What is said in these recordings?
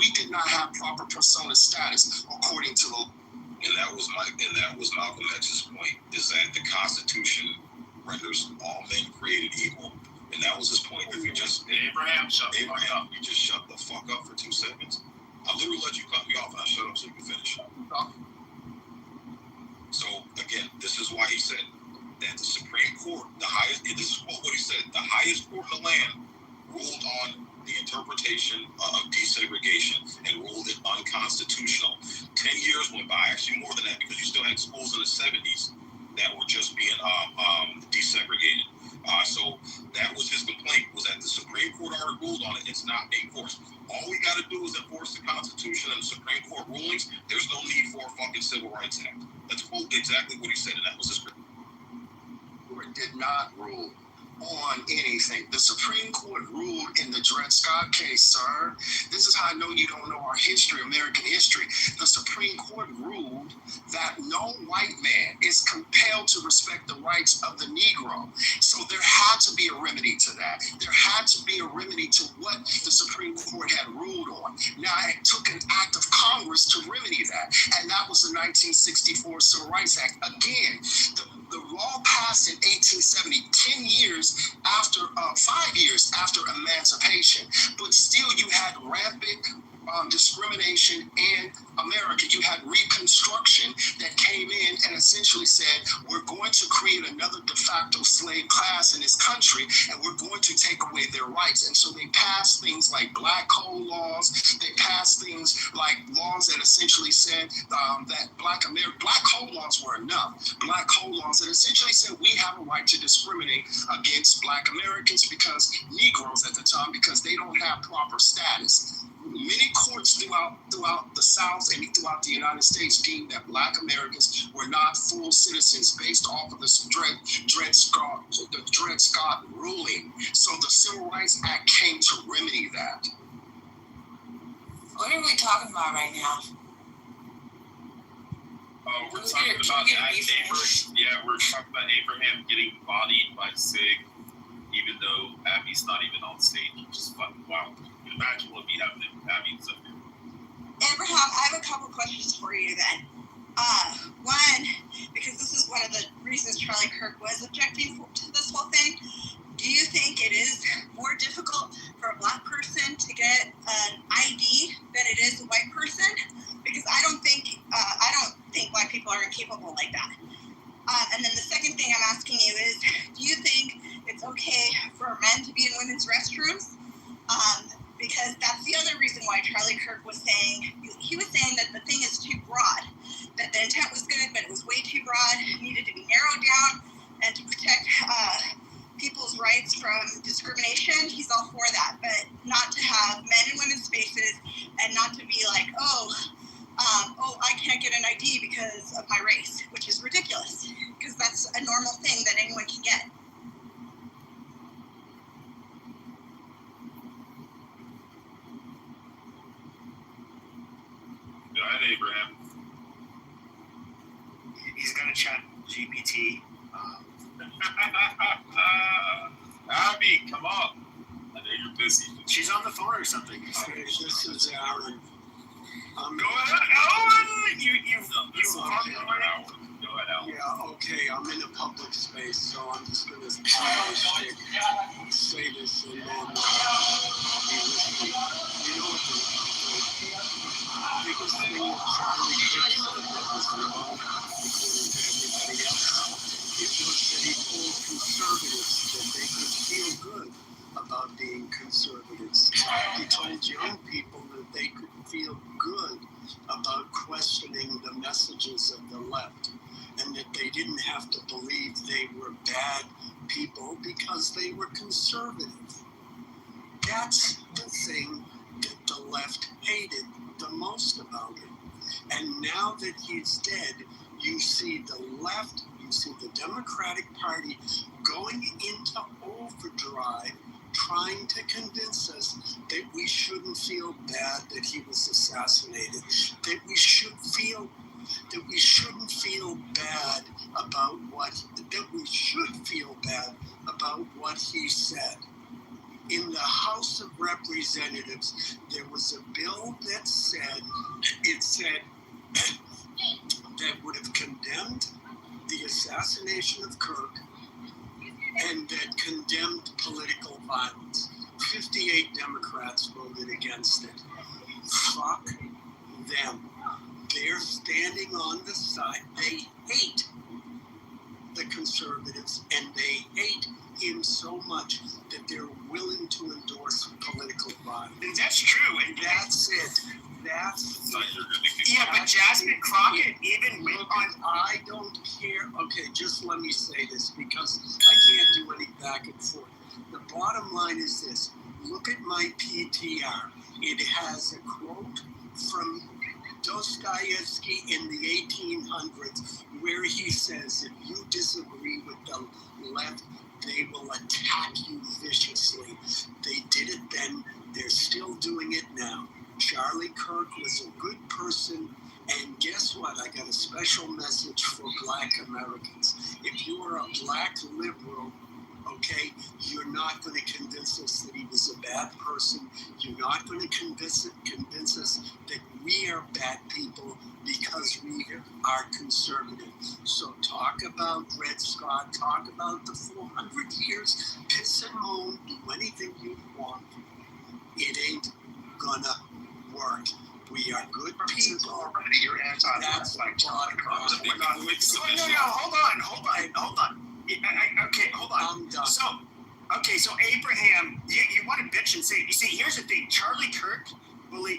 we did not have proper persona status according to the. And that was Malcolm X's point, is that the Constitution renders all men created equal. And that was his point. If you just Abraham, you just shut the fuck up for 2 seconds. I'll literally let you cut me off and I'll shut up so you can finish. So again, this is why he said that the Supreme Court, this is what he said, the highest court in the land ruled on the interpretation of desegregation and ruled it unconstitutional. 10 years went by, actually more than that, because you still had schools in the 70s that were just being desegregated. So that was his complaint, was that the Supreme Court already ruled on it. It's not being enforced. All we got to do is enforce the Constitution and the Supreme Court rulings. There's no need for a fucking Civil Rights Act. That's quote exactly what he said, and that was his. Did not rule on anything. The Supreme Court ruled in the Dred Scott case, sir. This is how I know you don't know our history, American history. The Supreme Court ruled that no white man is compelled to respect the rights of the Negro. So there had to be a remedy to that. There had to be a remedy to what the Supreme Court had ruled on. Now, it took an act of Congress to remedy that, and that was the 1964 Civil Rights Act. Again, the law passed in 1870, 10 years after, 5 years after emancipation, but still you had rampant discrimination in America. You had Reconstruction that came in and essentially said, we're going to create another de facto slave class in this country, and we're going to take away their rights. And so they passed things like black code laws. They passed things like laws that essentially said that black code laws were enough. Black code laws that essentially said we have a right to discriminate against black Americans because Negroes at the time, because they don't have proper status. Many courts throughout the South and throughout the United States deemed that black Americans were not full citizens based off of the Dred Scott ruling. So the Civil Rights Act came to remedy that. What are we talking about right now? We're talking about we're talking about Abraham getting bodied by Sig, even though Abby's not even on stage, which is fucking wild. Imagine what would be happening with Abby and stuff. Abraham, I have a couple questions for you then. One, because this is one of the reasons Charlie Kirk was objecting to this whole thing, do you think it is more difficult for a black person to get an ID than it is a white person? Because I don't think black people are incapable like that. And then the second thing I'm asking you is, do you think it's okay for men to be in women's restrooms? Because that's the other reason why Charlie Kirk was saying, he was saying that the thing is too broad, that the intent was good, but it was way too broad, it needed to be narrowed down, and to protect people's rights from discrimination, he's all for that, but not to have men in women's spaces, and not to be like, I can't get an ID because of my race, which is ridiculous, because that's a normal thing that anyone can get. Go ahead, Abraham. He's got a chat GPT. Abby, come on. I know you're busy. She's on the phone or something. Okay, this is Aaron. Go ahead, Alan. You've talked about Alan. Go ahead, Alan. Yeah, okay, I'm in a public space, so I'm just going to say this and then I'll be listening. You know what the biggest thing that Charlie Kirk said that was wrong, according to everybody else, it was that he told conservatives that they could feel good about being conservatives. He told young people that they could feel good about questioning the messages of the left, and that they didn't have to believe they were bad people because they were conservative. That's the thing that the left hated the most about him. And now that he's dead, you see the left, you see the Democratic Party going into overdrive, trying to convince us that we shouldn't feel bad that he was assassinated, that we shouldn't feel bad about what he said. in the House of Representatives, there was a bill that said that would have condemned the assassination of Kirk and that condemned political violence. 58 Democrats voted against it. Fuck them. They're standing on the side. They hate the conservatives and they hate him so much that they're willing to endorse political violence. And that's true. And That's it. That's So you're gonna get yeah, but Jasmine Crockett even went Look, on. I don't care. Okay, just let me say this because I can't do any back and forth. The bottom line is this. Look at my PTR. It has a quote from Dostoevsky in the 1800s where he says, if you disagree with the left, they will attack you viciously. They did it then. They're still doing it now. Charlie Kirk was a good person, and guess what? I got a special message for Black Americans. If you are a Black liberal, okay, you're not going to convince us that he was a bad person. You're not going to convince us that we are bad people because we are conservative. So talk about Dred Scott, talk about the 400 years, piss and moan, do anything you want. It ain't gonna work. We are good people. Already, you're anti. That's like John Cross. We're not with No, submission. hold on. Okay, hold on. I'm done. So Abraham, you want to bitch and say, you see, here's the thing. Charlie Kirk,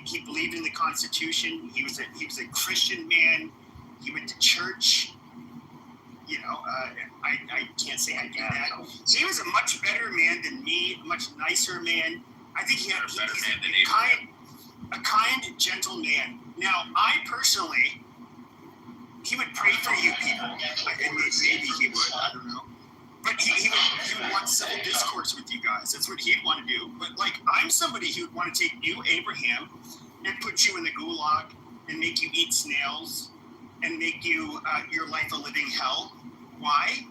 he believed in the Constitution. He was a Christian man. He went to church. You know, I can't say I do that. He was a much better man than me, a much nicer man. I think he's a kind, gentle man. Now, I personally, he would pray for you people. Maybe he would, I don't know. But he would want civil discourse with you guys. That's what he'd want to do. But, like, I'm somebody who would want to take you, Abraham, and put you in the gulag and make you eat snails and make you your life a living hell. Why?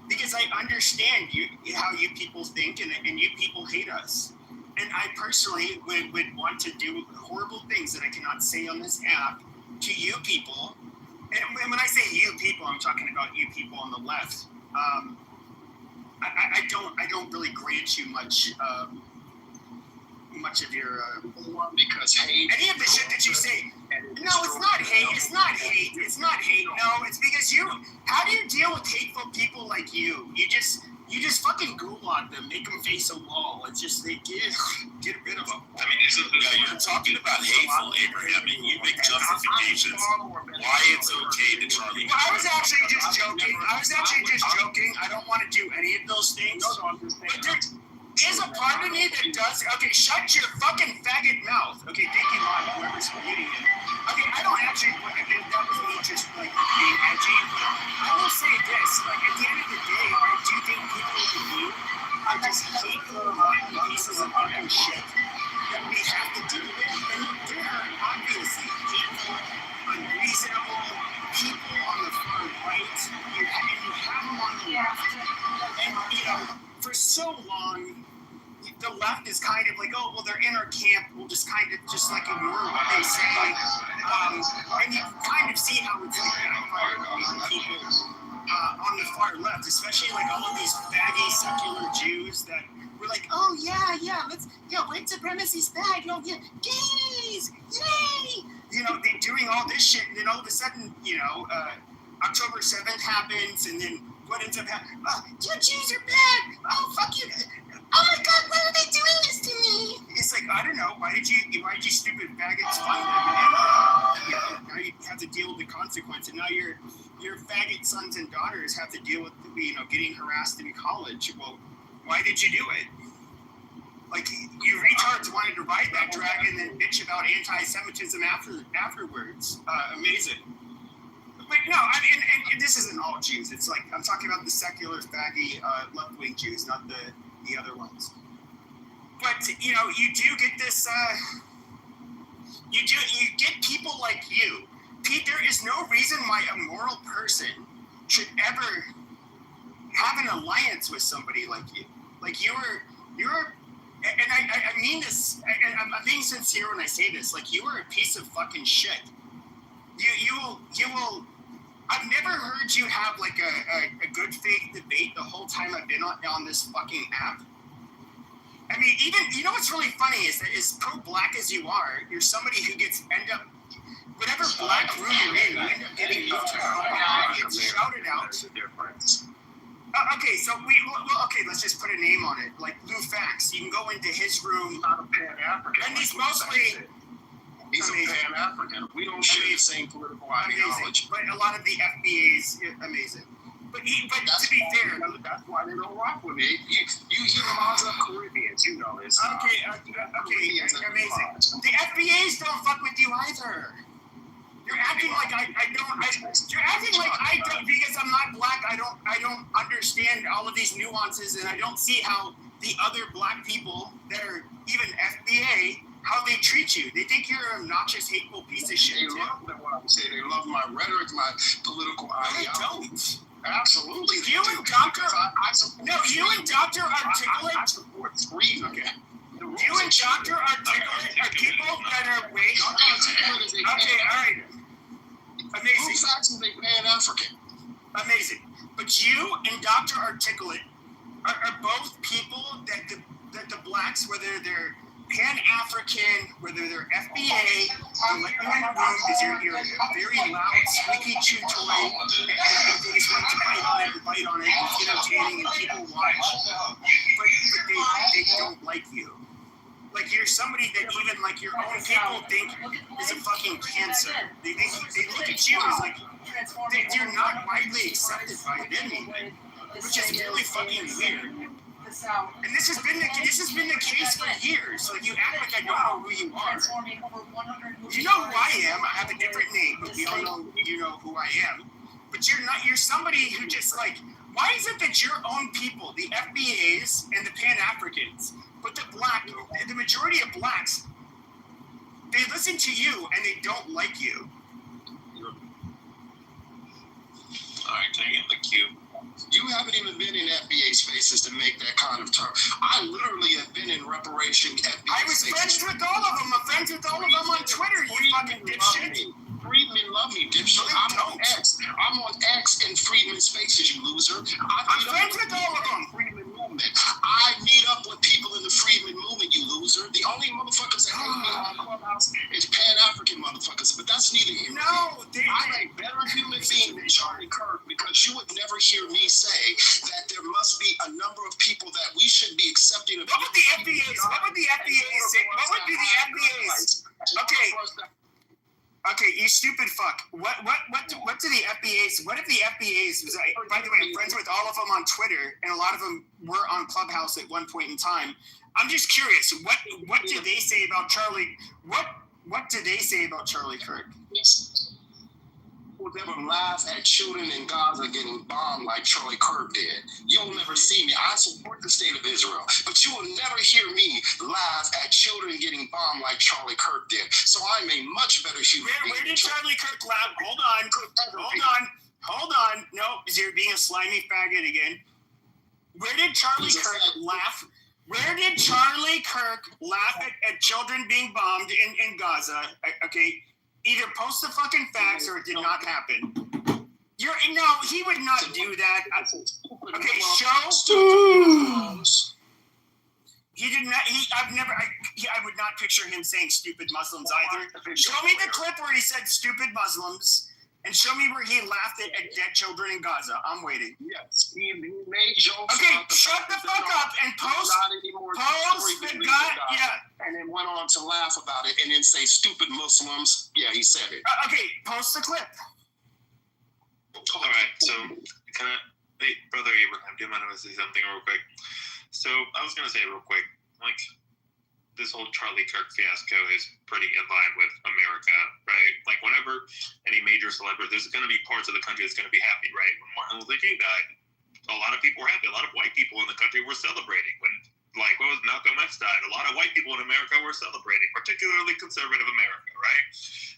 Because I understand how you people think, and you people hate us. And I personally would want to do horrible things that I cannot say on this app to you people. And when I say you people, I'm talking about you people on the left. I don't really grant you much of your because hate. any of the shit that you say. No, it's not hate. It's not hate. It's not hate. No, it's because how do you deal with hateful people like you? You just fucking gulag them, make them face a wall. It's just they get rid of them. I mean, you're talking about hateful, Abraham, and you make justifications why it's okay to Charlie. Well, I was actually just joking. I don't want to do any of those things. But there is a part of me that does. Okay, shut your fucking faggot mouth. Okay, thank you, Mom, whoever's muting it. Okay, I don't actually. That was me just like being edgy. But I will say this: like at the end of the day, I do think people like you are just hateful, rotten pieces of fucking shit that we have to deal with. And there are obviously hateful, unreasonable people on the far right, and you have them on the left. And for so long, the left is kind of like, oh, well, they're in our camp. We'll just kind of just like ignore what they say. And you kind of see how it's like backfired on people on the far left, especially like all of these faggy secular Jews that were like, oh yeah, white supremacy's bad. Gays, yay! They're doing all this shit, and then all of a sudden, October 7th happens, and then what ends up happening? You Jews are bad. Oh, fuck you. Oh my God, why are they doing this to me? It's like, I don't know. Why did you stupid faggots find them? And now you have to deal with the consequence. And now your faggot sons and daughters have to deal with, getting harassed in college. Well, why did you do it? Like, you retards wanted to ride that dragon and bitch about anti-Semitism afterwards. Amazing. But no, I mean, and this isn't all Jews. It's like, I'm talking about the secular, faggy, left-wing Jews, not the other ones. But, you do get this, you get people like you. Pete, there is no reason why a moral person should ever have an alliance with somebody like you. Like, you're and I mean this, and I'm being sincere when I say this. Like, you are a piece of fucking shit. You will. I've never heard you have like a good faith debate the whole time I've been on this fucking app. I mean, even, you know what's really funny is that as pro-black as you are, you're somebody who end up, whatever black room you're in, you end up getting moved to it's shouted out. Okay, so okay, let's just put a name on it, like Lou Fax. You can go into his room, and he's mostly... He's amazing. A Pan-African. We don't share the same political ideology. But a lot of the FBA's amazing. But to be fair, that's why they don't rock with me. You hear lots of Caribbeans, you know this. Okay, amazing. The FBA's don't fuck with you either. You're acting like you're acting like I don't, because I'm not black. I don't understand all of these nuances, and I don't see how the other black people that are even FBA, how they treat you. They think you're an obnoxious, hateful piece of shit. They love what I would say. They love my rhetoric, my political ideology. I don't. Absolutely. You and Dr. You and Dr. Articulate. I support freedom. Okay. You and Dr. Articulate are people that are way. Okay, all right. Amazing. Who's actually Pan-African? Amazing. But you and Dr. Articulate are both people that the blacks, whether they're Pan-African, whether they're FBA, they'll let you in the room because you're a very loud, squeaky chew toy, and they just want to bite on it, it's entertaining and people watch, but they don't like you. Like, you're somebody that even, like, your own people think is a fucking cancer. They look at you as, like, you're not widely accepted by them, which is really fucking weird. And this has been the case for years. Like, you act like I don't know who you are. You know who I am. I have a different name, but we all know you know who I am. But you're somebody who just, like, why is it that your own people, the FBAs and the Pan-Africans, but the majority of blacks, they listen to you and they don't like you? All right, can I get the cue? You haven't even been in FBA spaces to make that kind of term. I literally have been in reparation FBA I was spaces. friends with all of them. I'm friends with all of them on Twitter, you fucking dipshit. Freedmen love me, dipshit. I'm on X in Freedmen spaces, you loser. I'm friends with all of them. Freedmen movement. I meet up with people in the Freedmen movement, you loser. The only motherfuckers that hate me on Clubhouse is Pan-African motherfuckers, but that's neither here nor there. I'm a better human being than Charlie Kirk because you would never hear me say that there must be a number of people that we should be accepting of. What would the FBAs say? What would be the FBAs? Okay, you stupid fuck. What do the FBAs? What if the FBAs was? By the way, I'm friends with all of them on Twitter, and a lot of them were on Clubhouse at one point in time. I'm just curious. What did they say about Charlie? What did they say about Charlie Kirk? Will never laugh at children in Gaza getting bombed like Charlie Kirk did. You'll never see me. I support the state of Israel, but you will never hear me laugh at children getting bombed like Charlie Kirk did. So I'm a much better human being. Where did Charlie Kirk laugh? Hold on. No, you're being a slimy faggot again. Where did Charlie Kirk laugh? Where did Charlie Kirk laugh at children being bombed in Gaza? Okay. Either post the fucking facts or it did not happen. No, he would not do that. Okay, show. He did not. I would not picture him saying stupid Muslims either. Show me the clip where he said stupid Muslims, and show me where he laughed at dead children in Gaza. I'm waiting. Yes, he made jokes. Okay, shut the fuck up and post the guy. Yeah. And then went on to laugh about it and then say stupid Muslims. Yeah, he said it. Okay, post the clip. All right, so hey, Brother Abraham, do you mind if I say something real quick? So I was going to say real quick, like, this whole Charlie Kirk fiasco is pretty in line with America, right? Like, whenever any major celebrity, there's going to be parts of the country that's going to be happy, right? When Martin Luther King died, a lot of people were happy. A lot of white people in the country were celebrating. When Malcolm X died, a lot of white people in America were celebrating, particularly conservative America, right?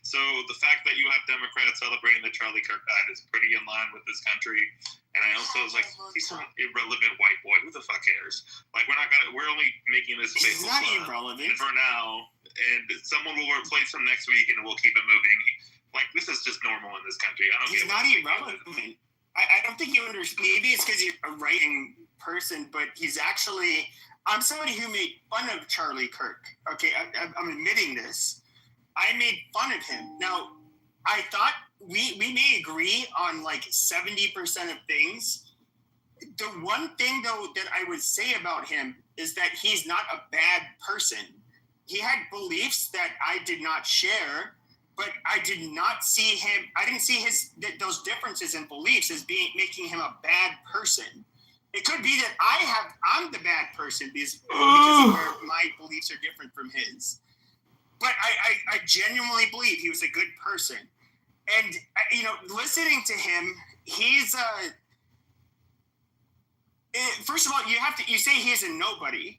So the fact that you have Democrats celebrating that Charlie Kirk died is pretty in line with this country. And I also was like, he's some irrelevant white boy. Who the fuck cares? Like, we're only making this He's not irrelevant for now, and someone will replace him next week, and we'll keep it moving. Like, this is just normal in this country. He's not irrelevant. I don't think you understand. Maybe it's because you're a writing person, but he's actually. I'm somebody who made fun of Charlie Kirk. Okay, I'm admitting this. I made fun of him. Now, I thought we may agree on like 70% of things. The one thing, though, that I would say about him is that he's not a bad person. He had beliefs that I did not share, but I did not see him. I didn't see those differences in beliefs as making him a bad person. It could be that I'm the bad person because of where my beliefs are different from his. But I genuinely believe he was a good person. And, listening to him, he's first of all, you say he's a nobody.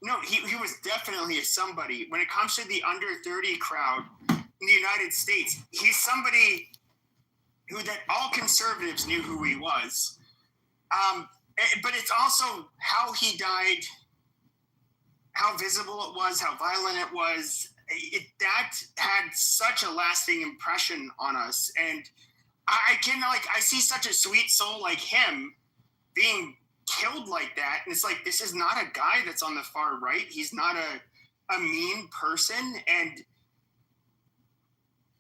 No, he was definitely a somebody. When it comes to the under 30 crowd in the United States, he's somebody that all conservatives knew who he was. But it's also how he died, how visible it was, how violent it was. That had such a lasting impression on us. And I see such a sweet soul like him being killed like that. And it's like, this is not a guy that's on the far right. He's not a mean person. And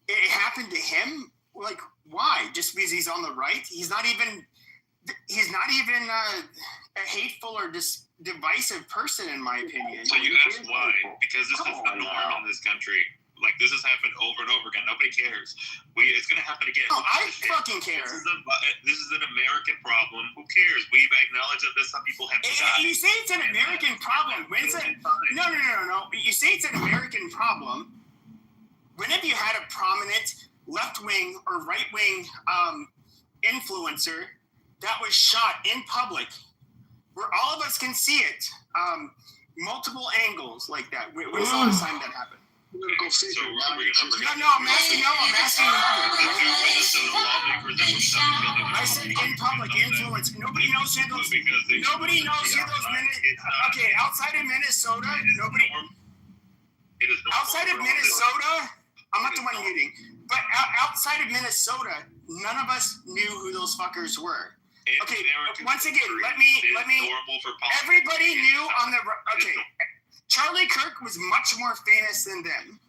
it happened to him. Like, why? Just because he's on the right? He's not even a hateful or divisive person, in my opinion. So you asked why? Because this is the norm in this country. Like, this has happened over and over again. Nobody cares. It's going to happen again. Oh, I fucking care. This is an American problem. Who cares? We've acknowledged that some people have died. You say it's an American problem. When's it? No. You say it's an American problem. When have you had a prominent left-wing or right-wing influencer that was shot in public where all of us can see it, multiple angles like that? When's the last time that happened? So we're going to No, I'm asking you. I said in public influence. Nobody knows who those minutes. Okay, outside of Minnesota, outside of Minnesota, I'm not the one muting. But outside of Minnesota, none of us knew who those fuckers were. Okay, once again, let me. Everybody knew on the. Okay, Charlie Kirk was much more famous than them.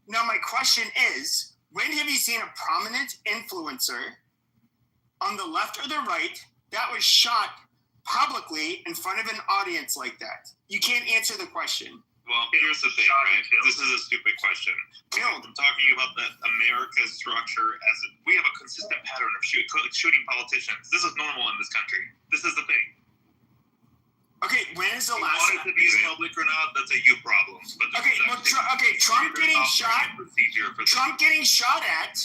Now, my question is, when have you seen a prominent influencer on the left or the right that was shot publicly in front of an audience like that? You can't answer the question. Well, here's the thing, right? This is a stupid question. I'm talking about the America's structure we have a consistent pattern of shooting politicians. This is normal in this country. This is the thing. Okay, when is the last time? Whether it be public or not, that's a you problem. Trump getting shot. Trump getting shot at,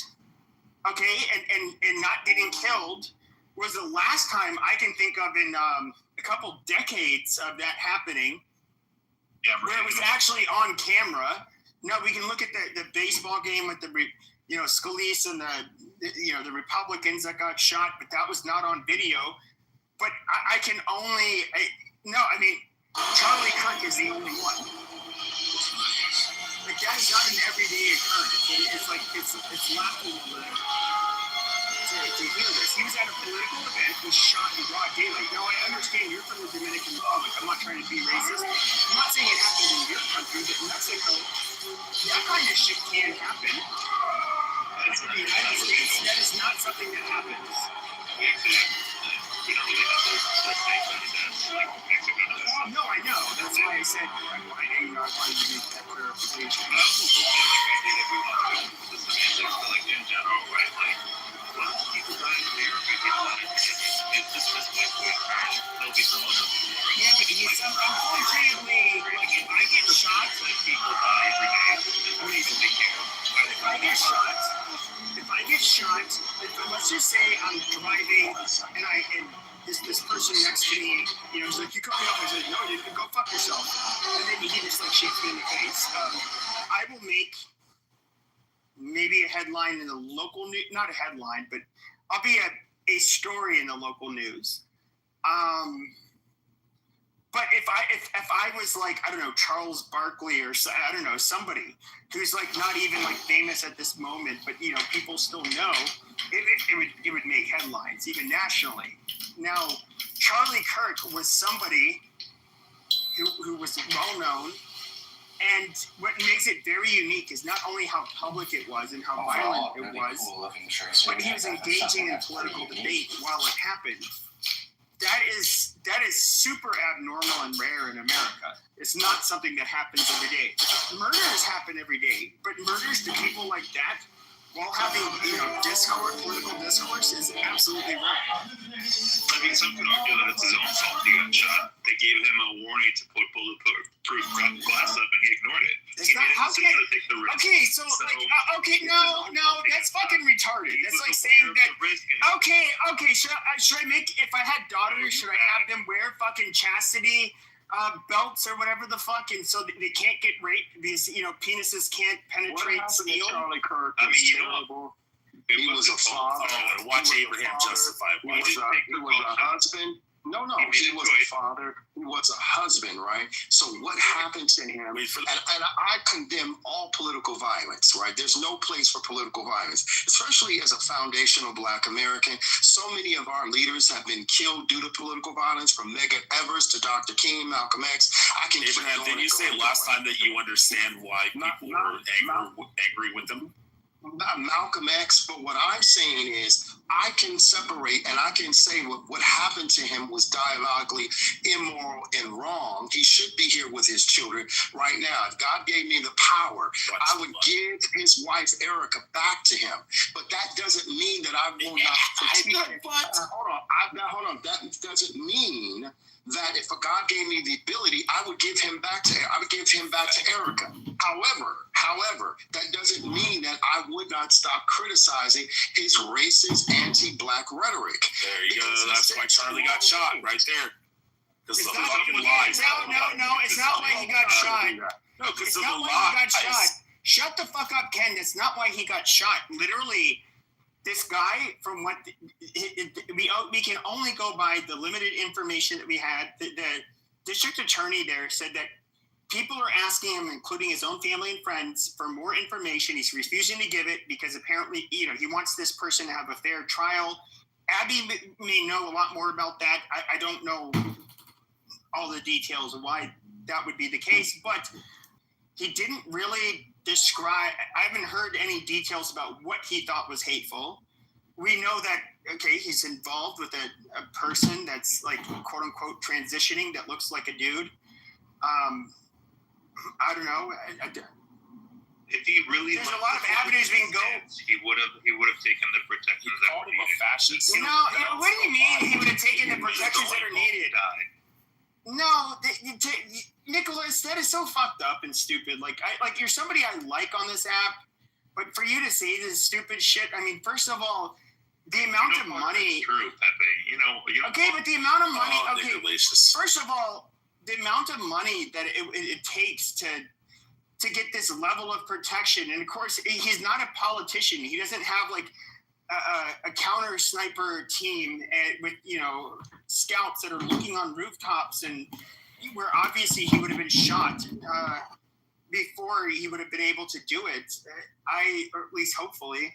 and not getting killed was the last time I can think of in a couple decades of that happening. Yeah, where it was actually on camera. Now we can look at the baseball game with the Scalise and the Republicans that got shot, but that was not on video. But I can only Charlie Kirk is the only one. Like, that is not an everyday occurrence. It's laughable to hear this. He was at a political event, was shot in broad daylight. Now, I understand you're from the Dominican Republic. I'm not trying to be racist. I'm not saying it happened in your country, but in Mexico, that kind of shit can happen. In the United States, that is not something that happens. We don't really have those states like Mexico does. No, I know. That's why I said I wanted to make that clarification. I also feel like I did if we want to go to the semantics, but like in general, right? Like, once people die in America, it's just like there'll be someone else. Yeah, but unfortunately, like, if I get shot, like people die every day. If I get shot, let's just say I'm driving and this person next to me, he's like, you cut me off. I said, no, you can go fuck yourself. And then he just like shakes me in the face. I will make maybe a headline in the local news, not a headline, but I'll be a story in the local news. But if I was like, I don't know, Charles Barkley or I don't know, somebody who's like not even like famous at this moment, but you know, people still know, it would make headlines even nationally. Now, Charlie Kirk was somebody who was well known, and what makes it very unique is not only how public it was and how violent it was, but he was engaging in political debate while it happened. That is super abnormal and rare in America. It's not something that happens every day. Murders happen every day, but murders to people like that while having political discourse is absolutely rare. I mean, some could argue that it's his own fault he got shot. They gave him a warning to put bulletproof glass up, and he ignored it. It's not, no, that's fucking retarded. That's like saying that. Okay. Should I make, if I had daughters, should I have them wear fucking chastity belts or whatever the fuck, and so they can't get raped because penises can't penetrate steel? Charlie Kirk. I mean, terrible. He was a father. Watch Abraham justify why he was a husband. No, he was a father. He was a husband, right? So what happened to him? And I condemn all political violence, right? There's no place for political violence, especially as a foundational Black American. So many of our leaders have been killed due to political violence, from Medgar Evers to Dr. King, Malcolm X. Abraham, didn't you say last time that you understand why people were angry with them? Not Malcolm X, but what I'm saying is I can separate and I can say what happened to him was diabolically immoral and wrong. He should be here with his children right now. If God gave me the power, I would give his wife Erica back to him. But that doesn't mean that I will not. Hold on. That doesn't mean that if God gave me the ability, I would give him back to Erica. However, that doesn't mean that I would not stop criticizing his racist, anti-Black rhetoric. There you go. That's why Charlie got shot right there. Because the fucking lies. No. It's not why he got shot. No, because of the not why he got shot. lies. Shut the fuck up, Ken. That's not why he got shot. Literally, this guy, from what we can only go by the limited information that we had. The district attorney there said that people are asking him, including his own family and friends, for more information. He's refusing to give it because apparently, he wants this person to have a fair trial. Abby may know a lot more about that. I don't know all the details of why that would be the case, but he didn't really describe. I haven't heard any details about what he thought was hateful. We know that, he's involved with a person that's like, quote unquote, transitioning that looks like a dude. I don't know. If he really, there's a lot of avenues we can go. He would have taken the protections that called him a fascist. No, what do you mean he would have taken the protections that are needed? No, Nicholas, that is so fucked up and stupid. Like you're somebody I like on this app, but for you to say this stupid shit, I mean, first of all, the amount of money. True, Pepe. Okay, but the amount of money. First of all, the amount of money that it takes to get this level of protection, and of course, he's not a politician. He doesn't have like a counter sniper team with scouts that are looking on rooftops, and where obviously he would have been shot before he would have been able to do it. Or at least hopefully,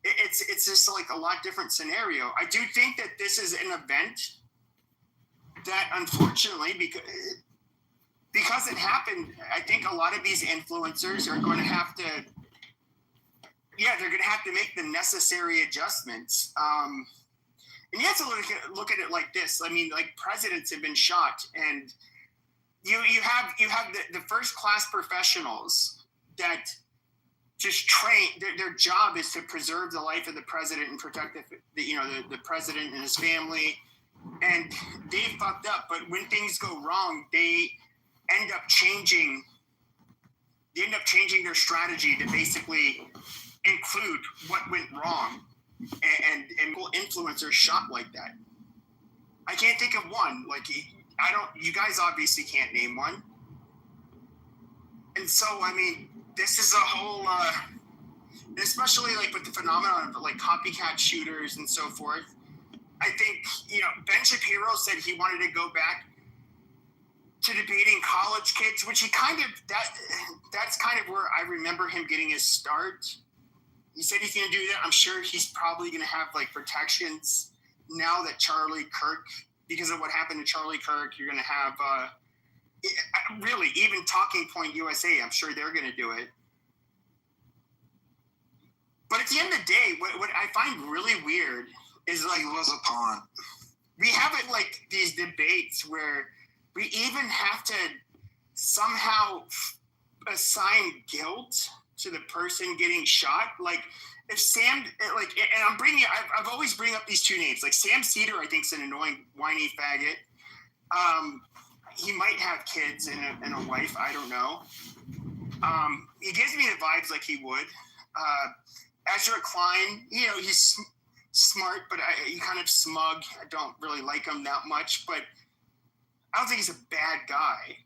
it's just like a lot different scenario. I do think that this is an event that unfortunately, because it happened, I think a lot of these influencers are going to have to, they're going to have to make the necessary adjustments. And you have to look at it like this. I mean, like, presidents have been shot, and you have the first class professionals that just train. Their job is to preserve the life of the president and protect the president and his family. And they fucked up, but when things go wrong, they end up changing their strategy to basically include what went wrong, and influencers shot like that. I can't think of one. Like, you guys obviously can't name one. And so, I mean, this is a whole, especially like with the phenomenon of like copycat shooters and so forth. I think, Ben Shapiro said he wanted to go back to debating college kids, which he that's kind of where I remember him getting his start. He said he's going to do that. I'm sure he's probably going to have like protections now that Charlie Kirk, because of what happened to Charlie Kirk, you're going to have really even Talking Point USA. I'm sure they're going to do it. But at the end of the day, what I find really weird is like, he was a pawn. We have it like these debates where we even have to somehow assign guilt to the person getting shot. Like if Sam, like, and I've always bring up these two names. Like Sam Cedar, I think is an annoying, whiny faggot. He might have kids and a wife. I don't know. He gives me the vibes like he would. Ezra Klein, he's smart, but he's kind of smug. I don't really like him that much, but I don't think he's a bad guy.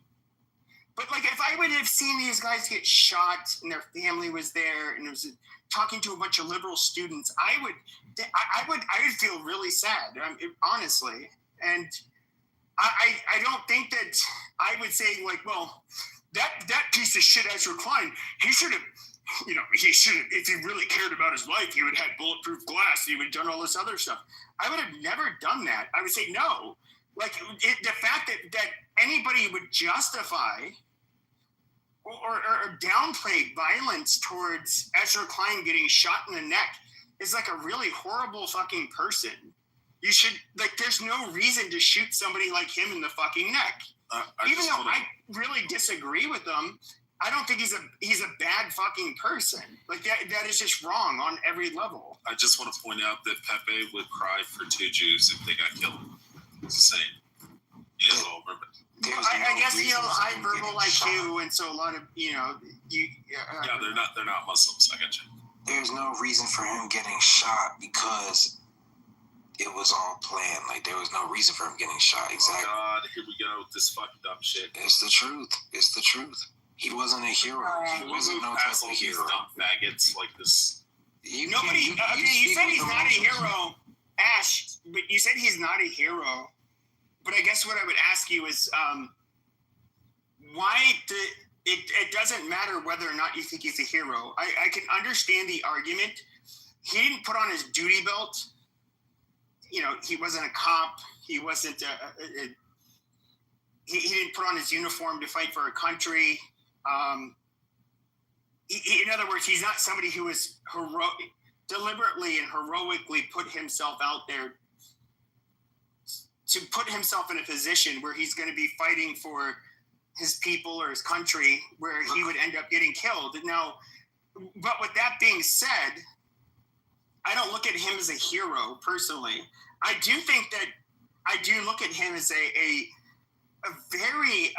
But like, if I would have seen these guys get shot and their family was there and it was talking to a bunch of liberal students, I would feel really sad, honestly. And I don't think that I would say like, well, that piece of shit Ezra Klein, he should have, if he really cared about his life, he would have had bulletproof glass. He would have done all this other stuff. I would have never done that. I would say no. Like the fact that anybody would justify or downplay violence towards Ezra Klein getting shot in the neck is like a really horrible fucking person. You should, like, there's no reason to shoot somebody like him in the fucking neck. Even though I really disagree with him, I don't think he's a bad fucking person. Like that is just wrong on every level. I just want to point out that Pepe would cry for two Jews if they got killed. It's the same. I guess high verbal IQ, and so a lot of yeah, they're not Muslims. I got you. There's no reason for him getting shot because it was all planned. Like there was no reason for him getting shot. Exactly. Oh God, here we go with this fucking dumb shit. It's the truth. It's the truth. He wasn't a hero. He wasn't no type of hero. Dumb faggots like this. You said he's not a hero, Ash. But you said he's not a hero. But I guess what I would ask you is, why it doesn't matter whether or not you think he's a hero. I can understand the argument. He didn't put on his duty belt. He wasn't a cop. He wasn't he didn't put on his uniform to fight for a country. In other words, he's not somebody who was deliberately and heroically put himself out there to put himself in a position where he's going to be fighting for his people or his country, where he would end up getting killed. Now, but with that being said, I don't look at him as a hero personally. I do think that I do look at him as a very,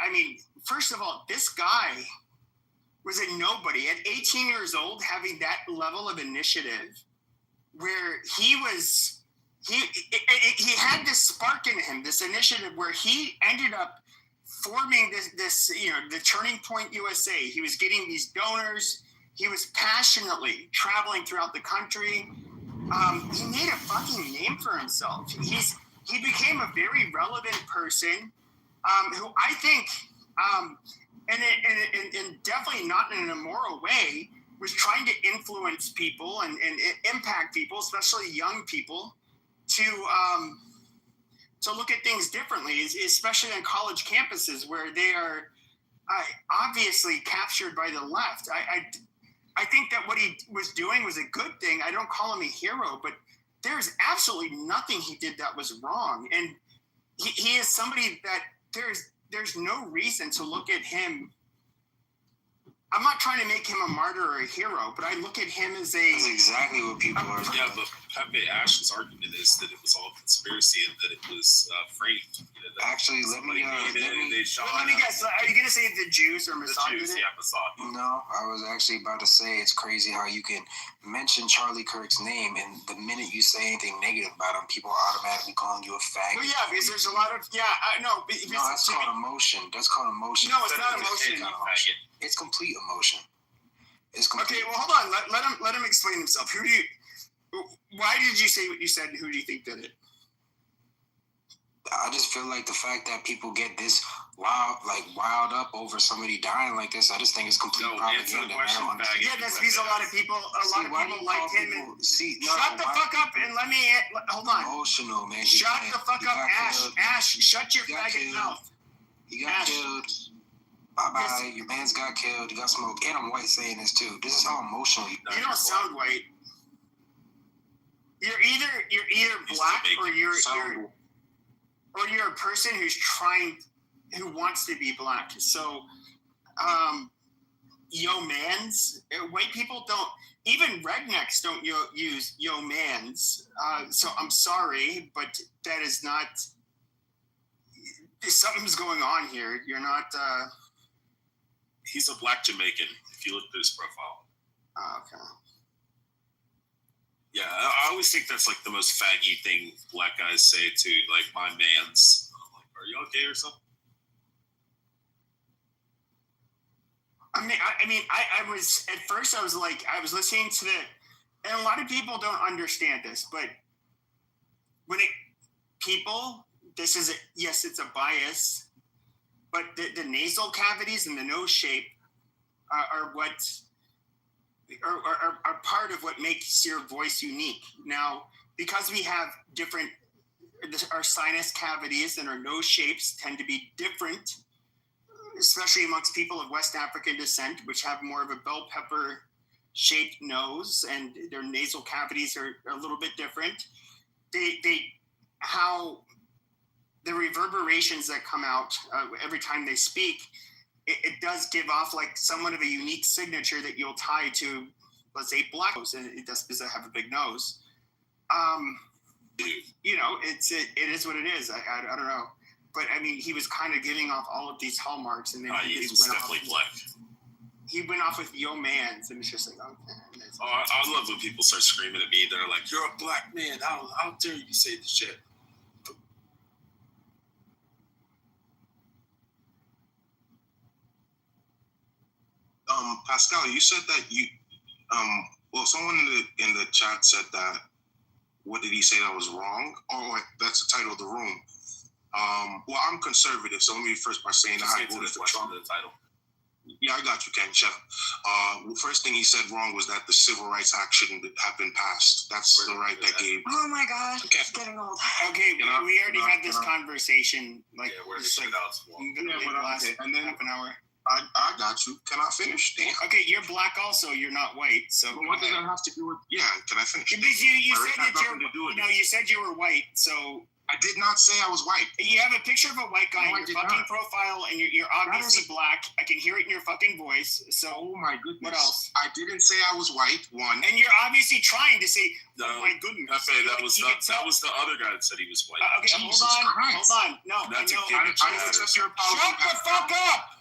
first of all, this guy was a nobody at 18 years old, having that level of initiative where he had this spark in him, this initiative where he ended up forming this the Turning Point USA. He was getting these donors. He was passionately traveling throughout the country. He made a fucking name for himself. He became a very relevant person who I think, and definitely not in an immoral way, was trying to influence people and impact people, especially young people, to look at things differently, especially on college campuses where they are obviously captured by the left. I think that what he was doing was a good thing. I don't call him a hero, but there's absolutely nothing he did that was wrong. And he is somebody that there's no reason to look at him. I'm not trying to make him a martyr or a hero, but I look at him as That's exactly what people are. Yeah, but Pepe Ash's argument is that it was all conspiracy and that it was framed. Actually, let me guess. Are you going to say the Jews or Mossad? The Jews, yeah, Mossad. No, I was actually about to say it's crazy how you can mention Charlie Kirk's name, and the minute you say anything negative about him, people are automatically calling you a faggot. Well, yeah, because there's a lot of No, that's called emotion. That's called emotion. No, it's not emotion. It's complete emotion. It's complete. Okay, well, hold on. Let him explain himself. Why did you say what you said, and who do you think did it? I just feel like the fact that people get this riled up over somebody dying like this, I just think it's complete propaganda. Yeah, that's because a lot of people like him. Shut the fuck up and let me hold on. Emotional, man. Shut the fuck up, Ash. Ash, shut your faggot mouth. He got killed. Bye-bye. Your man's got killed. He got smoked. And I'm white saying this too. This is how emotional you don't sound white. You're either black or you're a person who wants to be black. So, yo mans, white people don't, even rednecks don't use yo mans. So I'm sorry, but that is not, something's going on here. You're not, he's a black Jamaican, if you look at his profile. Okay. Yeah, I always think that's like the most faggy thing black guys say to like my mans. I'm like, are you okay or something? I was at first. I was listening to and a lot of people don't understand this, but this is it's a bias, but the nasal cavities and the nose shape are what. Are part of what makes your voice unique. Now, because we have our sinus cavities and our nose shapes tend to be different, especially amongst people of West African descent, which have more of a bell pepper shaped nose, and their nasal cavities are a little bit different. How the reverberations that come out every time they speak, it does give off like somewhat of a unique signature that you'll tie to, let's say, black nose, and it does because I have a big nose. It is what it is. I don't know, but I mean, he was kind of giving off all of these hallmarks, and then he was definitely black. He went off with yo mans, and it's just like, okay. I love when people start screaming at me. They're like, "You're a black man. How dare you say this shit?" Pascal, you said that someone in the chat said that, what did he say that was wrong? Oh, that's the title of the room. Well, I'm conservative, so let me first by saying that I voted for Trump. The title. Yeah, I got you, Ken. Shut up. The first thing he said wrong was that the Civil Rights Act shouldn't have been passed. That's the right that gave. Oh my gosh, it's getting old. Okay, we already had this conversation. Like, we're just like last and then half an hour. I got you. Can I finish? Damn. Okay, you're black also. You're not white. So what does that have to do with? Yeah, can I finish? Because you said that you said you were white. So I did not say I was white. You have a picture of a white guy in your fucking profile, and you're obviously black. I can hear it in your fucking voice. So oh my goodness. What else? I didn't say I was white. One. And you're obviously trying to say, no, oh my goodness. That was the other guy that said he was white. Okay, hold on. No, that's Shut the fuck up.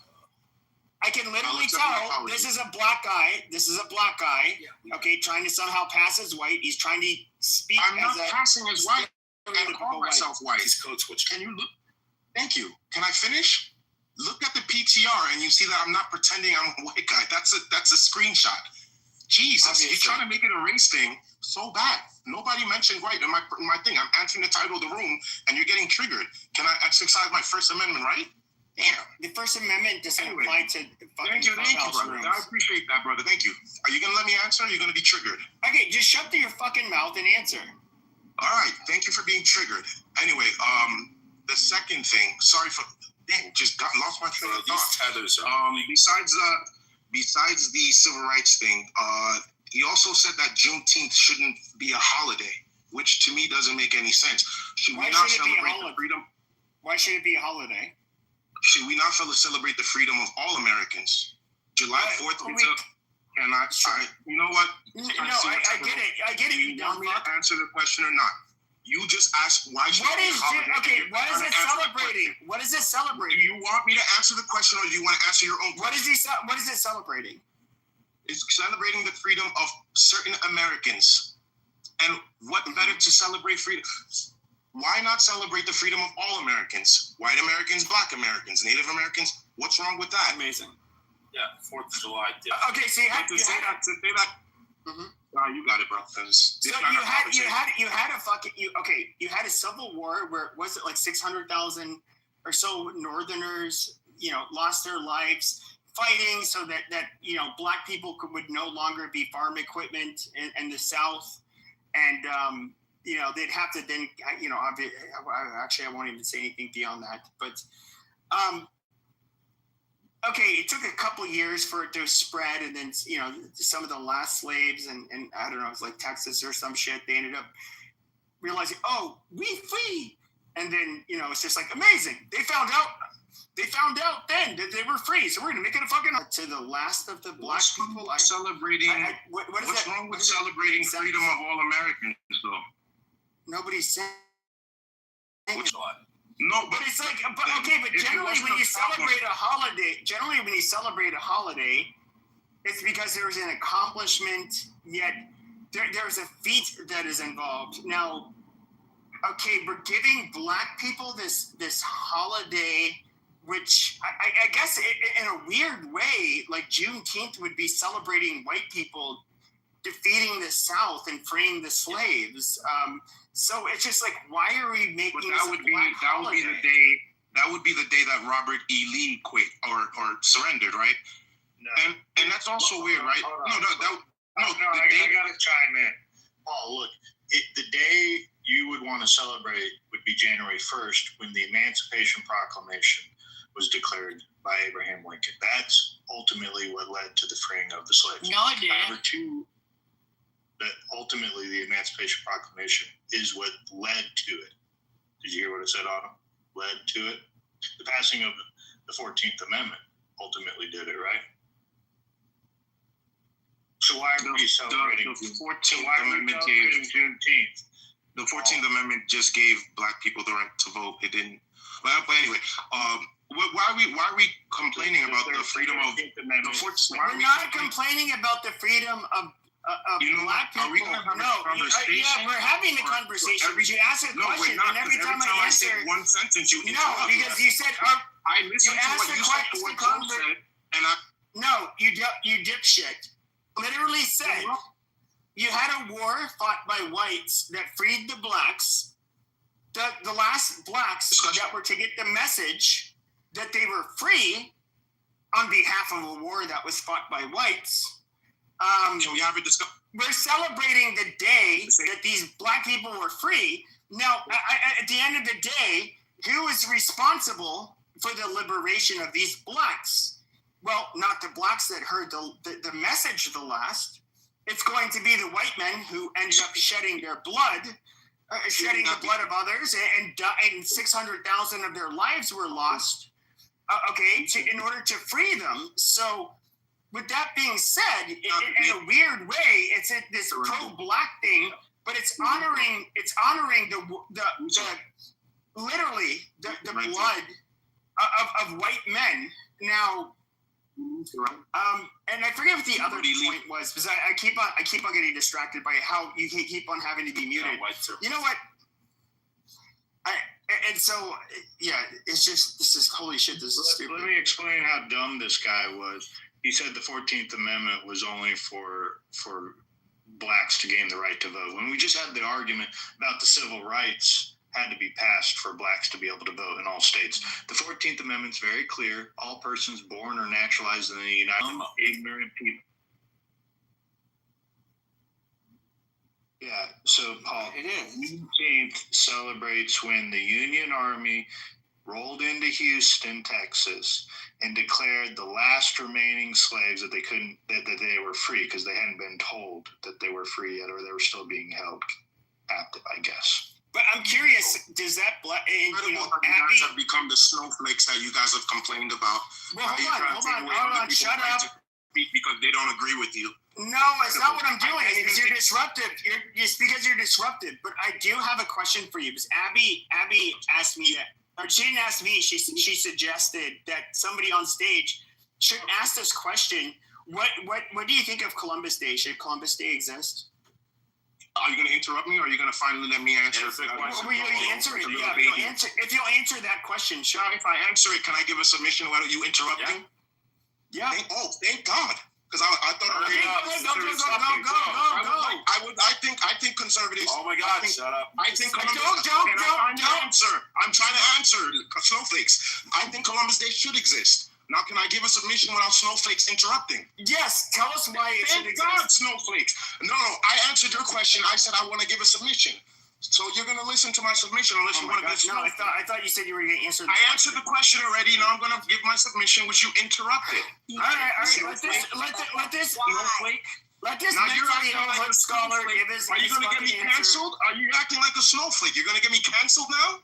I can literally tell this is a black guy. Okay, trying to somehow pass as white. He's trying to speak. I'm not passing as white. I call myself white. He's code switch. Can you look? Thank you. Can I finish? Look at the PTR and you see that I'm not pretending I'm a white guy. That's a screenshot. Jesus, obviously. You're trying to make it a race thing so bad. Nobody mentioned white in my thing. I'm answering the title of the room and you're getting triggered. Can I exercise my First Amendment right? Damn. The First Amendment doesn't apply to Thank you, brother. I appreciate that, brother. Thank you. Are you going to let me answer or are you going to be triggered? Okay, just shut your fucking mouth and answer. All right. Thank you for being triggered. Anyway, the second thing, sorry for, lost my train of thought. Besides the civil rights thing, he also said that Juneteenth shouldn't be a holiday, which to me doesn't make any sense. Should we not celebrate the freedom? Why should it be a holiday? Should we not celebrate the freedom of all Americans? July 4th, you know what? I get it. You want me to answer the question or not? You just asked why should what is it celebrating? What is it celebrating? Do you want me to answer the question or do you want to answer your own question? What is it celebrating? It's celebrating the freedom of certain Americans. And what better to celebrate freedom? Why not celebrate the freedom of all Americans? White Americans, Black Americans, Native Americans. What's wrong with that? Amazing. Yeah, 4th of July. Okay, see, to say that. Mm-hmm. you got it, bro. So you had a civil war where was it like 600,000 or so Northerners, lost their lives fighting so that black people would no longer be farm equipment in the South, and they'd have to then I won't even say anything beyond that, but it took a couple years for it to spread, and then some of the last slaves and I don't know, it's like Texas or some shit, they ended up realizing, oh, we free, and then it's just like amazing. They found out then that they were free, so we're gonna make it a fucking to the last of the black people. Celebrating. What's wrong with celebrating freedom of all Americans, though? Nobody's saying. Which one? No, but it's like, but generally when you celebrate a holiday, it's because there's an accomplishment, yet there's a feat that is involved. Now, we're giving black people this holiday, which I guess in a weird way, like Juneteenth would be celebrating white people defeating the South and freeing the slaves. So it's just like, why are we making this a black holiday? That would be the day that Robert E. Lee quit or surrendered, right? No. And that's also weird, right? I gotta chime in. Oh, look, the day you would want to celebrate would be January 1st, when the Emancipation Proclamation was declared by Abraham Lincoln. That's ultimately what led to the freeing of the slaves. No, it didn't. Number two, that ultimately the Emancipation Proclamation is what led to it. Did you hear what it said, Autumn? Led to it. The passing of the 14th Amendment ultimately did it, right? So why are we celebrating? The 14th Amendment gave Juneteenth. The 14th Amendment just gave black people the right to vote. It didn't. But anyway, why are we complaining about the freedom of the 14th? We're not complaining about the freedom of black people. Are we gonna have a conversation? We're having a conversation. You ask a question, and every time I answer, say one sentence, you interrupt. No, because you said I listened to what you said, what Joe said, and I. No, you dipshit. Literally said you had a war fought by whites that freed the blacks. The last blacks that were to get the message that they were free on behalf of a war that was fought by whites. We're celebrating the day that these black people were free. Now, at the end of the day, who is responsible for the liberation of these blacks? Well, not the blacks that heard the message the last. It's going to be the white men who ended up shedding their blood, shedding the blood of others, and 600,000 of their lives were lost, in order to free them. So, with that being said, in a weird way, it's this pro-black thing, but it's honoring the blood of white men. Now, and I forget what the other point was, because I keep on getting distracted by how you keep on having to be muted. You know what? It's just, this is holy shit. This is stupid. Let me explain how dumb this guy was. He said the 14th Amendment was only for blacks to gain the right to vote. When we just had the argument about the civil rights had to be passed for blacks to be able to vote in all states. The 14th Amendment's very clear. All persons born or naturalized in the United States, ignorant people. Yeah, so Paul, Juneteenth celebrates when the Union Army rolled into Houston, Texas, and declared the last remaining slaves that they were free, because they hadn't been told that they were free yet, or they were still being held captive, I guess. But I'm curious, does that you guys have become the snowflakes that you guys have complained about? Well, hold on, shut up. Because they don't agree with you. No, it's not what I'm doing. It's you're disruptive. It's because you're disruptive. But I do have a question for you, because Abby asked me that, or she didn't ask me. She suggested that somebody on stage should ask this question. What do you think of Columbus Day? Should Columbus Day exist? Are you going to interrupt me, or are you going to finally let me answer it? Will you answer it? Yeah, if you'll answer that question, sure. If I answer it, can I give a submission? Why don't you interrupt me? Yeah. Thank God. Because I thought go. think conservatives. Oh my God! Shut up. I think Columbus. Don't. I'm trying to answer snowflakes. I think Columbus Day should exist. Now, can I give a submission without snowflakes interrupting? Yes. Tell us why it should Thank exist. God, snowflakes. No, I answered your question. I said I want to give a submission. So you're gonna listen to my submission unless you want to be. No, I thought you said you were gonna answer. I answered the question already. Now I'm gonna give my submission, which you interrupted. All right. Let this mentally ill scholar give his. Are you gonna get me fucking canceled? Are you acting like a snowflake? You're gonna get me canceled now?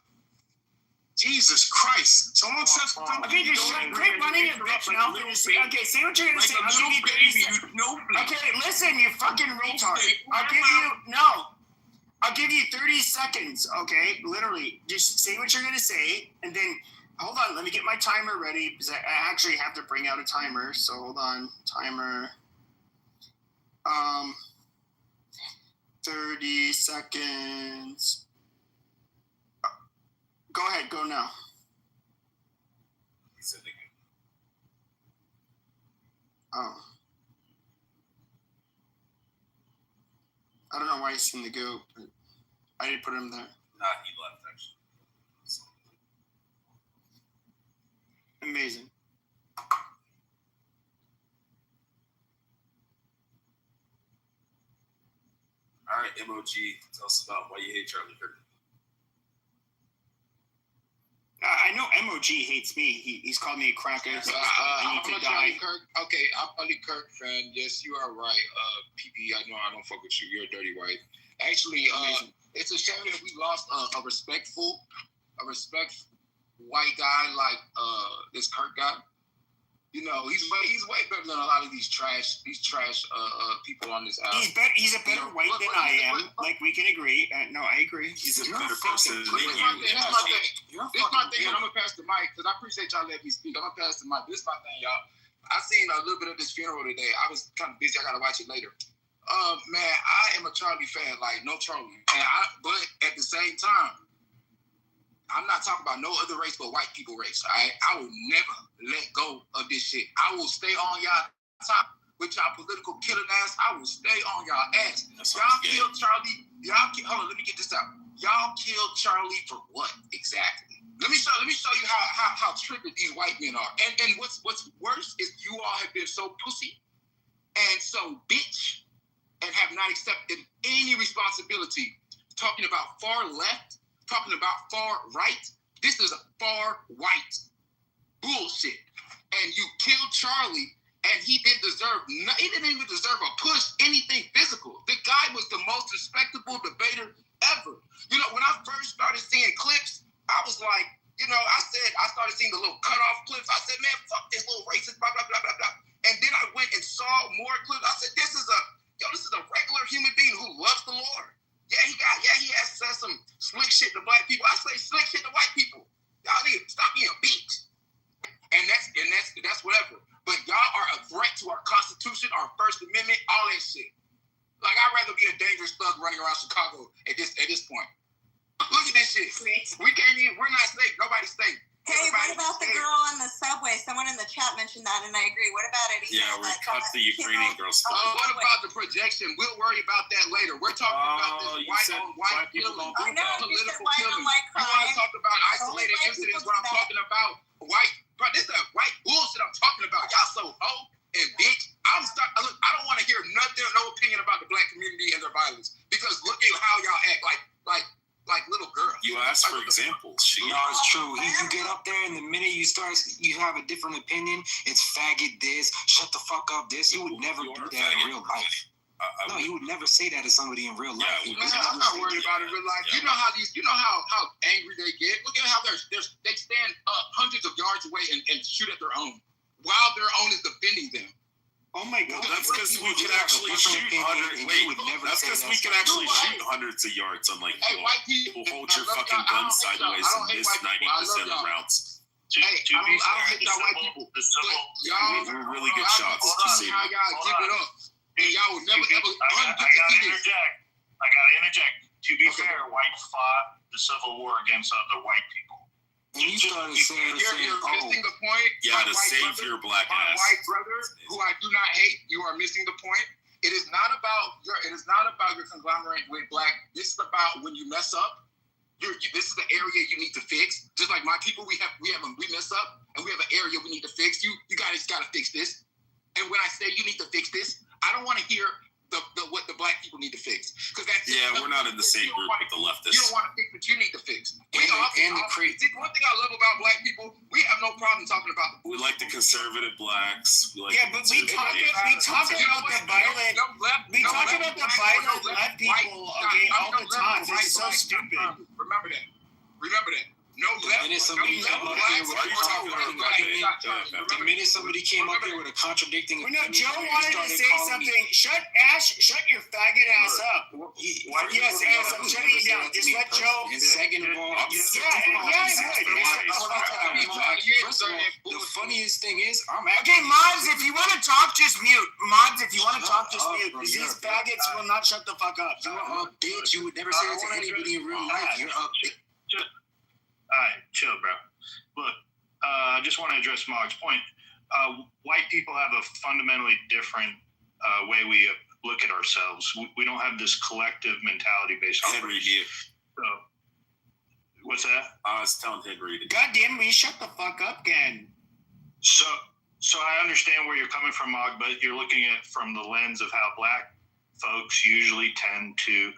Jesus Christ! Someone said something. Okay, just quit running your bitch mouth and just say, okay, say what you're gonna say. I'll give you 30 seconds. Okay, listen, you fucking retard. I'll give you 30 seconds, okay? Literally, just say what you're gonna say, and then hold on. Let me get my timer ready because I actually have to bring out a timer. So hold on, timer. 30 seconds. Go ahead. Go now. Oh. I don't know why he's in the go, but I didn't put him there. Nah, he left actually. Amazing. All right, MOG, tell us about why you hate Charlie Kirk. I know MOG hates me. He's called me a cracker. So I need to die. Charlie Kirk. Okay, I'm Charlie Kirk fan. Yes, you are right. PP, I know I don't fuck with you. You're a dirty white. Actually, it's a shame that we lost a respectful white guy like this Kirk guy. You know, he's way better than a lot of these trash people on this album. He's a better white than I am. Like, we can agree. No, I agree. He's a better person than This you. is my thing, and I'm gonna pass the mic because I appreciate y'all letting me speak. I'm gonna pass the mic. This is my thing, y'all. I seen a little bit of this funeral today. I was kind of busy. I gotta watch it later. Man, I am a Charlie fan, like no Charlie. But at the same time, I'm not talking about no other race but white people race. I will never let go of this shit. I will stay on y'all top with y'all political killing ass. I will stay on y'all ass. Y'all killed Charlie. Hold on, let me get this out. Y'all killed Charlie for what exactly? Let me show you how tripping these white men are. And what's worse is you all have been so pussy and so bitch and have not accepted any responsibility. Talking about far left, talking about far right. This is a far white bullshit. And you killed Charlie, and he didn't even deserve a push, anything physical. The guy was the most respectable debater ever. You know, when I first started seeing clips, I was like, you know, I started seeing the little cutoff clips. I said, man, fuck this little racist, blah, blah, blah, blah, blah. And then I went and saw more clips. I said, this is a regular human being who loves the Lord. He has said some slick shit to black people. I say slick shit to white people. Y'all need to stop being a bitch. And that's whatever. But y'all are a threat to our Constitution, our First Amendment, all that shit. Like, I'd rather be a dangerous thug running around Chicago at this point. Look at this shit. We're not safe. Nobody's safe. Hey, what about the girl in the subway? Someone in the chat mentioned that, and I agree. What about it? Yeah, we cut the Ukrainian girl stuff. What about the projection? We'll worry about that later. We're talking about this white killing, political killing. You want to talk about isolated incidents where I'm talking about white? Bro, this is white bullshit I'm talking about. Y'all so hoe and bitch. Look, I don't want to hear nothing, no opinion about the black community and their violence. Because look at how y'all act like little girls. You asked for examples. No, it's true. You get up there, and the minute you have a different opinion, it's faggot this, shut the fuck up this. You would never do that in real life. No, you would never say that to somebody in real life. I'm not worried about it in real life. Yeah. You know how angry they get. Look at how they stand hundreds of yards away and shoot at their own while their own is defending them. Oh my God! That's because we can actually shoot hundreds. That's because we can actually shoot hundreds of yards. Unlike white people, hold your fucking gun sideways and miss 90% of rounds. I don't hate y'all white people. Y'all were really good shots. How y'all give it up, and y'all will never ever undefeated. I gotta interject. To be fair, white fought the Civil War against other white people. And you started saying, you're missing the point. Yeah, to save your black ass. My white brother, who I do not hate, you are missing the point. It is not about your conglomerate with black. This is about when you mess up. This is the area you need to fix. Just like my people, we mess up and we have an area we need to fix. You guys got to fix this. And when I say you need to fix this, I don't want to hear what the black people need to fix, because that's we're not in the same group with the leftists. You don't want to fix what you need to fix. And one thing I love about black people, we have no problem talking about the bullshit. We like the conservative blacks. But we talk about the violent. We talk about the violent black people all the time. It's so stupid. Remember that. No left. The minute somebody came up here with a contradicting opinion, Joe wanted to say something. Shut your faggot ass up. Yes, ass, I'm shutting you down. Just let Joe. And second of all, the funniest thing is, okay, mods, if you want to talk, just mute. Mods, if you want to talk, just mute. Because these faggots will not shut the fuck up. You're a bitch. You would never say that to anybody in real life. You're a bitch. All right, chill, bro. Look, I just want to address Mog's point. White people have a fundamentally different way we look at ourselves. We don't have this collective mentality based on Henry. So, what's that? I was telling Henry. God damn, will you shut the fuck up, again? So I understand where you're coming from, Mog, but you're looking at it from the lens of how black folks usually tend to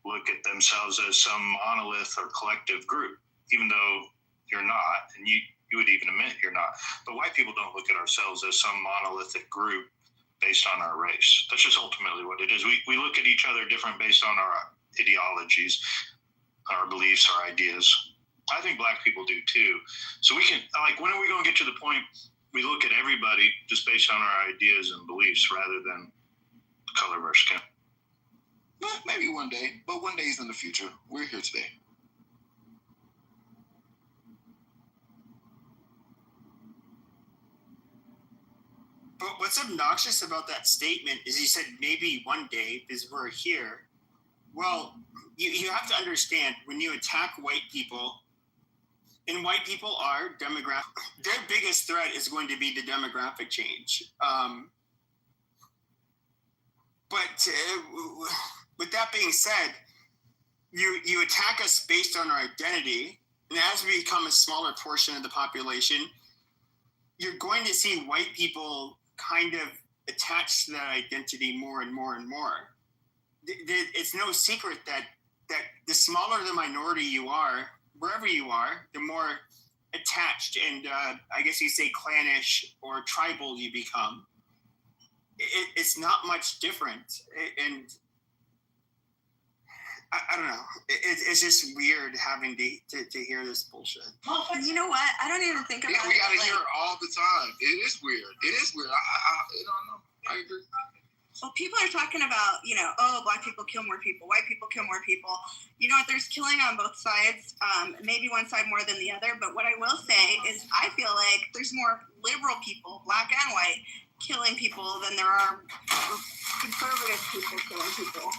look at themselves as some monolith or collective group, even though you're not, and you would even admit you're not. But white people don't look at ourselves as some monolithic group based on our race. That's just ultimately what it is. We look at each other different based on our ideologies, our beliefs, our ideas. I think black people do too. So we can, like, when are we going to get to the point we look at everybody just based on our ideas and beliefs rather than the color of our skin? Maybe one day, but one day is in the future. We're here today. But what's obnoxious about that statement is he said maybe one day because we're here. Well, you have to understand, when you attack white people, and white people are demographic, their biggest threat is going to be the demographic change. But with that being said, you attack us based on our identity, and as we become a smaller portion of the population, you're going to see white people kind of attached to that identity more and more and more. It's no secret that the smaller the minority you are, wherever you are, the more attached and I guess you say clannish or tribal you become. It's not much different, and I don't know. It's just weird having to hear this bullshit. Well, but you know what? I don't even think about it. We gotta hear it all the time. It is weird. I don't know. I agree. Well, people are talking about, black people kill more people, white people kill more people. You know what? There's killing on both sides. Maybe one side more than the other. But what I will say is I feel like there's more liberal people, black and white, killing people than there are conservative people killing people.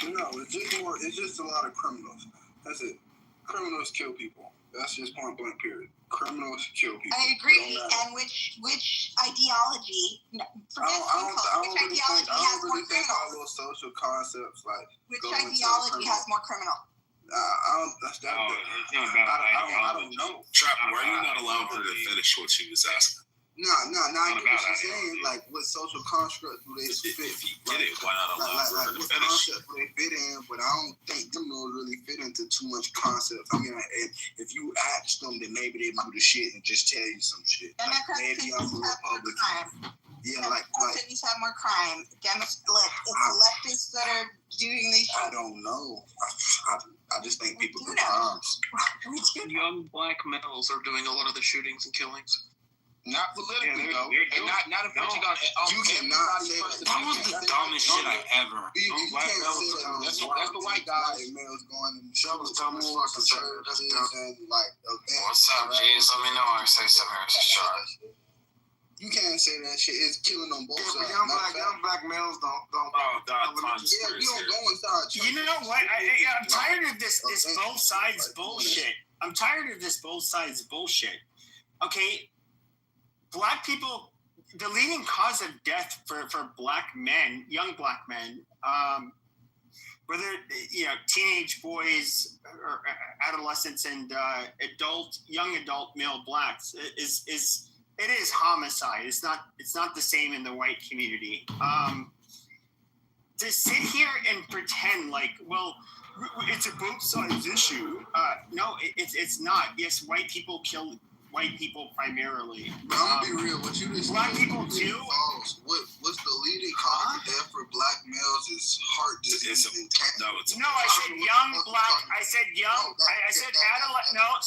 No, it's just a lot of criminals. That's it. Criminals kill people. That's just point blank period. Criminals kill people. I agree. And which ideology? I don't really think all those social concepts like. Which ideology has more criminal? I don't know. Trap, why are you not allowing her to finish what she was asking? No, I get what you're saying. Like, what social construct do they fit? If you get it, why not allow her to what finish? Concept do they fit in? But I don't think them really fit into too much concepts. I mean, if you ask them, then maybe they do the shit and just tell you some shit. Democrats maybe I'm a Republican. Yeah, like cities have more crime. It's the leftists that are doing these shit. I don't know. I just think people do crimes. Young black males are doing a lot of the shootings and killings. Not politically, though. And not infringing on. You cannot say that. That was the dumbest shit I ever. You can't say that. That's the white guy. Males going and shovels dumbest fucking churches and like events. What's up, James? Let me know when I say something. It's a shot. You can't say that shit. It's killing on both sides. Young black males don't. Yeah, we don't go inside. You know what? I'm tired of this both sides bullshit. Okay, black people, the leading cause of death for black men, young black men, whether teenage boys or adolescents and young adult male blacks is homicide. It's not the same in the white community. To sit here and pretend like, well, it's a both sides issue. No, it's not. Yes, white people kill white people primarily. But I'm gonna be real. What you just black people too. What's the leading cause of death for black males is heart disease and cancer. No, I said young black. I said young. I said adolescent. No,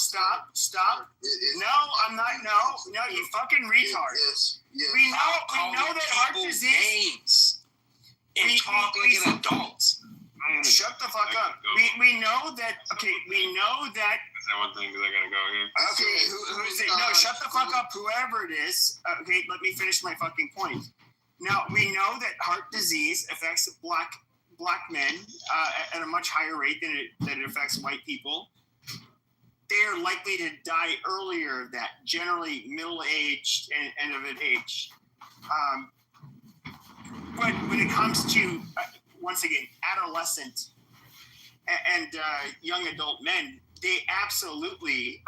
stop. No, I'm not. No, you fucking retard. Yes. We know that heart disease. And talk like an adult. Shut the fuck up. We know that. Okay, we know that. Is that one thing? Because I gotta go here. Okay, who is it? No, shut the fuck up, whoever it is. Okay, let me finish my fucking point. Now, we know that heart disease affects black men at a much higher rate than it affects white people. They are likely to die earlier of that, generally middle-aged and of an age. But when it comes to, once again, adolescent and young adult men, they absolutely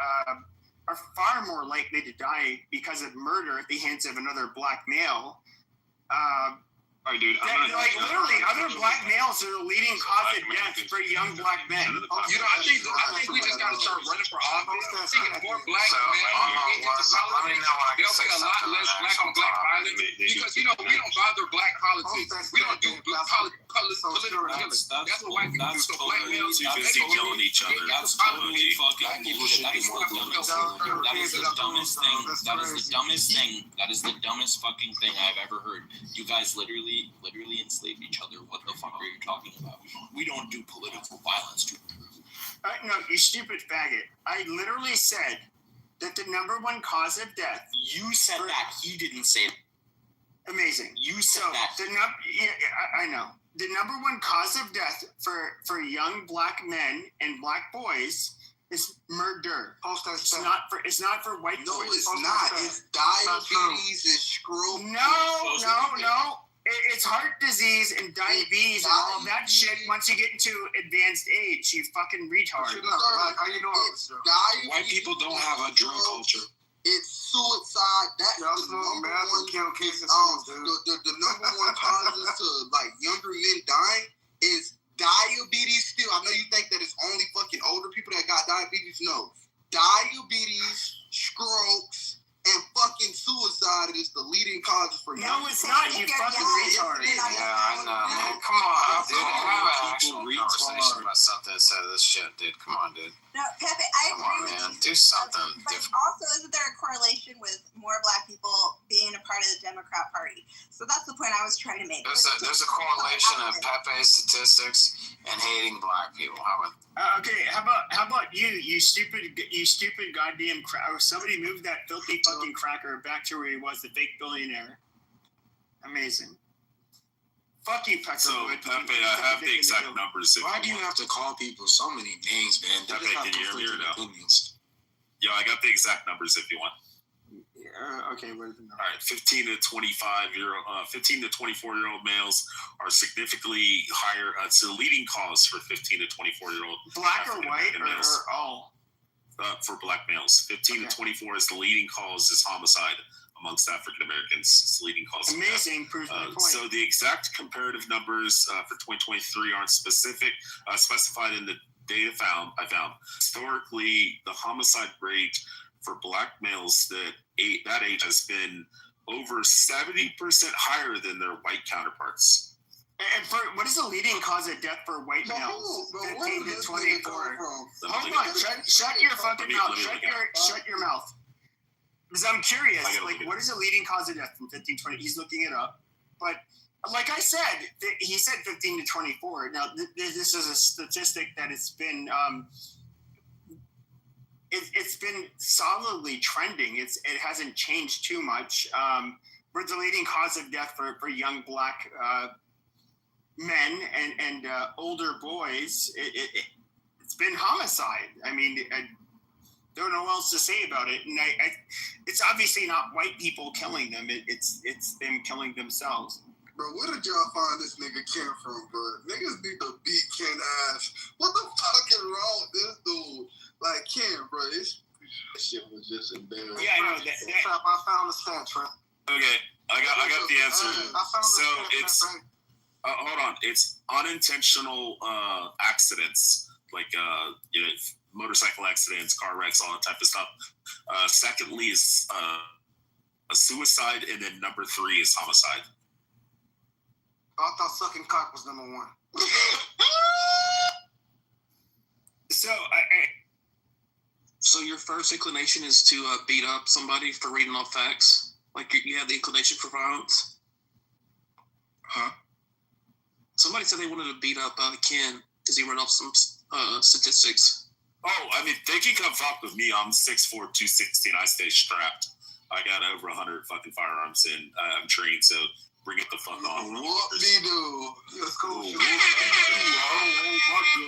are far more likely to die because of murder at the hands of another black male. All right, dude. Literally, other black males are the leading cause of death for young black men. I think we just got to start running for office. I think if more black men get into politics, there'll be a lot less black on black violence. Because we don't bother black politics. We don't do political killing. That's what white people do. So black males too busy killing each other. That's totally fucking bullshit. That is the dumbest thing. That is the dumbest thing. That is the dumbest fucking thing I've ever heard. You guys literally enslave each other. What the fuck are you talking about? We don't do political violence. No, you stupid faggot. I literally said that the number one cause of death. You said that. He didn't say it. Amazing. You said that. I know. The number one cause of death for young black men and black boys is murder. It's not for white boys. No, it's not. It's diabetes and stroke. No. It's heart disease and diabetes and all that shit once you get into advanced age, you fucking retard. How you doing? White people don't have a drug culture. It's suicide. That's the number one cases. The number one causes to younger men dying is diabetes. Still, I know you think that it's only fucking older people that got diabetes. No, diabetes, strokes, and fucking suicide is the leading causes for young. No, it's not. You fucking retard. Yeah, I know, man. Come on, dude. Have an actual conversation about something instead of this shit, dude. Come on, dude. No, Pepe, I agree with you. Do something different. But also, isn't there a correlation with more black people being a part of the Democrat Party? So that's the point I was trying to make. There's a correlation of Pepe's statistics and hating black people. Okay, how about you stupid goddamn somebody moved that filthy fucking cracker back to where he was, the fake billionaire. Amazing. Fuck you, Pepe. So, Pepe, I have the exact numbers. Why do you have to call people so many names, man? Pepe, can you hear me or no? Yo, I got the exact numbers if you want. Okay, what is the number? All right, 15 to 24-year-old males are significantly higher. It's the leading cause for 15 to 24-year-old. Black or white or all? For black males, 15 to 24 is the leading cause is homicide amongst African Americans. It's the leading cause. Amazing, proves my point. So the exact comparative numbers for 2023 aren't specified in the data I found. Historically, the homicide rate for black males that age has been over 70% higher than their white counterparts. And for what is the leading cause of death for white males? 15 to 24. Hold on, shut your fucking mouth. Shut your mouth. Because I'm curious, what is the leading cause of death from 15 to 20? He's looking it up. But like I said, he said 15 to 24. Now, this is a statistic that it's been it's been solidly trending. It hasn't changed too much. We're the leading cause of death for young black men and older boys. It's been homicide. I mean, Don't know what else to say about it. And it's obviously not white people killing them. It's them killing themselves. Bro, where did y'all find this nigga Ken from, bro? Niggas need to beat Ken ass. What the fuck is wrong with this dude? Like, Ken, bro, that shit was just embarrassing. Yeah, I know that. I found the stat, Trent. Okay, I got the answer. I found the So stat, it's hold on. It's unintentional accidents, like motorcycle accidents, car wrecks, all that type of stuff. Secondly is a suicide, and then number 3 is homicide. I thought sucking cock was number 1. So So your first inclination is to beat up somebody for reading off facts? Like you have the inclination for violence? Huh? Somebody said they wanted to beat up Ken because he read off some statistics. Oh, I mean, they can come fuck with me. I'm 6'4", 216. I stay strapped. I got over 100 fucking firearms, and I'm trained, so bring it the fuck on. Whoop-de-doo. Let's go. My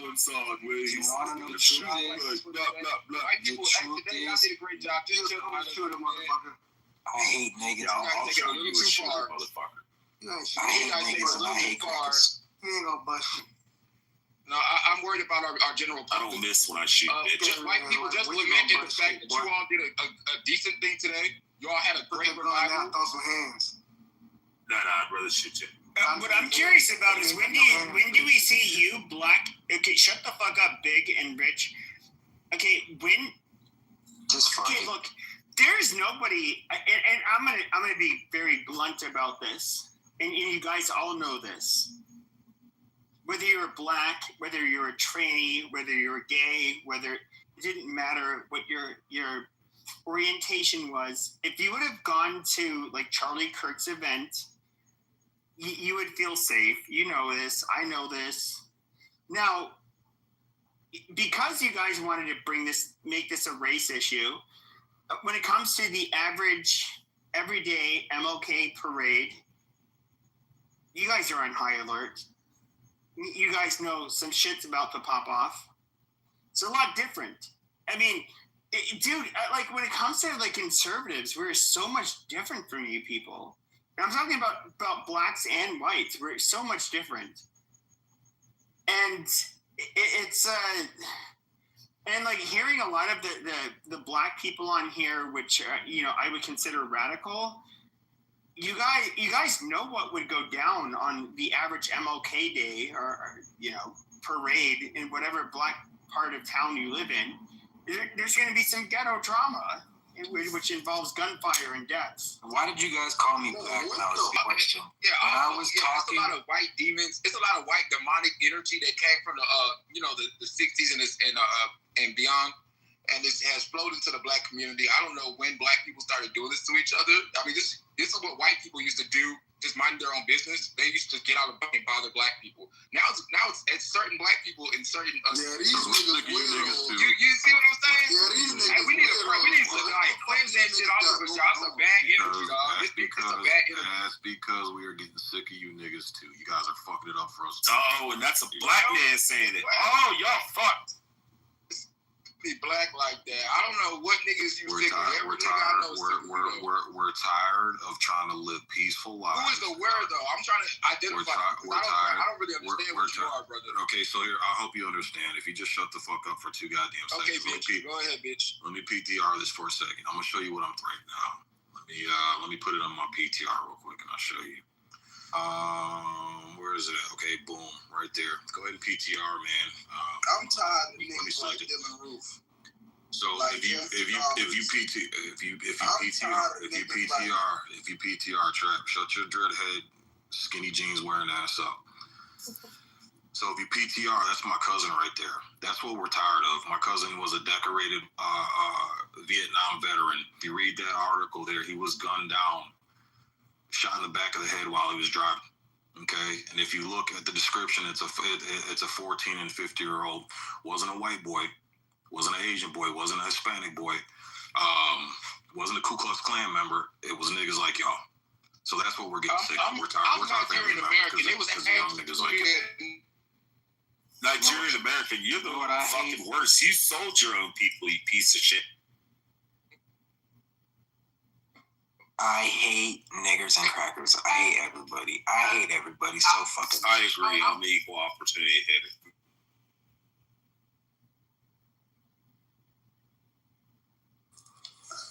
gun sideways. White people, today y'all did a great job. Just shoot him, motherfucker. I hate niggas. I'll take it a little too far. Motherfucker. I hate niggas. I hate niggas. He ain't gonna bust you. No, I'm worried about our general I public. don't miss when I shoot, bitch. Just white people just lamented the fact that you all did a decent thing today. You all had a great revival. Throw some hands. Nah, I'd rather shoot you. what I'm curious about is when do we see you, Black? Okay, shut the fuck up, Big and Rich. Okay, when? Just okay, look, there's nobody, and I'm gonna be very blunt about this, and you guys all know this. Whether you're black, whether you're a tranny, whether you're gay, whether it didn't matter what your orientation was. If you would have gone to like Charlie Kirk's event, you would feel safe. You know this. I know this. Now, because you guys wanted to make this a race issue, when it comes to the average, everyday MLK parade, you guys are on high alert. You guys know some shit's about to pop off. It's a lot different. I mean, dude, like when it comes to like conservatives, we're so much different from you people. And I'm talking about blacks and whites. We're so much different. And it's and like hearing a lot of the black people on here, which I would consider radical. You guys know what would go down on the average MLK day or parade in whatever black part of town you live in. There's going to be some ghetto drama, which involves gunfire and deaths. Why did you guys call me black? That was the question. Yeah, I was talking. It's a lot of white demons. It's a lot of white demonic energy that came from the 60s and beyond. And it has flowed into the black community. I don't know when black people started doing this to each other. I mean, this is what white people used to do, just mind their own business. They used to get out and bother black people. Now it's certain black people in certain. These niggas weird. You see what I'm saying? Yeah, these niggas we need to cleanse that shit off of us, y'all. It's a bad energy, dog. It's a bad energy. That's because we are getting sick of you niggas too. You guys are fucking it up for us. Oh, and that's a black man saying it. Oh, y'all fucked. Be black like that. I don't know what niggas you think. We're tired of trying to live peaceful lives. Who is the word though? I'm trying to identify. I don't really understand what you are, brother. Okay, so here I hope you understand. If you just shut the fuck up for 2 goddamn seconds. Okay, bitch. Go ahead, bitch. Let me PTR this for a second. I'm gonna show you what I'm right now. Let me put it on my PTR real quick and I'll show you. Where is it at? Okay, boom, right there. Go ahead and PTR, man. I'm tired of niggas like Dylan Roof. So like if you PTR trap, shut your dreadhead, skinny jeans wearing ass up. So if you PTR, that's my cousin right there. That's what we're tired of. My cousin was a decorated Vietnam veteran. If you read that article there, he was gunned down, shot in the back of the head while he was driving. Okay, and if you look at the description, it's a 14 and 50-year-old. Wasn't a white boy, wasn't an Asian boy, wasn't a Hispanic boy, wasn't a Ku Klux Klan member. It was niggas like y'all. So that's what we're getting sick of. We're tired. I'm Nigerian American. It was young niggas like Nigerian American, you're the fucking worst. You sold your own people, you piece of shit. I hate niggers and crackers. I hate everybody. I hate everybody so fucking much. I agree. I'm the equal opportunity hater.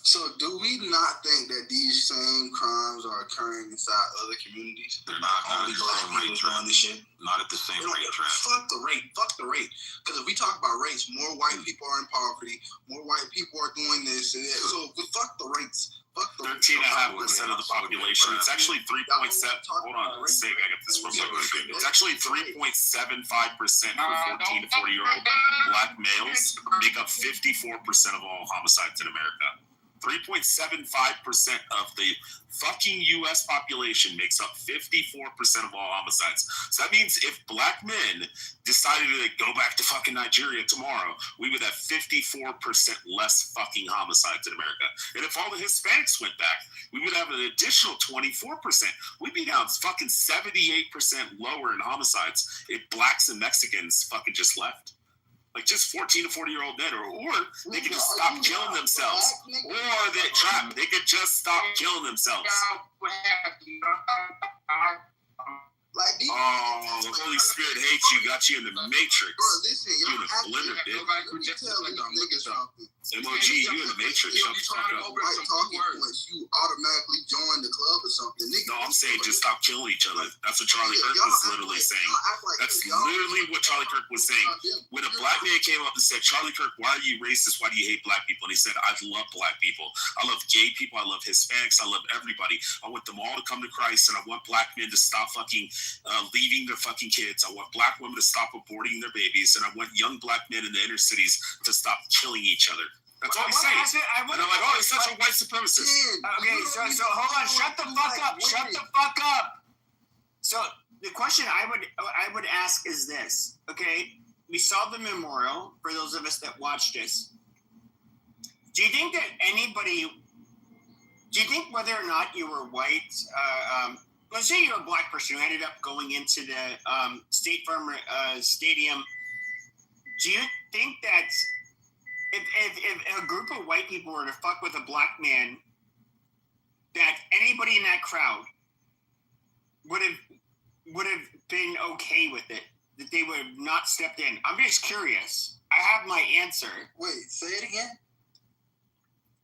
So do we not think that these same crimes are occurring inside other communities? They're not only black people doing this shit. Not at the same rate, Trent. Fuck the rate. Fuck the rate. Because if we talk about rates, more white people are in poverty. More white people are doing this and that. So fuck the rates. 13.5% of the population. It's actually 3.7. Hold on, Sig, I got this real quick. It's actually 3.75% for 14 to 40-year-old black males make up 54% of all homicides in America. 3.75% of the fucking U.S. population makes up 54% of all homicides. So that means if black men decided to go back to fucking Nigeria tomorrow, we would have 54% less fucking homicides in America. And if all the Hispanics went back, we would have an additional 24%. We'd be down fucking 78% lower in homicides if blacks and Mexicans fucking just left. Like just 14 to 40-year-old men, or they could just stop killing themselves, or they could just stop killing themselves. Oh, the Holy Spirit hates you, got you in the Matrix. Bro, listen, you in the blender, dude. MOG, you in the Matrix. Shut the fuck up. You automatically join the club or something. No, I'm saying just stop killing each other. That's what Charlie Kirk was literally saying. That's literally what Charlie Kirk was saying. When a black man came up and said, Charlie Kirk, why are you racist? Why do you hate black people? And he said, I love black people. I love gay people. I love Hispanics. I love everybody. I want them all to come to Christ, and I want black men to stop fucking leaving their fucking kids. I want black women to stop aborting their babies, and I want young black men in the inner cities to stop killing each other. That's all he's saying. And I'm like, oh, he's such a white supremacist. Okay, so hold on. Shut the fuck up. Shut the fuck up. So the question I would ask is this. Okay, we saw the memorial. For those of us that watched this, do you think that whether or not you were white, let's say you're a black person who ended up going into the State Farm Stadium, do you think that if a group of white people were to fuck with a black man, that anybody in that crowd would have been okay with it, that they would have not stepped in? I'm just curious. I have my answer. Wait, say it again.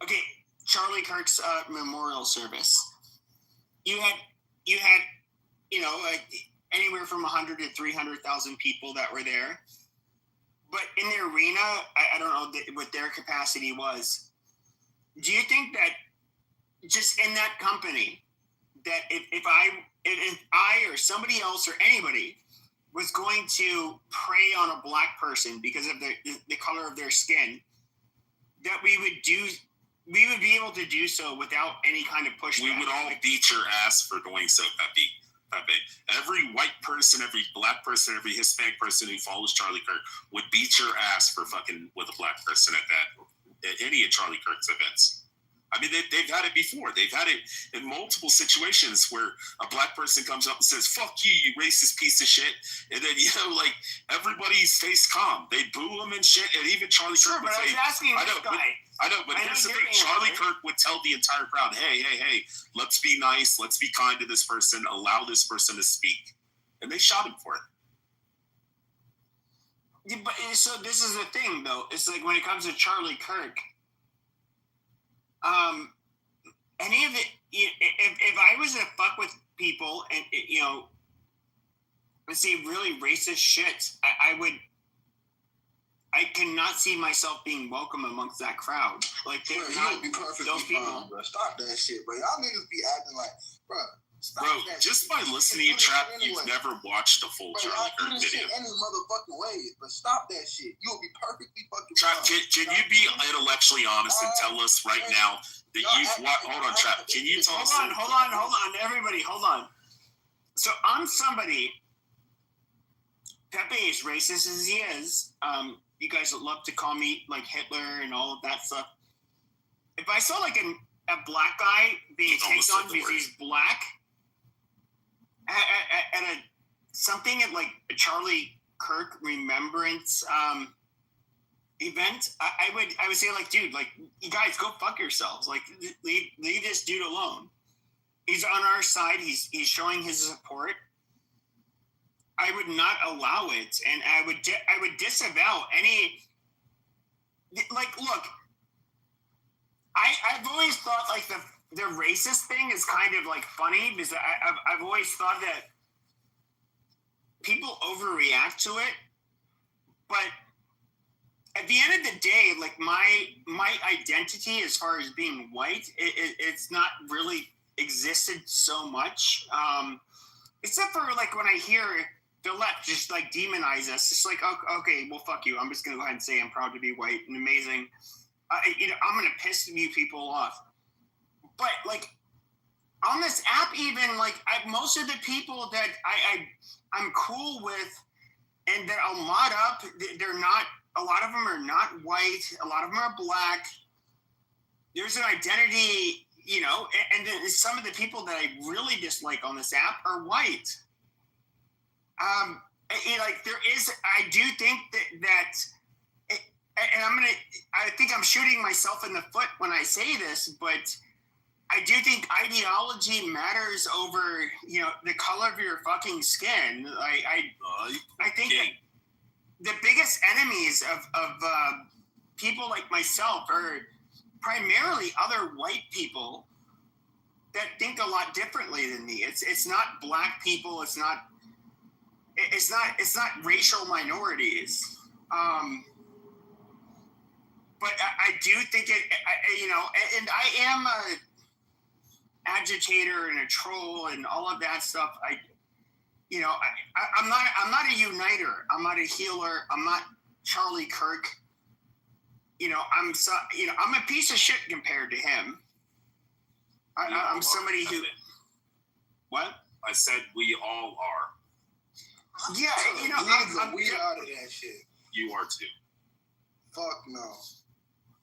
Okay, Charlie Kirk's memorial service. You had like anywhere from 100 to 300,000 people that were there. But in the arena, I don't know what their capacity was. Do you think that just in that company, that if I or somebody else or anybody was going to prey on a black person because of the color of their skin, that we would be able to do so without any kind of pushback? We would all beat your ass for doing so, Pepe. Every white person, every black person, every Hispanic person who follows Charlie Kirk would beat your ass for fucking with a black person at any of Charlie Kirk's events. I mean, they've had it before. They've had it in multiple situations where a black person comes up and says, fuck you, you racist piece of shit. And then, like, everybody stays calm. They boo him and shit. And even Charlie Kirk would say, I know, but here's the thing. Charlie Kirk would tell the entire crowd, hey, let's be nice. Let's be kind to this person. Allow this person to speak. And they shot him for it. Yeah, but so this is the thing, though. It's like when it comes to Charlie Kirk, any of it, if I was to fuck with people and, let's say really racist shit, I cannot see myself being welcome amongst that crowd. Like, they're not those people. Fine, bro. Stop that shit, bro. Y'all niggas be acting like, bro. Bro, just by listening to you, Trap, you've never watched a full Charlie Kirk video. Any motherfucking way, but stop that shit. You'll be perfectly fucking Trap, can you be intellectually honest and tell us right now that you've watched? Hold on, Trap. Can you tell us? Hold on, everybody, hold on. So I'm somebody. Pepe, as racist as he is, you guys would love to call me like Hitler and all of that stuff. If I saw like a black guy being taken on because he's black, at something at like a Charlie Kirk remembrance event, I would say like, dude, like, you guys go fuck yourselves. Like, leave this dude alone. He's on our side. He's showing his support. I would not allow it, and I would disavow any. Like, look, I've always thought like the racist thing is kind of like funny because I've always thought that people overreact to it, but at the end of the day, like my identity as far as being white, it's not really existed so much, except for like when I hear the left just like demonize us. It's like, okay, well, fuck you. I'm just gonna go ahead and say I'm proud to be white and amazing. I'm gonna piss you people off. But like on this app, even like most of the people that I'm cool with and that I'll mod up, they're not. A lot of them are not white. A lot of them are black. There's an identity, and then some of the people that I really dislike on this app are white. There is, I do think that and I think I'm shooting myself in the foot when I say this, but I do think ideology matters over, the color of your fucking skin. I think that the biggest enemies of people like myself are primarily other white people that think a lot differently than me. It's not black people. It's not racial minorities. But I do think and I am a agitator and a troll and all of that stuff. I'm not a uniter. I'm not a healer. I'm not Charlie Kirk. I'm a piece of shit compared to him. I'm somebody who. What? I said we all are. Yeah, we out of that shit. You are too. Fuck no.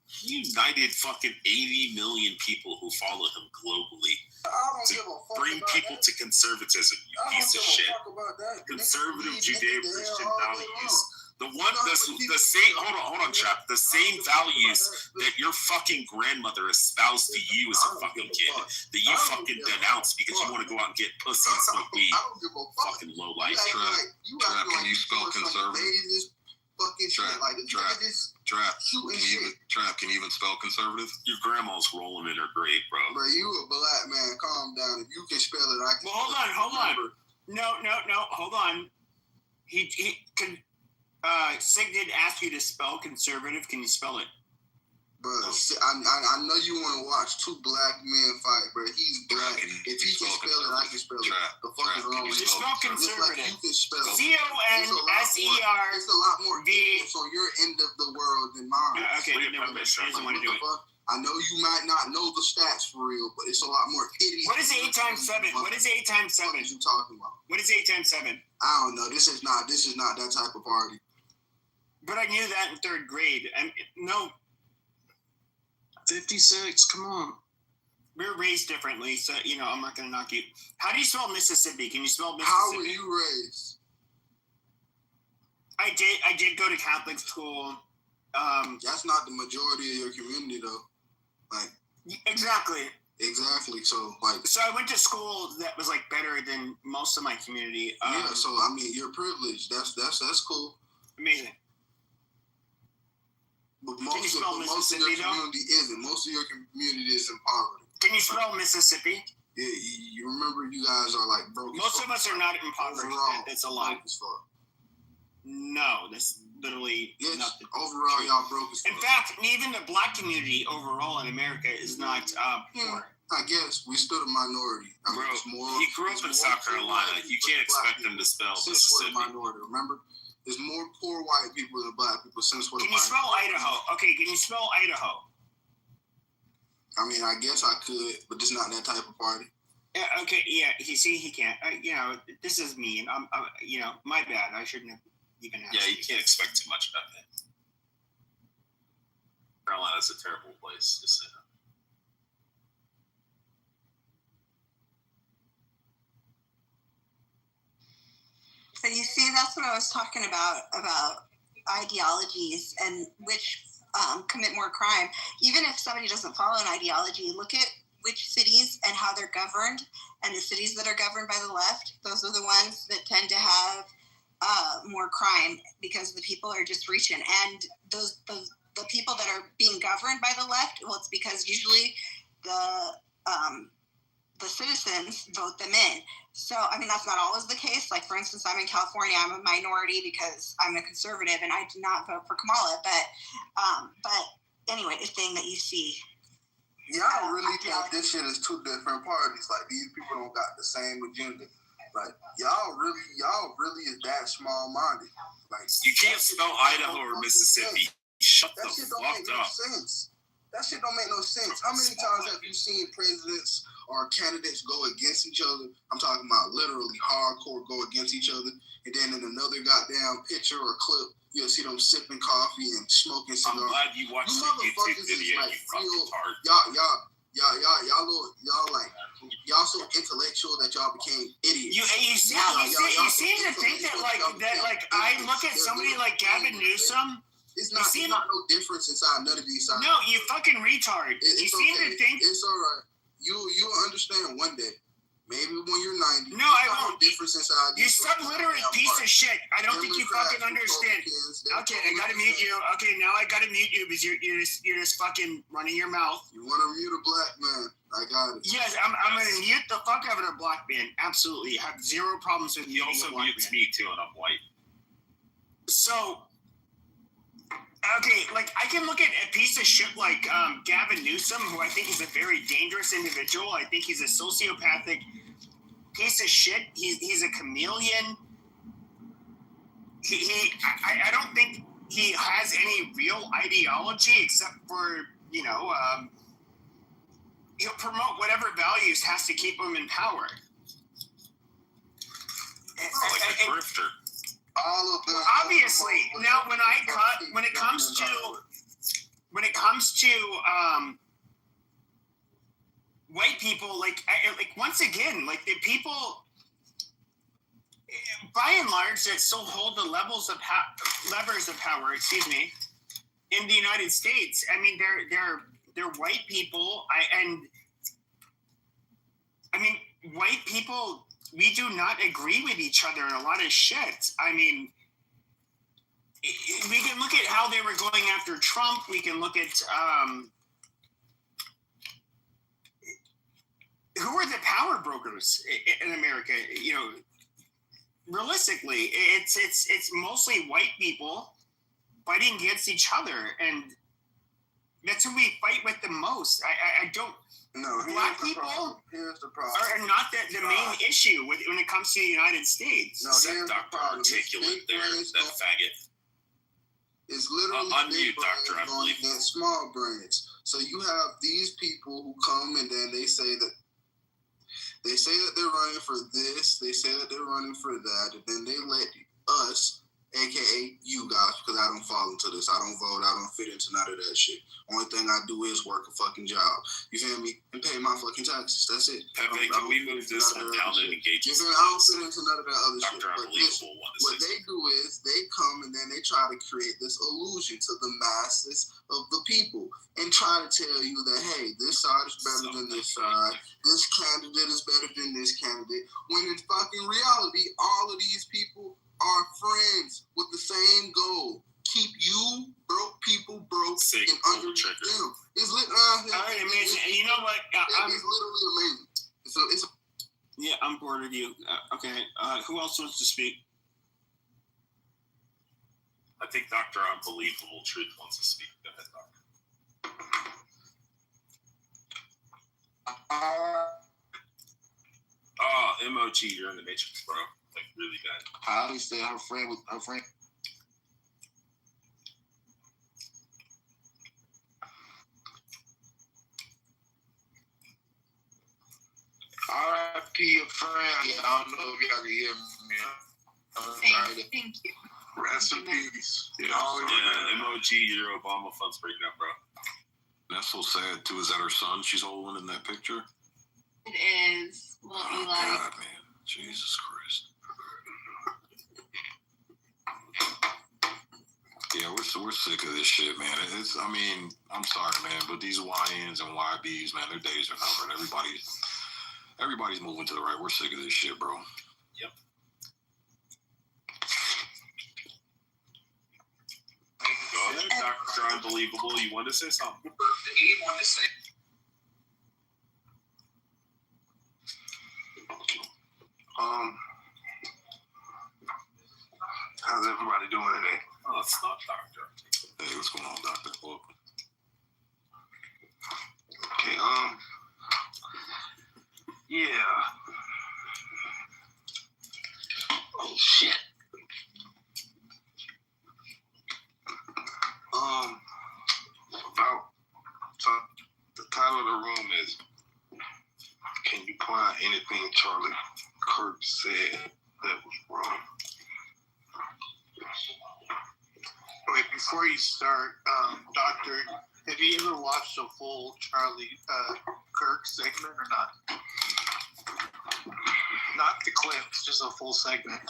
He united fucking 80 million people who follow him globally. I don't give a fuck bring about people that. to conservatism, you piece of shit. Fuck about that. Conservative Judeo-Christian values. The same. Hold on, Chap. The same values that your fucking grandmother espoused to you as a fucking kid, that you fucking denounced because you want to go out and get pussy and smoke weed. I don't give a fuck. Fucking low life. Trap, can you spell conservative? Trap, can you even spell conservative? Your grandma's rolling in her grave, bro. Bro, you a black man. Calm down. If you can spell it, I can. Well, hold on. No, hold on. He can. Sig did ask you to spell conservative. Can you spell it? Bro, I know you want to watch two black men fight, bro. He's black. If he can spell it, I can spell it. The fuck is wrong with you? Spell conservative. You can spell it. CONSER. It's a lot more ignorance on your end of the world than mine. Okay, never mind. He doesn't want to do it. I know you might not know the stats for real, but it's a lot more idiot. What is 8 times 7? What is 8 times 7? What are you talking about? What is 8 times 7? I don't know. This is not that type of party. But I knew that in 3rd grade. No. 56, come on. We're raised differently, so, I'm not going to knock you. How do you spell Mississippi? Can you spell Mississippi? How were you raised? I did go to Catholic school. That's not the majority of your community, though. Exactly. So, So I went to school that was, better than most of my community. So, you're privileged. That's cool. Amazing. But most of your community isn't. Most of your community is in poverty. Can you spell Mississippi? Yeah, you remember you guys are broke. Most of us are not in poverty. That's a lie. No, that's literally nothing. Overall, y'all broke as fuck. In fact, even the black community overall in America is not poor. I guess we still a minority. Bro, he grew up in South Carolina. You can't expect him to spell Mississippi. We're a minority, remember? There's more poor white people than black people since we're. Can you spell Idaho? Okay, can you spell Idaho? I guess I could, but it's not that type of party. Yeah, okay, yeah. You see, he can't. This is mean. My bad. I shouldn't have even asked. Yeah, you can't expect too much about that. Carolina's a terrible place to sit. So you see, that's what I was talking about ideologies and which commit more crime. Even if somebody doesn't follow an ideology, look at which cities and how they're governed, and the cities that are governed by the left, those are the ones that tend to have more crime because the people are just reaching. And the people that are being governed by the left, well, it's because usually the citizens vote them in. So, I mean, that's not always the case. Like, for instance, I'm in California. I'm a minority because I'm a conservative, and I did not vote for Kamala. But anyway, the thing that you see. Y'all really think this shit is two different parties. Like, these people don't got the same agenda. Like, y'all really is that small-minded. Like, you can't spell Idaho or Mississippi. Shut the fuck up. That shit don't make no sense. That shit don't make no sense. How many times have you seen presidents or candidates go against each other? I'm talking about literally hardcore go against each other. And then in another goddamn picture or clip, you'll see them sipping coffee and smoking cigars. I'm glad you watched the YouTube video. Like, y'all so intellectual that y'all became idiots. You seem to think that I look at somebody like Gavin Newsom. It's not no difference inside none of these sides. No, you fucking retard. You seem to think it's all right. You'll understand one day. Maybe when you're 90. No, I won't. No difference inside. You subliterate piece of shit. I don't think you fucking understand. Okay, I gotta mute you. Okay, now I gotta mute you because you're just fucking running your mouth. You want to mute a black man? I got it. Yes, I'm gonna mute the fuck out of a black man. Absolutely, I have zero problems with you. He also mutes me too, and I'm white. So. Okay, like, I can look at a piece of shit like Gavin Newsom, who I think is a very dangerous individual. I think he's a sociopathic piece of shit. He's a chameleon. I don't think he has any real ideology except for, he'll promote whatever values has to keep him in power. Like a grifter. All of them. Obviously, now when it comes to white people, like once again, like the people, by and large, that still hold the levers of power. Excuse me, in the United States. I mean, they're white people. White people. We do not agree with each other in a lot of shit. I mean, we can look at how they were going after Trump. We can look at who are the power brokers in America. Realistically, it's mostly white people fighting against each other, and that's who we fight with the most. I don't. No, black people here's the problem. Are not the main issue when it comes to the United States. No, here's Dr. Articulate there, that faggot. It's literally unmute, Doctor, I believe. Against small brains. So you have these people who come and then they say that they're running for this, they say that they're running for that, and then they let us, aka you guys, because I don't fall into this. I don't vote. I don't fit into none of that shit. Only thing I do is work a fucking job. You feel me? And pay my fucking taxes. That's it. Pepe, can we move this one down and engage? I don't fit into none of that other shit. Dr. Unbelievable What they do is they come and then they try to create this illusion to the masses of the people and try to tell you that, hey, this side is better than this side. This candidate is better than this candidate. When in fucking reality, all of these people are friends with the same goal. Keep you broke people broke and under them. It's amazing. You know what? It's literally amazing. It's yeah, I'm bored of you. Okay. Who else wants to speak? I think Dr. Unbelievable Truth wants to speak. Go ahead, Doctor. MOG, you're in the Matrix, bro. Like, really bad. I understand her friend. R.I.P. your friend. I don't know if y'all can hear me. Thank you. Rest in peace. Yeah, MOG, your Obama fund's breaking up, bro. That's so sad, too. Is that her son she's holding in that picture? It is. Well, oh, God, man. Jesus Christ. Yeah, we're sick of this shit, man. I mean, I'm sorry, man, but these YNs and YBs, man, their days are numbered. Everybody's moving to the right. We're sick of this shit, bro. Yep. Dr. Unbelievable. You wanted to say something? How's everybody doing today? Oh, it's not Doctor. Hey, what's going on, Doctor? Okay, yeah. Oh shit. The title of the room is, can you point out anything Charlie Kirk said that was wrong? Wait, before you start, Doctor, have you ever watched a full Charlie Kirk segment or not? Not the clips, just a full segment.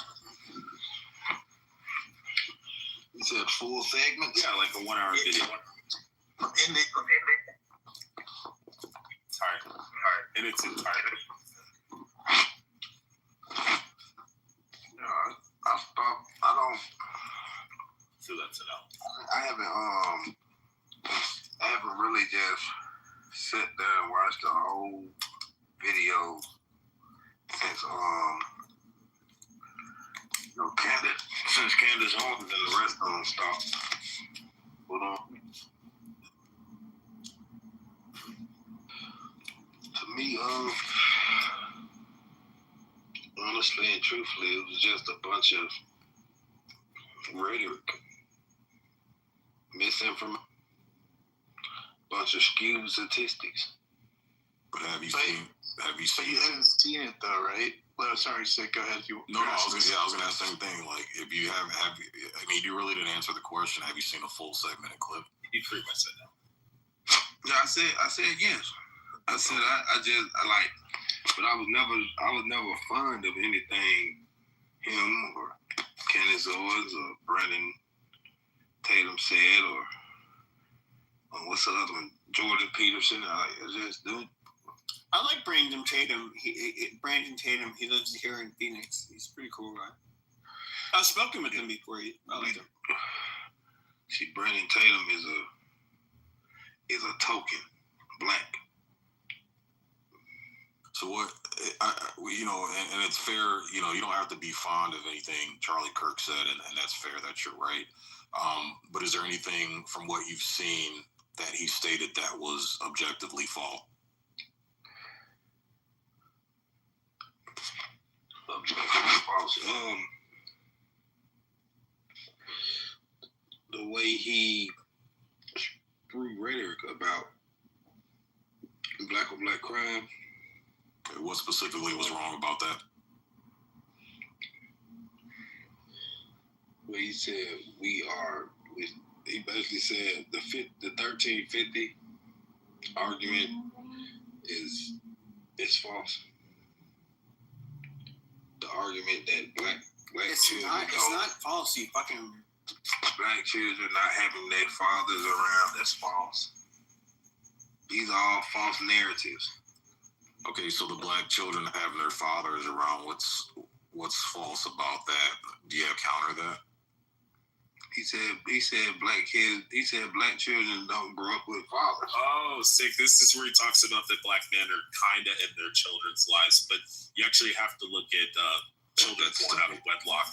You said full segment? Yeah, like a 1 hour video. In its entirety. I don't. So that's a no. I haven't really just sat there and watched the whole video since Candace Owens and the rest of them stopped. But to me, honestly and truthfully, it was just a bunch of rhetoric, misinformation, bunch of skewed statistics. But have you seen? You haven't seen it though, right? Well, sorry, Sid, go ahead. No, I was gonna ask the same thing. Like, if you have you really didn't answer the question. Have you seen a full segment and clip? You pretty much said no. Yeah, I said yes. I said but I was never fond of anything him or Candace Owens or Brandon Tatum said or what's the other one? Jordan Peterson. I just do. I like Brandon Tatum. Brandon Tatum. He lives here in Phoenix. He's a pretty cool guy. I've spoken with him before. I like him. See, Brandon Tatum is a token black. So what? And it's fair. You don't have to be fond of anything Charlie Kirk said, and that's fair. That you're right. But is there anything from what you've seen that he stated that was objectively false? The way he threw rhetoric about black on black crime. Okay, what specifically was wrong about that? Well, he said he basically said the 1350 argument is false. The argument that black children it's not false, you fucking black children not having their fathers around, that's false. These are all false narratives. Okay, so the black children having their fathers around, what's false about that? Do you counter that? He said black black children don't grow up with fathers. Oh, sick. This is where he talks about that black men are kind of in their children's lives, but you actually have to look at children born out of wedlock,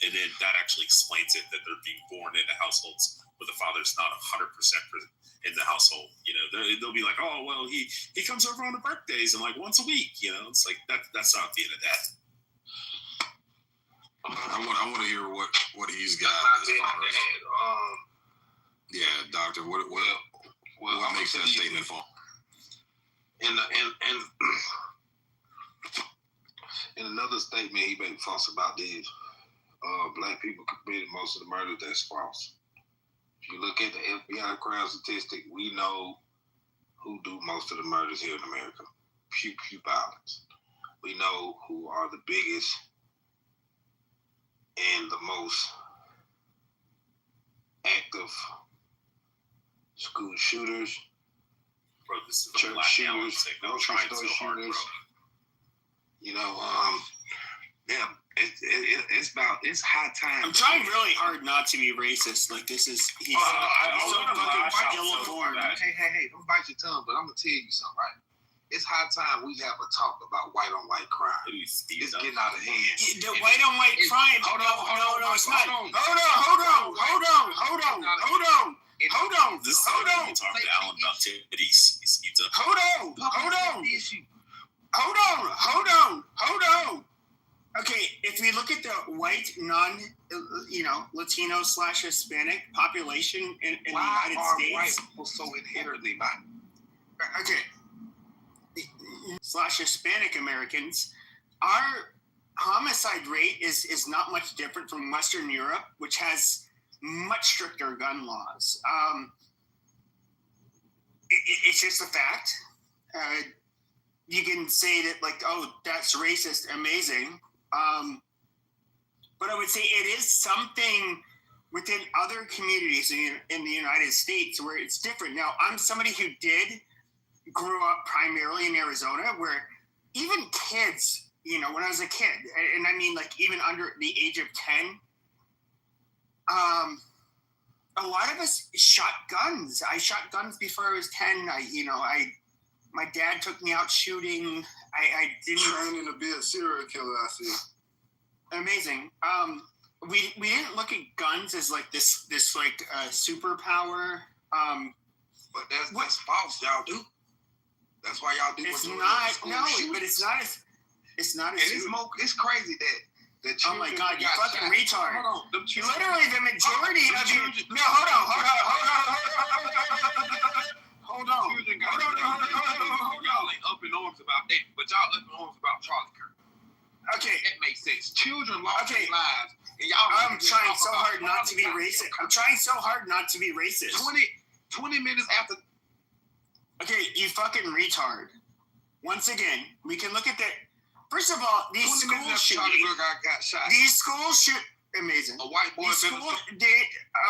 and then that actually explains it, that they're being born into households where the father's not 100% in the household. They'll be like, oh, well, he comes over on the birthdays and like once a week. It's like that's not the end of that. I want to hear what he's got. Yeah, Doctor. What makes that statement false? In another statement he made false about these black people committed most of the murder. That's false. If you look at the FBI crime statistic, we know who do most of the murders here in America. Pew violence. We know who are the biggest and the most of school shooters, Bro, this is church shooters, grocery store shooters. You know, yeah, it's high time. I'm trying really hard not to be racist. Like this is he's so fucking ill-informed. Hey, don't bite your tongue, but I'm gonna tell you something, right? It's high time we have a talk about white on white crime. It's getting out of hand. The white on white crime. No, it's not. Hold on. This is when you talk to Alan about titties. He's up. Hold on. Okay, if we look at the white Latino / Hispanic population in the United States, why are white people so inherently bad? Okay. / Hispanic Americans, our homicide rate is not much different from Western Europe, which has much stricter gun laws. It's just a fact. You can say that like, oh, that's racist, amazing. But I would say it is something within other communities in the United States where it's different. Now, I'm somebody who did grew up primarily in Arizona, where even kids, when I was a kid, and I mean like even under the age of 10, a lot of us shot guns. I shot guns before I was 10. My dad took me out shooting. I didn't training to be a serial killer. I see. Amazing. We didn't look at guns as like this like superpower. But that's false. Y'all do. That's why y'all do. It's not. No, but it's not as. It's not as. It's crazy that oh my God, you fucking retard. Hold on. Literally, the majority of you. No, hold on. Y'all ain't up in arms about that, but y'all up in arms about Charlie Kirk. Okay. That makes sense. Children lost their lives. And y'all I'm trying so hard not to be racist. 20 minutes after. Okay, you fucking retard. Once again, we can look at the. First of all, these school shootings. Got shot. These school amazing. A white boy.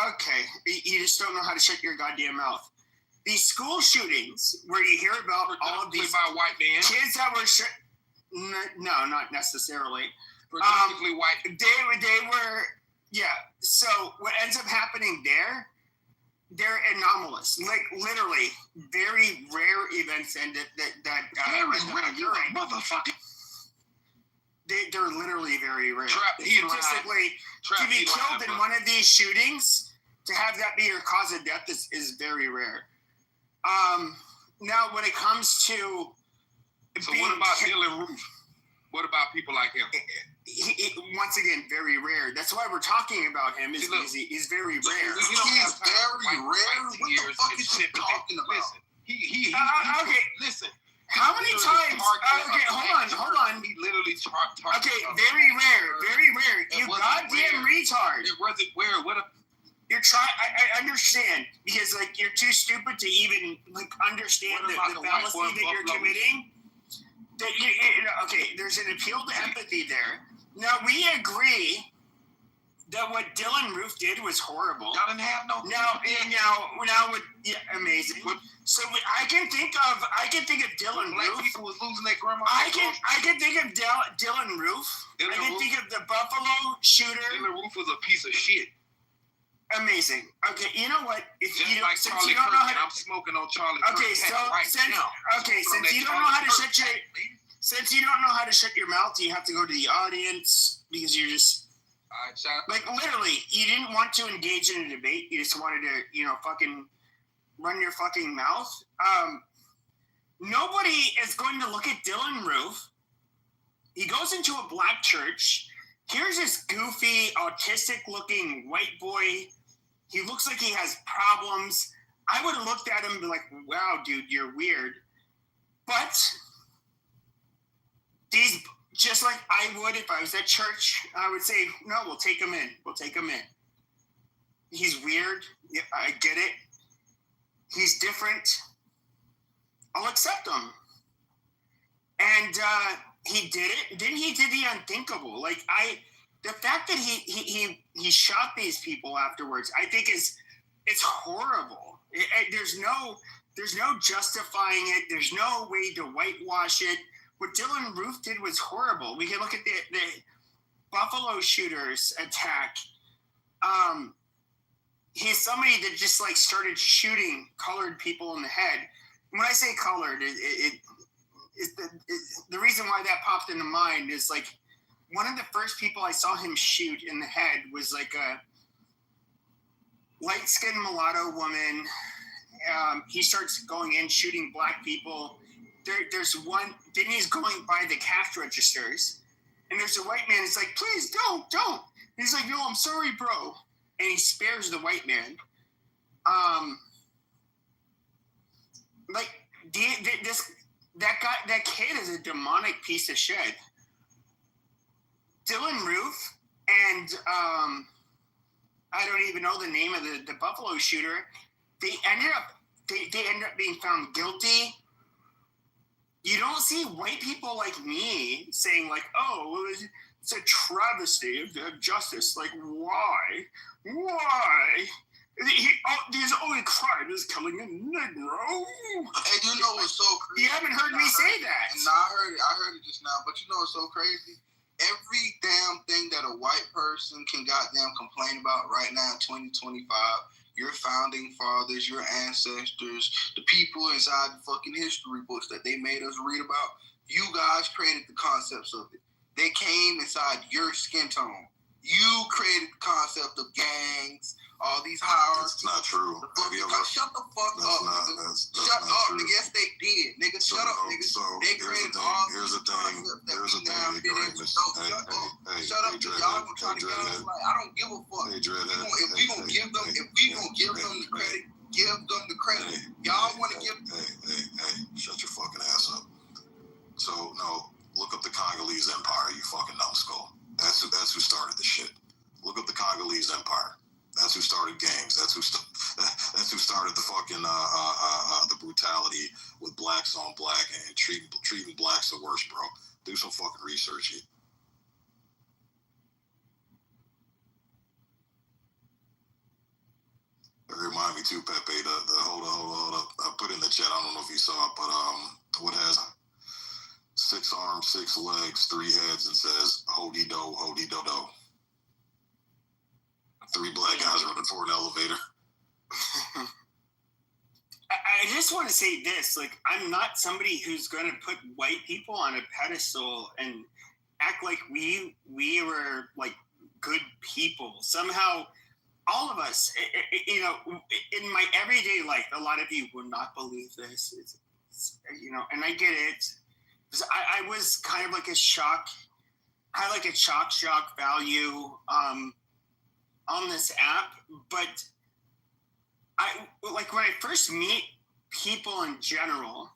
Okay, you just don't know how to shut your goddamn mouth. These school shootings, where you hear about all of these by white men. Kids that were no, not necessarily. Predominantly white. They were, yeah. So what ends up happening there? They're anomalous, like literally very rare events, and that motherfucker. They're literally very rare. Statistically, to be killed in one of these shootings, to have that be your cause of death is very rare. Now, when it comes to what about Dylan Roof? What about people like him? Once again, very rare. That's why we're talking about him. He's very rare. He's very rare. What the fuck is he talking about? Okay, listen. How many times? Okay, hold on. He literally targeted. Okay, very rare. You goddamn retard. It wasn't where. You're trying. I understand because like you're too stupid to even like understand the fallacy that you're committing. That okay, there's an appeal to empathy there. Now we agree that what Dylan Roof did was horrible. Y'all didn't have no. Now, amazing. So I can think of Dylan Roof. People was losing their grandma. I can think of Dylan Roof. I can think of the Buffalo shooter. Dylan Roof was a piece of shit. Amazing. Okay, you know what? If you don't know how to, I'm smoking on Charlie. Okay, since you don't know how to shut your since you don't know how to shut your mouth, you have to go to the audience because you're just like literally you didn't want to engage in a debate. You just wanted to fucking run your fucking mouth. Nobody is going to look at Dylan Roof. He goes into a black church. Here's this goofy, autistic-looking white boy. He looks like he has problems. I would have looked at him and be like, wow, dude, you're weird. But these, just like I would if I was at church, I would say, no, we'll take him in. We'll take him in. He's weird. Yeah, I get it. He's different. I'll accept him. And he did it. Then he did the unthinkable. The fact that he shot these people afterwards, I think is It's horrible. There's no justifying it. There's no way to whitewash it. What Dylan Roof did was horrible. We can look at the Buffalo shooters attack. He's somebody that just like started shooting colored people in the head. When I say colored, the reason why that popped into mind is like one of the first people I saw him shoot in the head was like a light-skinned mulatto woman. He starts going in shooting black people. There's one. Then he's going by the cash registers, and there's a white man. He's like, "Please don't." He's like, "No, I'm sorry, bro," and he spares the white man. That kid is a demonic piece of shit. Dylan Roof and I don't even know the name of the Buffalo shooter. They ended up being found guilty. You don't see white people like me saying like, "Oh, it's a travesty of justice." Like, why? His only crime is killing a Negro. And you know what's so crazy? You haven't heard me say that. No, I heard it just now. But you know what's so crazy? Every damn thing that a white person can goddamn complain about right now in 2025, your founding fathers, your ancestors, the people inside the fucking history books that they made us read about, you guys created the concepts of it. They came inside your skin tone. You created the concept of gangs, all these hierarchies. That's not true. Shut the fuck up, nigga. Shut up, nigga. Yes, they did, nigga. Shut up, nigga. They created all these concepts that we now fit into. Shut up, y'all gonna try to get us right. I don't give a fuck. If we gonna give them the credit, give them the credit. Y'all want to give? Hey, shut your fucking ass up. So no, look up the Congolese Empire, you fucking numbskull. That's who started the shit. Look up the Congolese Empire. That's who started gangs. That's who started the fucking the brutality with blacks on black and treating blacks the worst, bro. Do some fucking research here. It reminded me too, Pepe. The hold up. I put in the chat. I don't know if you saw it, but what has 6 arms, 6 legs, 3 heads, and says "Hody do, hody do do." 3 black guys running for an elevator. I just want to say this: like, I'm not somebody who's going to put white people on a pedestal and act like we were like good people. Somehow, all of us, you know, in my everyday life, a lot of you would not believe this. It's, you know, and I get it. Because I was kind of like a shock. I had like a shock value on this app, but I like when I first meet people in general,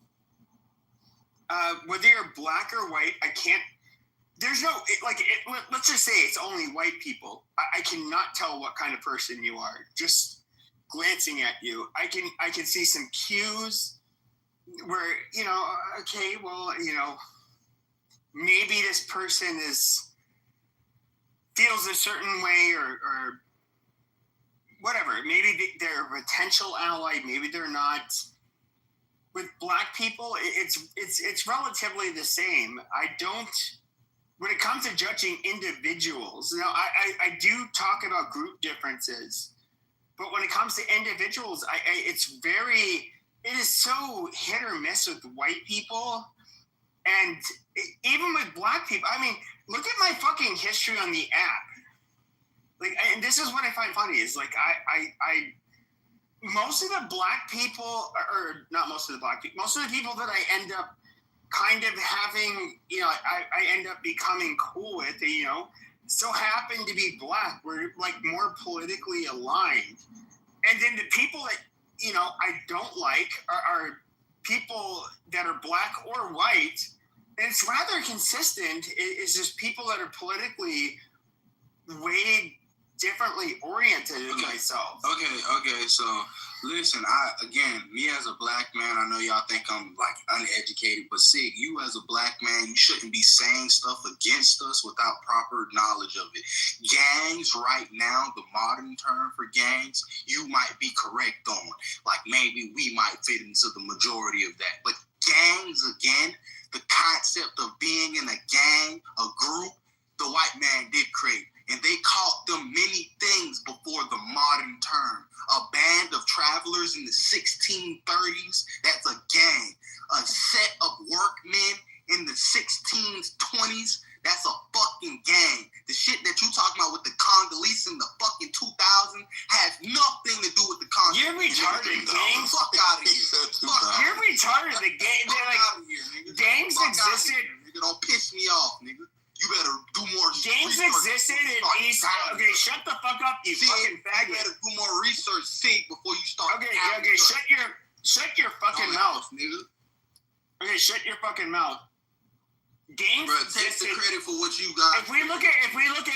whether you're black or white, I can't. There's no let's just say it's only white people. I cannot tell what kind of person you are just glancing at you. I can see some cues where, you know, okay, well, you know, maybe this person feels a certain way or whatever. Maybe they're a potential ally. Maybe they're not. With black people, it's relatively the same. When it comes to judging individuals, now I do talk about group differences, but when it comes to individuals, it is so hit or miss with white people, and even with black people. I mean, look at my fucking history on the app. Like, and this is what I find funny is like I most of the black people, or not most of the black people, most of the people that I end up kind of having, you know, I end up becoming cool with, you know, so happen to be black. We're like more politically aligned, and then the people that, you know, I don't like are people that are black or white. And it's rather consistent. It's just people that are politically weighed differently oriented in myself. Okay. So listen, me as a black man, I know y'all think I'm like uneducated, but Sig, you as a black man, you shouldn't be saying stuff against us without proper knowledge of it. Gangs right now, the modern term for gangs, you might be correct on. Like maybe we might fit into the majority of that. But gangs, again, the concept of being in a gang, a group, the white man did create. And they called them many things before the modern term. A band of travelers in the 1630s, that's a gang. A set of workmen in the 1620s, that's a fucking gang. The shit that you talking about with the Congolese in the fucking 2000 has nothing to do with the Congolese. You're retarded, gangs. Fuck out of here. You're retarded. The gang, they're like, out of here, nigga. gangs existed. Nigga, don't piss me off, nigga. You better do more gangs research. Existed in East. Okay, shut the fuck up, you fucking faggot. You better do more research, Sig, before you start. Okay, shut your fucking mouth, nigga. Okay, shut your fucking mouth. Gangs existed. Take the credit for what you got. If we look at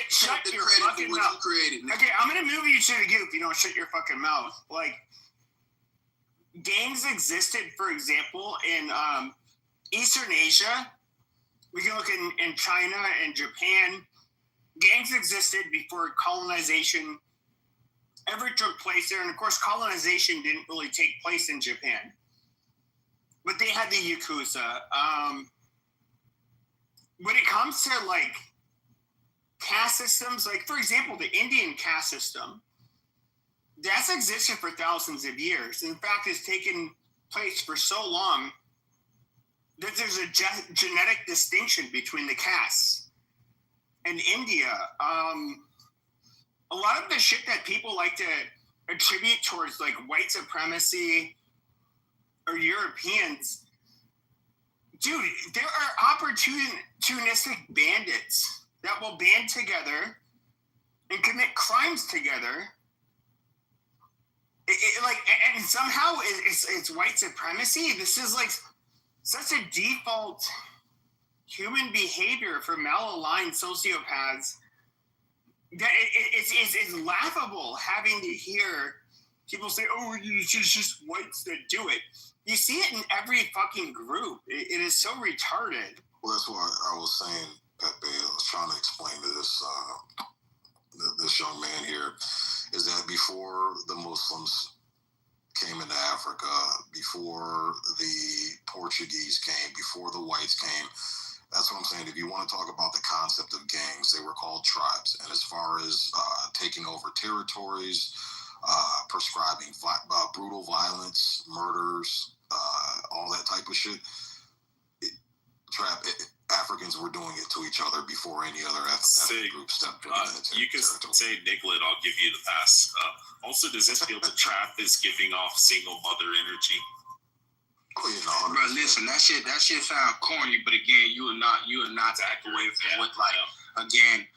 shut your fucking mouth. You created, nigga. Okay, I'm gonna move you to the goop if you don't shut your fucking mouth. Like, gangs existed, for example, in Eastern Asia. We can look in China and Japan. Gangs existed before colonization ever took place there. And, of course, colonization didn't really take place in Japan. But they had the Yakuza. When it comes to, like, caste systems, like, for example, the Indian caste system, that's existed for thousands of years. In fact, it's taken place for so long that there's a genetic distinction between the castes. In India, a lot of the shit that people like to attribute towards like white supremacy or Europeans, dude, there are opportunistic bandits that will band together and commit crimes together. And somehow it's white supremacy. This is like such a default human behavior for malaligned sociopaths that it's laughable having to hear people say, oh, it's just whites that do it. You see it in every fucking group. It is so retarded. Well, that's what I was saying, Pepe. I was trying to explain to this young man here, is that before the Muslims came into Africa, before the Portuguese came, before the whites came. That's what I'm saying. If you want to talk about the concept of gangs, they were called tribes. And as far as taking over territories, prescribing brutal violence, murders, all that type of shit, Africans were doing it to each other before any other ethnic group stepped in. You can say Nicolette, I'll give you the pass. Also, does this feel the trap is giving off single mother energy? Oh, you know, bro, listen, that shit sound corny, but again, you are not taking away from what, like, again,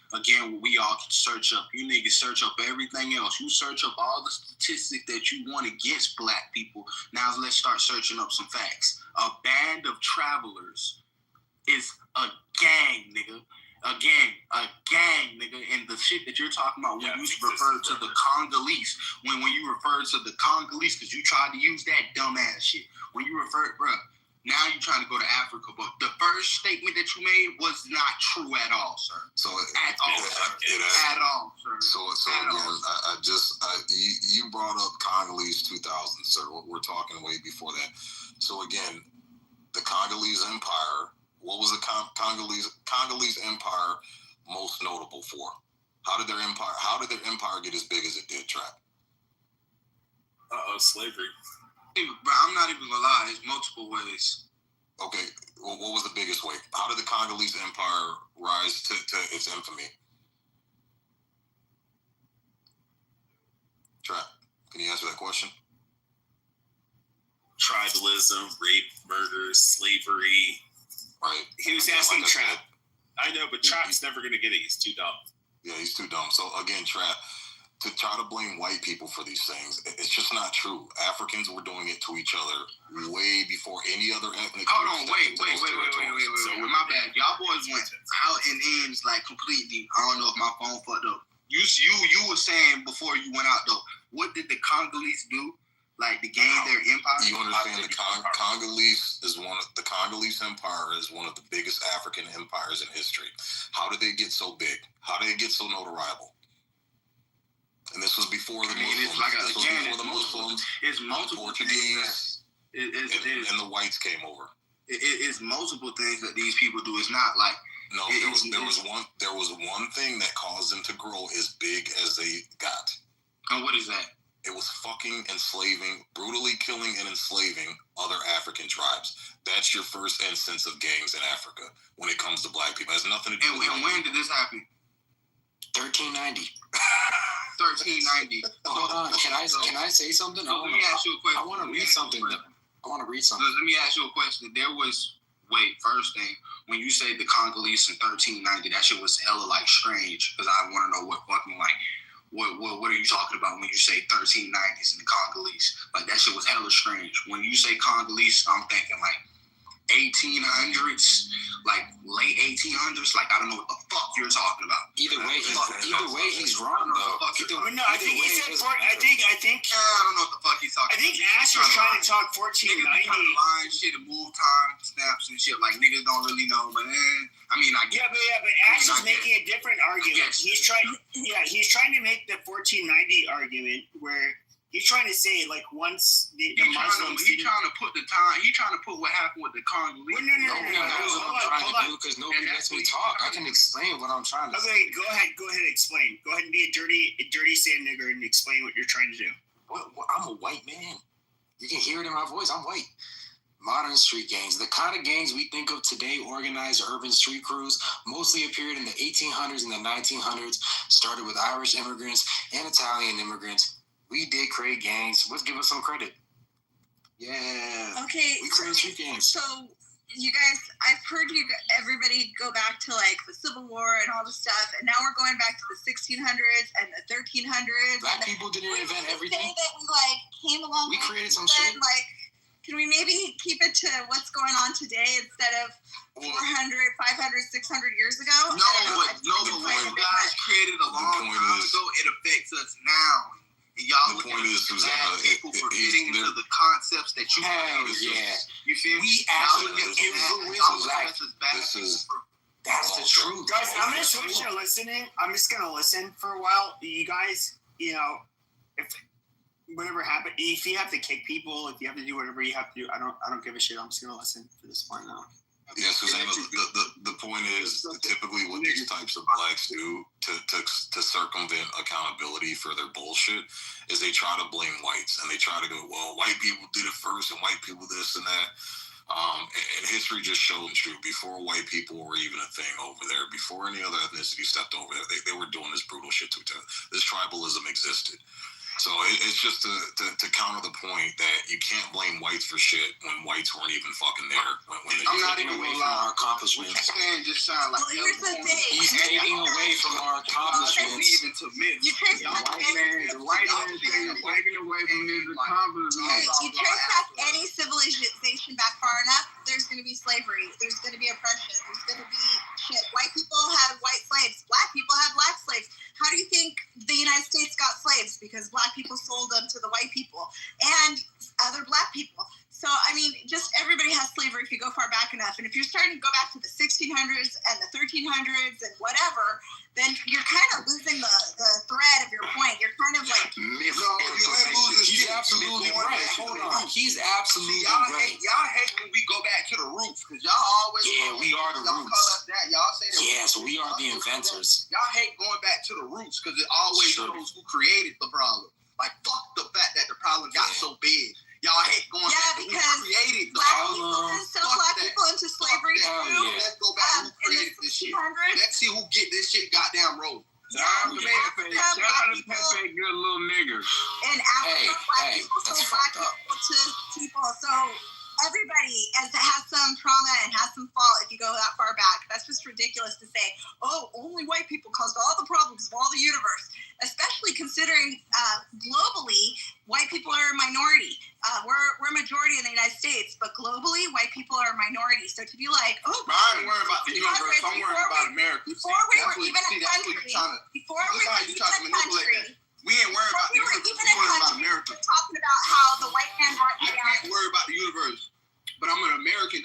what we all can search up. You niggas search up everything else. You search up all the statistics that you want against black people. Now let's start searching up some facts. A band of travelers is a gang, nigga. Again, a gang, nigga. And the shit that you're talking about when you refer to the Congolese, when you refer to the Congolese, because you tried to use that dumbass shit. When you refer, bro, now you're trying to go to Africa, but the first statement that you made was not true at all, sir. At all, sir. So again, you brought up Congolese 2000, sir. We're talking way before that. So again, the Congolese Empire. What was the Congolese Empire most notable for? How did their empire get as big as it did, Trap? Slavery. But I'm not even gonna lie, it's multiple ways. Okay, well, what was the biggest way? How did the Congolese Empire rise to its infamy? Trap, can you answer that question? Tribalism, rape, murder, slavery. Right. He was asking Trap. I know, but Trap's never going to get it. He's too dumb. Yeah, he's too dumb. So, again, Trap, to try to blame white people for these things, it's just not true. Africans were doing it to each other way before any other ethnic group. Hold on, wait. My bad. Y'all boys went out and ends like completely. I don't know if my phone fucked up. You were saying before you went out though, what did the Congolese do? Like to gain their empire? You understand the Congolese Empire is one of the biggest African empires in history. How did they get so big? How did they get so notoriable? And this was before the Muslims. It's multiple Portuguese and the whites came over. It's multiple things that these people do. It's not like there was one thing that caused them to grow as big as they got. And what is that? It was fucking brutally killing and enslaving other African tribes. That's your first instance of gangs in Africa when it comes to black people. It has nothing to do with And when did this happen? 1390. 1390. Hold on. Can I say something? Let me ask you a question. I want to read something. Let me ask you a question. First thing, when you say the Congolese in 1390, that shit was hella like strange because I want to know what fucking like. What are you talking about when you say 1390s in the Congolese? Like that shit was hella strange. When you say Congolese, I'm thinking like 1800s, like late 1800s. Like I don't know what the fuck you're talking about. Either way, he's wrong though. I think he said. I think. I don't know what the fuck he's talking. I think Ash was trying to talk 1490. Niggas be line shit and move time snaps and shit. Like niggas don't really know, but I mean, I get. But Ash is making a different argument. He's trying to make the 1490 argument where he's trying to say like once the Muslims. He's trying to put the time. He's trying to put what happened with the Congolese. No. Hold on. Because nobody lets me talk. I can explain what I'm trying to say. Okay, go ahead. Explain. Go ahead and be a dirty sand nigger and explain what you're trying to do. I'm a white man. You can hear it in my voice. I'm white. Modern street gangs, the kind of gangs we think of today, organized urban street crews, mostly appeared in the 1800s and the 1900s, started with Irish immigrants and Italian immigrants. We did create gangs. Let's give us some credit. Yeah. Okay. We created street gangs. So, you guys, I've heard everybody go back to like the Civil War and all this stuff, and now we're going back to the 1600s and the 1300s. Black people didn't invent everything. Say that we like came along. We created some shit. Like, can we maybe keep it to what's going on today instead of 400, 500, 600 years ago? No, but what you guys created a long time ago, it affects us now. And y'all the point is, Susanna, people for getting into the concepts that you have. Yeah. You feel me? We actually influence black. That's the truth. Guys, I'm going to switch to listening. I'm just going to listen for a while. You guys, if whatever happened, if you have to kick people, if you have to do whatever you have to do, I don't give a shit. I'm just gonna listen for this point now. Yeah, Susanna, the point is typically what these types of blacks do to circumvent accountability for their bullshit is they try to blame whites and they try to go, well, white people did it first and white people this and that. And history just showed true. Before white people were even a thing over there, before any other ethnicity stepped over there, they were doing this brutal shit to each other. This tribalism existed. So it's just to counter the point that you can't blame whites for shit when whites weren't even fucking there. When I'm not even away gonna from lie. our accomplishments. Just sound like here's the thing. He's taking away from our accomplishments. Even to myths. You trace back the white man taking away from his accomplishments. You trace back any civilization back far enough, there's going to be slavery. There's going to be oppression. There's going to be shit. White people have white slaves. Black people have black slaves. How do you think the United States got slaves? Because black people sold them to the white people and other black people. So, I mean, just everybody has slavery if you go far back enough. And if you're starting to go back to the 1600s and the 1300s and whatever, then you're kind of losing the thread of your point. You're kind of like... He's absolutely right. Hold on. He's absolutely right. Y'all hate when we go back to the roots because y'all always... Yeah, we are the roots. Call us that. Y'all say that. Yeah, so we are the inventors. Y'all hate going back to the roots because it always shows who created the problem. Like, fuck the fact that the problem got so big. Y'all hate going back to who created the problem. Black people into slavery too. Let's go back to who created this shit. Let's see who get this shit goddamn rolled. Shout out to Pepe, good little niggers. And Africa, black people sold black people to people. So everybody has some trauma and has some fault if you go that far back. That's just ridiculous to say, oh, only white people caused all the problems of all the universe, especially considering globally, white people are a minority. We're a majority in the United States, but globally, white people are a minority. So to be like, oh, I ain't worried about the universe, I'm worried about America. Before we were even a country, before we were even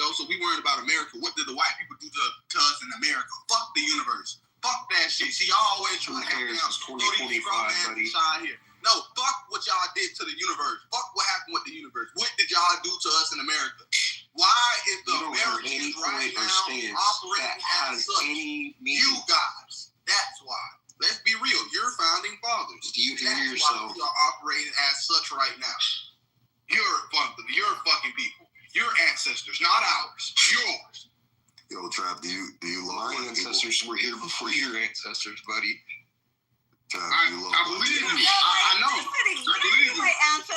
though, so we worried about America. What did the white people do to us in America? Fuck the universe. Fuck that shit. See, y'all always trying to hang down. 2025, buddy. Here. No, fuck what y'all did to the universe. Fuck what happened with the universe. What did y'all do to us in America? Why is the Americans right now operating as such? You guys. That's why. Let's be real. You're founding fathers. Do you hear That's yourself? why we are operating as such right now. You're fucking people. Your ancestors, not ours. Yours. Yo, Trap, do you love My ancestors were here before your ancestors, buddy. Trap, I believe you. I know. I believe you.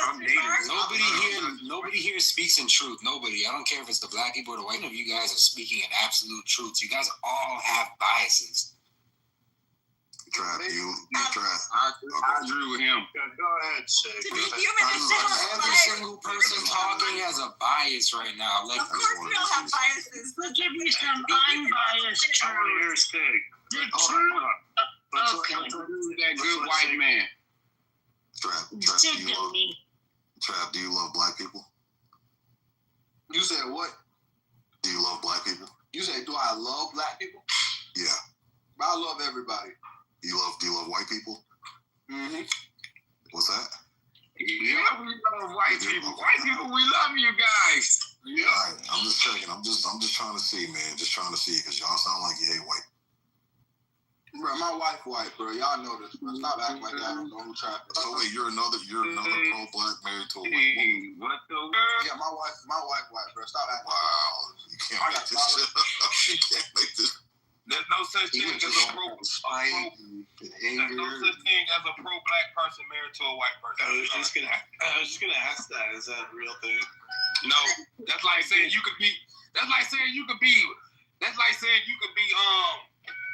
I'm native. Nobody here speaks in truth. Nobody. I don't care if it's the black people or the white people. You guys are speaking in absolute truth. You guys all have biases. Trap, Trap. I agree with him. Go ahead, Sig. To be human is similar. Every single person talking has a bias right now. Like, Of course we all have biases. We'll give you some unbiased truth. Here's Sig. The truth. Okay. That good white man. Trap, do you love black people? You said what? Do you love black people? You said, do I love black people? Yeah. I love everybody. Do you love white people? Mm-hmm. What's that? Yeah, we love white people. White people, we love you guys. Yeah. All right, I'm just checking. I'm just trying to see, man. Just trying to see, because y'all sound like you hate white. Bro, my wife white, bro. Y'all know this, bro. Stop acting like that. Don't try. So wait, you're another pro-black married to a white woman. What the world? Yeah, my wife white, bro. Stop acting. Wow, you can't make this shit up. You can't make this. There's no such thing as a pro. There's no such thing as a pro-black person married to a white person. I was just gonna ask that. Is that a real thing? No, that's like saying you could be. That's like saying you could be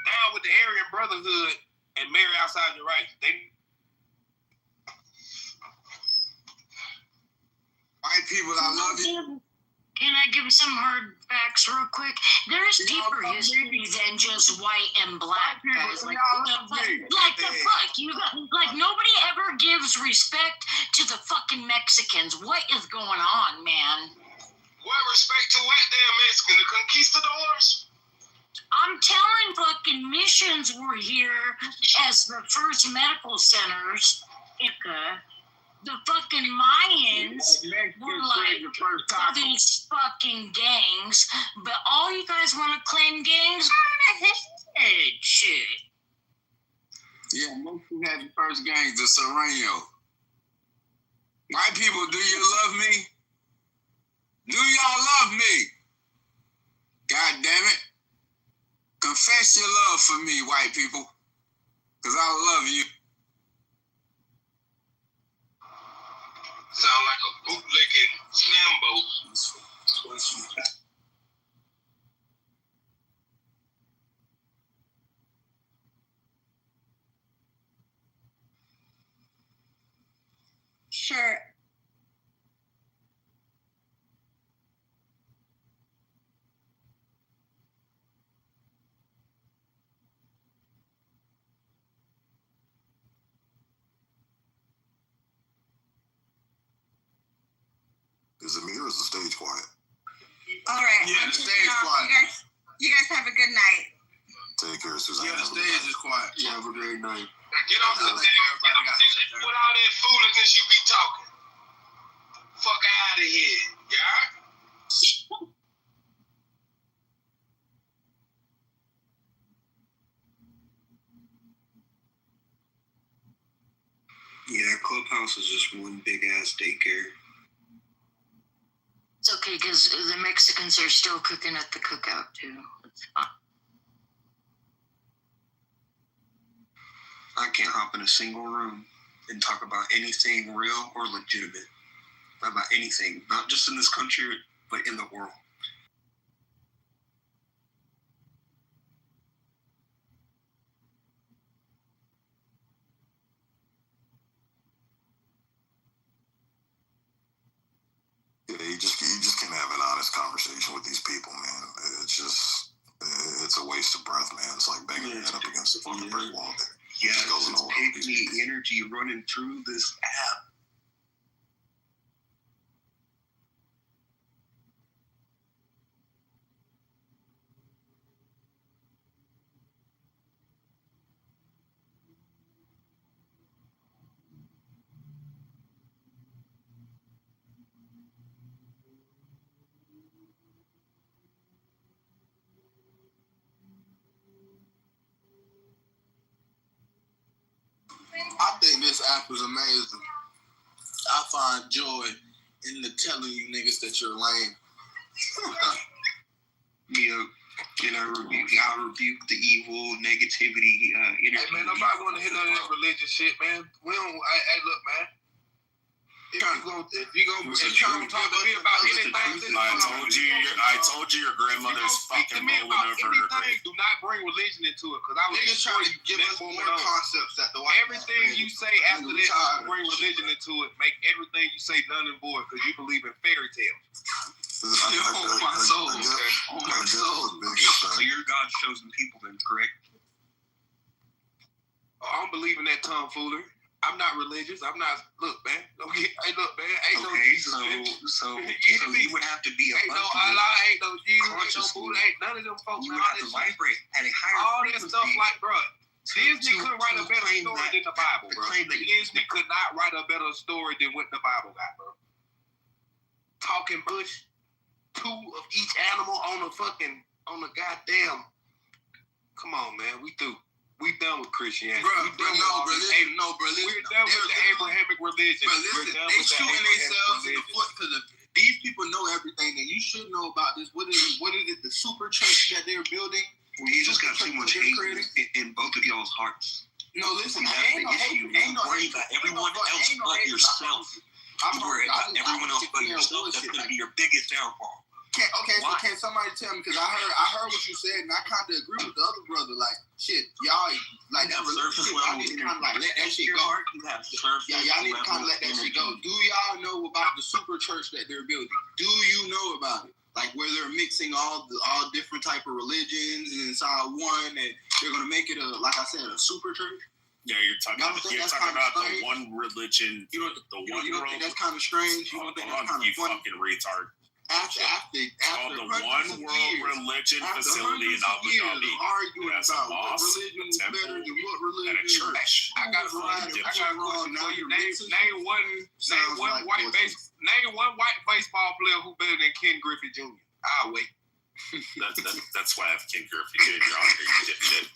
down with the Aryan Brotherhood and marry outside your rights. White people, I love you. Can I give some hard facts real quick? There's deeper history than just white and black, guys. Like the fuck? You got, like, nobody ever gives respect to the fucking Mexicans. What is going on, man? What respect to what damn Mexican? The conquistadors? I'm telling fucking missions were here as the first medical centers. The fucking Mayans were like these fucking gangs, but all you guys want to claim gangs are the shit. Yeah, Mexico had the first gangs, the Serrano. White people, do you love me? Do y'all love me? God damn it. Confess your love for me, white people, because I love you. Sound like a bootlicking Slambo. Sure. Is it me or is the stage quiet? All right. Yeah, the stage quiet. You guys have a good night. Take care, Suzanne. Yeah, the stage is quiet. Yeah, have a great night. Get off the damn with all that foolishness you be talking. Fuck out of here, yeah? Yeah, Clubhouse is just one big ass daycare. It's okay, because the Mexicans are still cooking at the cookout, too. It's fine. I can't hop in a single room and talk about anything real or legitimate. About anything. Not just in this country, but in the world. Yeah, you just can't have an honest conversation with these people, man. It's a waste of breath, man. It's like banging your head up against the fucking brick wall. Yeah, it's taking me energy running through this app. think this app is amazing. I find joy in the telling you niggas that you're lame. I rebuke the evil negativity. Hey man, nobody want to hit on that religious shit, man. We don't. Hey, look, man. If you trying to talk to me about anything, I told you your grandmother's fucking rolling over her grave. Do not bring religion into it, because I was Niggas trying to give us more concepts that the white everything you say after that, bring religion into it. Make everything you say null and void because you believe in fairy tales. Oh my soul. Oh my soul. So you're God's chosen people then, correct? I don't believe in that tomfoolery. I'm not religious. I'm not. Look, man. Okay. Hey, look, man. Ain't no Jesus. So you would have to be a ain't no Allah. Ain't no Jesus. Ain't no Buddha. Ain't none of them folks. You would have to vibrate at a higher all frequency. That stuff, like, bro. Disney couldn't write a better story than the Bible, bro. Disney could not write a better story than what the Bible got, bro. Talking bush. 2 of each animal on the goddamn. Come on, man. We through. We done with Christianity. Bro, we're done with the Abrahamic religion. Bro, listen, they shooting themselves in the foot because these people know everything, and you should know about this. What is it? The super church that they're building? Well, you just got too much hate in both of y'all's hearts. No, listen, ain't no hate. You worry about everyone else but yourself. You worry about everyone else but yourself. That's going to be your biggest downfall. So can somebody tell me? Because I heard what you said, and I kind of agree with the other brother. Like, shit, y'all like that religious shit. Y'all need to kind of like let that shit go. Y'all need to kind of let that shit go. Do y'all know about the super church that they're building? Do you know about it? Like where they're mixing all different type of religions inside one, and they're gonna make it like I said, a super church. Yeah, you're talking about the one religion. You don't think that's kind of strange? You don't think that's kind of funny? Fucking retard. After the One World Religion Facility in Abu Dhabi. Arguing about what religion is better than what religion and a church. I got a question for you. Name one white baseball player who better than Ken Griffey Jr. I'll wait. That's why I have Ken Griffey Jr. on here, you dipshit.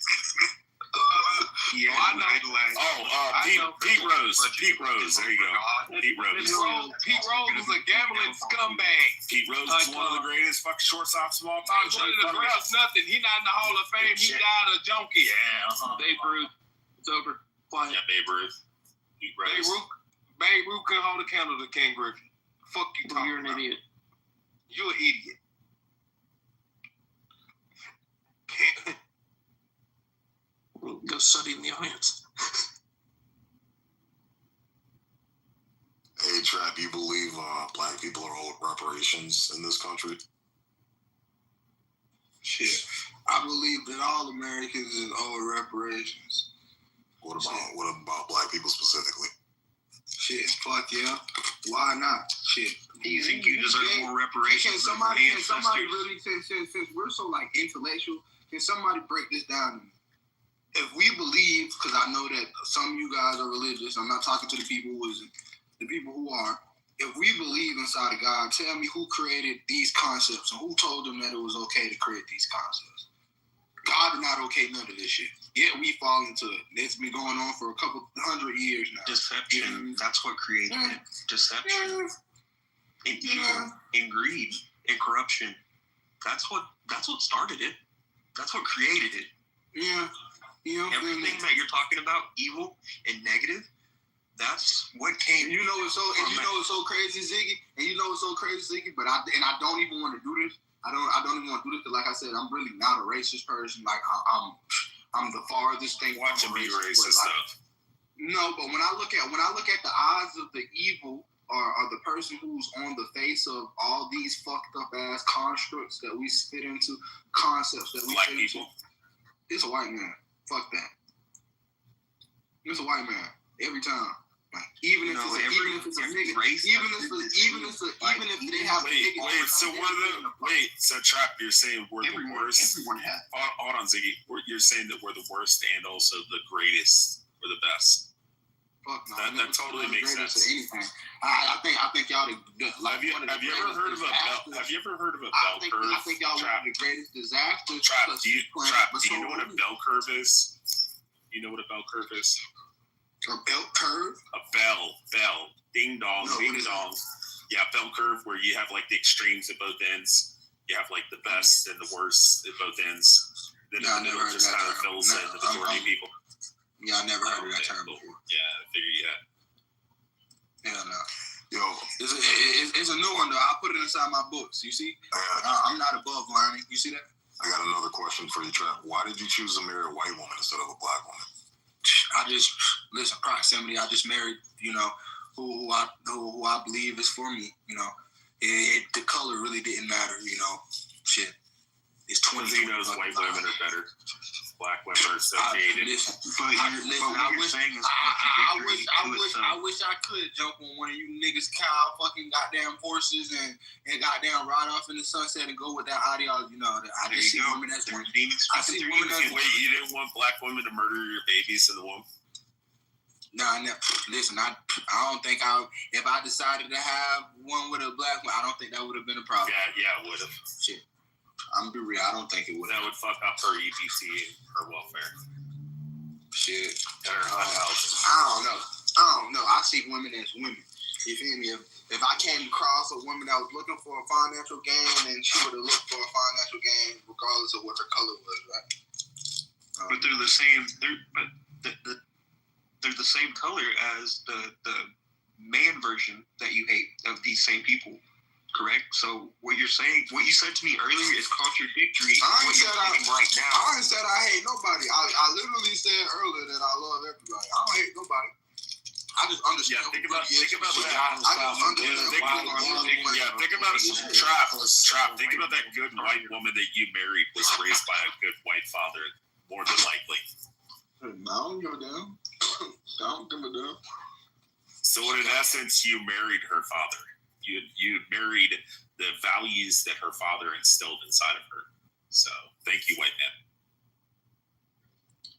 Yeah, I know. Pete Rose. There you go. Pete Rose. Pete Rose was a gambling scumbag. Pete Rose is one of the greatest fucking shortstops of all time. Nothing. He not in the Hall of Fame. He died a junkie. Yeah. Babe Ruth. It's over. Quiet. Yeah, Babe Ruth. Pete Rose. Babe Ruth couldn't hold a candle to Ken Griffey. Fuck you talking about. You're an idiot. You're an idiot. Go study in the audience. Hey, Trap, you believe black people are owed reparations in this country? Shit. I believe that all Americans is owed reparations. What about black people specifically? Shit, fuck yeah. Why not? Shit. You think you deserve more reparations? Can somebody really, since we're so like intellectual, can somebody break this down to me? If we believe, because I know that some of you guys are religious, I'm not talking to the people who isn't, the people who are. If we believe inside of God, tell me who created these concepts and who told them that it was okay to create these concepts. God did not okay none of this shit. Yet we fall into it. It's been going on for a couple 100 years now. Deception. That's what created it. Deception. And evil. And greed. And corruption. That's what started it. That's what created it. Yeah. Everything that you're talking about, evil and negative, that's what came. You know what's so crazy, Ziggy? But I don't even want to do this. I don't even want to do this because, like I said, I'm really not a racist person. Like I'm the farthest thing from racist stuff. No, but when I look at the eyes of the evil or the person who's on the face of all these fucked up ass constructs that we spit into, concepts that we black spit people. Into, it's a white man. Fuck that. It's a white man every time. Like even if it's a nigga, even if they have so Trap, you're saying we're the worst. Everyone has. Hold on, Ziggy. You're saying that we're the worst and also the greatest. We're the best. Fuck no. That totally makes sense. I think y'all. Have you ever heard of a bell curve? I think y'all one of the greatest disasters. Trap, do you know what a bell curve is? You know what a bell curve is? A bell curve? A bell. Ding dong, ding dong. Yeah, bell curve where you have like the extremes at both ends. You have like the best and the worst at both ends. Then in the middle just kind of fills in the majority of people. Yeah, I never heard of that term before. Yeah, I figure you had. Hell no. Yo, it's a new one though. I'll put it inside my books. You see? I'm not above learning. You see that? I got another question for you, Trap. Why did you choose to marry a white woman instead of a black woman? I just listen, proximity. I just married, who I believe is for me. The color really didn't matter. Shit. It's 20. He knows white women are better. Black women are associated. I wish I could jump on one of you niggas' cow fucking goddamn horses and goddamn ride off in the sunset and go with that ideology. I just see women as women. I see women as Wait, you didn't want black women to murder your babies in the womb? Nah, listen, I don't think if I decided to have one with a black one, I don't think that would have been a problem. Yeah, it would have. Shit. I'm gonna be real. I don't think it would. That would fuck up her EBT and her welfare. Shit. And her house. I don't know. I see women as women. You feel me? If I came across a woman that was looking for a financial gain, then she would have looked for a financial gain regardless of what her color was, right? But they're the same. They're the same color as the man version that you hate of these same people. Correct. So what you said to me earlier is contradictory. I ain't said I hate nobody. I literally said earlier that I love everybody. I don't hate nobody. I just understand. Yeah, think about that. Think about Trap. Think about that good white woman that you married was raised by a good white father, more than likely. I don't give a damn. So in essence, you married her father. You married the values that her father instilled inside of her. So thank you, white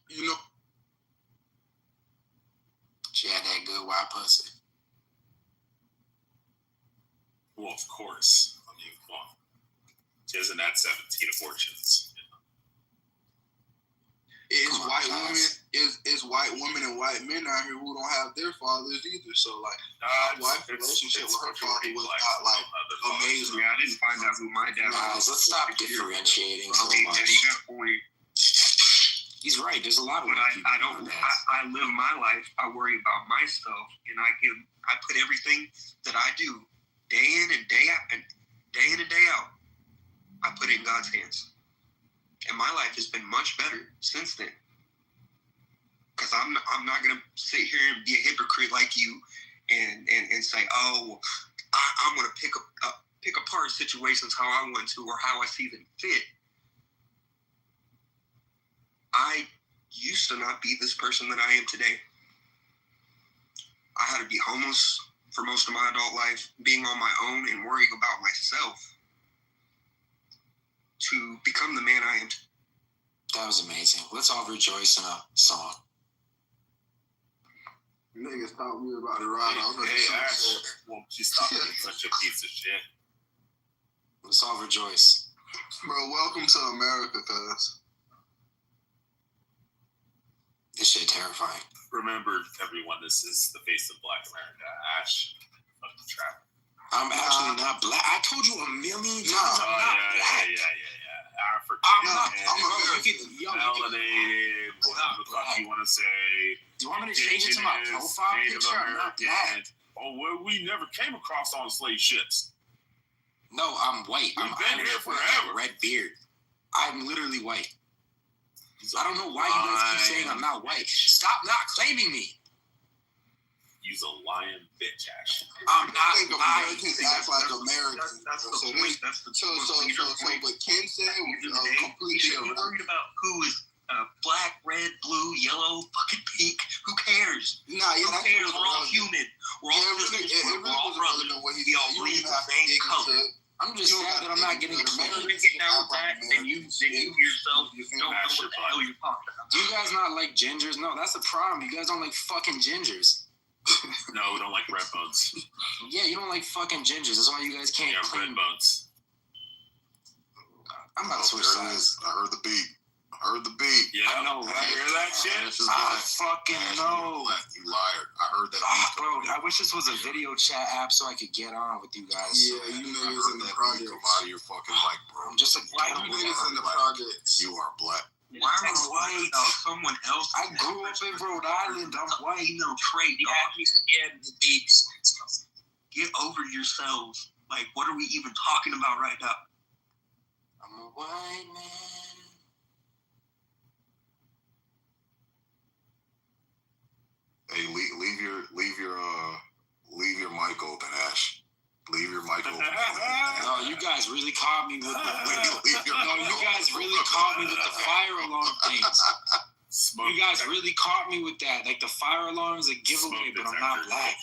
man. She had that good white pussy. Well, of course. I mean, come on. She hasn't had 17 abortions. It's white women and white men out here who don't have their fathers either. So my wife's relationship with her father was not amazing. Yeah, I didn't find out who my dad was. Let's stop differentiating so much. He's right. There's a lot of. But I live my life. I worry about myself, and I put everything that I do, day in and day out, I put it in God's hands. And my life has been much better since then. Because I'm not going to sit here and be a hypocrite like you and say, I'm going to pick apart situations how I want to or how I see them fit. I used to not be this person that I am today. I had to be homeless for most of my adult life, being on my own and worrying about myself to become the man I am. That was amazing. Let's all rejoice in a song. Niggas taught me about the ride off. Hey, Ash, won't you stop being such a piece of shit? Let's all rejoice. Bro, welcome to America, cuz. This shit terrifying. Remember, everyone, this is the face of Black America. Ash, fucking Trap. I'm actually not black. I told you a million times I'm not black. Yeah. African. I'm not. Melanated. Whatever the fuck you want to say. Do you want me to change it to my profile picture? I'm not black. Oh, well, we never came across on slave ships. No, I'm white. We've been here forever. Red beard. I'm literally white. I don't know why you guys keep saying I'm not white. Stop not claiming me. You's a lying bitch, Ash. I'm not lying. Americans act like Americans. That's the point. So what Ken said was completely. You should be worried about who is black, red, blue, yellow, fucking pink. Who cares? Who cares? We're all human. We're all brothers. We all breathe the same color. I'm just sad that I'm not getting American get down with that, and you yourself don't know what the hell you're talking about. Do you guys not like gingers? No, that's the problem. You guys don't like fucking gingers. No, we don't like red bones. Yeah, you don't like fucking gingers. That's why you guys can't claim. Red bones. I'm about to switch sides. I heard the beat. heard the beat. Yeah, I know, right? Hear that shit? I fucking know. You liar. I heard that. Bro, I wish this was a video chat app so I could get on with you guys. Yeah, you niggas in the projects. Come out of your fucking mic, bro. I'm just a Why you niggas in the projects? You are black. Why am I white? Someone else. I grew up in Rhode Island. I'm white. You know, Trey, don't be scared of the beats. Get over yourselves. Like, what are we even talking about right now? I'm a white man. Hey, leave your mic open, Ash. Leave your mic open. No, you guys really caught me with the. You guys really caught me with the fire alarm things. You guys really caught me with that. Like the fire alarm is a giveaway, but I'm not black.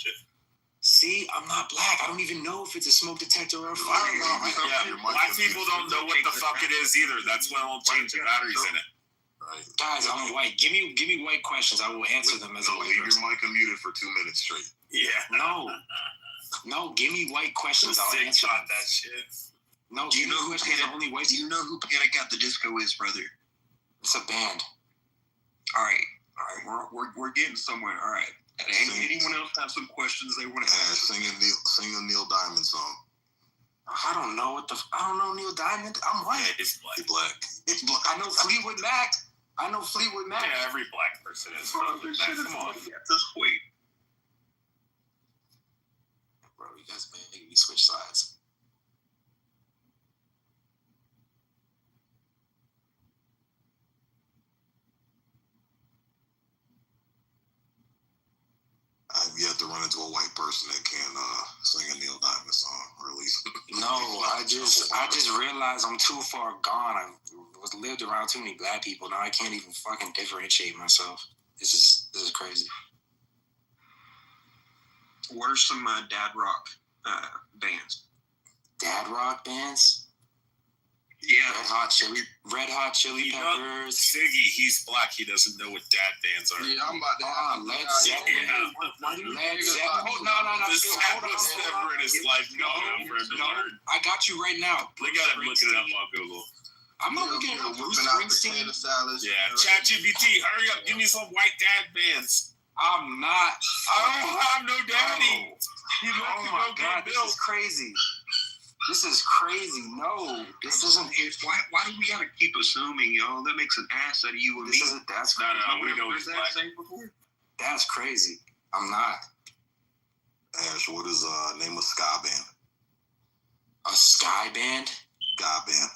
See, I'm not black. I don't even know if it's a smoke detector or a fire alarm. Yeah, black people don't know what the fuck it is either. That's why I won't change the batteries in it. Right. Guys, I'm white. Give me white questions. I will answer them as a white leave person. your mic unmuted for 2 minutes straight. Yeah. No, give me white questions. I'll answer that shit. No, do you know who Panic? Do you know who Panic at the Disco is, brother? It's a band. All right. We're getting somewhere. All right. And anyone else have some questions they want to ask? Sing a Neil Diamond song. I don't know Neil Diamond. I'm white. Yeah, it's black. He's black. It's black. I know Fleetwood Mac. Yeah, every black person is. Come on. Just wait. Bro, you guys making me switch sides. I've yet to run into a white person that can sing a Neil Diamond song, or at least. No, I just realized I'm too far gone. I lived around too many black people. Now I can't even fucking differentiate myself. This is crazy. What are some dad rock bands? Dad rock bands? Yeah. Red Hot Chili Peppers. Siggy, he's black. He doesn't know what dad bands are. Yeah, I'm about to. Led Zeppelin. Led Zeppelin. No. This was never in his life. No. I got you right now. Look at him looking it up on Google. I'm not looking at Bruce Springsteen. Yeah, ChatGPT, hurry up. Give me some white dad bands. I'm not. I don't have no daddy. Oh my God, this is crazy. This is crazy. No, this isn't. Why do we gotta keep assuming, yo? That makes an ass out of you and me. That's no. We know he's black. That's crazy. I'm not. Ash, what is name of ska band? A sky band? Ska band.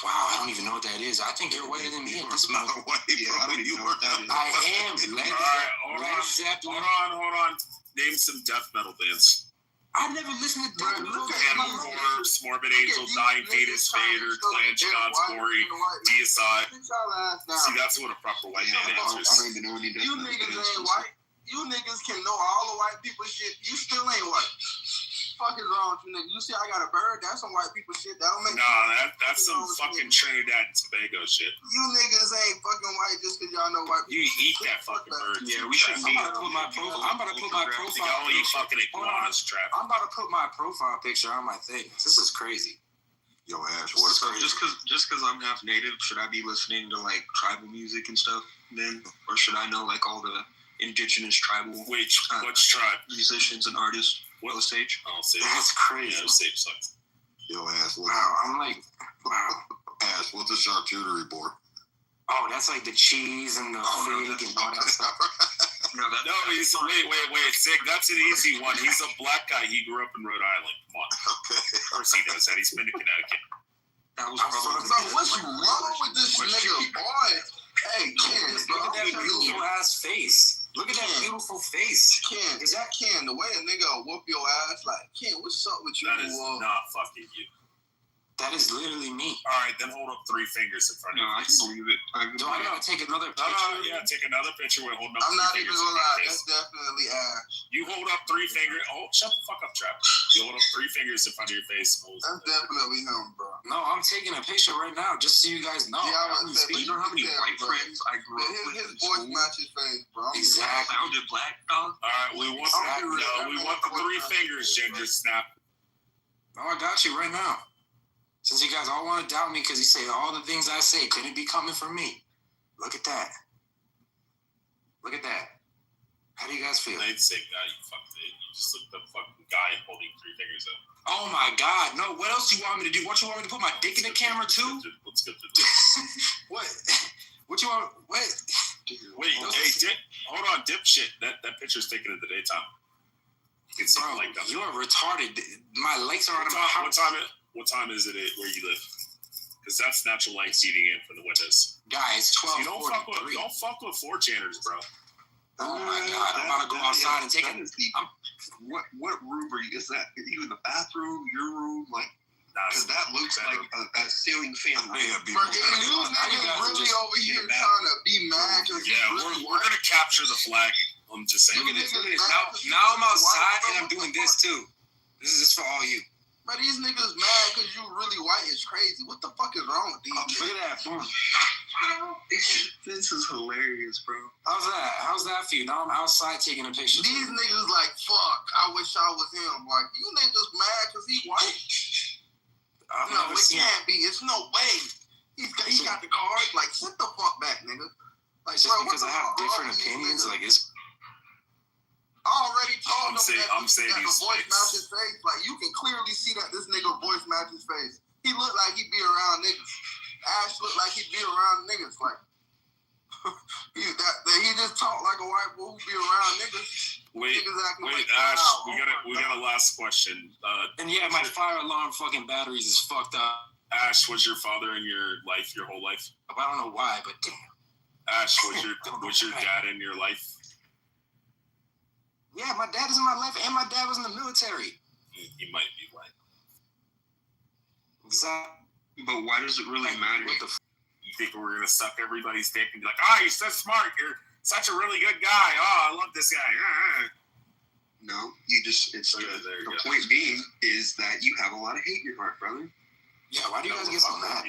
Wow, I don't even know what that is. I think you're whiter than me at this moment. I don't even know what that is. I am. Led Zeppelin. Hold on. Name some death metal bands. I never listened to death metal. Animal Corpse, Morbid Angel, Dying Fetus, Vader, Clan God's Glory, Deicide. See, that's what a proper white man answers. I don't even know any You niggas ain't white. You niggas can know all the white people shit. You still ain't white. Fuck is wrong with you niggas? You see, I got a bird. That's some white people shit. That don't make. That's some fucking Trinidad and Tobago shit. You niggas ain't fucking white just because y'all know white people. You eat that fucking bird. Yeah, we shouldn't be. I'm about to put my profile. Y'all eat fucking iguanas, trap. I'm about to put my profile picture on my thing. This is crazy. Yo, Ash, what's crazy? Just because I'm half native, should I be listening to like tribal music and stuff then, or should I know like all the indigenous tribal which tribe musicians and artists? What was Sage? Oh, Sage. That's crazy. Yeah, Sage sucks. Yo, Ash, wow. I'm like, wow. Ash, what's a charcuterie board? Oh, that's like the cheese and the fig and all that stuff. Wait, Sig, that's an easy one. He's a black guy. He grew up in Rhode Island. Come on. Okay. Of course he knows that. He's been to Connecticut. That was probably what's wrong with this nigga, boy? Hey, Ken, look at that beautiful ass face. Look at that beautiful face. Ken, is that Ken? The way a nigga will whoop your ass, like, Ken, what's up with you? That is not fucking you. That is literally me. All right, then hold up 3 fingers in front of you. I can believe it. Do I gotta take another picture? Yeah, take another picture with holding up I'm 3 not fingers. even gonna lie, that's definitely Ash. You hold up 3 fingers. Oh, shut the fuck up, Trap. You hold up 3 fingers in front of your face. That's definitely him, bro. No, I'm taking a picture right now just so you guys know. Yeah, I was you know how many white friends I grew up with? His voice matches face, bro. Exactly. Sounded black, dog. All right, we want the 3 fingers, Ginger Snap. No, I got you right now. Since you guys all want to doubt me because you say all the things I say couldn't be coming from me. Look at that. Look at that. How do you guys feel? I'd say, God, you fucked it. You just looked the fucking guy holding 3 fingers up. Oh my God. No, what else do you want me to do? What, you want me to put my dick in the camera too? Let's go through this. What? What you want? What? Wait, hey, hold on, dipshit. That picture's taken in the daytime. You can see Bro, like that. you are retarded. My legs are on my house. What time is it where you live? Because that's natural light feeding in from the windows. Guys, 12. You don't fuck with 4chaners, bro. Oh my God! I'm about to go outside and take it. What room are you? Is that you in the bathroom? Your room? Like, because that looks like a ceiling fan. You niggas really over here trying to be mad. We're gonna capture the flag. I'm just saying. Look at this. Now I'm outside and I'm doing this too. This is just for all you. But these niggas mad because you really white is crazy. What the fuck is wrong with these? Look at that. Boom. This is hilarious, bro. How's that? How's that for you? Now I'm outside taking a picture. These niggas like, fuck, I wish I was him. Like, you niggas mad because he white? No, it can't be. It's no way. He got the card. Like, sit the fuck back, nigga. Like, just bro, because I have different opinions, like it's. I already told him that the voice match his face. Like, you can clearly see that this nigga voice match his face. He look like he be around niggas. Ash look like he be around niggas. Like, he just talk like a white boy who be around niggas. Wait, Ash, we got a last question. And yeah, my fire alarm fucking batteries is fucked up. Ash, was your father in your life your whole life? I don't know why, but damn. Ash, was your dad in your life? Yeah, my dad is in my life, and my dad was in the military. He might be white. Exactly. But why does it really matter? You think we're gonna suck everybody's dick and be like, "Oh, you're so smart. You're such a really good guy. Oh, I love this guy." No, you just. It's the point being is that you have a lot of hate in your heart, brother. Yeah, why do you guys get so mad?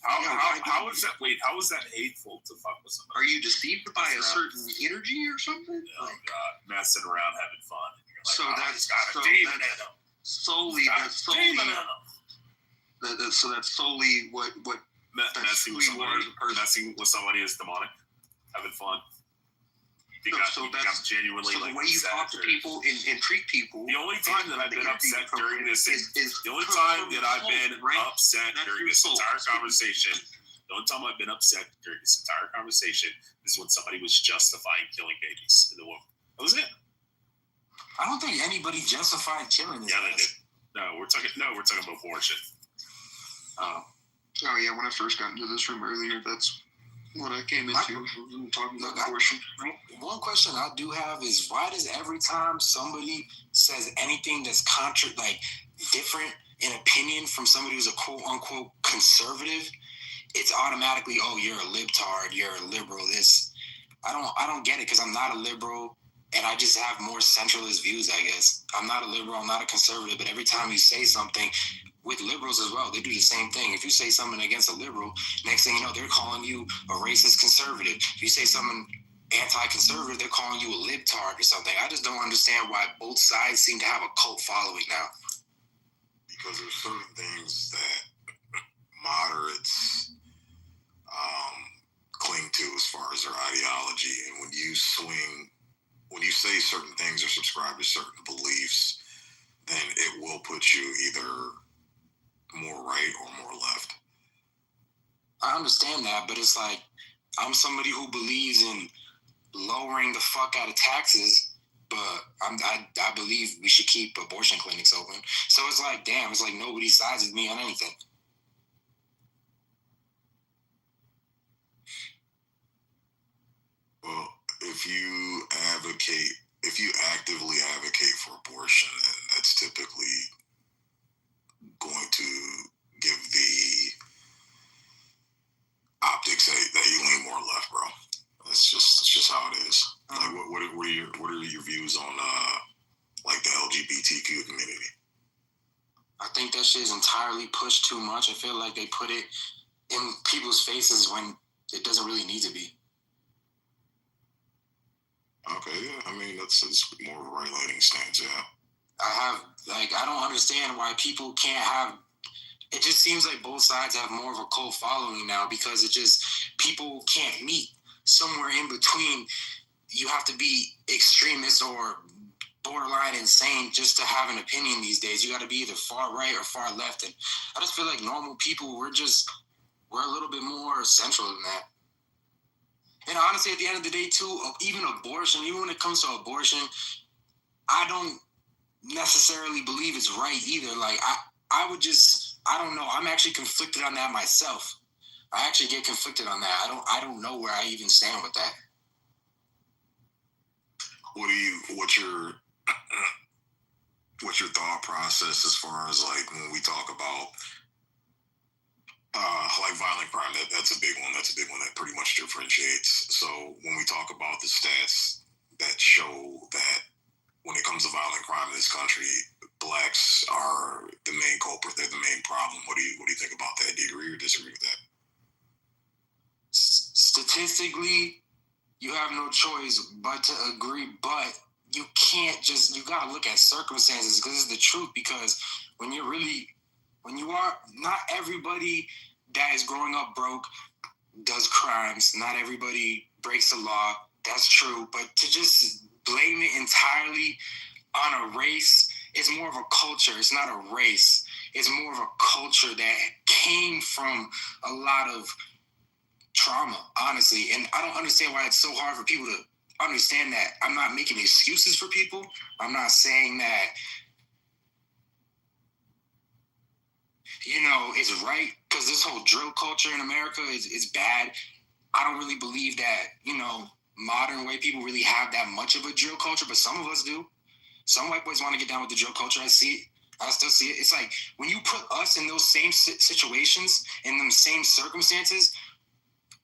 How is that? Wait, how is that hateful to fuck with somebody? Are you deceived by a certain energy or something? Oh God, messing around, having fun. Like, so that's got a demon in him. Solely. So that's solely what messing with somebody is demonic. Having fun. I'm genuinely the way you talk to people and treat people. The only time that I've been upset during this the only time that I've been upset during this entire conversation. The only time I've been upset during this entire conversation is when somebody was justifying killing babies in the womb. That was it. I don't think anybody justified killing this. Yeah, they did. No, we're talking about abortion. Oh yeah, when I first got into this room earlier, that's what I came into. Talking about abortion. One question I do have is why does every time somebody says anything that's different in opinion from somebody who's a quote unquote conservative, it's automatically, oh, you're a libtard, you're a liberal. I don't get it because I'm not a liberal and I just have more centralist views, I guess. I'm not a liberal, I'm not a conservative, but every time you say something with liberals as well, they do the same thing. If you say something against a liberal, next thing you know, they're calling you a racist conservative. If you say something anti-conservative, they're calling you a libtard or something. I just don't understand why both sides seem to have a cult following now. Because there's certain things that moderates cling to as far as their ideology. And when you say certain things or subscribe to certain beliefs, then it will put you either more right or more left. I understand that, but it's like, I'm somebody who believes in lowering the fuck out of taxes, but I believe we should keep abortion clinics open. So it's like, damn, it's like nobody sides with me on anything. Well, if you actively advocate for abortion, then that's typically going to give the optics that you lean more left, bro. It's just how it is. Like, what are your views on like the LGBTQ community? I think that shit is entirely pushed too much. I feel like they put it in people's faces when it doesn't really need to be. Okay, yeah. I mean, that's more of a regulating stance, yeah. I don't understand why people can't have. It just seems like both sides have more of a cult following now because it just people can't meet somewhere in between. You have to be extremist or borderline insane just to have an opinion these days. You got to be either far right or far left, and I just feel like normal people we're a little bit more central than that. And honestly, at the end of the day, too, even when it comes to abortion, I don't necessarily believe it's right either. Like I don't know. I'm actually conflicted on that myself. I actually get conflicted on that. I don't know where I even stand with that. What's your thought process as far as like when we talk about like violent crime? That's a big one. That's a big one that pretty much differentiates. So when we talk about the stats that show that when it comes to violent crime in this country, blacks are the main culprit. They're the main problem. What do you think about that? Do you agree or disagree with that? Statistically, you have no choice but to agree, but you can't just, you got to look at circumstances because it's the truth. Because when you are, not everybody that is growing up broke does crimes. Not everybody breaks the law. That's true. But to just blame it entirely on a race is more of a culture. It's not a race. It's more of a culture that came from a lot of trauma, honestly. And I don't understand why it's so hard for people to understand that. I'm not making excuses for people. I'm not saying that, it's right, because this whole drill culture in America is bad. I don't really believe that, modern white people really have that much of a drill culture, but some of us do. Some white boys want to get down with the drill culture. I see it. I still see it. It's like when you put us in those same situations, in them same circumstances,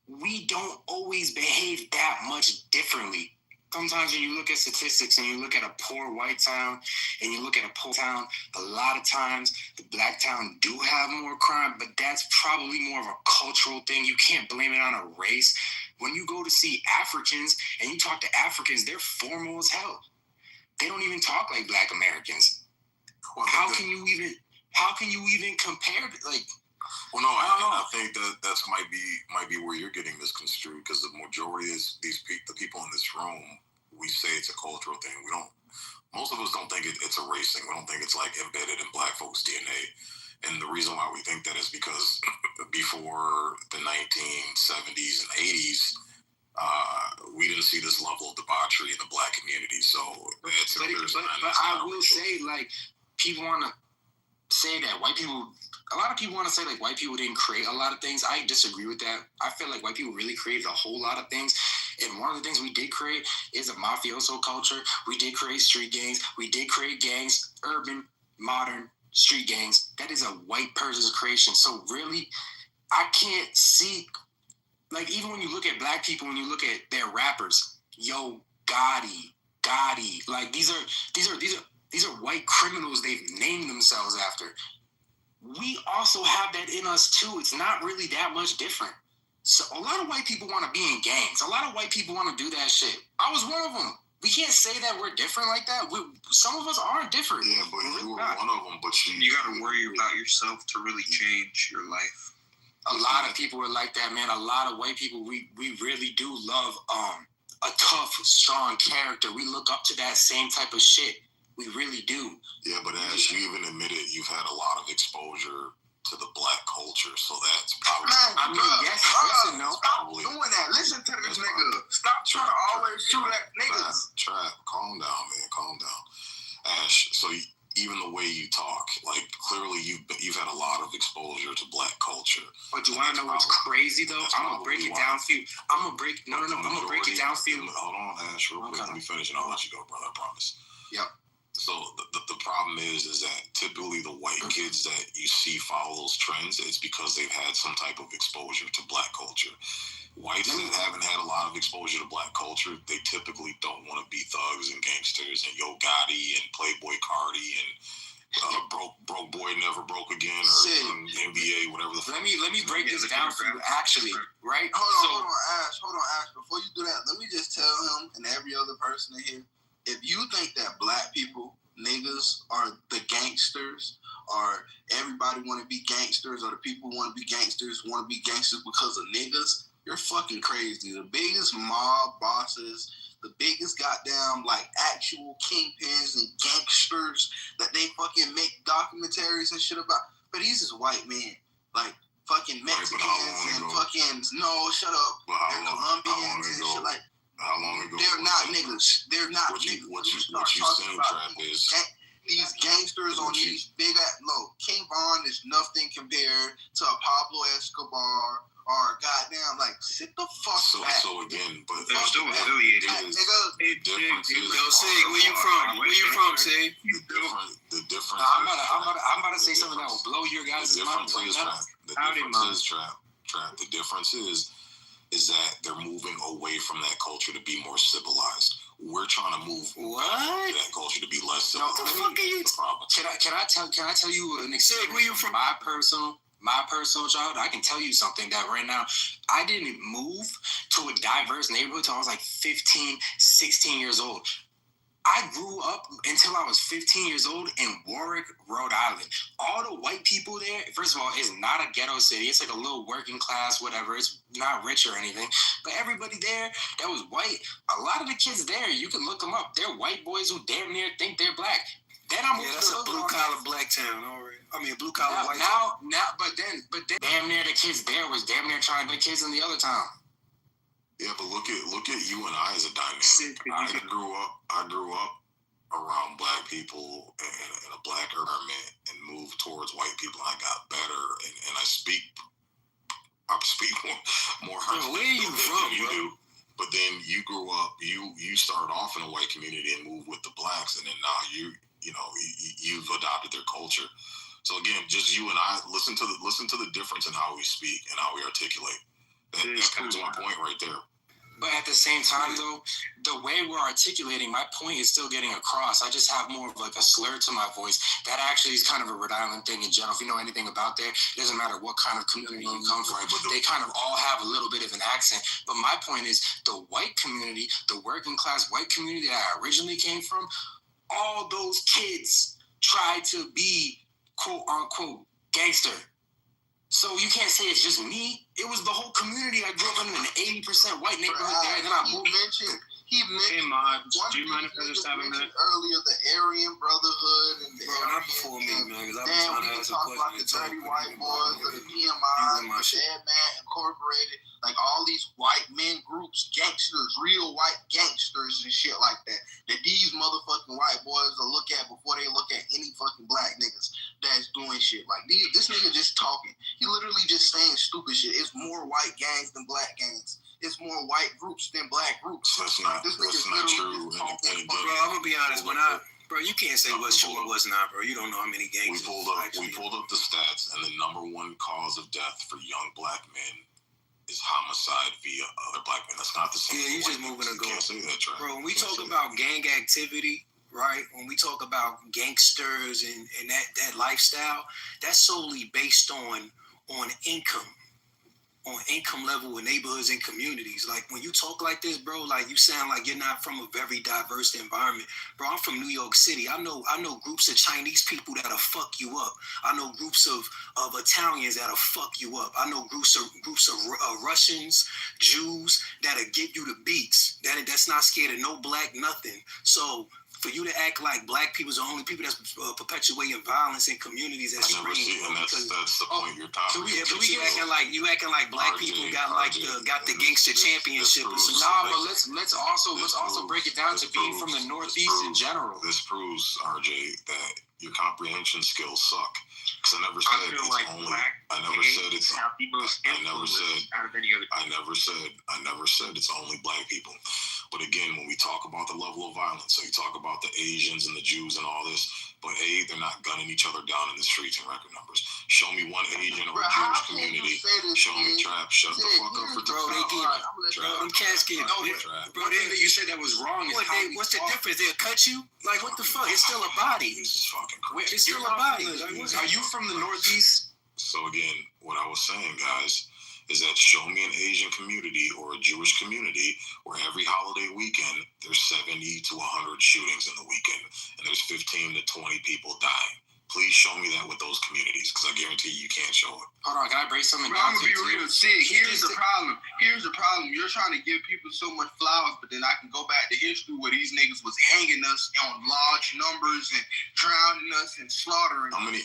we don't always behave that much differently. Sometimes when you look at statistics and you look at a poor white town and you look at a poor town, a lot of times the black town do have more crime, but that's probably more of a cultural thing. You can't blame it on a race. When you go to see Africans and you talk to Africans, they're formal as hell. They don't even talk like black Americans. How can you even compare? Well, no, I think that's might be where you're getting misconstrued, because the majority of the people in this room, we say it's a cultural thing. Most of us don't think it's a race thing. We don't think it's like embedded in black folks' DNA. And the reason why we think that is because before the 1970s and 80s, we didn't see this level of debauchery in the black community. So but I will say, people want to say that a lot of people want to say white people didn't create a lot of things. I disagree with that. I feel like white people really created a whole lot of things. And one of the things we did create is a mafioso culture. We did create street gangs. We did create gangs, urban, modern street gangs. That is a white person's creation. So really, I can't see, even when you look at black people, when you look at their rappers, Yo Gotti, these are white criminals they've named themselves after. We also have that in us too. It's not really that much different. So a lot of white people want to be in gangs. A lot of white people want to do that shit. I was one of them. We can't say that we're different like that. Some of us aren't different. Yeah, but you were one of them. But you got to worry about yourself to really change your life. A lot of people are like that, man. A lot of white people, we really do love a tough, strong character. We look up to that same type of shit. We really do. Yeah, but as you even admitted, you've had a lot of exposure to the black culture, so that's probably. Yes and no. Stop doing that. Listen to this nigga. Stop trying to always shoot at niggas. Trap, calm down, man. Calm down. Ash, so even the way you talk, clearly you've had a lot of exposure to black culture. But you want to know what's crazy though? I'm gonna break it down for you. I'm gonna break it down for you. Hold on, Ash, real quick. Let me finish and I'll let you go, brother. I promise. Yep. So the problem is that typically the white kids that you see follow those trends, it's because they've had some type of exposure to black culture. Whites that haven't had a lot of exposure to black culture, they typically don't want to be thugs and gangsters and Yo Gotti and Playboy Cardi and broke boy never broke again or NBA, whatever the fuck. Let me break this down for you, actually, right? Hold on, Ash. Before you do that, let me just tell him and every other person in here, if you think that black people niggas are the gangsters, or everybody want to be gangsters, or the people want to be gangsters because of niggas, you're fucking crazy. The biggest mob bosses, the biggest goddamn like actual kingpins and gangsters that they fucking make documentaries and shit about, but these is white men, like fucking Mexicans and fucking shut up. They're Colombians and shit like. How long ago? They're not niggas. They're not niggas. What you saying, Trap, is these gangsters on these big ass King Von is nothing compared to a Pablo Escobar or goddamn like sit the fuck back. So again, but they're still affiliated. The difference is. Yo, Sig, where you from? Where you from, Sig? The difference. I'm about to say something that will blow your guys' mind. Trap. The difference is that they're moving away from that culture to be more civilized. We're trying to move that culture to be less civilized. No, what the fuck are you? Can I tell you an experience? Where you from? My personal childhood. I can tell you something that right now, I didn't move to a diverse neighborhood until I was like 15, 16 years old. I grew up until I was 15 years old in Warwick, Rhode Island. All the white people there, first of all, it's not a ghetto city. It's like a little working class, whatever. It's not rich or anything. But everybody there that was white, a lot of the kids there, you can look them up. They're white boys who damn near think they're black. Then I moved that's a blue-collar black town, all right. I mean, a blue-collar white town. But then, damn near the kids there was damn near trying to be kids in the other town. Yeah, but look at you and I as a dynamic. I grew up around black people in a black environment and moved towards white people. I got better, and I speak more. Where are you from, you do. But then you grew up. You started off in a white community and moved with the blacks, and then now you've adopted their culture. So again, just you and I listen to the difference in how we speak and how we articulate. That proves my point right there. But at the same time, though, the way we're articulating, my point is still getting across. I just have more of like a slur to my voice. That actually is kind of a Rhode Island thing in general. If you know anything about there, it doesn't matter what kind of community you come from. They kind of all have a little bit of an accent. But my point is the white community, the working class white community that I originally came from, all those kids tried to be quote unquote gangster. So you can't say it's just me. It was the whole community. I grew up in an 80% white neighborhood there. Then I moved. He mentioned. Hey, Mod, do you mind if I just have a minute? Earlier, the Aryan Brotherhood and the not before me, man, because I've been trying to ask a question. About the dirty white boys, or the PMI, the Dead Man Incorporated, like all these white men groups, gangsters, real white gangsters and shit like that. That these motherfucking white boys will look at before they look at any fucking black niggas that's doing shit. Like this nigga just talking. He literally just saying stupid shit. It's more white gangs than black gangs. It's more white groups than black groups. That's not true. Bro, I'm gonna be honest. Bro, you can't say what's true and what's not, bro. You don't know how many gangs. We pulled up the stats, and the number one cause of death for young black men is homicide via other black men. That's not the same. Yeah, you just moving a goal. Can't say that, Trey. Bro, when we talk about gang activity, right? When we talk about gangsters and that lifestyle, that's solely based on income level in neighborhoods and communities. Like when you talk like this, bro, like you sound like you're not from a very diverse environment. Bro, I'm from New York City. I know groups of Chinese people that'll fuck you up. I know groups of Italians that'll fuck you up. I know groups of Russians, Jews that'll give you the beats. That's not scared of no black nothing. So for you to act like black people is the only people that's perpetuating violence in communities that's strange. That's the point you're talking about. You acting like black people got the gangster championship. But let's also break it down to being from the Northeast in general. This proves, RJ, that your comprehension skills suck. Because I never said it's only black people. But again, when we talk about the level of violence, so you talk about the Asians and the Jews and all this, but they're not gunning each other down in the streets in record numbers. Show me one Asian or Jewish community. Show me Trap. Shut the fuck up for bro. They get them cats get bro. You said that was wrong. What's the difference? They'll cut you. Like what the fuck? It's still a body. This is fucking crazy. It's still a body. Are you from the Northeast? So again, what I was saying, guys, is that show me an Asian community or a Jewish community where every holiday weekend there's 70 to 100 shootings in the weekend and there's 15 to 20 people dying. Please show me that with those communities, because I guarantee you can't show it. Hold on, can I break something Bro, down? I'm gonna be real sick. Here's the problem. You're trying to give people so much flowers, but then I can go back to history where these niggas was hanging us on large numbers and drowning us and slaughtering. How many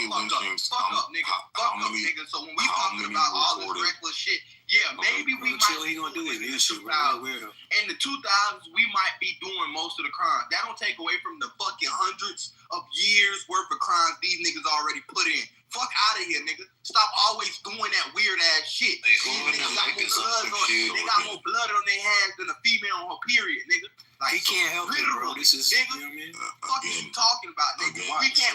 lynchings? Fuck up, nigga. So when we talking about all this reckless shit, yeah, maybe we might. What he gonna do is issue. In the 2000s, we might be doing most of the crime. That don't take away from the fucking hundreds of years worth of crimes these niggas already put in. Fuck out of here, nigga. Stop always doing that weird ass shit. These niggas got more blood on their hands than a female on her period, nigga. Like, he can't help it, bro. This is, nigga, you know what I mean? Fuck is you talking about, nigga?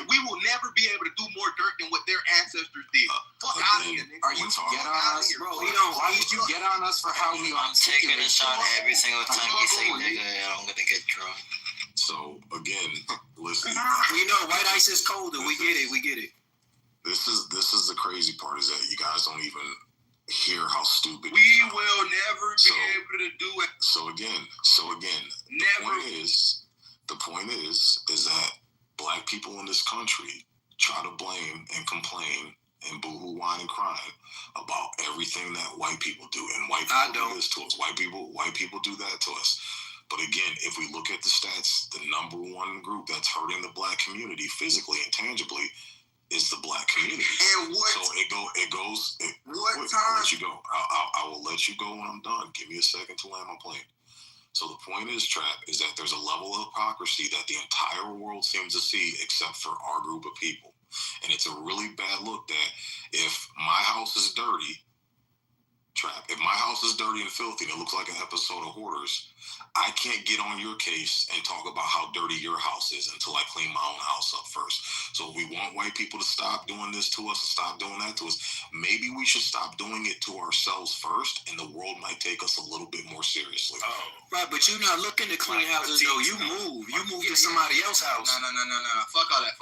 We will never be able to do more dirt than what their ancestors did. Fuck out of here, nigga. Are you get on us, bro? Why would you get on us for how we I'm taking a shot every single time you say nigga, I'm gonna get drunk. So again, listen. We know white ice is colder. We get it. This is the crazy part, is that you guys don't even hear how stupid we will never be able to do it. So again, never. The point is that black people in this country try to blame and complain and boohoo, whine, and cry about everything that white people do, and white people do this to us. White people do that to us. But again, if we look at the stats, the number one group that's hurting the black community physically and tangibly is the black community. And what? So it goes. What time? I'll let you go. I will let you go when I'm done. Give me a second to land my plane. So the point is, Trap, is that there's a level of hypocrisy that the entire world seems to see, except for our group of people. And it's a really bad look that if my house is dirty, Trap, if my house is dirty and filthy and it looks like an episode of Hoarders, I can't get on your case and talk about how dirty your house is until I clean my own house up first. So if we want white people to stop doing this to us and stop doing that to us, maybe we should stop doing it to ourselves first, and the world might take us a little bit more seriously. Right, but you're not looking to clean houses, though. You move to somebody else's house. No. Fuck all that.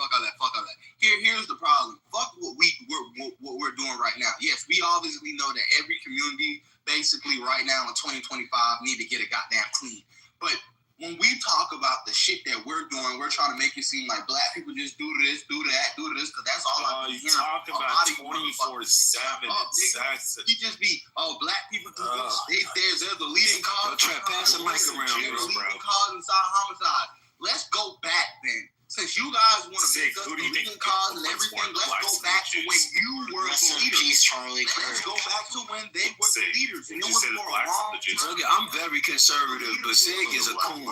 Here's the problem. Fuck what we're doing right now. Yes, we obviously know that every community basically right now in 2025 need to get a goddamn clean. But when we talk about the shit that we're doing, we're trying to make it seem like black people just do this, because that's all I'm hearing. You talk about 24/7. You just be, black people do this. They're the leading cause. Pass the mic around, they're the leading cause inside homicide. Let's go back then. Since you guys want to make us the leading cause and everything, let's go back to when you were the leaders. Peace, Charlie Let's go back to when they were the leaders. And it was for a long time. I'm very conservative, but Sig is a coon.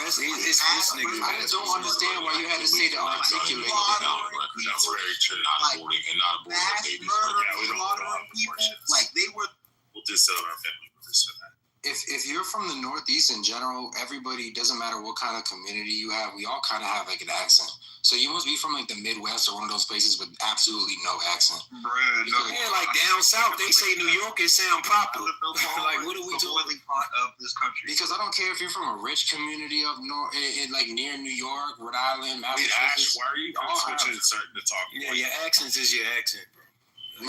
It's this nigga. I just don't understand why you had to say the articulate. That's very true. Not aborting and not aborting mass babies. murder, slaughtering people like they were. We'll disown our family members for that. If you're from the Northeast in general, everybody, doesn't matter what kind of community you have, we all kind of have like an accent. So you must be from like the Midwest or one of those places with absolutely no accent. Like down south, they say New Yorkers sound proper. Like, what are we doing? Part of this country. Because I don't care if you're from a rich community up north, like near New York, Rhode Island, Massachusetts. Why are you switching to talk? Yeah, your accent is your accent, bro.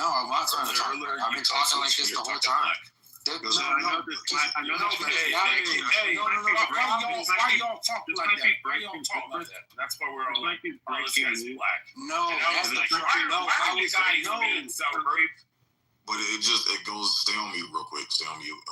No, I'm not trying to talk. I've been talking like this the whole time. Why y'all talk like that? That's why we're all like, this guy's black. No, that's the But it goes, stay on mute real quick,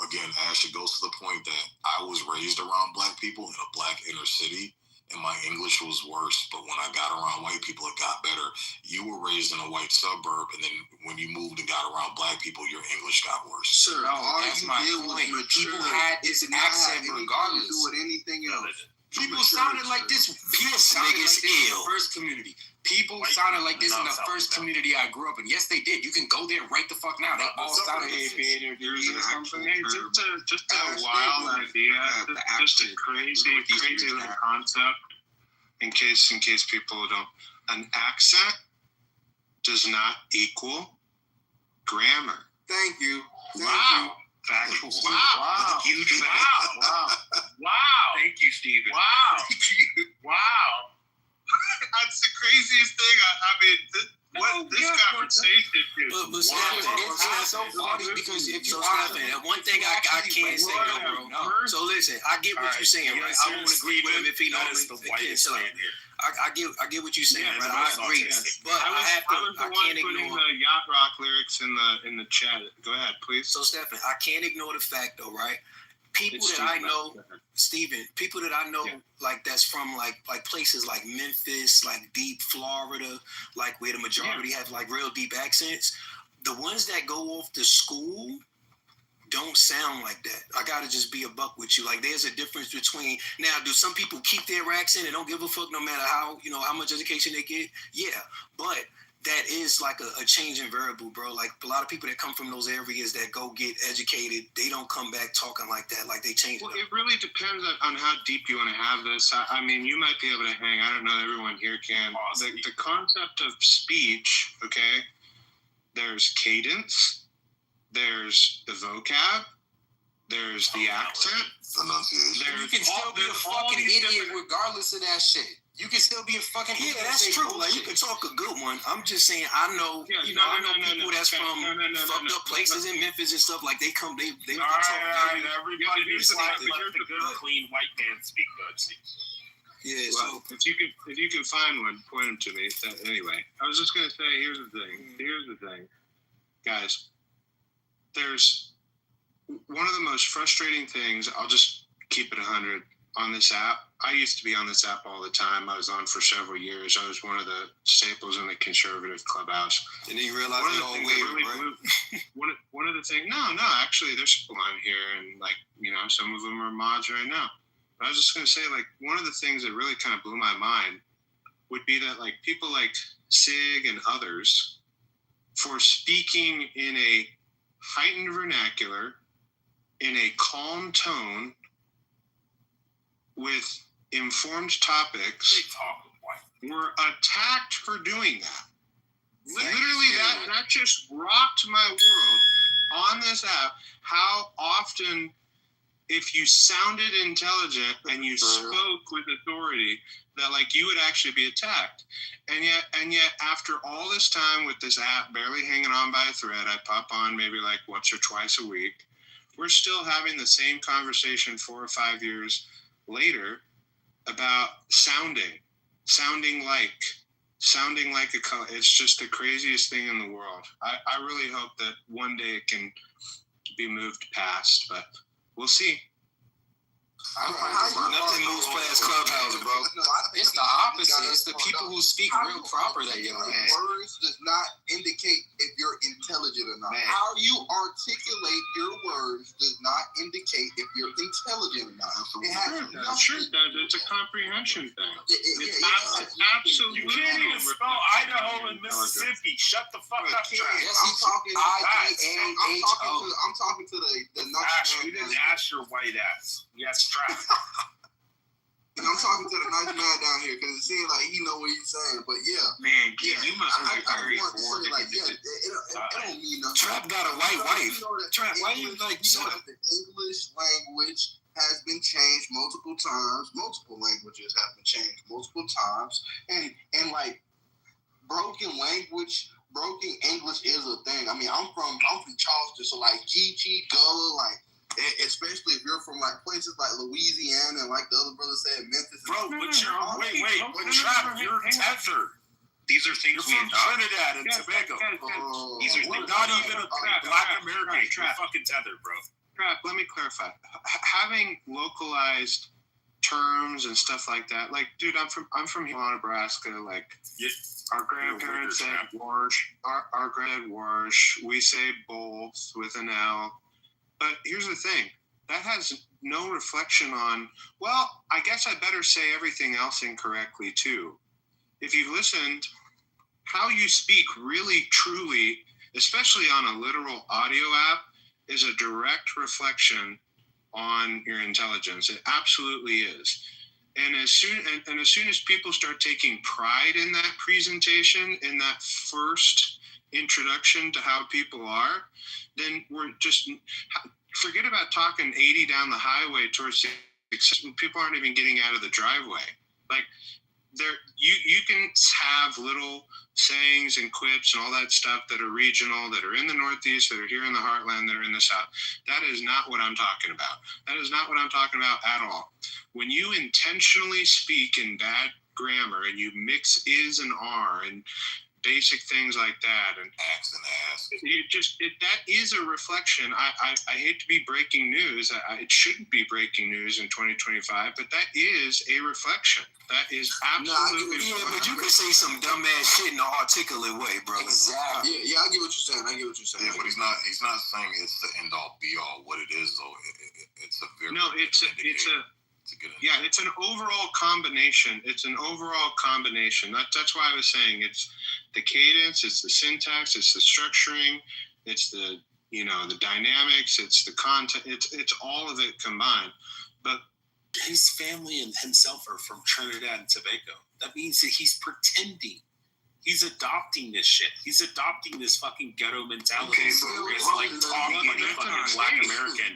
Again, Ash, it goes to the point that I was raised around black people in a black inner city, and my English was worse, but when I got around white people, it got better. You were raised in a white suburb, and then when you moved and got around black people, your English got worse. Sir, that's my point. People had this accent regardless. Do with anything else. People sounded like this. People sounded like this in the first community. People sounded like this in the first community I grew up in. Yes, they did. You can go there right the fuck now. They all sounded like this. Just a wild idea. Just a crazy little concept. In case people don't, an accent does not equal grammar. Thank you. Wow. Factual. Wow. Huge Wow. Thank you, Steven. Wow. Thank you. Wow. That's the craziest thing. This conversation is But it's so funny because if you one thing I can't say, though, bro. So listen, I get what you're saying, right? I won't agree with him if he don't. That is the whitest man here. I get what you're saying, right? I agree. But I can't ignore the yacht rock lyrics in the chat. Go ahead, please. So Stephen, I can't ignore the fact though, right? People that I know, Steven, people that I know, like that's from like places like Memphis, like deep Florida, like where the majority have like real deep accents. The ones that go off to school don't sound like that. I gotta just be a buck with you. Like there's a difference between now. Do some people keep their accent and don't give a fuck no matter how how much education they get? Yeah, but that is like a changing variable, bro. Like a lot of people that come from those areas that go get educated, they don't come back talking like that. Like they change. Well, it really depends on how deep you want to have this. I mean, you might be able to hang. I don't know. Everyone here can. The concept of speech, okay? There's cadence. There's the vocab. There's the accent. Pronunciation. You can still be a fucking idiot regardless of that shit. You can still be a fucking idiot. Yeah, that's true. Like you can talk a good one. I'm just saying. I know. I know people that's from fucked up places in Memphis and stuff. Like they come. They all right. Everybody just like the good, clean white man speak good. Yeah. Well, So if you can find one, point them to me. Anyway, I was just gonna say. Here's the thing, guys. There's one of the most frustrating things. I'll just keep it 100 on this app. I used to be on this app all the time. I was on for several years. I was one of the staples in the conservative clubhouse. And then you realize it's all weird, right? One of the things, no, actually, there's people on here, and like, some of them are mods right now. But I was just going to say, like, one of the things that really kind of blew my mind would be that, like, people like Sig and others, for speaking in a heightened vernacular, in a calm tone, with informed topics, were attacked for doing that. Literally, that just rocked my world on this app. How often, if you sounded intelligent and you spoke with authority, that like you would actually be attacked. And yet, after all this time with this app barely hanging on by a thread, I pop on maybe like once or twice a week. We're still having the same conversation 4 or 5 years later about sounding like a color. It's just the craziest thing in the world. I really hope that one day it can be moved past, but we'll see. Nothing moves past Clubhouse, bro. It's the opposite. It's the people who speak real proper that get mad. Words does not indicate if you're intelligent or not. How you articulate your words does not indicate if you're intelligent or not. It has nothing. It's a comprehension thing. It's absolutely. You can't even spell Idaho and Mississippi. Shut the fuck up, Trash. I'm talking to the Ash, we didn't ask your white ass. Yes, Trash. And I'm talking to the nice man down here because it seems like he know what he's saying. But man, you must be very bored. Like, it don't mean nothing. Trap got a white wife. Trap, why you like so? The English language has been changed multiple times. Multiple languages have been changed multiple times, and like broken English is a thing. I mean, I'm from Charleston, so like Geechee, Gullah, like. Especially if you're from like places like Louisiana and like the other brother said, Memphis. Bro, but Trap, you're tethered. These are things we from Trinidad and Tobago. These are things not even a Black American. You're fucking tethered, bro. Trap, let me clarify. Having localized terms and stuff like that, like, dude, I'm from Nebraska. Like, our grandparents said wash. Our grand wash. We say bowls with an L. But here's the thing, that has no reflection on, well, I guess I better say everything else incorrectly too. If you've listened, how you speak really, truly, especially on a literal audio app, is a direct reflection on your intelligence. It absolutely is. And as soon as people start taking pride in that presentation, in that first introduction to how people are, then we're just forget about talking 80 down the highway towards 6. People aren't even getting out of the driveway. Like, you can have little sayings and quips and all that stuff that are regional, that are in the Northeast, that are here in the heartland, that are in the South. That is not what I'm talking about. That is not what I'm talking about at all. When you intentionally speak in bad grammar and you mix is and are and basic things like that, and that is a reflection. I hate to be breaking news. It shouldn't be breaking news in 2025, but that is a reflection. That is absolutely. But you can say some dumbass shit in an articulate way, brother. Exactly. Yeah, I get what you're saying. Yeah, but he's not saying it's the end all be all. What it is though, it's a very it's an overall combination. It's an overall combination. That's why I was saying it's the cadence, it's the syntax, it's the structuring, it's the the dynamics, it's the content, it's all of it combined. But his family and himself are from Trinidad and Tobago. That means that he's pretending. He's adopting this shit. He's adopting this fucking ghetto mentality. It's like talk like a fucking Black American.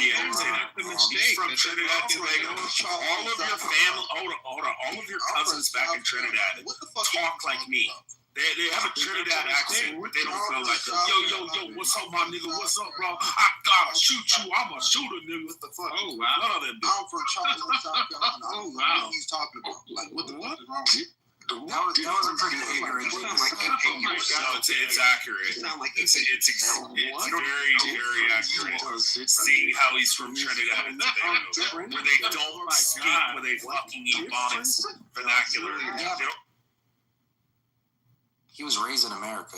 He's from Trinidad and Tobago. All of your family, hold on. All of your cousins back in Trinidad talk like me. They have a Trinidad accent, but they don't feel like yo, what's up, my nigga? What's up, bro? I gotta shoot you. I'm a shooter, nigga. What the fuck? Oh, wow. None of them. I'm from Charlotte, South Carolina. I don't know what he's talking about. Like, what the fuck is wrong with you? That was a pretty ignorant thing. No, it's accurate. It's very, very accurate. Seeing how he's from Trinidad and Tobago, where they don't speak with a fucking Ebonics vernacular. He was raised in America.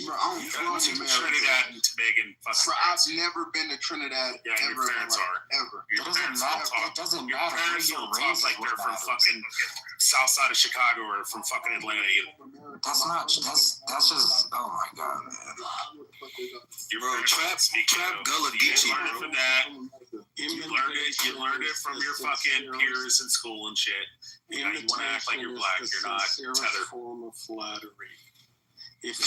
Bro, I'm from Trinidad and Tobago. I've never been to Trinidad. Yeah, your parents are. Ever. Your parents don't talk. Your parents don't talk like they're from fucking south side of Chicago or from fucking Atlanta either. That's just, oh my God, man. Bro, trap Gullah Geechee, bro. You learned it from your fucking peers in school and shit. You want to act like you're black. You're not tethered. Form of flattery. If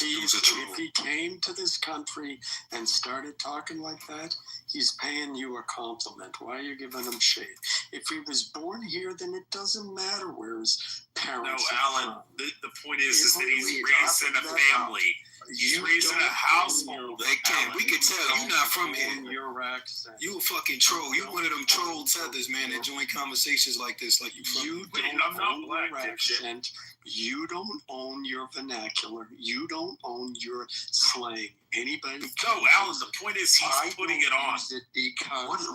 he came to this country and started talking like that, he's paying you a compliment. Why are you giving him shade? If he was born here, then it doesn't matter where his parents are Alan, from. The point is that he's raised in a family. He's raised in a household. We could tell you're not from here. Your accent. You a fucking troll. You one of them troll tethers, man, that join conversations like this. Like you don't own your accent. You don't own your vernacular. You don't own your slang. Anybody? No, Alan. The point is he's putting it on.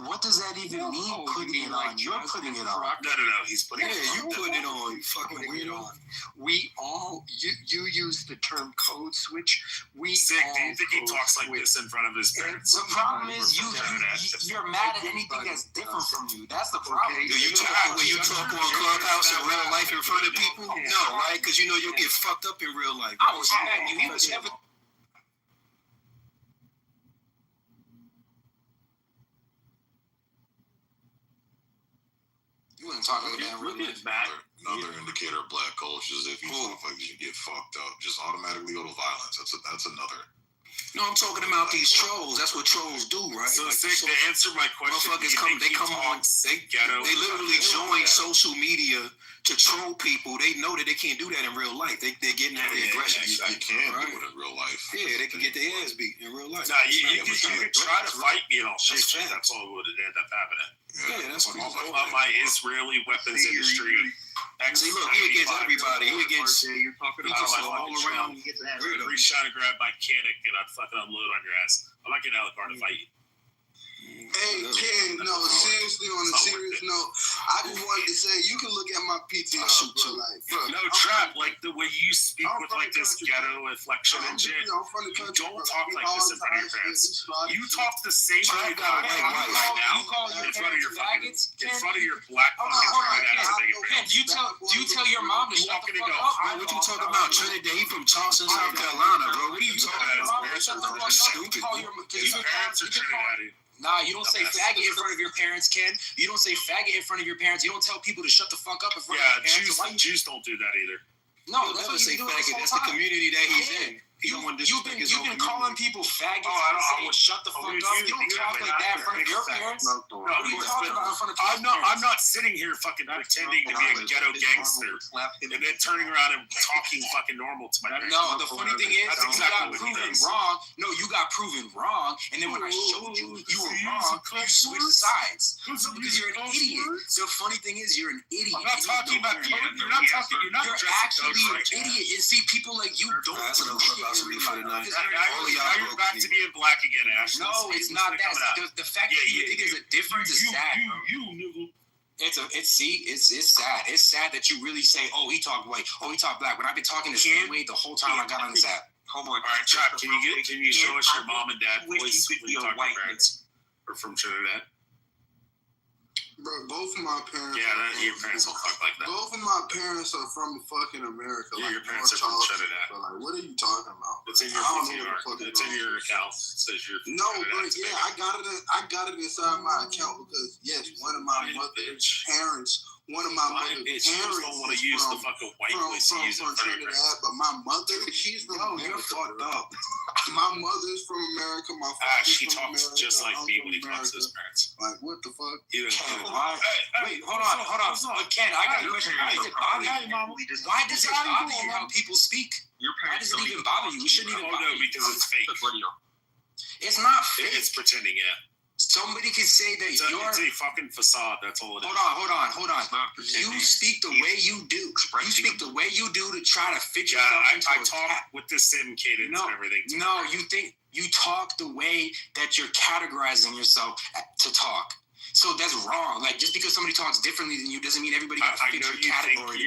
What does that even mean? Putting it on? You're putting it on. No. He's putting it on. You putting it on. You fucking weirdo. We all. You use the term code switch. Sick. Do you think he talks like this in front of his parents? The problem is you're mad at anything that's different from you. That's the problem. Do you talk when you talk on Clubhouse in real life in front of people? No, right? Because you know you'll get fucked up in real life. I was mad. He was never. You wasn't talking about really another indicator of black culture is if you talk like you get fucked up, just automatically go to violence. That's another. No, I'm talking about these trolls. That's what trolls do, right? So, to answer my question, they literally join social media to troll people. They know that they can't do that in real life. They're getting out of aggression. You can do it in real life. Yeah, they can get their ass beat in real life. Nah, you could try to fight me and all shit. That's all would end up happening. Yeah, that's what my Israeli weapons industry. Actually, look, he against everybody. He against you're talking about all around. Reach trying to grab my Canic and I'd fucking unload on your ass. I'm not getting out of the car to fight you. Hey, Ken, no, seriously, on a serious note, I just wanted to say, you can look at my PTR, bro, like, no, Trap, like, the way you speak with, like, this ghetto inflection and shit, you don't talk like this in front of your parents. You talk the same way that I talk right now in front of your faggots, in front of your black fucking Trinidad. Do you tell your mom to shut the fuck up? What you talking about? Trinidad, he from Charleston, South Carolina, bro. What are you talking about? Stupid. His parents are Trinidadian. Nah, you don't say faggot in front of your parents, Ken. You don't say faggot in front of your parents. You don't tell people to shut the fuck up in front of your parents. Jews don't do that either. No, that's what you say faggot. That's the community that he's in. You've been calling people faggots. I would shut the fuck up. You don't talk like that in front of your parents. What are you talking about in front of your parents? I'm not sitting here fucking pretending to be a ghetto gangster and then turning around and talking fucking normal to my parents. No, the funny thing is, you got proven wrong. No, you got proven wrong, and then when I showed you were wrong, you switched sides because you're an idiot. The funny thing is, you're an idiot. I'm not talking about you're actually an idiot. And see, people like you don't. Now you're back to being black again, Ash. No, it's not that. The fact that you think there's a difference is sad. It's sad. It's sad that you really say, "Oh, he talk white. Oh, he talk black." When I've been talking the same way the whole time I got on this app. Hold on. All right, Trap. Can you show us your mom and dad voice when you talk to parents or from Trinidad? Bro, both of my parents. Yeah, your parents don't talk like that. Both of my parents are from fucking America. Yeah, like your parents are from Trinidad. So like, what are you talking about? It's in your It's in your account. It says you're from Trinidad. But yeah, I got it inside my account because yes, one of my mother's parents. One of my mother's parents don't want to use the fucking white voice to use it for Trinidad, but my mother, she's from America. You're fucked up. My mother's from America. My father's she from talks America. just like me when he talks to his parents. Like, what the fuck? Wait, hold on. Ken, I got a question. Why does it bother you? Why does it bother you how people speak? Why does it even bother you? We shouldn't even bother you. Because it's fake. It's not fake. It's pretending, yeah. Somebody could say that it's a fucking facade. That's all it is. Hold on. You speak the way you do. You speak the way you do to try to fit yourself into I talk with the sim cadence and everything. No, you talk the way that you're categorizing yourself to talk. So that's wrong. Like, just because somebody talks differently than you doesn't mean everybody got to fit your category.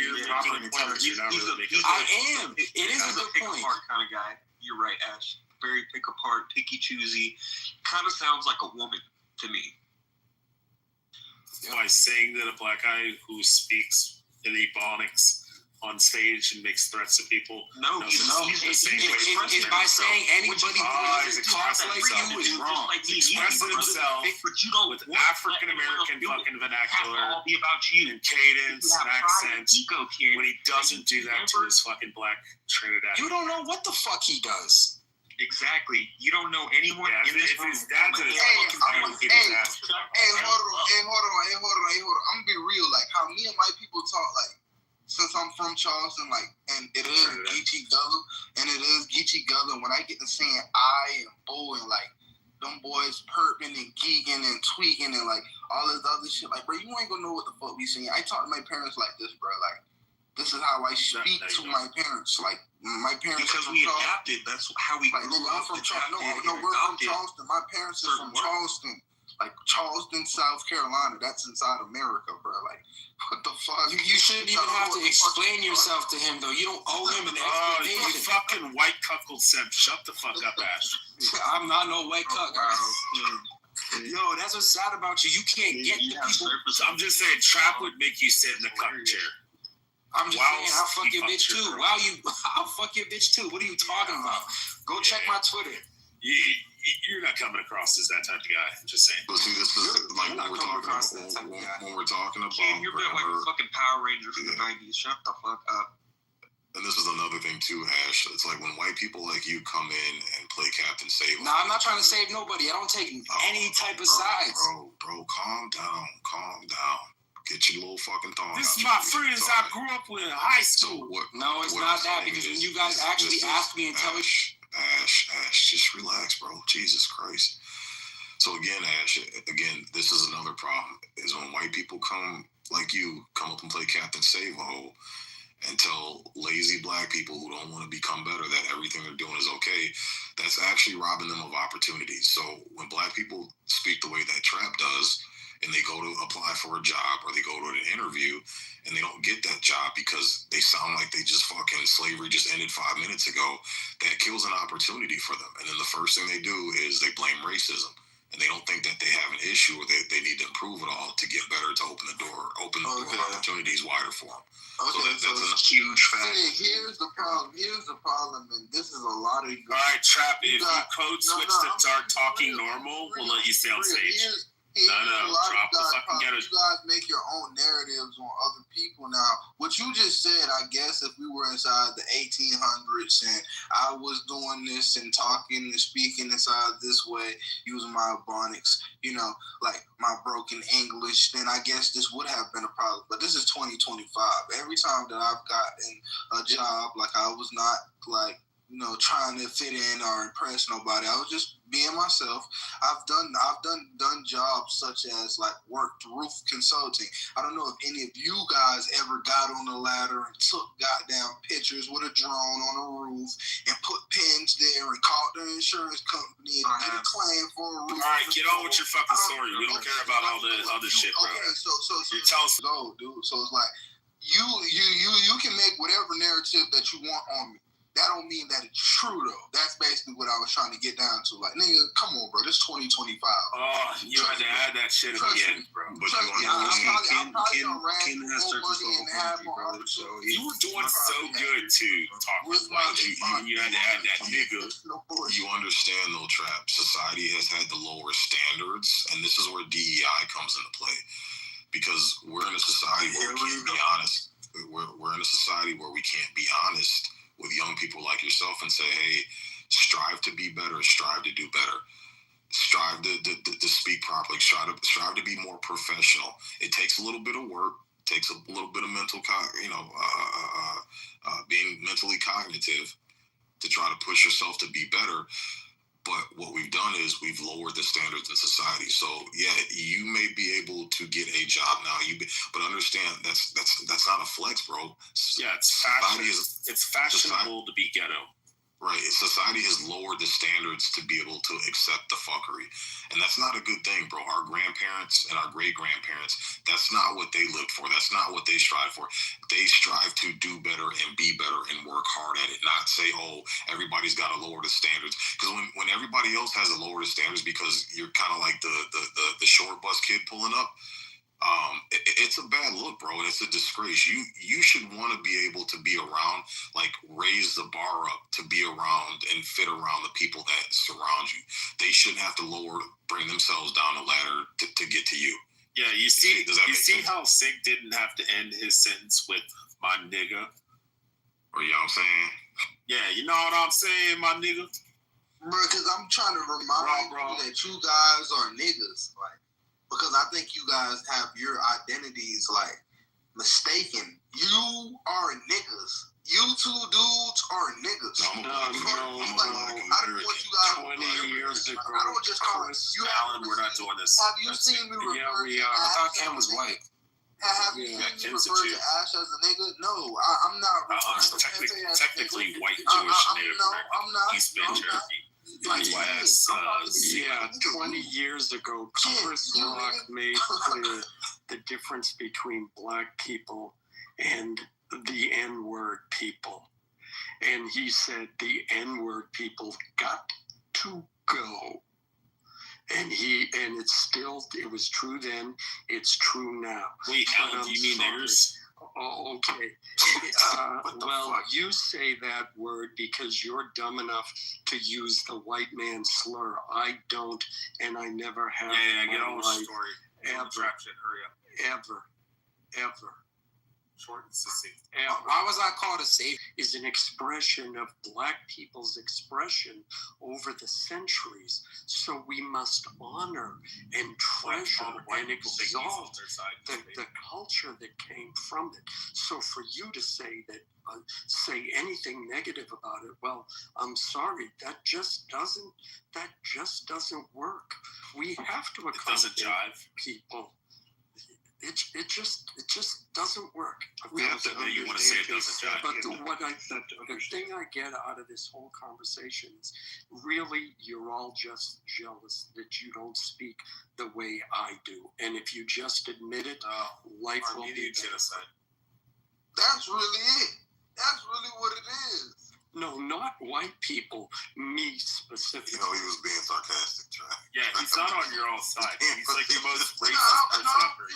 I am. It is a good point. Kind of guy. You're right, Ash. Very pick apart, picky choosy. Kind of sounds like a woman to me. By saying that a black guy who speaks in Ebonics on stage and makes threats to people. It's by saying anybody who talks like you is wrong. Express himself with African American fucking vernacular and cadence and accent when he doesn't do that to his fucking black Trinidad. You don't know what the fuck he does. Exactly. You don't know anyone in this room. Hey, hold on. I'm gonna be real. Like how me and white people talk. Like since I'm from Charleston, like, and it is Geechee Gullah, and it is Geechee Gullah. When I get to saying I and Bo and like them boys perping and geeking and tweaking and like all this other shit, like bro, you ain't gonna know what the fuck we saying. I talk to my parents like this, bro. Like this is how I speak to my parents. Like my parents because we adapted. That's how we. Like I'm from Charleston. No, we're from Charleston. My parents are from Charleston. Like Charleston, South Carolina. That's inside America, bro. Like, what the fuck? You shouldn't even have to explain yourself to him, though. You don't owe him an explanation. You fucking white cuckold simp. Shut the fuck up, Ash. I'm not no white cuck. Yo, that's what's sad about you. You can't get the people. I'm just saying, Trap would make you sit in the cuck chair. I'm just saying, I'll fuck your bitch too. I'll fuck your bitch too. What are you talking about? Go check my Twitter. You're not coming across as that type of guy. I'm just saying. But see, this is like when we're talking about. Ken, you're built like a fucking Power Ranger from the '90s. Shut the fuck up. And this is another thing too, Ash. It's like when white people like you come in and play Captain Save. No, I'm not trying to save nobody. I don't take any type of sides. Bro, calm down. Get your little fucking thoughts. This is my friends I grew up with in high school. No, it's not that because when you guys actually ask me and tell me. Ash, just relax, bro. Jesus Christ. So again, Ash, this is another problem. Is when white people come up and play Captain Save-A-Hole and tell lazy black people who don't want to become better that everything they're doing is okay, that's actually robbing them of opportunities. So when black people speak the way that Trap does, and they go to apply for a job or they go to an interview and they don't get that job because they sound like they just fucking slavery just ended 5 minutes ago, that kills an opportunity for them. And then the first thing they do is they blame racism. And they don't think that they have an issue or they need to improve it all to get better, to open the door opportunities wider for them. Okay, so that's a huge fact. Here's the problem, and this is a lot of you. All right, Trap, if you code switch to start talking normal, we'll let you stay on stage. No, drop the fucking ghetto. You guys make your own narratives on other people now. What you just said, I guess, if we were inside the 1800s and I was doing this and talking and speaking inside this way, using my ebonics, like my broken English, then I guess this would have been a problem. But this is 2025. Every time that I've gotten a job, like I was not like, trying to fit in or impress nobody. I was just being myself. I've done jobs such as like worked roof consulting. I don't know if any of you guys ever got on the ladder and took goddamn pictures with a drone on a roof and put pins there and called the insurance company and did a claim for a roof. All right, get on with your fucking story. We don't care about all the other shit, bro. Okay, so you tell us. Go, dude. So it's like you can make whatever narrative that you want on me. That don't mean that it's true, though. That's basically what I was trying to get down to. Like, nigga, come on, bro. This 2025. Oh, you had to add that shit at the end, bro. But I'm probably gonna rant more money and have more opportunities. You were doing so good, too. You had to add that nigga. You understand, though, Trap. Society has had the lower standards, and this is where DEI comes into play. Because we're in a society where we can't be honest. We're in a society where we can't be honest with young people like yourself and say, hey, strive to be better, strive to do better, strive to speak properly, strive to be more professional. It takes a little bit of work, takes a little bit of mental, being mentally cognitive to try to push yourself to be better. But what we've done is we've lowered the standards in society. So yeah, you may be able to get a job now. But understand that's not a flex, bro. Yeah, it's fashionable to be ghetto. Right. Society has lowered the standards to be able to accept the fuckery. And that's not a good thing, bro. Our grandparents and our great-grandparents, that's not what they lived for. That's not what they strive for. They strive to do better and be better and work hard at it, not say, oh, everybody's got to lower the standards. Because when everybody else has to lower the standards because you're kind of like the short bus kid pulling up, it's a bad look, bro, and it's a disgrace. You should want to be able to be around, like raise the bar up to be around and fit around the people that surround you. They shouldn't have to bring themselves down the ladder to get to you. Yeah, you see how Sig didn't have to end his sentence with my nigga? Or you know what I'm saying? Yeah, you know what I'm saying, my nigga? Bro, because I'm trying to remind you that you guys are niggas, like. Because I think you guys have your identities, like, mistaken. You are niggas. You two dudes are niggas. No. I don't want you guys 20 years ago. I don't just call it. Alan, we're not doing this. Have you seen me refer to I thought Cam was white. Have you seen me refer to Ash as a nigga? No, I'm not. Technically white Jewish native. I'm not. He's been Cherokee. 20 years ago, Chris Rock made clear the difference between black people and the N-word people. And he said the N-word people got to go. And it was true then, it's true now. Wait, Alan, do you mean niggers? Oh, okay. Well, you say that word because you're dumb enough to use the white man slur. I don't, and I never have. Yeah, get on with the story. Ever. Short and succinct. Why was I called a savior? Is an expression of black people's expression over the centuries. So we must honor and treasure and exalt the culture that came from it. So for you to say that, say anything negative about it, well, I'm sorry, that just doesn't work. We have to accommodate people. It just doesn't work. We have to admit you want to say it doesn't jive. But the thing I get out of this whole conversation is really you're all just jealous that you don't speak the way I do. And if you just admit it, life will be genocide. That's really it. That's really what it is. No, not white people. Me specifically. He was being sarcastic, Trey. Yeah, he's not on your own side. He's like the most racist person ever.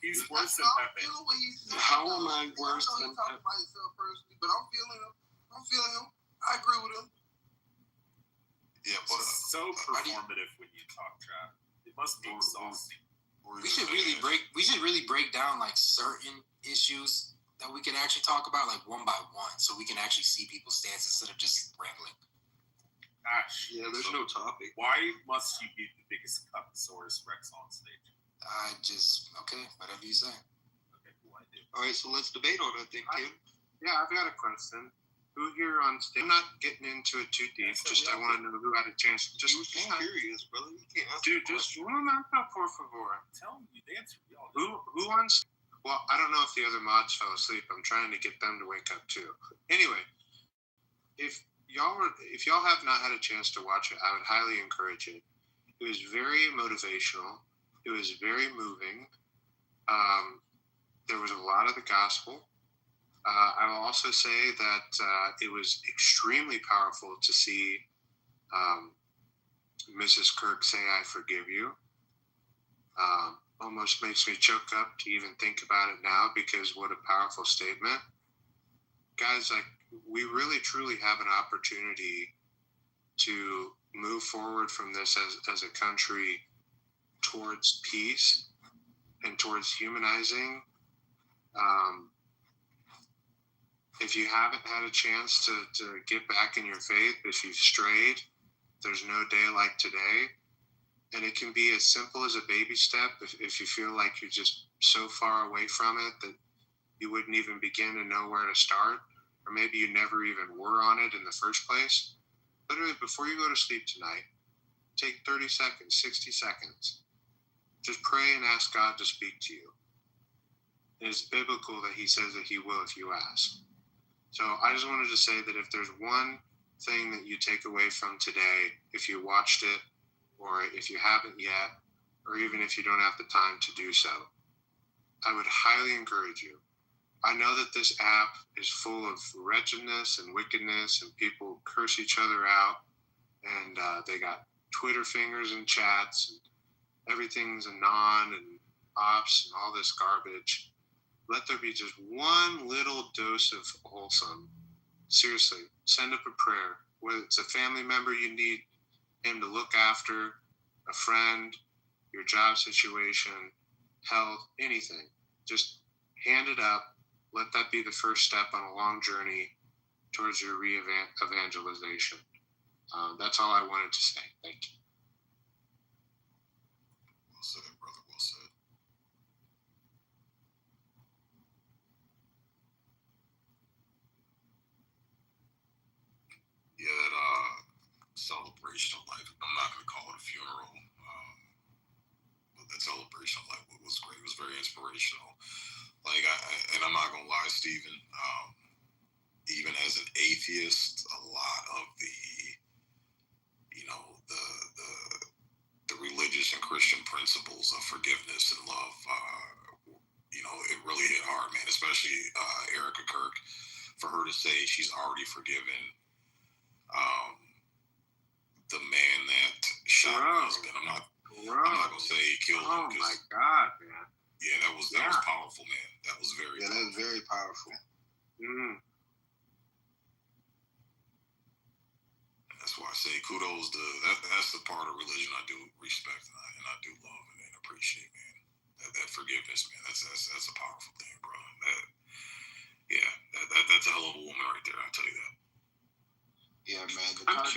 He's worse than Pepe. How am I worse than Pepe? But I'm feeling him. I agree with him. Yeah, but so performative when you talk, Trap. must be exhausting. We should really break down like certain issues that we can actually talk about like one by one, so we can actually see people's stance instead of just rambling. Gosh. Yeah, there's no topic. Why must you be the biggest Cuposaurus Rex on stage? Okay, whatever you say. Okay, what I do. All right, so let's debate on it, then, Kim. Yeah, I've got a question. Who here on stage? I'm not getting into it too deep. Just I want to know who had a chance. Just curious, brother. You can't answer. Dude, just one por favor. Tell me the answer. Who on? Well, I don't know if the other mods fell asleep. I'm trying to get them to wake up too. Anyway, if y'all have not had a chance to watch it, I would highly encourage it. It was very motivational. It was very moving. There was a lot of the gospel. I will also say that it was extremely powerful to see Mrs. Kirk say, "I forgive you." Almost makes me choke up to even think about it now, because what a powerful statement. Guys, like, we really truly have an opportunity to move forward from this as a country towards peace and towards humanizing. If you haven't had a chance to get back in your faith, if you've strayed, there's no day like today. And it can be as simple as a baby step if you feel like you're just so far away from it that you wouldn't even begin to know where to start, or maybe you never even were on it in the first place. Literally, before you go to sleep tonight, take 30 seconds, 60 seconds. Just pray and ask God to speak to you. And it's biblical that he says that he will if you ask. So I just wanted to say that if there's one thing that you take away from today, if you watched it, or if you haven't yet, or even if you don't have the time to do so, I would highly encourage you. I know that this app is full of wretchedness and wickedness, and people curse each other out, and they got Twitter fingers and chats, and everything's anon and ops and all this garbage. Let there be just one little dose of wholesome. Seriously, send up a prayer. Whether it's a family member you need him to look after, a friend, your job situation, health, anything. Just hand it up. Let that be the first step on a long journey towards your re-evangelization. That's all I wanted to say. Thank you. Well said, brother. Well said. Yeah, that celebration of life. I'm not going to call it a funeral, but that celebration of life was great. It was very inspirational. Like, and I'm not going to lie, Stephen, even as an atheist, a lot of the religious and Christian principles of forgiveness and love, it really hit hard, man, especially Erica Kirk, for her to say she's already forgiven the man that shot her husband. I'm not gonna say he killed him. Oh my God, man! Yeah, that was powerful, man. That was very that was very powerful. Mm. That's why I say kudos to that's the part of religion I do respect and I do love and appreciate, man. That forgiveness, man. That's a powerful thing, bro. That's a hell of a woman right there. I'll tell you that. Yeah, man. The Kirk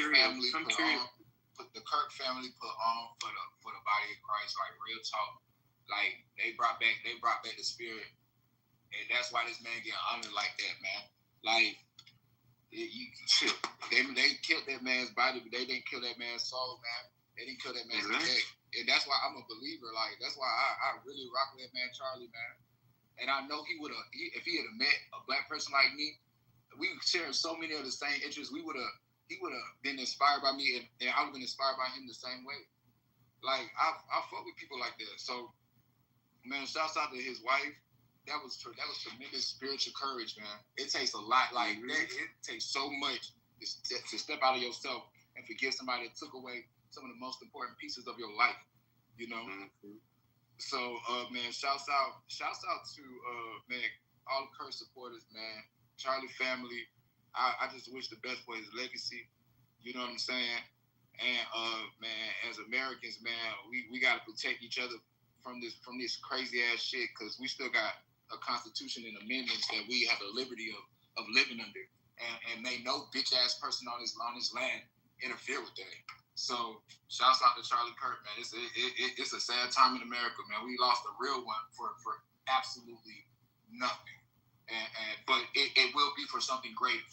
family put on for the body of Christ, like real talk. Like they brought back the spirit, and that's why this man get honored like that, man. Like they killed that man's body, but they didn't kill that man's soul, man. They didn't kill that man's neck, and that's why I'm a believer. Like that's why I really rock with that man Charlie, man. And I know he would have, if he had met a black person like me, we share so many of the same interests. He would have been inspired by me, and I would have been inspired by him the same way. Like I fuck with people like that. So, man, shouts out to his wife. That was tremendous spiritual courage, man. It takes a lot. Like that, it takes so much to step out of yourself and forgive somebody that took away some of the most important pieces of your life. You know. Mm-hmm. So, man, shouts out to man, all the Kirk supporters, man. Charlie family. I just wish the best for his legacy. You know what I'm saying? And man, as Americans, man, we got to protect each other from this crazy ass shit, because we still got a constitution and amendments that we have the liberty of living under, and may no bitch ass person on this land interfere with that. So shouts out to Charlie Kirk, man. It's a sad time in America, man. We lost a real one for absolutely nothing, but it will be for something great,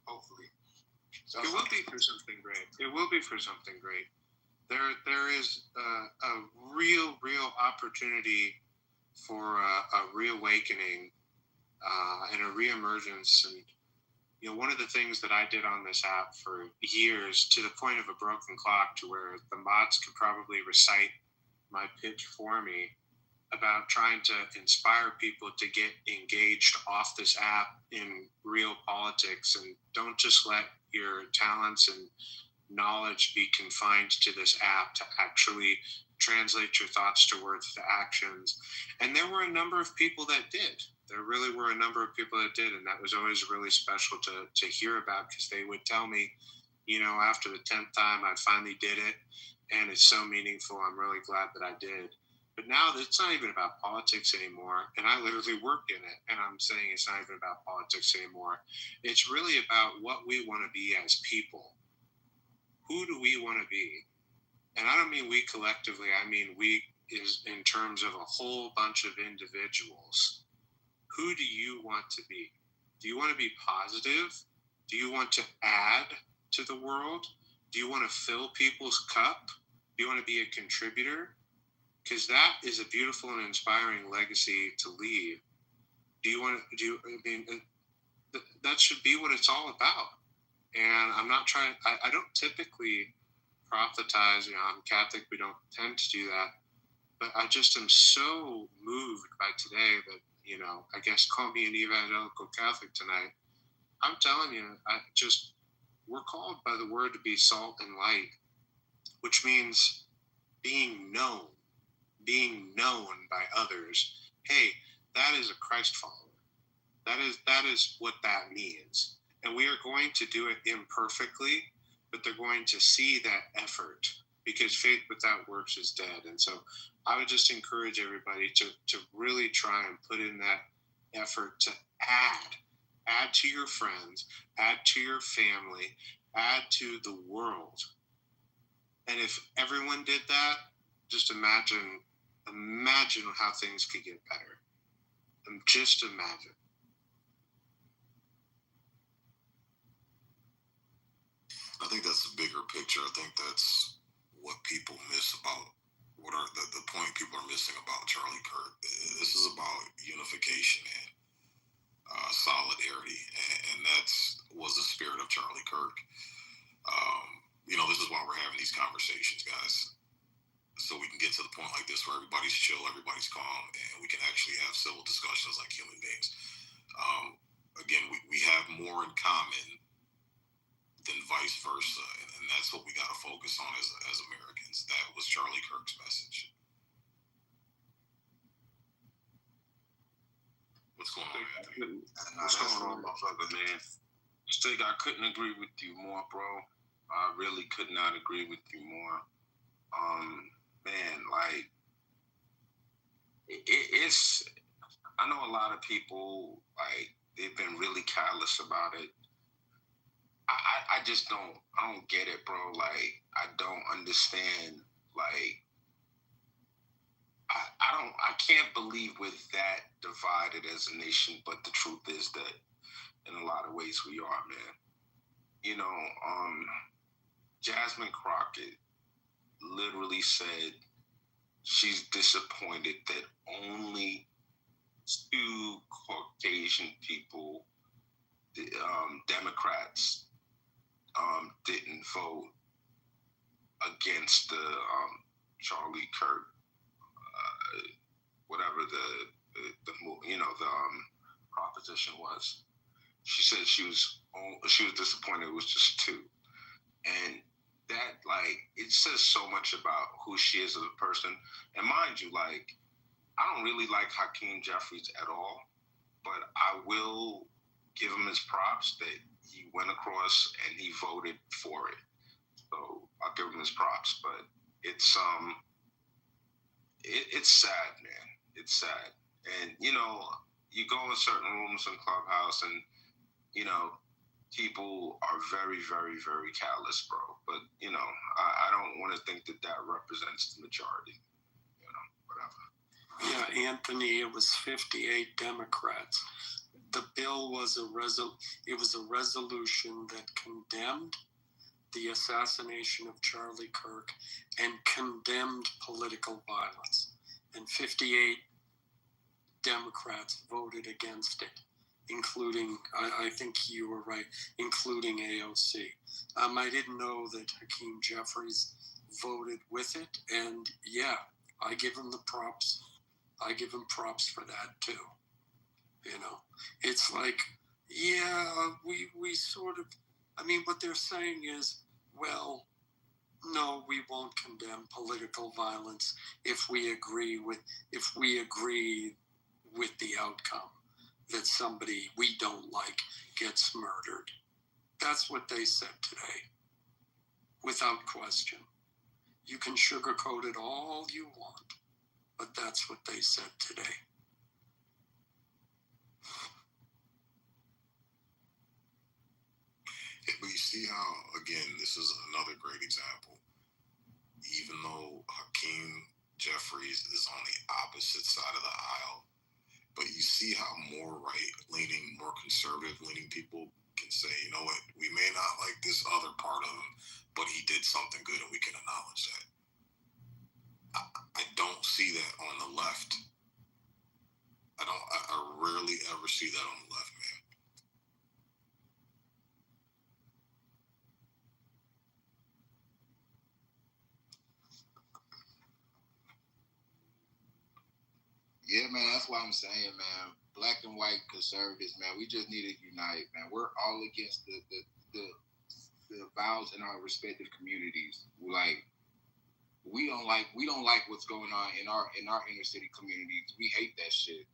hopefully. So it will be for something great. It will be for something great. There is a real opportunity for a reawakening and a reemergence. And one of the things that I did on this app for years, to the point of a broken clock, to where the mods could probably recite my pitch for me, about trying to inspire people to get engaged off this app in real politics, and don't just let your talents and knowledge be confined to this app, to actually translate your thoughts to words to actions. And there were a number of people that did. There really were a number of people that did, and that was always really special to hear about, because they would tell me, after the 10th time, I finally did it, and it's so meaningful. I'm really glad that I did. But now it's not even about politics anymore, and I literally work in it, and I'm saying it's not even about politics anymore. It's really about what we want to be as people. Who do we want to be? And I don't mean we collectively, I mean we is in terms of a whole bunch of individuals. Who do you want to be? Do you want to be positive? Do you want to add to the world? Do you want to fill people's cup? Do you want to be a contributor? Because that is a beautiful and inspiring legacy to leave. That should be what it's all about. And I'm not trying, I don't typically prophetize, I'm Catholic, we don't tend to do that. But I just am so moved by today that, I guess call me an evangelical Catholic tonight. I'm telling you, we're called by the word to be salt and light, which means being known by others. Hey, that is a Christ follower. That is what that means. And we are going to do it imperfectly, but they're going to see that effort, because faith without works is dead. And so I would just encourage everybody to really try and put in that effort to add to your friends, add to your family, add to the world. And if everyone did that, just imagine how things could get better. And just imagine. I think that's the bigger picture. I think that's what people miss about what are the point people are missing about Charlie Kirk. This is about unification and solidarity, and was the spirit of Charlie Kirk. This is why we're having these conversations, guys, so we can get to the point like this where everybody's chill, everybody's calm, and we can actually have civil discussions like human beings. Again, we have more in common than vice versa, and that's what we got to focus on as Americans. That was Charlie Kirk's message. What's going on, Anthony? What's going on, motherfucker, man? Stig, I couldn't agree with you more, bro. I really could not agree with you more. Man, like, it's, I know a lot of people, like, they've been really callous about it. I just I don't get it, bro. Like, I don't understand. Like, I can't believe we're that divided as a nation, but the truth is that in a lot of ways we are, man. Jasmine Crockett literally said she's disappointed that only 2 Caucasian people, Democrats, didn't vote against the Charlie Kirk, whatever the proposition was. She said she was disappointed it was just 2, and that, like, it says so much about who she is as a person. And mind you, like, I don't really like Hakeem Jeffries at all, but I will give him his props that he went across and he voted for it. So I give him his props, but it's sad, man. It's sad. And you know, you go in certain rooms in Clubhouse, and you know, people are very, very, very callous, bro. But you know, I don't want to think that represents the majority. You know, whatever. Yeah, Anthony, it was 58 Democrats. The bill was a resolution that condemned the assassination of Charlie Kirk and condemned political violence. And 58 Democrats voted against it, including, I think you were right, including AOC. I didn't know that Hakeem Jeffries voted with it, and yeah, I give him the props. I give him props for that too. You know, it's like, yeah, we sort of, I mean, what they're saying is, well, no, we won't condemn political violence if we agree with the outcome that somebody we don't like gets murdered. That's what they said today, without question. You can sugarcoat it all you want, but that's what they said today. But you see how, again, this is another great example. Even though Hakeem Jeffries is on the opposite side of the aisle, but you see how more right-leaning, more conservative-leaning people can say, you know what, we may not like this other part of him, but he did something good and we can acknowledge that. I don't see that on the left. I rarely ever see that on the left, man. Yeah, man, that's why I'm saying, man, black and white conservatives, man, we just need to unite, man. We're all against the violence in our respective communities. Like, we don't like what's going on in our inner city communities. We hate that shit.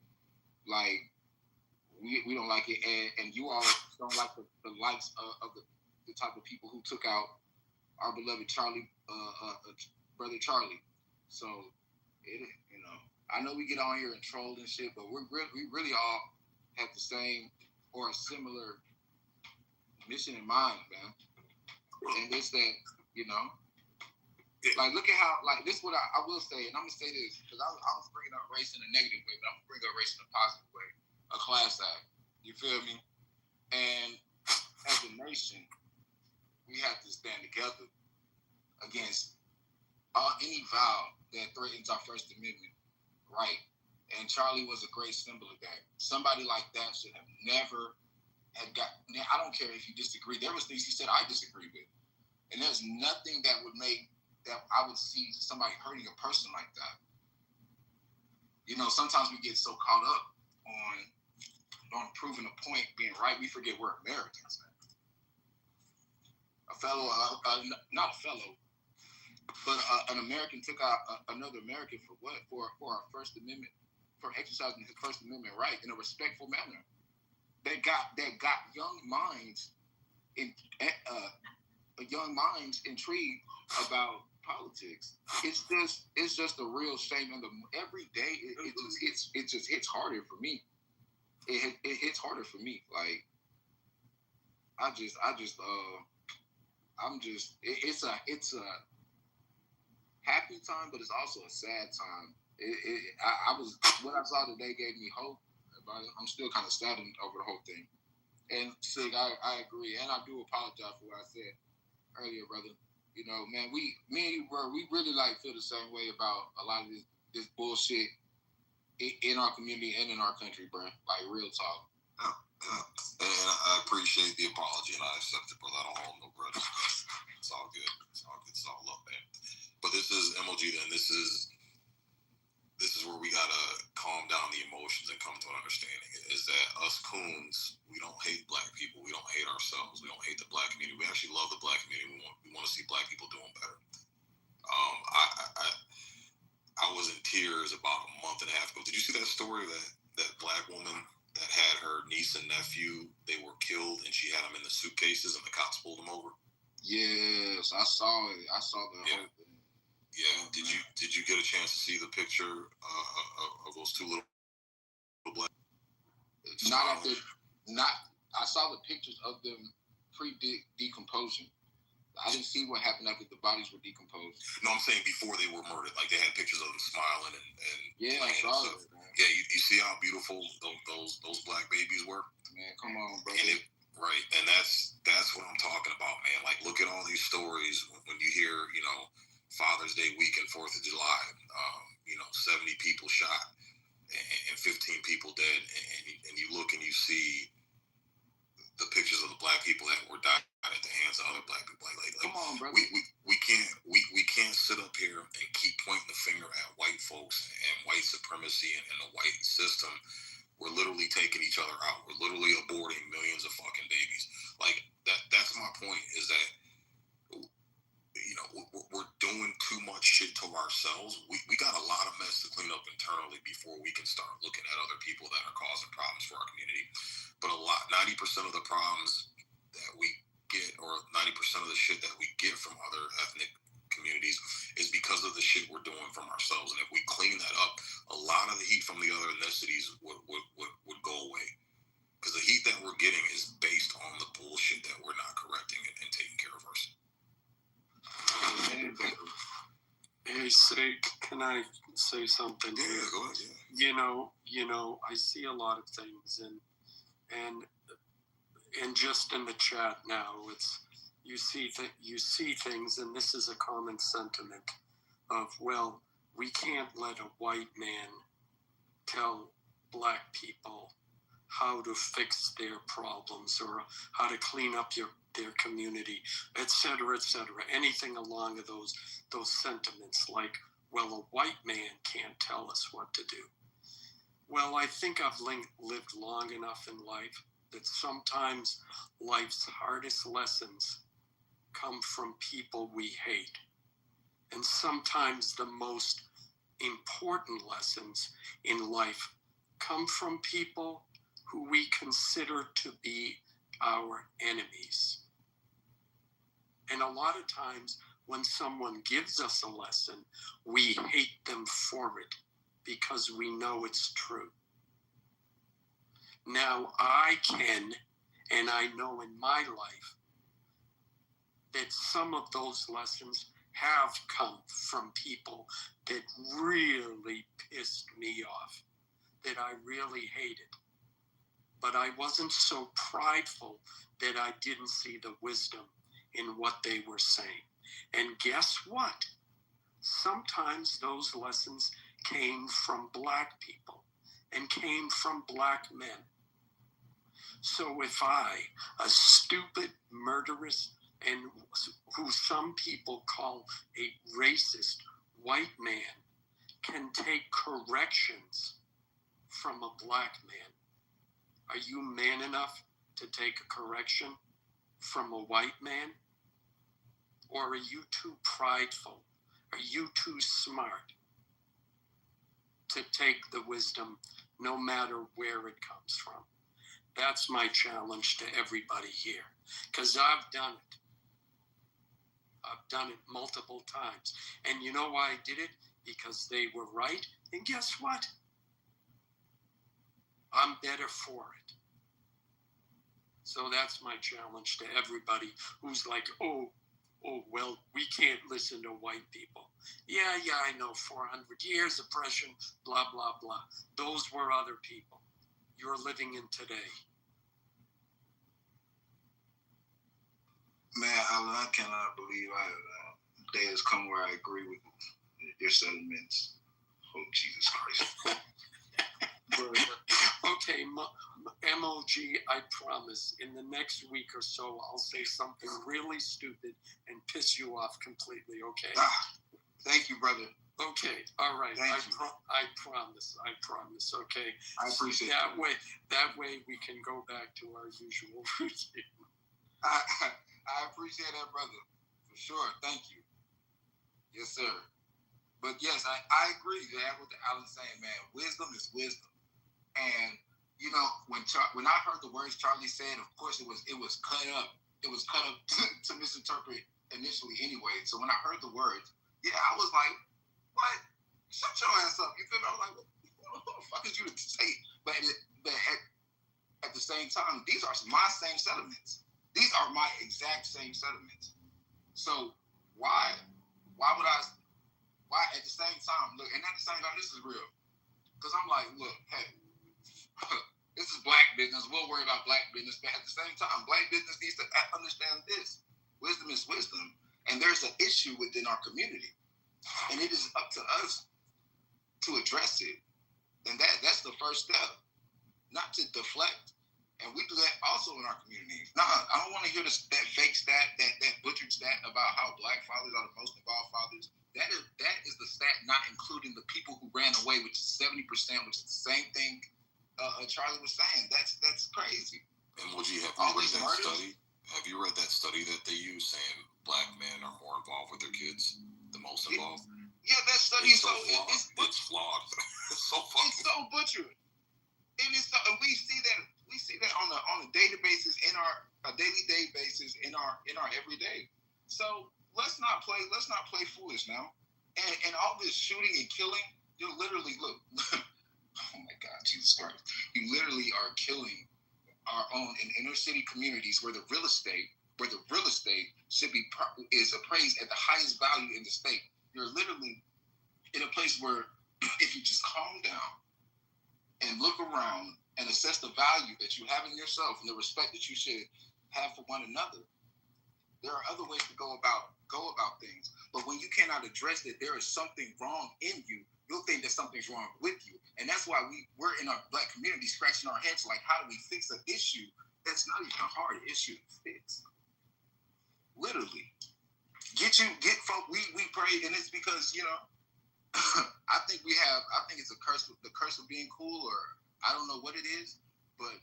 Like, we don't like it, and you all don't like the likes of the type of people who took out our beloved Charlie, brother Charlie. So you know, I know we get on here and troll and shit, but we really all have the same or a similar mission in mind, man. And it's that, you know, like, look at how, like, this is what I will say, and I'm gonna say this because I was bringing up race in a negative way, but I'm gonna bring up race in a positive way. A class act. You feel me? And as a nation, we have to stand together against any vow that threatens our First Amendment right. And Charlie was a great symbol of that. Somebody like that should have never I don't care if you disagree. There was things he said I disagree with. And there's nothing that I would see somebody hurting a person like that. You know, sometimes we get so caught up on proving a point being right, we forget we're Americans. Not a fellow, but an American took out another American for what? For our First Amendment, for exercising his First Amendment right in a respectful manner. That got young minds intrigued about politics. It's just a real shame, and every day it just hits harder for me. It hits harder for me. Like, it's a happy time, but it's also a sad time. What I saw today gave me hope. I'm still kind of saddened over the whole thing. And Sig, I agree, and I do apologize for what I said earlier, brother. You know, man, me and you, bro, we really feel the same way about a lot of this bullshit in our community and in our country, bro. Like, real talk. And I appreciate the apology, and I accept it, brother. I don't hold no grudges. It's all good. It's all good. It's all love, man. But this is MOG. Then this is where we gotta calm down the emotions and come to an understanding. Is that us coons, we don't hate black people. We don't hate ourselves. We don't hate the black community. We actually love the black community. We want to see black people doing better. I was in tears about a month and a half ago. Did you see that story that black woman that had her niece and nephew? They were killed, and she had them in the suitcases, and the cops pulled them over. Yes, I saw it. I saw the whole thing. Yeah. Did you get a chance to see the picture of those two little black? I saw the pictures of them pre-decomposing. I didn't see what happened after the bodies were decomposed. No, I'm saying before they were murdered. Like, they had pictures of them smiling and yeah, I saw it. Yeah, you see how beautiful those black babies were? Man, come on, bro. Right, and that's what I'm talking about, man. Like, look at all these stories when you hear, Father's Day weekend, 4th of July, 70 people shot and 15 people dead, and you look and you see the pictures of the black people that were dying at the hands of other black people. Like come on, brother. We can't sit up here and keep pointing the finger at white folks and white supremacy and the white system. We're literally taking each other out. We're literally aborting millions of fucking babies. Like, that's my point, is that we're doing too much shit to ourselves. We got a lot of mess to clean up internally before we can start looking at other people that are causing problems for our community. But 90% of the problems that we get, or 90% of the shit that we get from other ethnic communities, is because of the shit we're doing from ourselves. And if we clean that up, a lot of the heat from the other ethnicities would go away. Because the heat that we're getting is based on the bullshit that we're not correcting and taking care of ourselves. Hey, Sig, can I say something? Yeah, go ahead. Yeah. I see a lot of things, and just in the chat now, it's you see things, and this is a common sentiment of, well, we can't let a white man tell black people how to fix their problems or how to clean up their community, etc., etc. Anything along those sentiments, like, well, a white man can't tell us what to do. Well, I think I've lived long enough in life that sometimes life's hardest lessons come from people we hate. And sometimes the most important lessons in life come from people who we consider to be our enemies. And a lot of times when someone gives us a lesson, we hate them for it because we know it's true. Now, I can, and I know in my life, that some of those lessons have come from people that really pissed me off, that I really hated. But I wasn't so prideful that I didn't see the wisdom in what they were saying. And guess what? Sometimes those lessons came from black people and came from black men. So if I, a stupid, murderous, and who some people call a racist white man, can take corrections from a black man, are you man enough to take a correction from a white man? Or are you too prideful? Are you too smart to take the wisdom no matter where it comes from? That's my challenge to everybody here, because I've done it. I've done it multiple times. And you know why I did it? Because they were right. And guess what? I'm better for it. So that's my challenge to everybody who's like, oh, well, we can't listen to white people. Yeah, I know, 400 years oppression, blah, blah, blah. Those were other people. You're living in today. Man, Alan, I cannot believe the day has come where I agree with your sentiments. Oh, Jesus Christ. Okay, MOG, I promise, in the next week or so, I'll say something really stupid and piss you off completely, okay? Thank you, brother. Okay, all right. I promise, okay? I appreciate that. That way we can go back to our usual routine. I appreciate that, brother, for sure. Thank you. Yes, sir. But yes, I agree that with Alan's saying, man, wisdom is wisdom. And when I heard the words Charlie said, of course it was cut up it was cut up to misinterpret initially anyway. So when I heard the words, yeah, I was like, what? Shut your ass up. You feel me? I was like, who the fuck is you to say? But at the same time, these are my same sentiments. These are my exact same sentiments. So why at the same time, look, and at the same time, this is real. Because I'm like, look, hey, this is black business. We'll worry about black business. But at the same time, black business needs to understand this. Wisdom is wisdom. And there's an issue within our community. And it is up to us to address it. And that's the first step. Not to deflect. And we do that also in our communities. Nah, I don't want to hear that fake stat, that butchered stat about how black fathers are the most involved fathers. That is the stat not including the people who ran away, which is 70%, which is the same thing Charlie was saying. That's crazy. And Moji, have you read that study that they use saying black men are more involved with their kids, the most involved? Yeah, that study is flawed. It's flawed. It's so fucking. It's so butchered. And we see that on a daily basis in a daily day basis in our everyday. So let's not play foolish now. And all this shooting and killing, you literally look. Oh my God, Jesus Christ! You literally are killing our own in inner city communities where the real estate should be is appraised at the highest value in the state. You're literally in a place where if you just calm down and look around and assess the value that you have in yourself and the respect that you should have for one another, there are other ways to go about things. But when you cannot address that there is something wrong in you, you'll think that something's wrong with you. And that's why we're in our black community scratching our heads like, how do we fix an issue that's not even a hard issue to fix? Literally. Get folk, we pray, and it's because, I think it's the curse of being cool, or I don't know what it is, but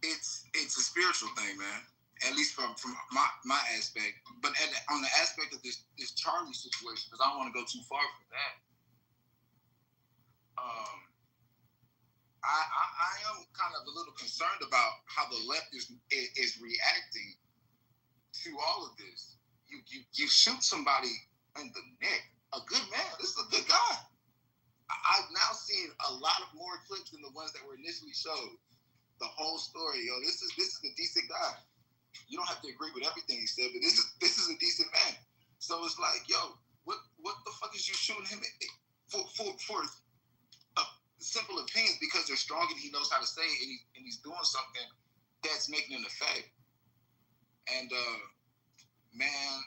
it's a spiritual thing, man. At least from my aspect. But on the aspect of this Charlie situation, because I don't want to go too far from that. I am kind of a little concerned about how the left is reacting to all of this. You shoot somebody in the neck, a good man. This is a good guy. I've now seen a lot of more clips than the ones that were initially showed. The whole story, this is a decent guy. You don't have to agree with everything he said, but this is a decent man. So it's like, what the fuck is you shooting him for simple opinions because they're strong and he knows how to say it and he's doing something that's making an effect. And man,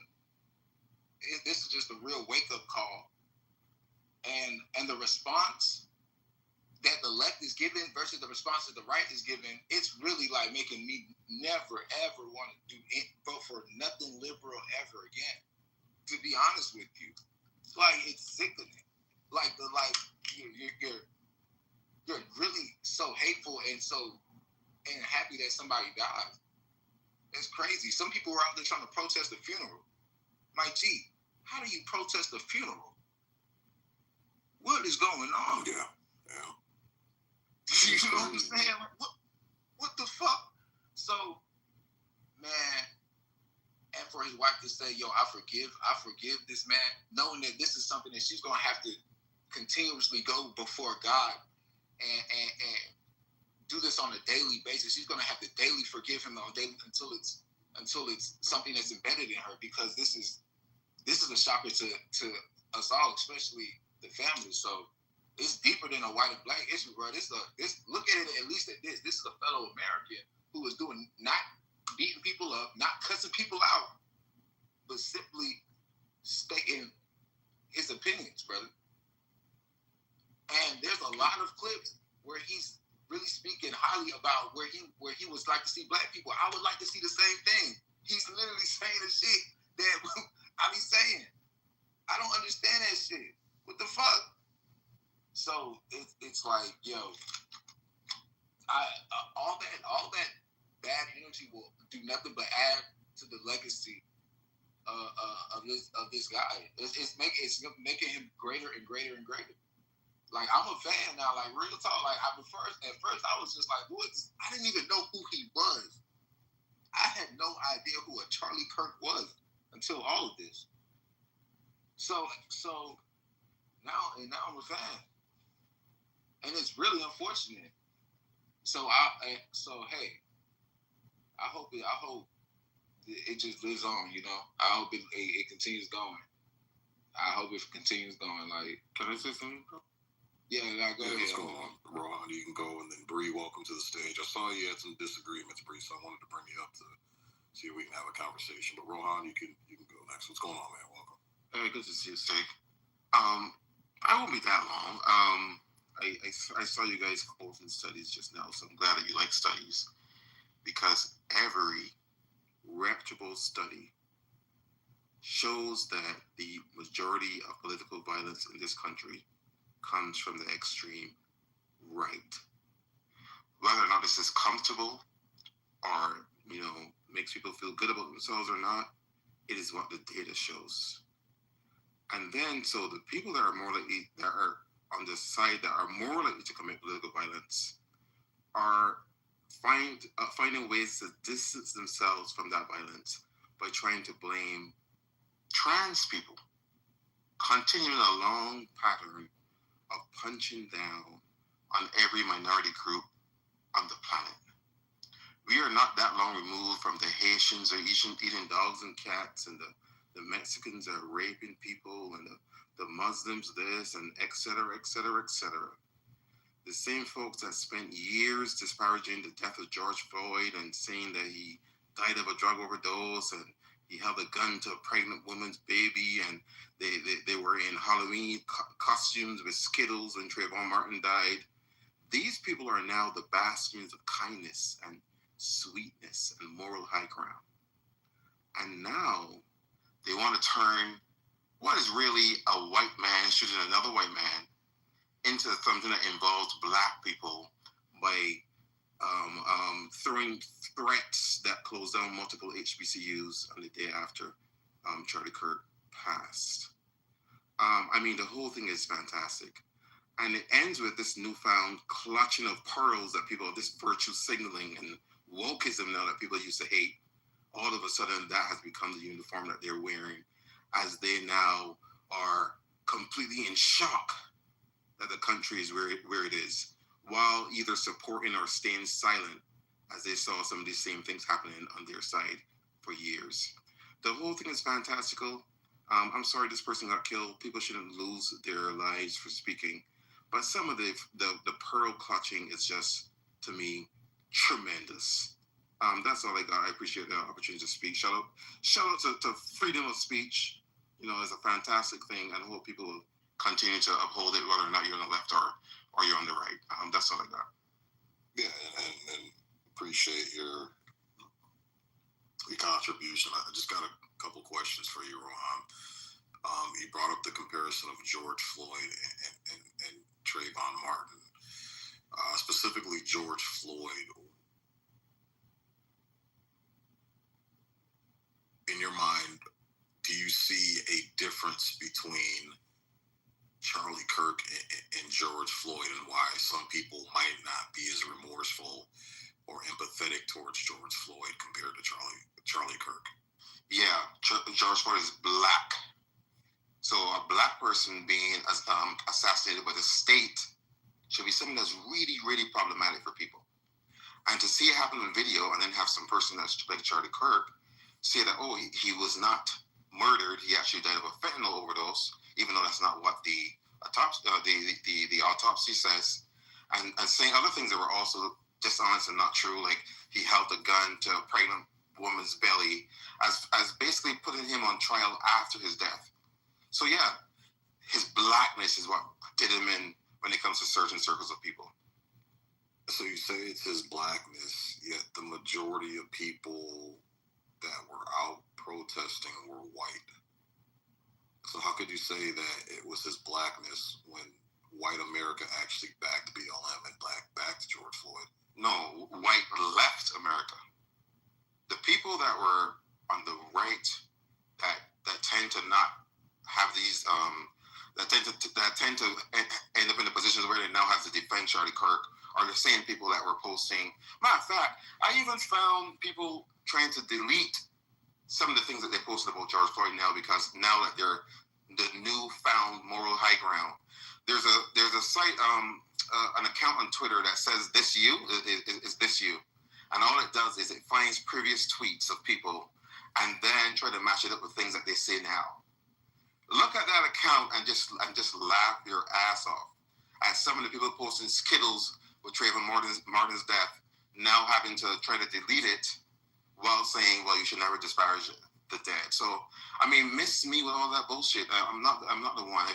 this is just a real wake-up call. And the response that the left is giving versus the response that the right is giving, it's really like making me never ever want to vote for nothing liberal ever again. To be honest with you, it's sickening. You're really so hateful and happy that somebody died. It's crazy. Some people were out there trying to protest the funeral. My G, how do you protest a funeral? What is going on? Yeah. You know what I'm saying? What the fuck? So, man, and for his wife to say, I forgive this man, knowing that this is something that she's gonna have to continuously go before God and do this on a daily basis. She's gonna have to daily forgive him on daily until it's something that's embedded in her, because this is a shocker to us all, especially the family. So it's deeper than a white and black issue, bro. Look at it at least at this. This is a fellow American who is not beating people up, not cussing people out, but simply stating his opinions, brother. And there's a lot of clips where he's really speaking highly about where he would like to see black people. I would like to see the same thing. He's literally saying the shit that I be saying. I don't understand that shit. What the fuck? So it's like, all that bad energy will do nothing but add to the legacy of this guy. It's making him greater and greater and greater. Like, I'm a fan now. Like, real talk. Like, at first I was just like, who is? I didn't even know who he was. I had no idea who a Charlie Kirk was until all of this. So now I'm a fan, and it's really unfortunate. So hey, I hope it just lives on. You know, I hope it continues going. I hope it continues going. Like, can I say something, bro? Yeah, go ahead. What's going on? Rohan, you can go, and then Bree, welcome to the stage. I saw you had some disagreements, Bree, so I wanted to bring you up to see if we can have a conversation. But Rohan, you can go next. What's going on, man? Welcome. Hey, good to see you, Sig. I won't be that long. I saw you guys quoting studies just now, so I'm glad that you like studies, because every reputable study shows that the majority of political violence in this country comes from the extreme right. Whether or not this is comfortable or, makes people feel good about themselves or not, it is what the data shows. And then, so the people that are on the side that are more likely to commit political violence are finding ways to distance themselves from that violence by trying to blame trans people, continuing a long pattern of punching down on every minority group on the planet. We are not that long removed from the Haitians are eating dogs and cats, and the Mexicans are raping people, and the Muslims this, and et cetera, et cetera, et cetera. The same folks that spent years disparaging the death of George Floyd and saying that he died of a drug overdose and he held a gun to a pregnant woman's baby, and they were in Halloween costumes with Skittles when Trayvon Martin died. These people are now the bastions of kindness and sweetness and moral high ground. And now they want to turn what is really a white man shooting another white man into something that involves black people by throwing threats that closed down multiple HBCUs on the day after Charlie Kirk passed. The whole thing is fantastic. And it ends with this newfound clutching of pearls that people, this virtue signaling and wokeism now that people used to hate. All of a sudden, that has become the uniform that they're wearing, as they now are completely in shock that the country is where it is, while either supporting or staying silent as they saw some of these same things happening on their side for years. The whole thing is fantastical. I'm sorry this person got killed. People shouldn't lose their lives for speaking. But some of the pearl clutching is just, to me, tremendous. That's all I got. I appreciate the opportunity to speak. Shout out to freedom of speech. It's a fantastic thing, and I hope people will continue to uphold it, whether or not you're on the left or you're on the right. That's all I got. Yeah, and appreciate your contribution. I just got a couple questions for you, Rohan. You brought up the comparison of George Floyd and Trayvon Martin, specifically George Floyd. In your mind, do you see a difference between Charlie Kirk and George Floyd, and why some people might not be as remorseful or empathetic towards George Floyd compared to Charlie Kirk? Yeah, George Floyd is black. So a black person being assassinated by the state should be something that's really, really problematic for people. And to see it happen in video and then have some person that's like Charlie Kirk say that, he was not murdered, he actually died of a fentanyl overdose, even though that's not what the autopsy says, and saying other things that were also dishonest and not true, like he held a gun to a pregnant woman's belly, as basically putting him on trial after his death. So yeah, his blackness is what did him in when it comes to certain circles of people. So you say it's his blackness, yet the majority of people that were out protesting were white. So how could you say that it was his blackness when white America actually backed BLM and backed George Floyd? No, white left America. The people that were on the right that tend to not have these that tend to end up in a position are the same people that were posting. Matter of fact, I even found people trying to delete some of the things that they posted about George Floyd now, because now that they're the newfound moral high ground. There's a site, an account on Twitter that says "this you" is this you, and all it does is it finds previous tweets of people and then try to match it up with things that they say now. Look at that account and just laugh your ass off at some of the people posting Skittles with Trayvon Martin's death, now having to try to delete it while saying, well, you should never disparage the dead. So, I mean, miss me with all that bullshit. I'm not the one.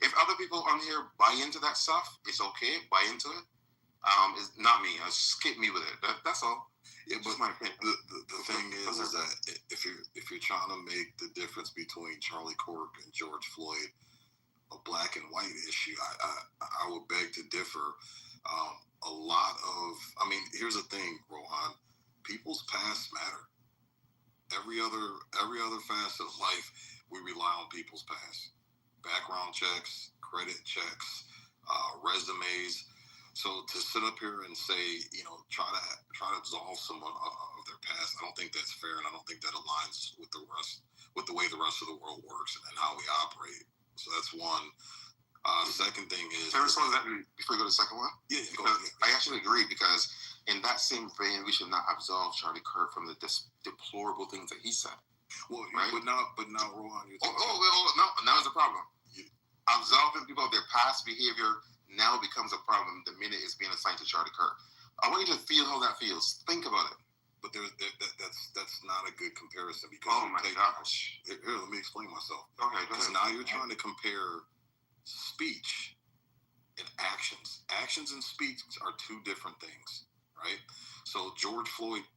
If other people on here buy into that stuff, it's okay. Buy into it. It's not me. Skip me with it. That's all. Yeah, but the thing is that if you're trying to make the difference between Charlie Kirk and George Floyd a black and white issue, I would beg to differ. A lot of, I mean, here's the thing, Rohan. People's past matter. Every other facet of life, we rely on people's past. Background checks, credit checks, resumes. So to sit up here and say, try to absolve someone of their past, I don't think that's fair, and I don't think that aligns with the way the rest of the world works and how we operate. So that's one. Second thing is, can I respond to that before you go to the second one? Yeah, I actually agree, because in that same vein, we should not absolve Charlie Kirk from the deplorable things that he said. Well, right? but now, Rohan, you're talking. No, now is the problem. Absolving people of their past behavior now becomes a problem the minute it's being assigned to Charlie Kirk. I want you to feel how that feels. Think about it. But that's not a good comparison, because oh my gosh. Here, let me explain myself. Okay, because now you're trying to compare speech and actions. Actions and speech are two different things, right? So George Floyd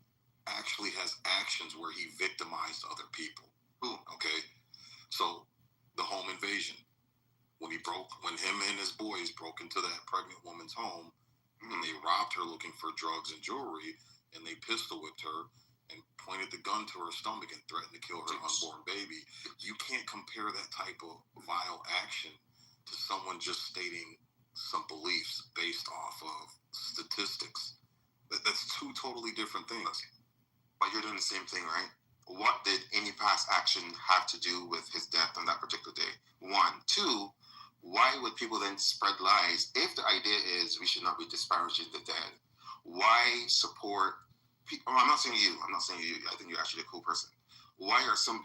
actually has actions where he victimized other people. Ooh. Okay, so the home invasion, when him and his boys broke into that pregnant woman's home, and they robbed her looking for drugs and jewelry, and they pistol whipped her and pointed the gun to her stomach and threatened to kill her unborn baby. You can't compare that type of vile action to someone just stating some beliefs based off of statistics. That's two totally different things. But you're doing the same thing, right? What did any past action have to do with his death on that particular day? One. Two, why would people then spread lies if the idea is we should not be disparaging the dead? Why support people? I'm not saying you. I think you're actually a cool person. Why did some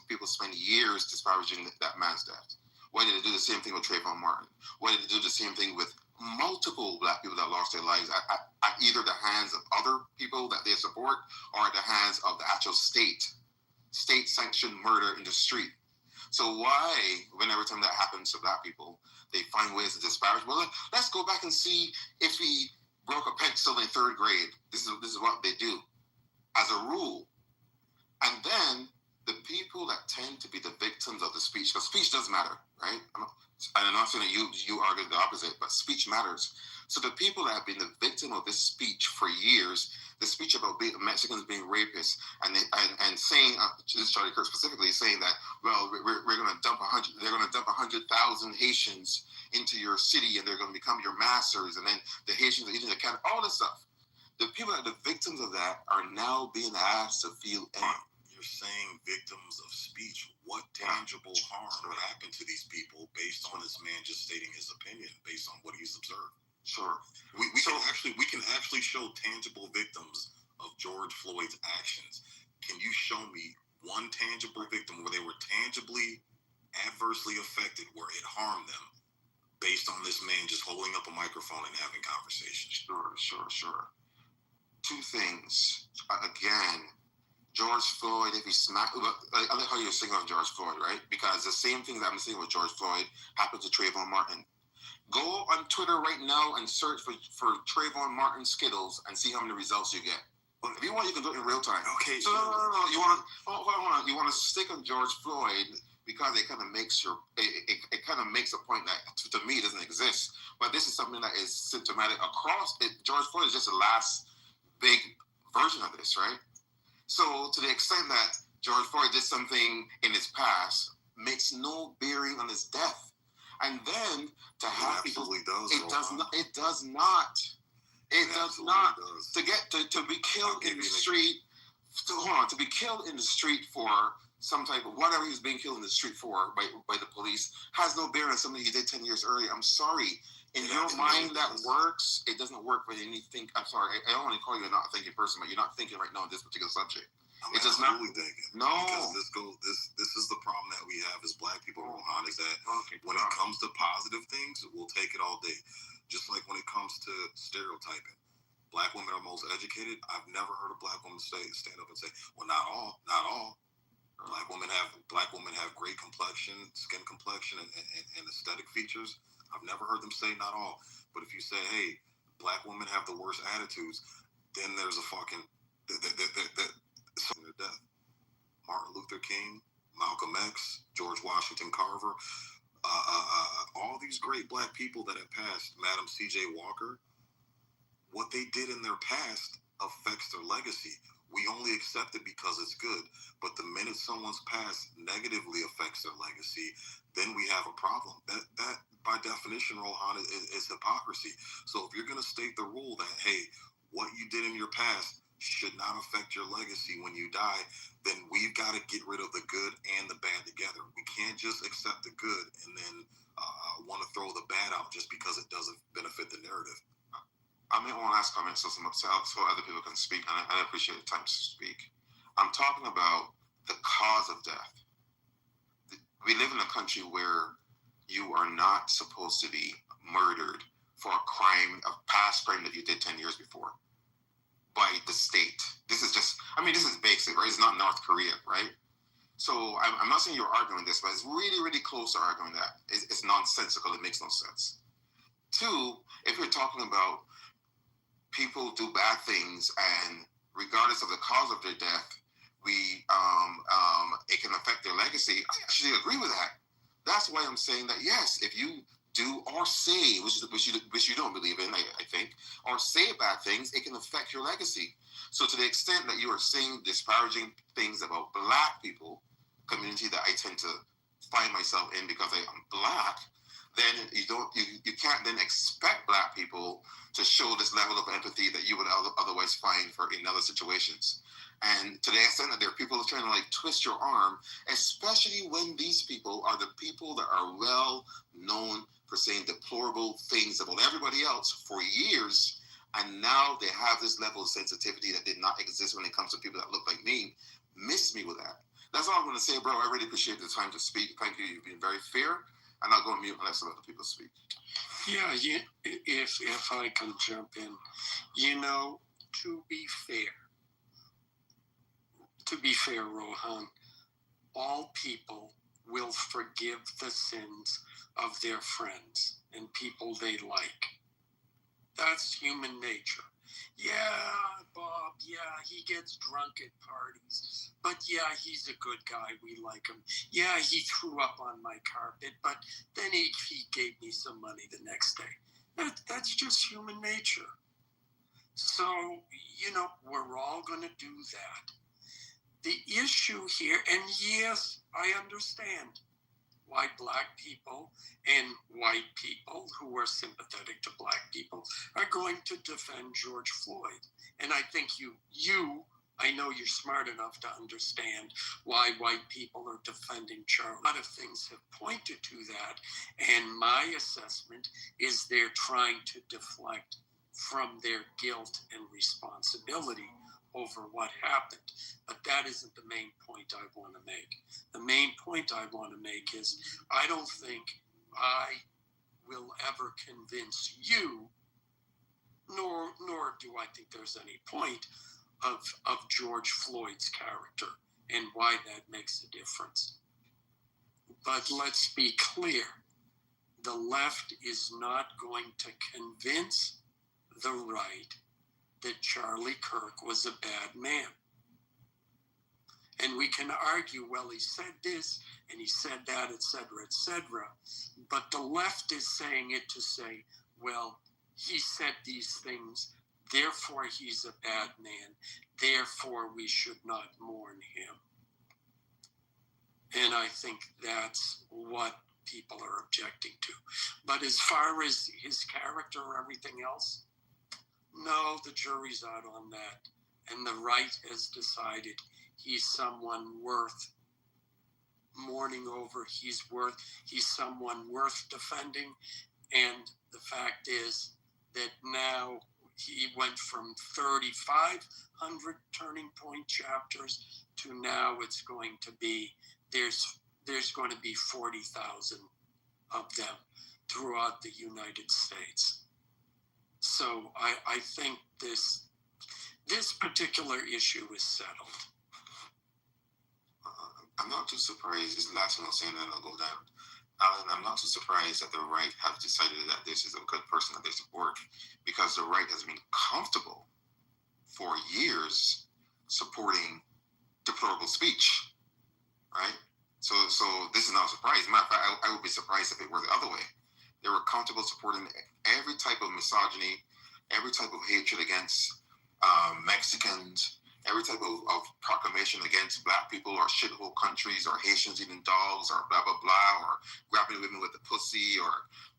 people spend years disparaging that man's death? Why did they do the same thing with Trayvon Martin? Why did they do the same thing with multiple black people that lost their lives at either the hands of other people that they support or at the hands of the actual state-sanctioned murder in the street? So why, whenever time that happens to black people, they find ways to disparage? Well, let's go back and see if we broke a pencil in third grade. This is what they do as a rule. And then the people that tend to be the victims of the speech, because speech does matter, right? I'm not saying that you argue the opposite, but speech matters. So the people that have been the victim of this speech for years, the speech about Mexicans being rapists, and saying, this is Charlie Kirk specifically, saying that, well, we're going to dump 100,000 Haitians into your city, and they're going to become your masters, and then the Haitians are eating the cat, all this stuff. The people that are the victims of that are now being asked to feel empty. You're saying victims of speech. What tangible harm would happen to these people based on this man just stating his opinion based on what he's observed? Sure. We can actually show tangible victims of George Floyd's actions. Can you show me one tangible victim where they were tangibly adversely affected, where it harmed them based on this man just holding up a microphone and having conversations? Sure. Two things. Again, George Floyd, if he smacked, I like how you're singing of George Floyd, right? Because the same thing that I'm saying with George Floyd happened to Trayvon Martin. Go on Twitter right now and search for Trayvon Martin Skittles and see how many results you get. Well, if you want, you can do it in real time. Okay. So no. You want to You want to stick on George Floyd because it kind of makes a point that to me doesn't exist. But this is something that is symptomatic across it. George Floyd is just the last big version of this, right? So to the extent that George Floyd did something in his past makes no bearing on his death. And then to have people, it does not. It does not. To get to be killed in the street. To be killed in the street for some type of whatever he was being killed in the street for by the police has no bearing on something he did 10 years earlier. I'm sorry. In your mind, that works. It doesn't work when you think. I'm sorry. I don't want to call you a not thinking person, but you're not thinking right now on this particular subject. It does not really thinking. No. Because this is the problem that we have as black people, Rohan, is that when it comes to positive things, we'll take it all day. Just like when it comes to stereotyping. Black women are most educated. I've never heard a black woman stand up and say, well, not all. Black women have great complexion, skin complexion, and aesthetic features. I've never heard them say not all. But if you say, hey, black women have the worst attitudes, then there's a fucking their death. Martin Luther King, Malcolm X, George Washington Carver, all these great black people that have passed, Madam C.J. Walker, what they did in their past affects their legacy. We only accept it because it's good. But the minute someone's past negatively affects their legacy, then we have a problem. That by definition, Rohan, is hypocrisy. So if you're going to state the rule that, hey, what you did in your past should not affect your legacy when you die, then we've got to get rid of the good and the bad together. We can't just accept the good and then want to throw the bad out just because it doesn't benefit the narrative. I make one last comment so other people can speak, and I appreciate the time to speak. I'm talking about the cause of death. We live in a country where you are not supposed to be murdered for a past crime that you did 10 years before by the state. This is basic, right? It's not North Korea, right? So I'm not saying you're arguing this, but it's really, really close to arguing that. It's nonsensical. It makes no sense. Two, if you're talking about people do bad things, and regardless of the cause of their death, it can affect their legacy. I actually agree with that. That's why I'm saying that yes, if you do or say, which you don't believe in, I think, or say bad things, it can affect your legacy. So to the extent that you are saying disparaging things about black people, community that I tend to find myself in because I am black, then you can't then expect black people to show this level of empathy that you would otherwise find in other situations. And to the extent that there are people trying to twist your arm, especially when these people are the people that are well known for saying deplorable things about everybody else for years, and now they have this level of sensitivity that did not exist when it comes to people that look like me. Miss me with that. That's all I'm going to say, bro. I really appreciate the time to speak. Thank you. You've been very fair. And I'll go on mute unless other people speak. Yeah, if I can jump in. To be fair, Rohan, all people will forgive the sins of their friends and people they like. That's human nature. Yeah, Bob, he gets drunk at parties. But he's a good guy. We like him. Yeah, he threw up on my carpet, but then he gave me some money the next day. That's just human nature. So, we're all going to do that. The issue here, and yes, I understand why black people and white people who are sympathetic to black people are going to defend George Floyd. And I think I know you're smart enough to understand why white people are defending Charlie. A lot of things have pointed to that, and my assessment is they're trying to deflect from their guilt and responsibility over what happened. But that isn't the main point I want to make. The main point I want to make is I don't think I will ever convince you, nor do I think there's any point of George Floyd's character and why that makes a difference. But let's be clear. The left is not going to convince the right that Charlie Kirk was a bad man. And we can argue, well, he said this and he said that, et cetera, but the left is saying it to say, well, he said these things, therefore he's a bad man, therefore we should not mourn him. And I think that's what people are objecting to. But as far as his character or everything else, No, the jury's out on that. And the right has decided he's someone worth mourning over. He's someone worth defending. And the fact is that now he went from 3,500 turning point chapters to now it's going to be, there's going to be 40,000 of them throughout the United States. So I think this particular issue is settled. I'm not too surprised. This last one I'll say and then I'll go down. I'm not too surprised that the right have decided that this is a good person that they support, because the right has been comfortable for years supporting deplorable speech, right? So this is not a surprise. Matter of fact, I would be surprised if it were the other way. They were comfortable supporting every type of misogyny, every type of hatred against Mexicans, every type of proclamation against black people or shithole countries or Haitians eating dogs or blah, blah, blah, or grabbing women with the pussy or,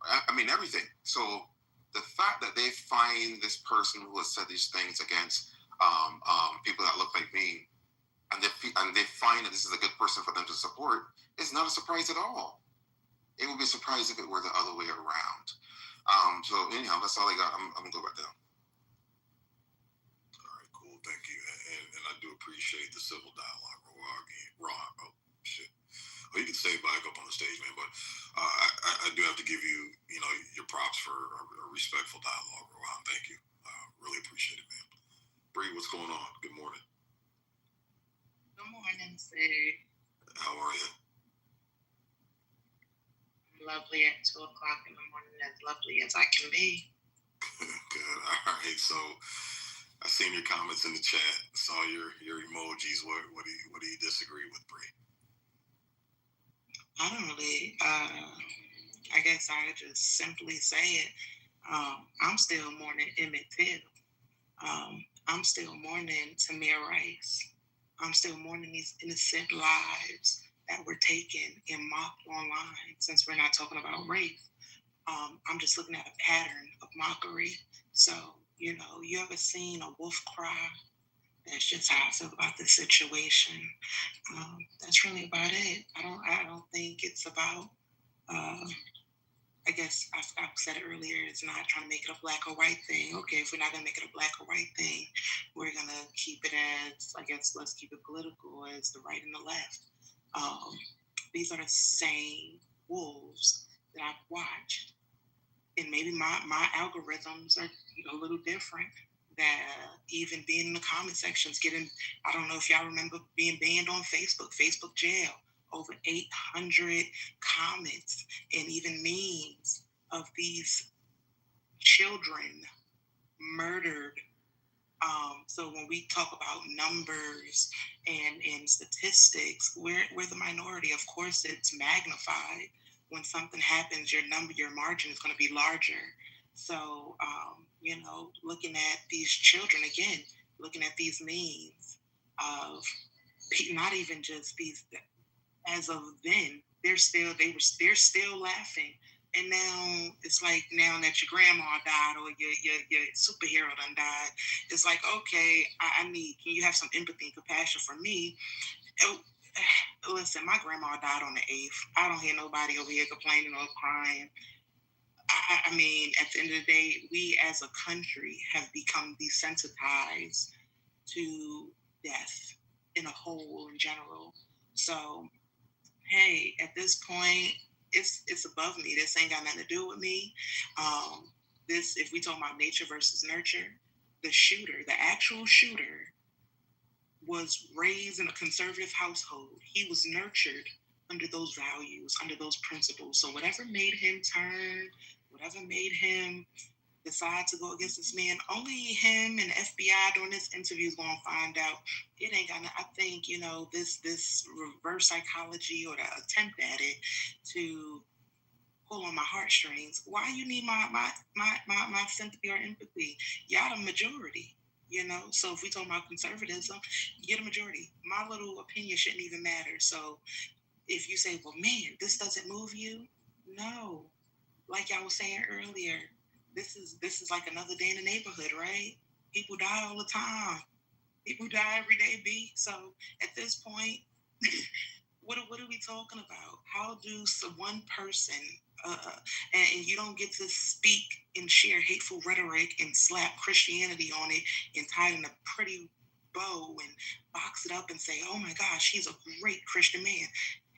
I mean, everything. So the fact that they find this person who has said these things against people that look like me, and they find that this is a good person for them to support, is not a surprise at all. It would be a surprise if it were the other way around. So anyhow, that's all I got. I'm going to go back down. All right, cool. Thank you. And I do appreciate the civil dialogue, Ron. Oh, shit. Well, you can stay back up on the stage, man, but I do have to give you, your props for a respectful dialogue, Ron. Thank you. Really appreciate it, man. Bree, what's going on? Good morning. Good morning, Sid. How are you? Lovely at 2 o'clock in the morning, as lovely as I can be. Good. All right. So I seen your comments in the chat. Saw your emojis. What do you disagree with, Bree? I don't really. I guess I just simply say it. I'm still mourning Emmett Till. I'm still mourning Tamir Rice. I'm still mourning these innocent lives that were taken and mocked online, since we're not talking about rape. I'm just looking at a pattern of mockery. So, you ever seen a wolf cry? That's just how I feel about this situation. That's really about it. I don't think it's about, I guess I've said it earlier, it's not trying to make it a black or white thing. Okay, if we're not going to make it a black or white thing, we're going to keep it as, I guess, let's keep it political, as the right and the left. These are the same wolves that I've watched. And maybe my algorithms are a little different. That even being in the comment sections, I don't know if y'all remember being banned on Facebook jail, over 800 comments and even memes of these children murdered. So when we talk about numbers and statistics, we're the minority. Of course, it's magnified. When something happens, your margin is going to be larger. So, looking at these children again, looking at these memes of not even just these. As of then, they're still laughing. And now it's like, now that your grandma died or your superhero done died, it's like, okay, can you have some empathy and compassion for me? Listen, my grandma died on the 8th. I don't hear nobody over here complaining or crying. I mean, at the end of the day, we as a country have become desensitized to death in a whole in general. So, hey, at this point, it's above me. This ain't got nothing to do with me. If we talk about nature versus nurture, the actual shooter, was raised in a conservative household. He was nurtured under those values, under those principles. So whatever made him turn, whatever made him decide to go against this man, only him and the FBI during this interview is going to find out. It ain't gonna. I think this reverse psychology or the attempt at it to pull on my heartstrings. Why you need my sympathy or empathy? Y'all the majority. So if we talk about conservatism, you're the majority. My little opinion shouldn't even matter. So if you say, well, man, this doesn't move you, no. Like y'all was saying earlier, this is like another day in the neighborhood, right? People die all the time. People die every day, B. So at this point, what are we talking about? How do one person and you don't get to speak and share hateful rhetoric and slap Christianity on it and tie it in a pretty bow and box it up and say, oh my gosh, he's a great Christian man.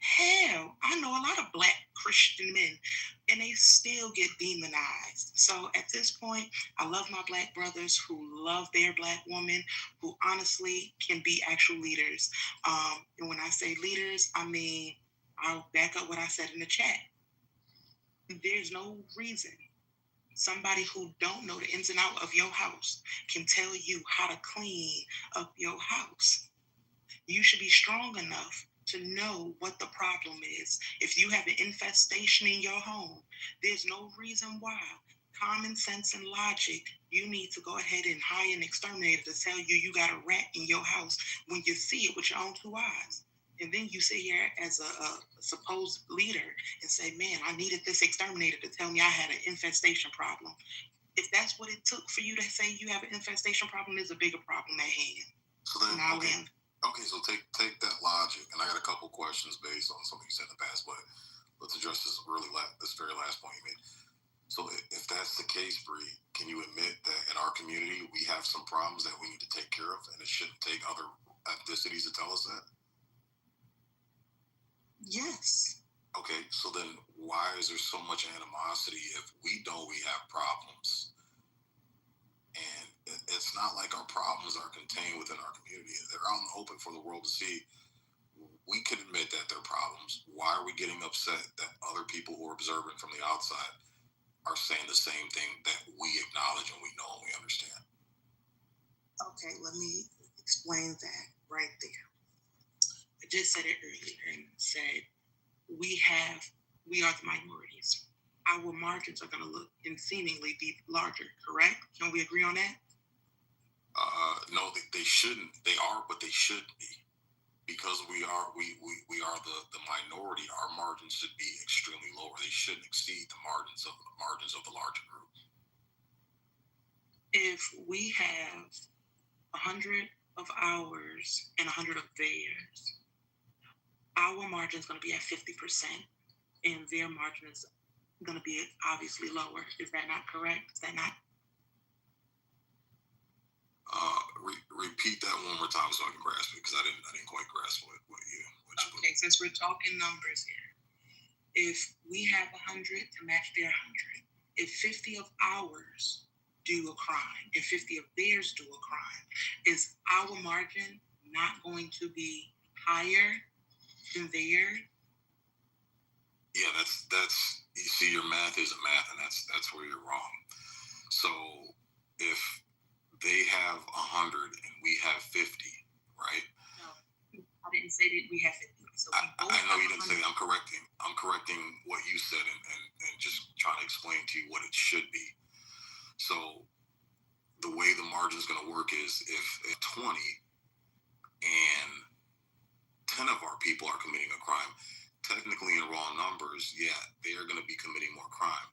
Hell, I know a lot of Black Christian men, and they still get demonized. So at this point, I love my Black brothers who love their Black women, who honestly can be actual leaders. And when I say leaders, I mean, I'll back up what I said in the chat. There's no reason somebody who don't know the ins and outs of your house can tell you how to clean up your house. You should be strong enough to know what the problem is. If you have an infestation in your home, there's no reason why. Common sense and logic, you need to go ahead and hire an exterminator to tell you got a rat in your house when you see it with your own 2 eyes. And then you sit here as a supposed leader and say, man, I needed this exterminator to tell me I had an infestation problem. If that's what it took for you to say you have an infestation problem, there's a bigger problem at hand. So then, okay, so take that logic, and I got a couple questions based on something you said in the past, but let's address this very last point you made. So if that's the case, Bree, can you admit that in our community we have some problems that we need to take care of, and it shouldn't take other ethnicities to tell us that? Yes. Okay, so then why is there so much animosity if we know we have problems? And it's not like our problems are contained within our community. They're out in the open for the world to see. We can admit that they're problems. Why are we getting upset that other people who are observant from the outside are saying the same thing that we acknowledge and we know and we understand? Okay, let me explain that right there. I just said it earlier and said we are the minorities. Our margins are going to look and seemingly be larger, correct? Can we agree on that? No, they shouldn't. They are, but they shouldn't be. Because we are the minority, our margins should be extremely lower. They shouldn't exceed the margins of the larger group. If we have 100 of ours and 100 of theirs, our margin is going to be at 50%, and their margin is going to be obviously lower. Is that not correct? Is that not? Repeat that one more time so I can grasp it, because I didn't quite grasp what you. Okay, since we're talking numbers here, if we have 100 to match their 100, if 50 of ours do a crime and 50 of theirs do a crime, is our margin not going to be higher than theirs? Yeah, that's you see, your math isn't math, and that's where you're wrong. So if they have 100 and we have 50, right? No, I didn't say that we have 50. So I know you didn't say that. I'm correcting what you said and just trying to explain to you what it should be. So the way the margin is going to work is if 20 and 10 of our people are committing a crime, technically in raw numbers, yeah, they are going to be committing more crime.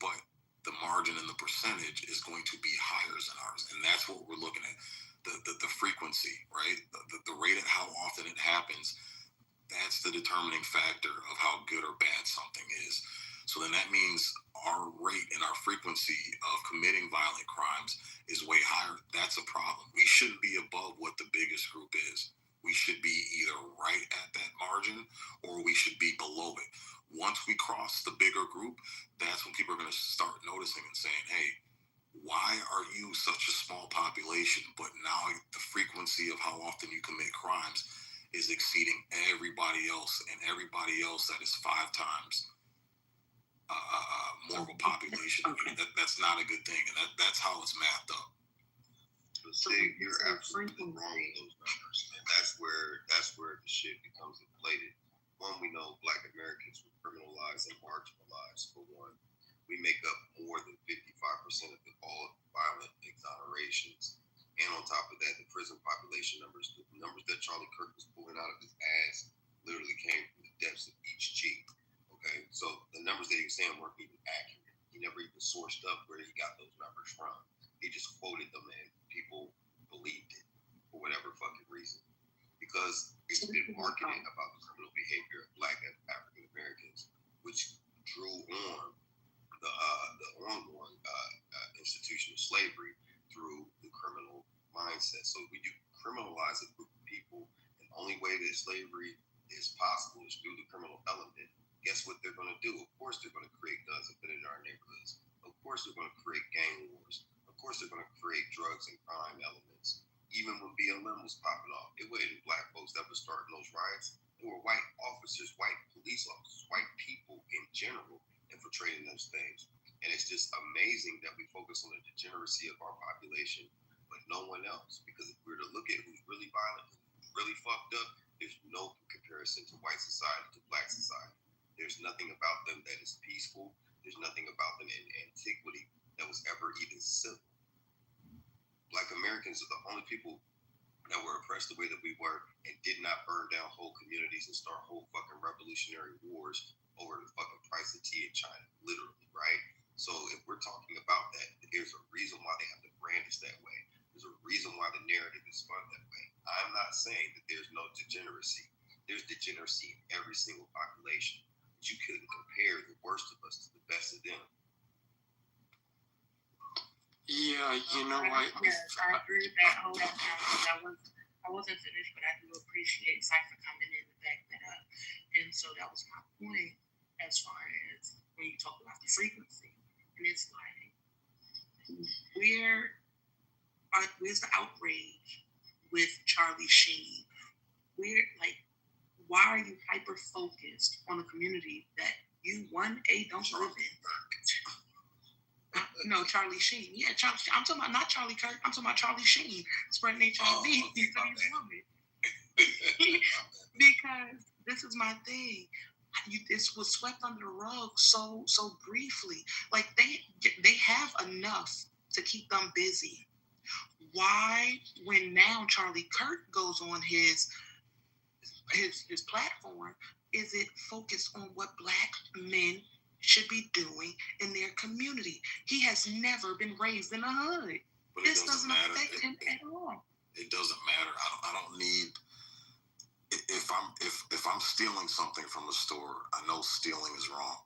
But the margin and the percentage is going to be higher than ours. And that's what we're looking at. The frequency, right? The rate at how often it happens, that's the determining factor of how good or bad something is. So then that means our rate and our frequency of committing violent crimes is way higher. That's a problem. We shouldn't be above what the biggest group is. We should be either right at that margin or we should be below it. Once we cross the bigger group, that's when people are going to start noticing and saying, hey, why are you such a small population, but now the frequency of how often you commit crimes is exceeding everybody else, and everybody else that is 5 times more of a population. That's not a good thing, and that's how it's mapped up. So you're absolutely wrong with those numbers, and that's where the shit becomes inflated. One, we know Black Americans were criminalized and marginalized. For one, we make up more than 55% of all violent exonerations, and on top of that, the prison population numbers, the numbers that Charlie Kirk was pulling out of his ass, literally came from the depths of each cheek. Okay, so the numbers that he was saying weren't even accurate. He never even sourced up where he got those numbers from. He just quoted them and people believed it for whatever fucking reason. Because it's been marketed about the criminal behavior of Black and African Americans, which drew on the ongoing institution of slavery through the criminal mindset. So when you criminalize a group of people, and the only way that slavery is possible is through the criminal element, guess what they're going to do? Of course they're going to create guns and put it in our neighborhoods. Of course they're going to create gang wars. Of course they're going to create drugs and crime elements. Even when BLM was popping off, it wasn't Black folks that were starting those riots. It were white officers, white police officers, white people in general infiltrating those things. And it's just amazing that we focus on the degeneracy of our population, but no one else. Because if we were to look at who's really violent, who's really fucked up, there's no comparison to white society, to Black society. There's nothing about them that is peaceful. There's nothing about them in antiquity that was ever even civil. Black Americans are the only people that were oppressed the way that we were and did not burn down whole communities and start whole fucking revolutionary wars over the fucking price of tea in China, literally, right? So if we're talking about that, there's a reason why they have to brand us that way. There's a reason why the narrative is spun that way. I'm not saying that there's no degeneracy. There's degeneracy in every single population. But you couldn't compare the worst of us to the best of them. Yeah, you know, Yes, I agree with that whole time. I wasn't finished, but I do appreciate Cypher coming in to back that up. And so that was my point as far as when you talk about the frequency. And it's like, where's the outrage with Charlie Sheen? Why are you hyper focused on a community that you don't live in? No, Charlie Sheen. Yeah, Charlie. I'm talking about not Charlie Kirk. I'm talking about Charlie Sheen spreading HIV to these women. Because this is my thing. This was swept under the rug so briefly. Like they have enough to keep them busy. Why, when now Charlie Kirk goes on his platform, is it focused on what Black men should be doing in their community? He has never been raised in a hood. But this doesn't affect him at all. It doesn't matter. I don't need. If I'm stealing something from the store, I know stealing is wrong.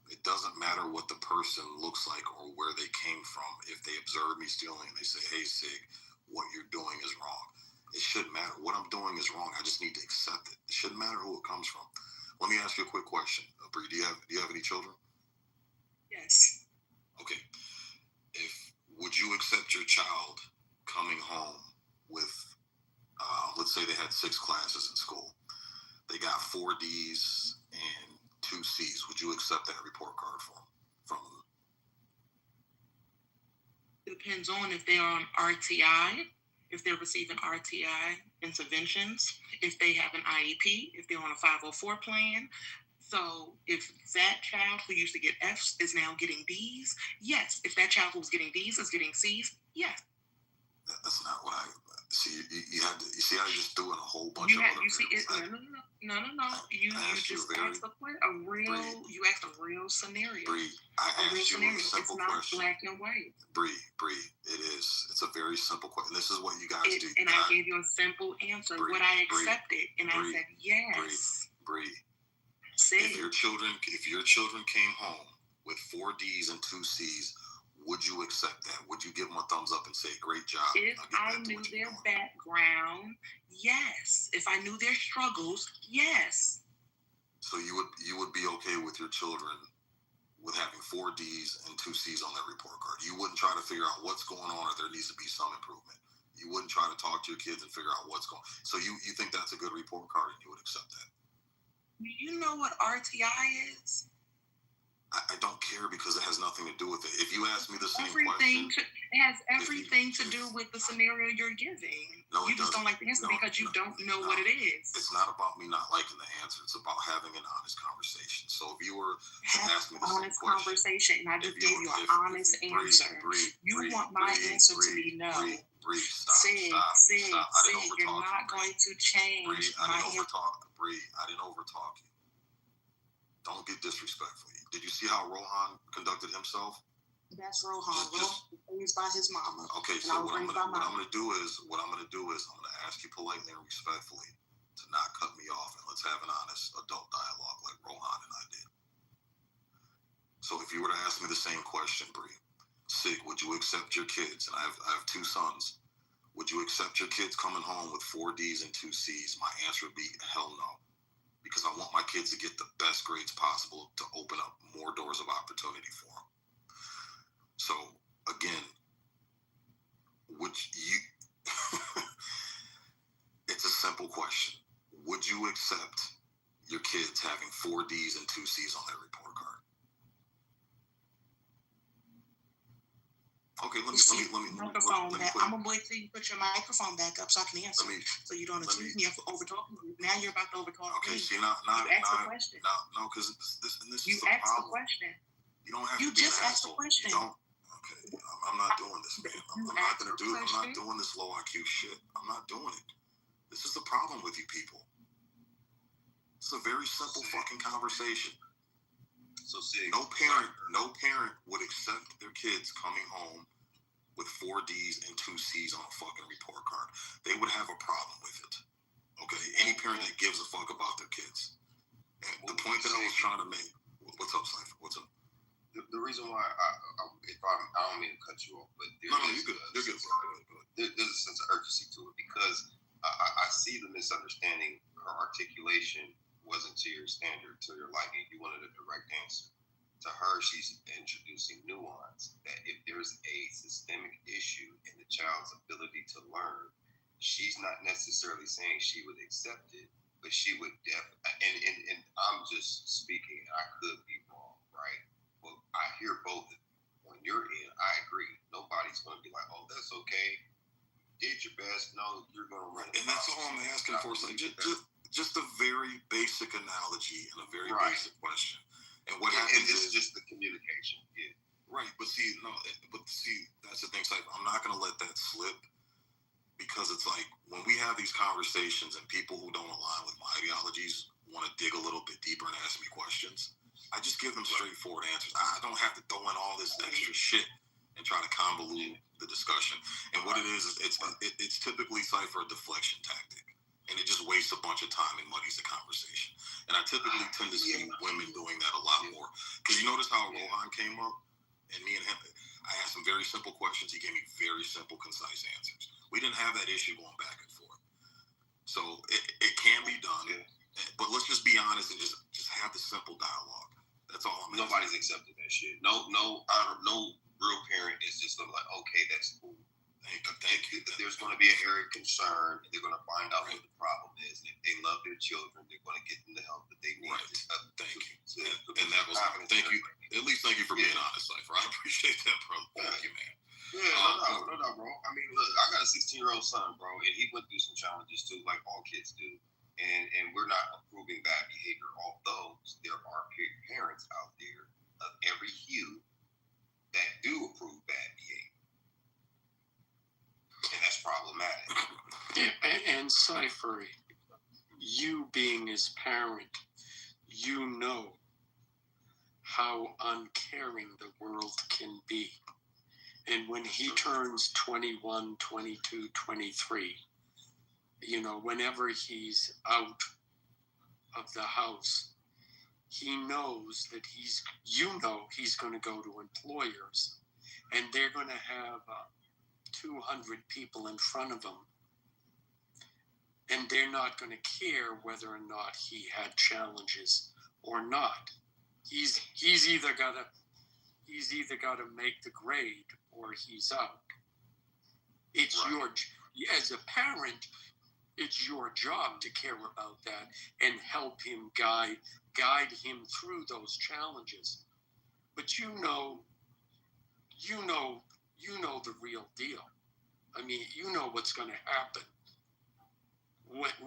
It doesn't matter what the person looks like or where they came from. If they observe me stealing and they say, "Hey, Sig, what you're doing is wrong," it shouldn't matter. What I'm doing is wrong. I just need to accept it. It shouldn't matter who it comes from. Let me ask you a quick question, Bree. Do you have any children? Yes. Okay. Would you accept your child coming home with, let's say they had 6 classes in school, they got 4 D's and 2 C's? Would you accept that report card from them? It depends on if they are on RTI, if they're receiving RTI interventions, if they have an IEP, if they're on a 504 plan. So if that child who used to get F's is now getting D's, yes. If that child who was getting D's is getting C's, yes. That's not what I see. You see how you just threw in a whole bunch of other No. You just asked a real scenario. Bree, I asked you a simple question. It's not black and white. Bree, it is. It's a very simple question. This is what you guys do. And I gave you a simple answer. Would I accept it? And I said yes. Bree. If your children came home with 4 D's and 2 C's, would you accept that? Would you give them a thumbs up and say, "Great job"? If I knew their background, yes. If I knew their struggles, yes. So you would be okay with your children with having 4 D's and 2 C's on their report card? You wouldn't try to figure out what's going on or there needs to be some improvement. You wouldn't try to talk to your kids and figure out what's going on. So you think that's a good report card and you would accept that? You know what RTI is? I don't care because it has nothing to do with it. If you ask me the same question... It has everything to do with the scenario you're giving. No, you just don't like the answer because you don't know what it is. It's not about me not liking the answer. It's about having an honest conversation. So if you were to ask me the same question... Honest conversation, and I just gave you an honest answer. You want my answer to be no. Bree, stop. You're not going to change. Bree, I didn't overtalk you. Don't get disrespectful. Did you see how Rohan conducted himself? That's Rohan. Rohan was raised by his mama. Okay, so what I'm gonna do is I'm gonna ask you politely and respectfully to not cut me off, and let's have an honest adult dialogue like Rohan and I did. So if you were to ask me the same question, Bree, Sig, would you accept your kids? And I have 2 sons. Would you accept your kids coming home with 4 D's and 2 C's? My answer would be hell no. Because I want my kids to get the best grades possible to open up more doors of opportunity for them. So, again, it's a simple question. Would you accept your kids having 4 D's and 2 C's on their report card? Okay, let me I'm gonna wait till you put your microphone back up so I can answer. So you don't accuse me of over-talking. Now you're about to over-talk me. Okay, see, no, because this is the problem. Question. You don't have to be just an asked asshole. the question. Okay, I'm not doing this, man. I'm not doing this low IQ shit. I'm not doing it. This is the problem with you people. This is a very simple fucking conversation. So Sig, no parent would accept their kids coming home with 4 D's and 2 C's on a fucking report card. They would have a problem with it. Okay, any parent that gives a fuck about their kids. And the point that I was trying to make. What's up, Cypher? What's up? The reason why I don't mean to cut you off, but there's a sense of urgency to it because I see the misunderstanding. Her articulation wasn't to your standard, to your liking. You wanted a direct answer. To her, she's introducing nuance. That if there's a systemic issue in the child's ability to learn, she's not necessarily saying she would accept it, but she would and I'm just speaking. I could be wrong, right? Well, I hear both. On your end, I agree. Nobody's going to be like, "Oh, that's okay. Did your best." No, you're going to run. And that's all I'm asking for. So just a very basic analogy and a very basic question. And what happens is just the communication. Yeah. Right, but see, that's the thing. It's like, I'm not going to let that slip because it's like when we have these conversations and people who don't align with my ideologies want to dig a little bit deeper and ask me questions, I just give them straightforward answers. I don't have to throw in all this extra shit and try to convolute the discussion. And what it is it's typically Cypher a deflection tactic. And it just wastes a bunch of time and muddies the conversation. And I typically tend to see women doing that a lot more. Because you notice how Rohan came up, and me and him, I asked him very simple questions. He gave me very simple, concise answers. We didn't have that issue going back and forth. So it can be done, but let's just be honest and just have the simple dialogue. That's all I'm asking. Nobody's accepting that shit. No real parent is just gonna be like, okay, that's cool. Thank you. There's going to be an area of concern. They're going to find out what the problem is. If they love their children, they're going to get them the help that they need. Right. Thank you. And that was thank you. At least thank you for being honest, Cypher. I appreciate that, bro. Thank you, man. Yeah, no, bro. I mean, look, I got a 16-year-old son, bro, and he went through some challenges too, like all kids do. And we're not approving bad behavior, although there are parents out there of every hue that do approve bad behavior. And that's problematic. And Cypher, you being his parent, you know how uncaring the world can be. And when he turns 21, 22, 23, whenever he's out of the house, he knows that he's going to go to employers and they're going to have 200 people in front of him, and they're not going to care whether or not he had challenges or not. He's either got to make the grade or he's out. It's as a parent, it's your job to care about that and help him guide him through those challenges. But you know the real deal. I mean, you know what's going to happen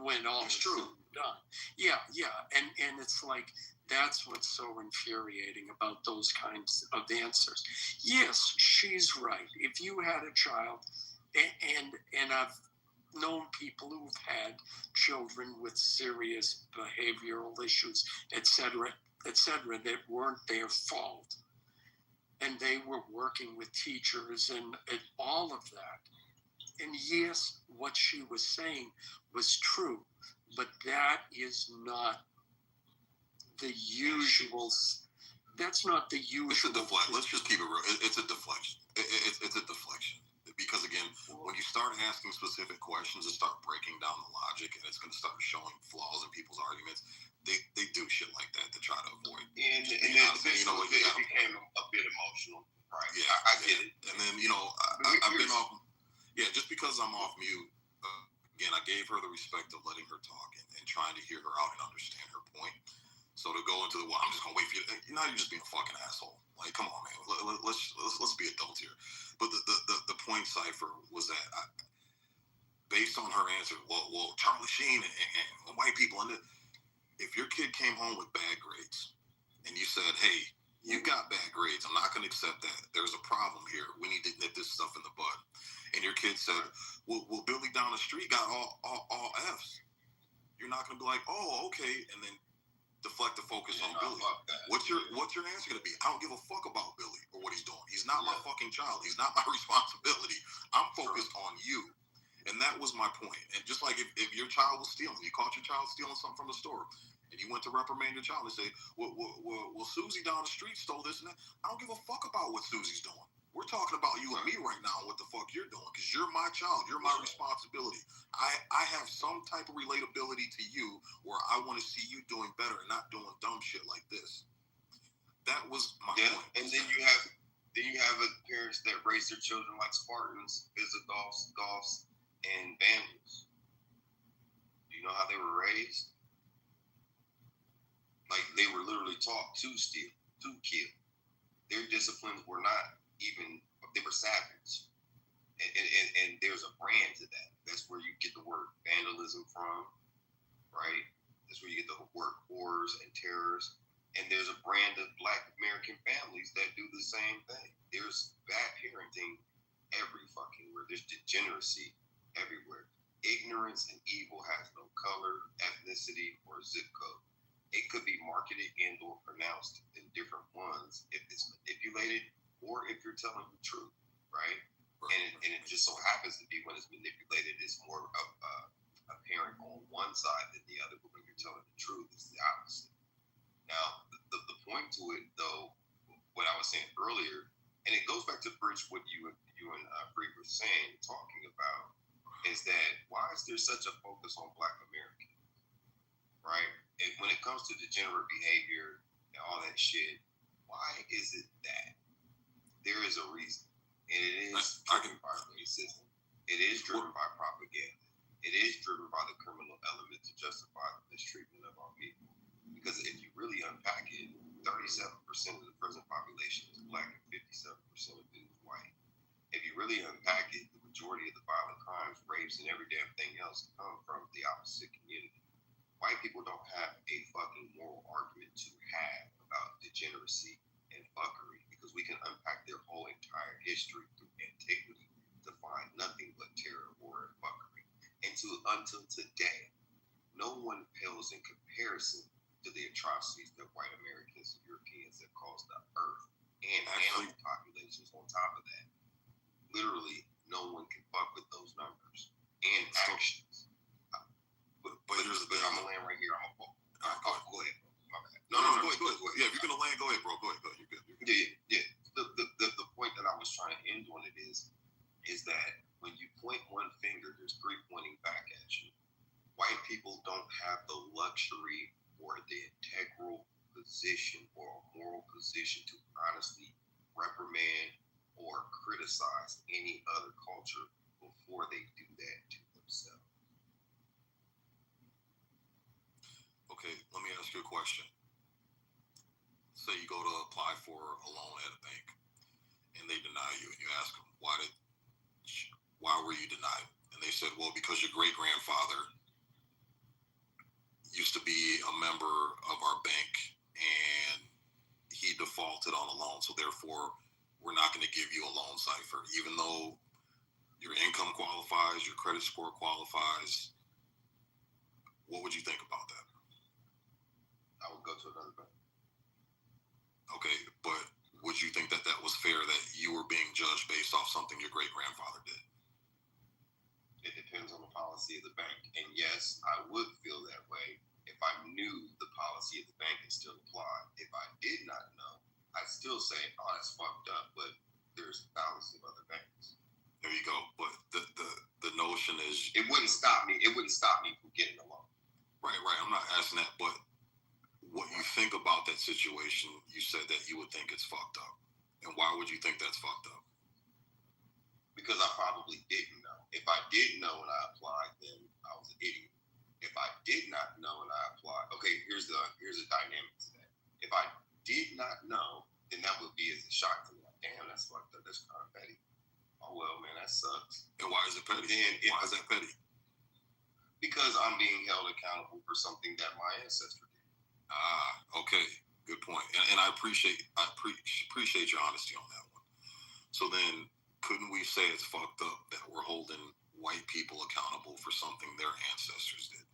when all is done. Yeah. And it's like, that's what's so infuriating about those kinds of answers. Yes, she's right. If you had a child, and I've known people who've had children with serious behavioral issues, etc., etc., that weren't their fault. And they were working with teachers and all of that. And yes, what she was saying was true, but that is not the usual. That's not the usual. It's a deflection. Let's just keep it real. It's a deflection. It's a deflection. Because again, when you start asking specific questions and start breaking down the logic, and it's going to start showing flaws in people's arguments, they do shit like that to try to avoid. And then eventually it became a bit emotional, right? Yeah, I get it. And then I've been off. Yeah, just because I'm off mute. Again, I gave her the respect of letting her talk and trying to hear her out and understand her point. So to go into I'm just gonna wait for you. Now you're just being a fucking asshole. Like, come on, man. Let's be adults here. But the point, Cypher, was that based on her answer, well, Charlie Sheen and white people, and if your kid came home with bad grades, and you said, hey, you got bad grades, I'm not gonna accept that. There's a problem here. We need to nip this stuff in the bud. And your kid said, well, Billy down the street got all Fs. You're not gonna be like, oh, okay, and then deflect the focus on Billy. What's your answer gonna be? I don't give a fuck about Billy or what he's doing. He's not my fucking child. He's not my responsibility. I'm focused on you. And that was my point. And just like if your child was stealing, you caught your child stealing something from the store, and you went to reprimand your child and say, well, Susie down the street stole this and that. I don't give a fuck about what Susie's doing. We're talking about you and me right now, what the fuck you're doing, because you're my child. You're my responsibility. I have some type of relatability to you where I want to see you doing better and not doing dumb shit like this. That was my point. And then you have parents that raise their children like Spartans, Visigoths, and Vandals. Do you know how they were raised? Like, they were literally taught to steal, to kill. Their disciplines were not even, they were savage. And there's a brand to that. That's where you get the word vandalism from, right? That's where you get the word horrors and terrors. And there's a brand of Black American families that do the same thing. There's bad parenting every fucking where. There's degeneracy everywhere. Ignorance and evil has no color, ethnicity, or zip code. It could be marketed and or pronounced in different ones if it's manipulated or if you're telling the truth, right? And it just so happens to be when it's manipulated, it's more apparent on one side than the other, but when you're telling the truth, it's the opposite. Now, the point to it, though, what I was saying earlier, and it goes back to bridge what you and Bree were saying, talking about, is that why is there such a focus on Black Americans, right? And when it comes to degenerate behavior and all that shit, why is it that? There is a reason. And it is driven by racism. It is driven by propaganda. It is driven by the criminal element to justify the mistreatment of our people. Because if you really unpack it, 37% of the prison population is Black and 57% of it is white. If you really unpack it, the majority of the violent crimes, rapes, and every damn thing else come from the opposite community. White people don't have a fucking moral argument to have about degeneracy and fuckery, because we can unpack their whole entire history through antiquity to find nothing but terror, horror, and fuckery. And until today, no one pales in comparison to the atrocities that white Americans and Europeans have caused the earth and animal populations on top of that. Literally, no one can fuck with those numbers and actions. But I'm gonna land right here. Go ahead. My bad. No, go ahead. Yeah, if you're gonna land, go ahead, bro. Go ahead. You're good. Yeah. The point that I was trying to end on it is that when you point one finger, there's three pointing back at you. White people don't have the luxury or the integral position or a moral position to honestly reprimand or criticize any other culture before they do that to themselves. Okay, let me ask you a question. Say you go to apply for a loan at a bank and they deny you, and you ask them, why were you denied? And they said, well, because your great-grandfather used to be a member of our bank and he defaulted on a loan, so therefore we're not going to give you a loan, Cypher, even though your income qualifies, your credit score qualifies. What would you think about that? I would go to another bank. Okay, but would you think that that was fair that you were being judged based off something your great-grandfather did? It depends on the policy of the bank. And yes, I would feel that way if I knew the policy of the bank is still applied. If I did not know, I'd still say, oh, that's fucked up, but there's thousands of other banks. There you go. But the notion is... It wouldn't stop me. It wouldn't stop me from getting a loan. Right. I'm not asking that, but what you think about that situation, you said that you would think it's fucked up. And why would you think that's fucked up? Because I probably didn't know. If I did know when I applied, then I was an idiot. If I did not know when I applied, okay, here's the dynamic to that. If I did not know, then that would be as a shock to me. Like, damn, that's fucked up. That's kind of petty. Oh well, man, that sucks. And why is it petty? Why is that petty? Because I'm being held accountable for something that my ancestor did. Okay, good point. And I appreciate your honesty on that one. So then, couldn't we say it's fucked up that we're holding white people accountable for something their ancestors did?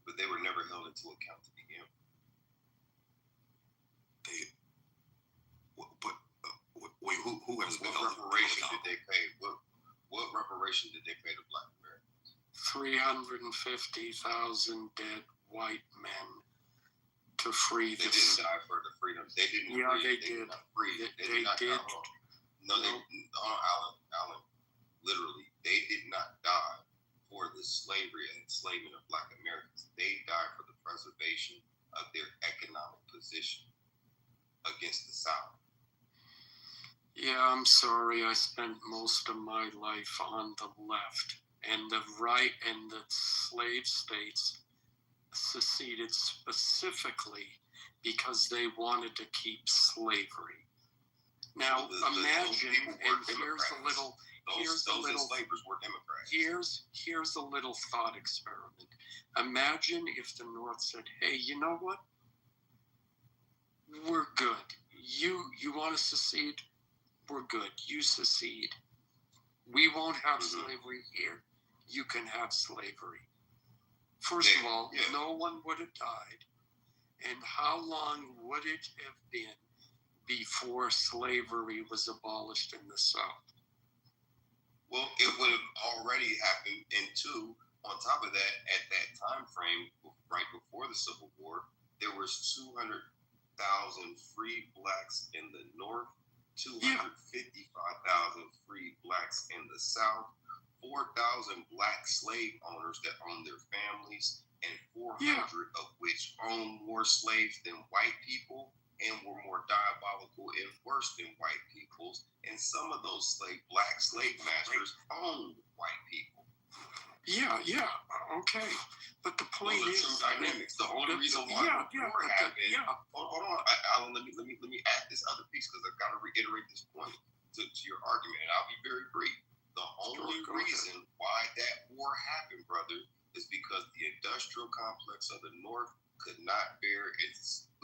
But they were never held into account to begin with. Wait, who has been held accountable? What reparation did they pay? What reparation did they pay to Black Americans? 350,000 dead white men to free the... They didn't die for the freedom. They didn't. Yeah, free, they did. They did. No, Alan. Literally, they did not die for the slavery and enslavement of Black Americans. They died for the preservation of their economic position against the South. Yeah, I'm sorry. I spent most of my life on the left, and the right and the slave states seceded specifically because they wanted to keep slavery. Now, imagine, and here's a little enslavers were Democrats. Here's a little thought experiment. Imagine if the North said, "Hey, you know what? We're good. You want to secede? We're good. You secede. We won't have slavery here. You can have slavery." First of all, no one would have died. And how long would it have been before slavery was abolished in the South? Well, it would have already happened. And two, on top of that, at that time frame, right before the Civil War, there was 200,000 free Blacks in the North, 255,000 free Blacks in the South, 4,000 Black slave owners that owned their families, and 400 of which owned more slaves than white people and were more diabolical and worse than white people's. And some of those Black slave masters owned white people. Yeah, okay. But the point is, dynamics. The only reason why war happened. Hold on, Alan. Let me add this other piece because I've got to reiterate this point to your argument, and I'll be very brief. The only reason why that war happened, brother, is because the industrial complex of the North could not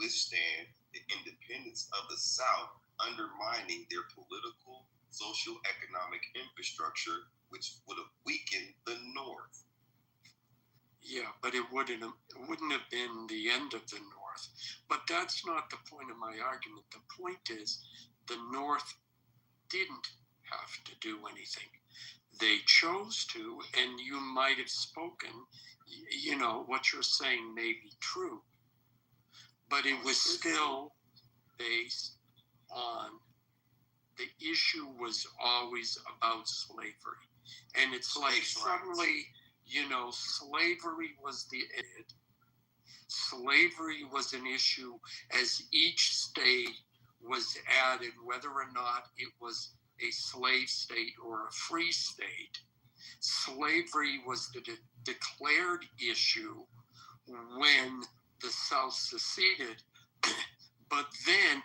withstand the independence of the South, undermining their political, social, economic infrastructure, which would have weakened the North. Yeah, but it wouldn't have been the end of the North. But that's not the point of my argument. The point is the North didn't have to do anything. They chose to, and you might have spoken, what you're saying may be true, but it was still based on the issue was always about slavery. And it's like suddenly, slavery was an issue as each state was added, whether or not it was a slave state or a free state. Slavery was the declared issue when the South seceded. But then,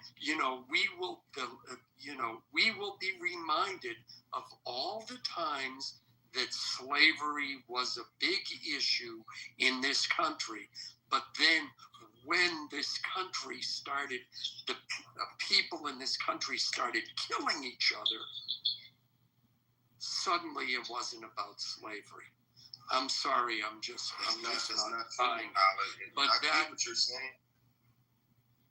we will be reminded of all the times that slavery was a big issue in this country. But then when this country started, the people in this country started killing each other, suddenly it wasn't about slavery. I'm sorry, I'm just not buying. But I get what you're saying.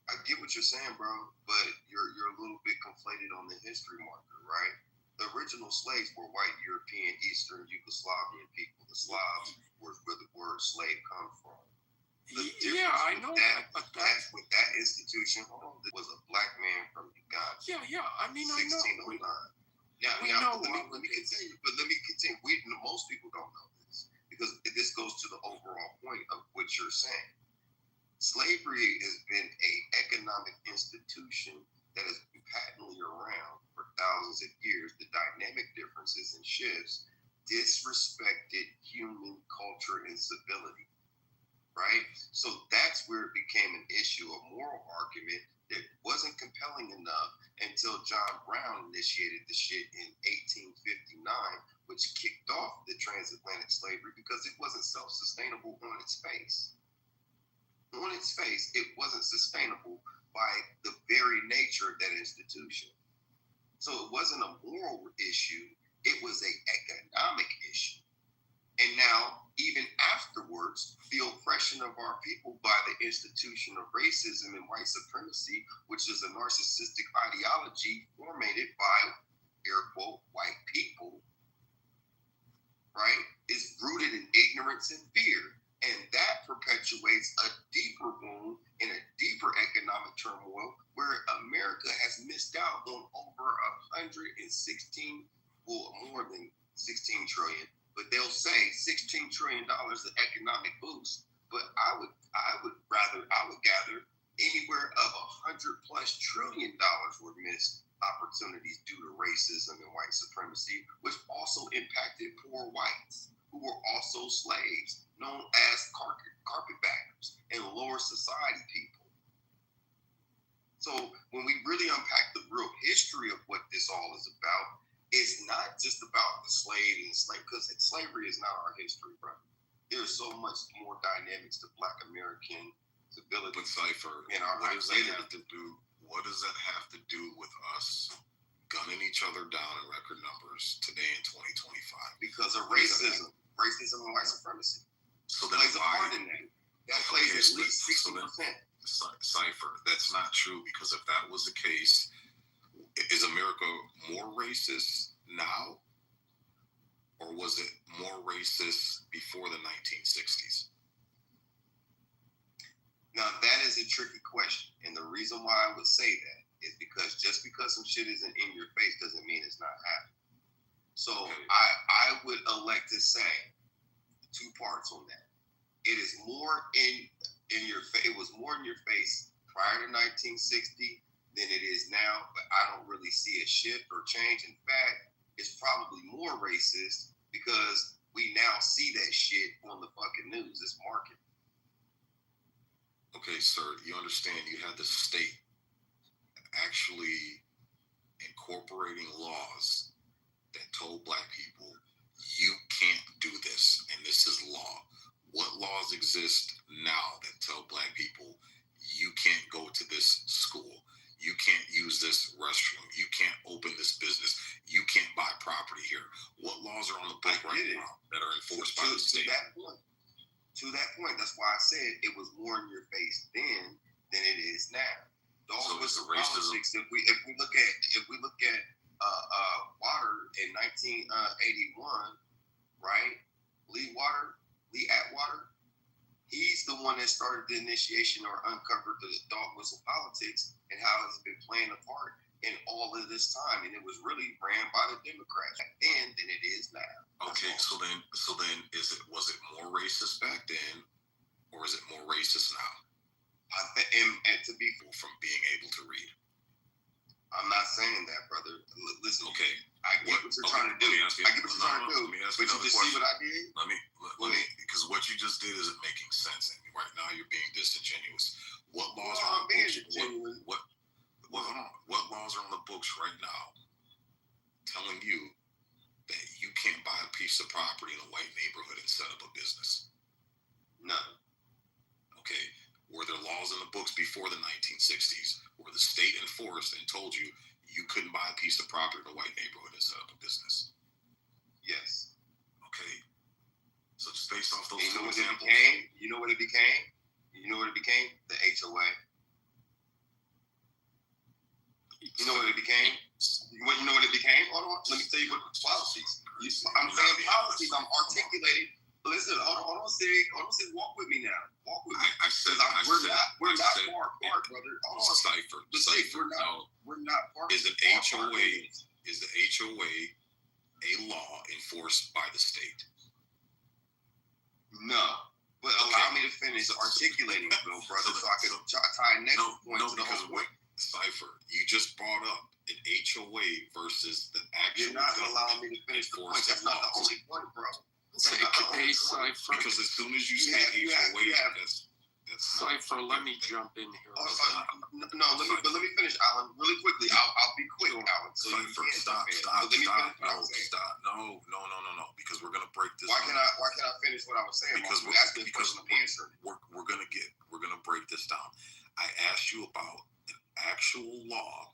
I get what you're saying, bro, but you're a little bit conflated on the history marker, right? The original slaves were white European, Eastern Yugoslavian people. The Slavs were where the word slave come from. Yeah, I know that, but that's with that institution. Was a black man from Uganda. Yeah. I mean, I know. 1609. Now, let me continue. But let me continue. Most people don't know this because this goes to the overall point of what you're saying. Slavery has been an economic institution that has been patently around for thousands of years. The dynamic differences and shifts disrespected human culture and civility, right? So that's where it became an issue, a moral argument that wasn't compelling enough until John Brown initiated the shit in 1859, which kicked off the transatlantic slavery because it wasn't self-sustainable on its face. On its face, it wasn't sustainable by the very nature of that institution. So it wasn't a moral issue, it was an economic issue. And now, even afterwards, the oppression of our people by the institution of racism and white supremacy, which is a narcissistic ideology formatted by, air quote, white people, right, is rooted in ignorance and fear. And that perpetuates a deeper wound and a deeper economic turmoil where America has missed out on over 116, well, more than 16 trillion, but they'll say $16 trillion of economic boost. But I would gather anywhere of $100+ trillion were missed opportunities due to racism and white supremacy, which also impacted poor whites who were also slaves, known as carpetbaggers and lower society people. So when we really unpack the real history of what this all is about, it's not just about the slave and slave, because slavery is not our history, bro. There's so much more dynamics to Black American civility. But Cypher, in our what does that have to do? What does that have to do with us gunning each other down in record numbers today in 2025? Because of racism and white supremacy. So that plays a part in that. That plays at least 60%. Cypher, that's not true, because if that was the case, is America more racist now, or was it more racist before the 1960s? Now, that is a tricky question. And the reason why I would say that is because just because some shit isn't in your face doesn't mean it's not happening. So I would elect to say two parts on that. It is more in your face. It was more in your face prior to 1960 than it is now, but I don't really see a shift or change. In fact, it's probably more racist because we now see that shit on the fucking news. It's marketing. Okay, sir, you understand you had the state actually incorporating laws that told Black people, you can't do this, and this is law. What laws exist now that tell Black people, you can't go to this school, you can't use this restroom, you can't open this business, you can't buy property here? What laws are on the book right now that are enforced by the state? To that point, that's why I said it was more in your face then than it is now. So it's the racism. Politics, if we look at Water in 1981, right? Lee Atwater, he's the one that started the initiation or uncovered the dog whistle politics and how it's been playing a part in all of this time, and it was really ran by the Democrats back then than it is now. Okay, so then was it more racist back then, or is it more racist now? And to be from being able to read. I'm not saying that, brother. Listen, okay, I get what you're trying to do. I get what you're trying to do. But you just see what I did? Let me, because what you just did isn't making sense. And right now you're being disingenuous. What laws are on the books? What laws are on the books right now telling you that you can't buy a piece of property in a white neighborhood and set up a business? None. Okay. Were there laws in the books before the 1960s where the state enforced and told you you couldn't buy a piece of property in a white neighborhood and set up a business? Yes. Okay. So just based off those you know two examples. You know what it became? The HOA. You know what it became? You know what it became? Hold on. Let me tell you what policies. I'm saying policies. I'm articulating. Listen, hold on, Sig. Walk with me now. Walk with me. We're not far apart, brother. Hold on. Cypher. We're not far. Is an HOA? Is the HOA a law enforced by the state? No. But allow me to finish articulating, brother, so I can tie next point to the whole point. Cypher, you just brought up an HOA versus the actual. You're not allowing me to finish the point. That's not the only point, bro. Cypher. Because as soon as you say HOA, that's Cypher. Let me jump in here. Let me finish, Alan, really quickly. I'll be quick, Alan. So Cypher, stop. No. Because we're gonna break this. Why can't I finish what I was saying? Because we're asking a question of answer. We're gonna break this down. I asked you about an actual law.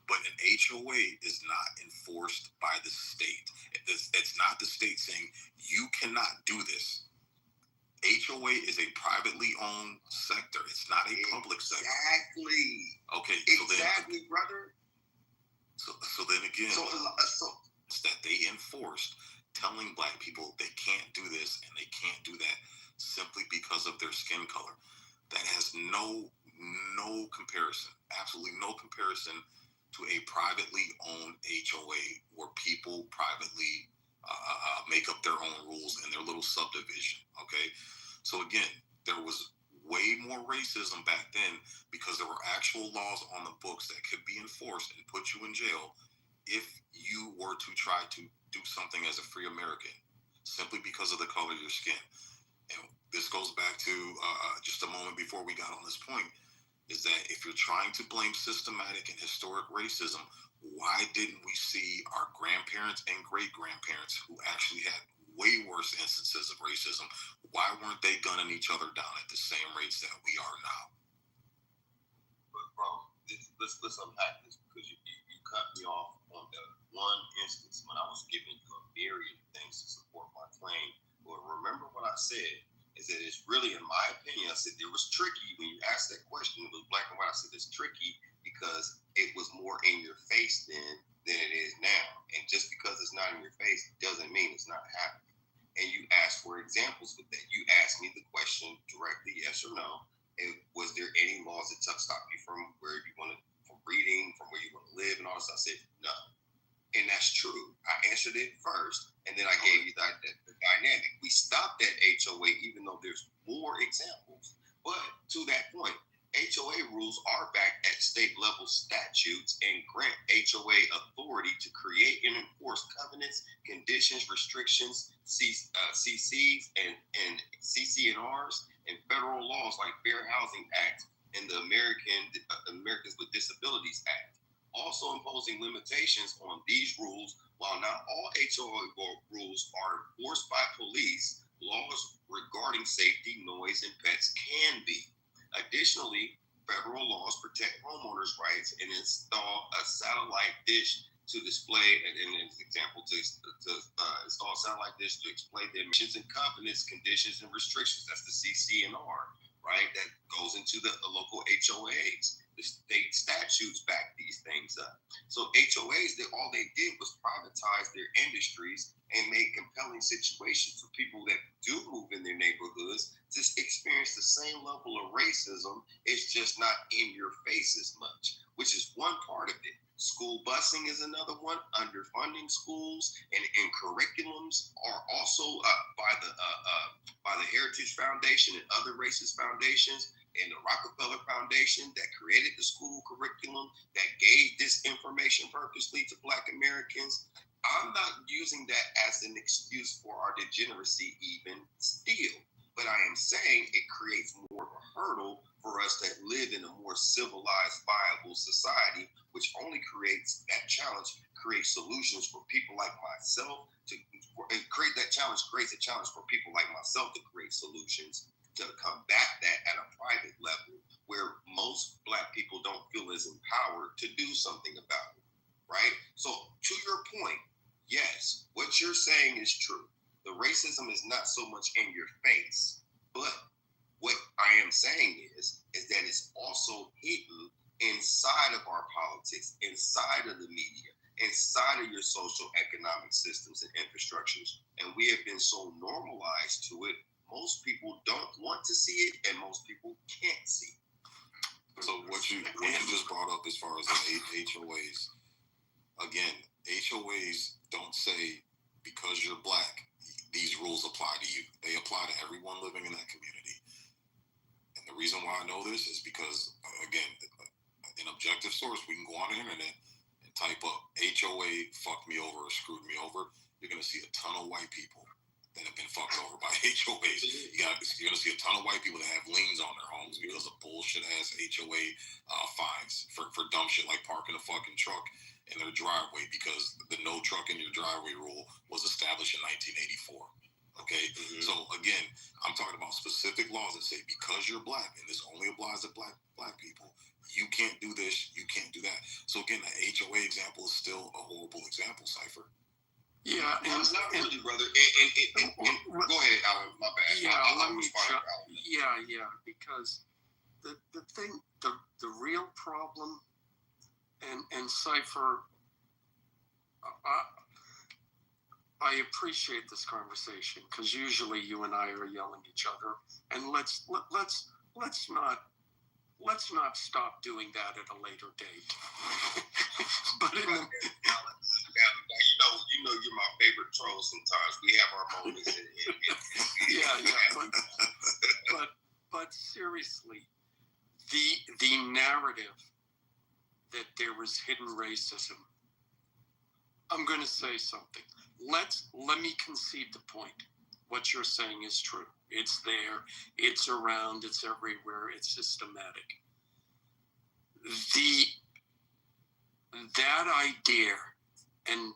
But an HOA is not enforced by the state. It's not the state saying you cannot do this. HOA is a privately owned sector. It's not a public sector. Exactly. Okay. Brother. So then again, that they enforced telling black people they can't do this and they can't do that simply because of their skin color. That has no comparison, absolutely no comparison to a privately owned HOA where people privately make up their own rules in their little subdivision. Okay, so again, there was way more racism back then because there were actual laws on the books that could be enforced and put you in jail if you were to try to do something as a free American simply because of the color of your skin. And this goes back to just a moment before we got on this point, is that if you're trying to blame systematic and historic racism, why didn't we see our grandparents and great-grandparents who actually had way worse instances of racism, why weren't they gunning each other down at the same rates that we are now? But bro, let's unpack this, because you cut me off on the one instance when I was giving you a myriad of things to support my claim. But remember what I said, is that it's really, in my opinion, I said it was tricky when you asked that question. It was black and white. I said it's tricky because it was more in your face then than it is now. And just because it's not in your face doesn't mean it's not happening. And you asked for examples with that. You asked me the question directly, yes or no. And was there any laws that stop you from where you want to, from reading, from where you want to live and all this? I said no. And that's true. I answered it first, and then I gave you the dynamic. We stopped at HOA, even though there's more examples. But to that point, HOA rules are backed at state-level statutes and grant HOA authority to create and enforce covenants, conditions, restrictions, CCs and CC&Rs, and federal laws like Fair Housing Act and the Americans with Disabilities Act. Also imposing limitations on these rules. While not all HOA rules are enforced by police, laws regarding safety, noise, and pets can be. Additionally, federal laws protect homeowners' rights and install a satellite dish to display, and an example, to install a satellite dish to display the emissions and covenants, conditions, and restrictions. That's the CC&R, right? That goes into the local HOAs. The state statutes back these things up. So HOAs, all they did was privatize their industries and make compelling situations for people that do move in their neighborhoods to experience the same level of racism. It's just not in your face as much, which is one part of it. School busing is another one. Underfunding schools and curriculums are also by the Heritage Foundation and other racist foundations, and the Rockefeller Foundation that created the school curriculum that gave this information purposely to Black Americans. I'm not using that as an excuse for our degeneracy even still, but I am saying it creates more of a hurdle for us that live in a more civilized, viable society, which only creates that challenge, creates solutions for people like myself creates a challenge for people like myself to create solutions to combat that at a private level where most Black people don't feel as empowered to do something about it, right? So to your point, yes, what you're saying is true. The racism is not so much in your face, but what I am saying is that it's also hidden inside of our politics, inside of the media, inside of your social economic systems and infrastructures. And we have been so normalized to it, most people don't want to see it, and most people can't see it. So what you just brought up as far as the HOAs, again, HOAs don't say because you're black, these rules apply to you. They apply to everyone living in that community. And the reason why I know this is because, again, an objective source, we can go on the internet and type up HOA fucked me over or screwed me over. You're going to see a ton of white people that have been fucked over by HOAs. You're going to see a ton of white people that have liens on their homes because of bullshit-ass HOA fines for dumb shit like parking a fucking truck in their driveway because the no truck in your driveway rule was established in 1984. Okay? Mm-hmm. So, again, I'm talking about specific laws that say because you're black, and this only applies to black people, you can't do this, you can't do that. So, again, the HOA example is still a horrible example, Cypher. Yeah, and it's not really, brother. Go ahead, Alan. My bad. Yeah, let me try. Yeah, because the thing, the real problem, and Cypher, I appreciate this conversation because usually you and I are yelling at each other, and let's not stop doing that at a later date. But in the, you know, you're my favorite troll. Sometimes we have our moments. But seriously, the narrative that there is hidden racism. I'm going to say something. Let me concede the point. What you're saying is true. It's there. It's around. It's everywhere. It's systematic. That idea and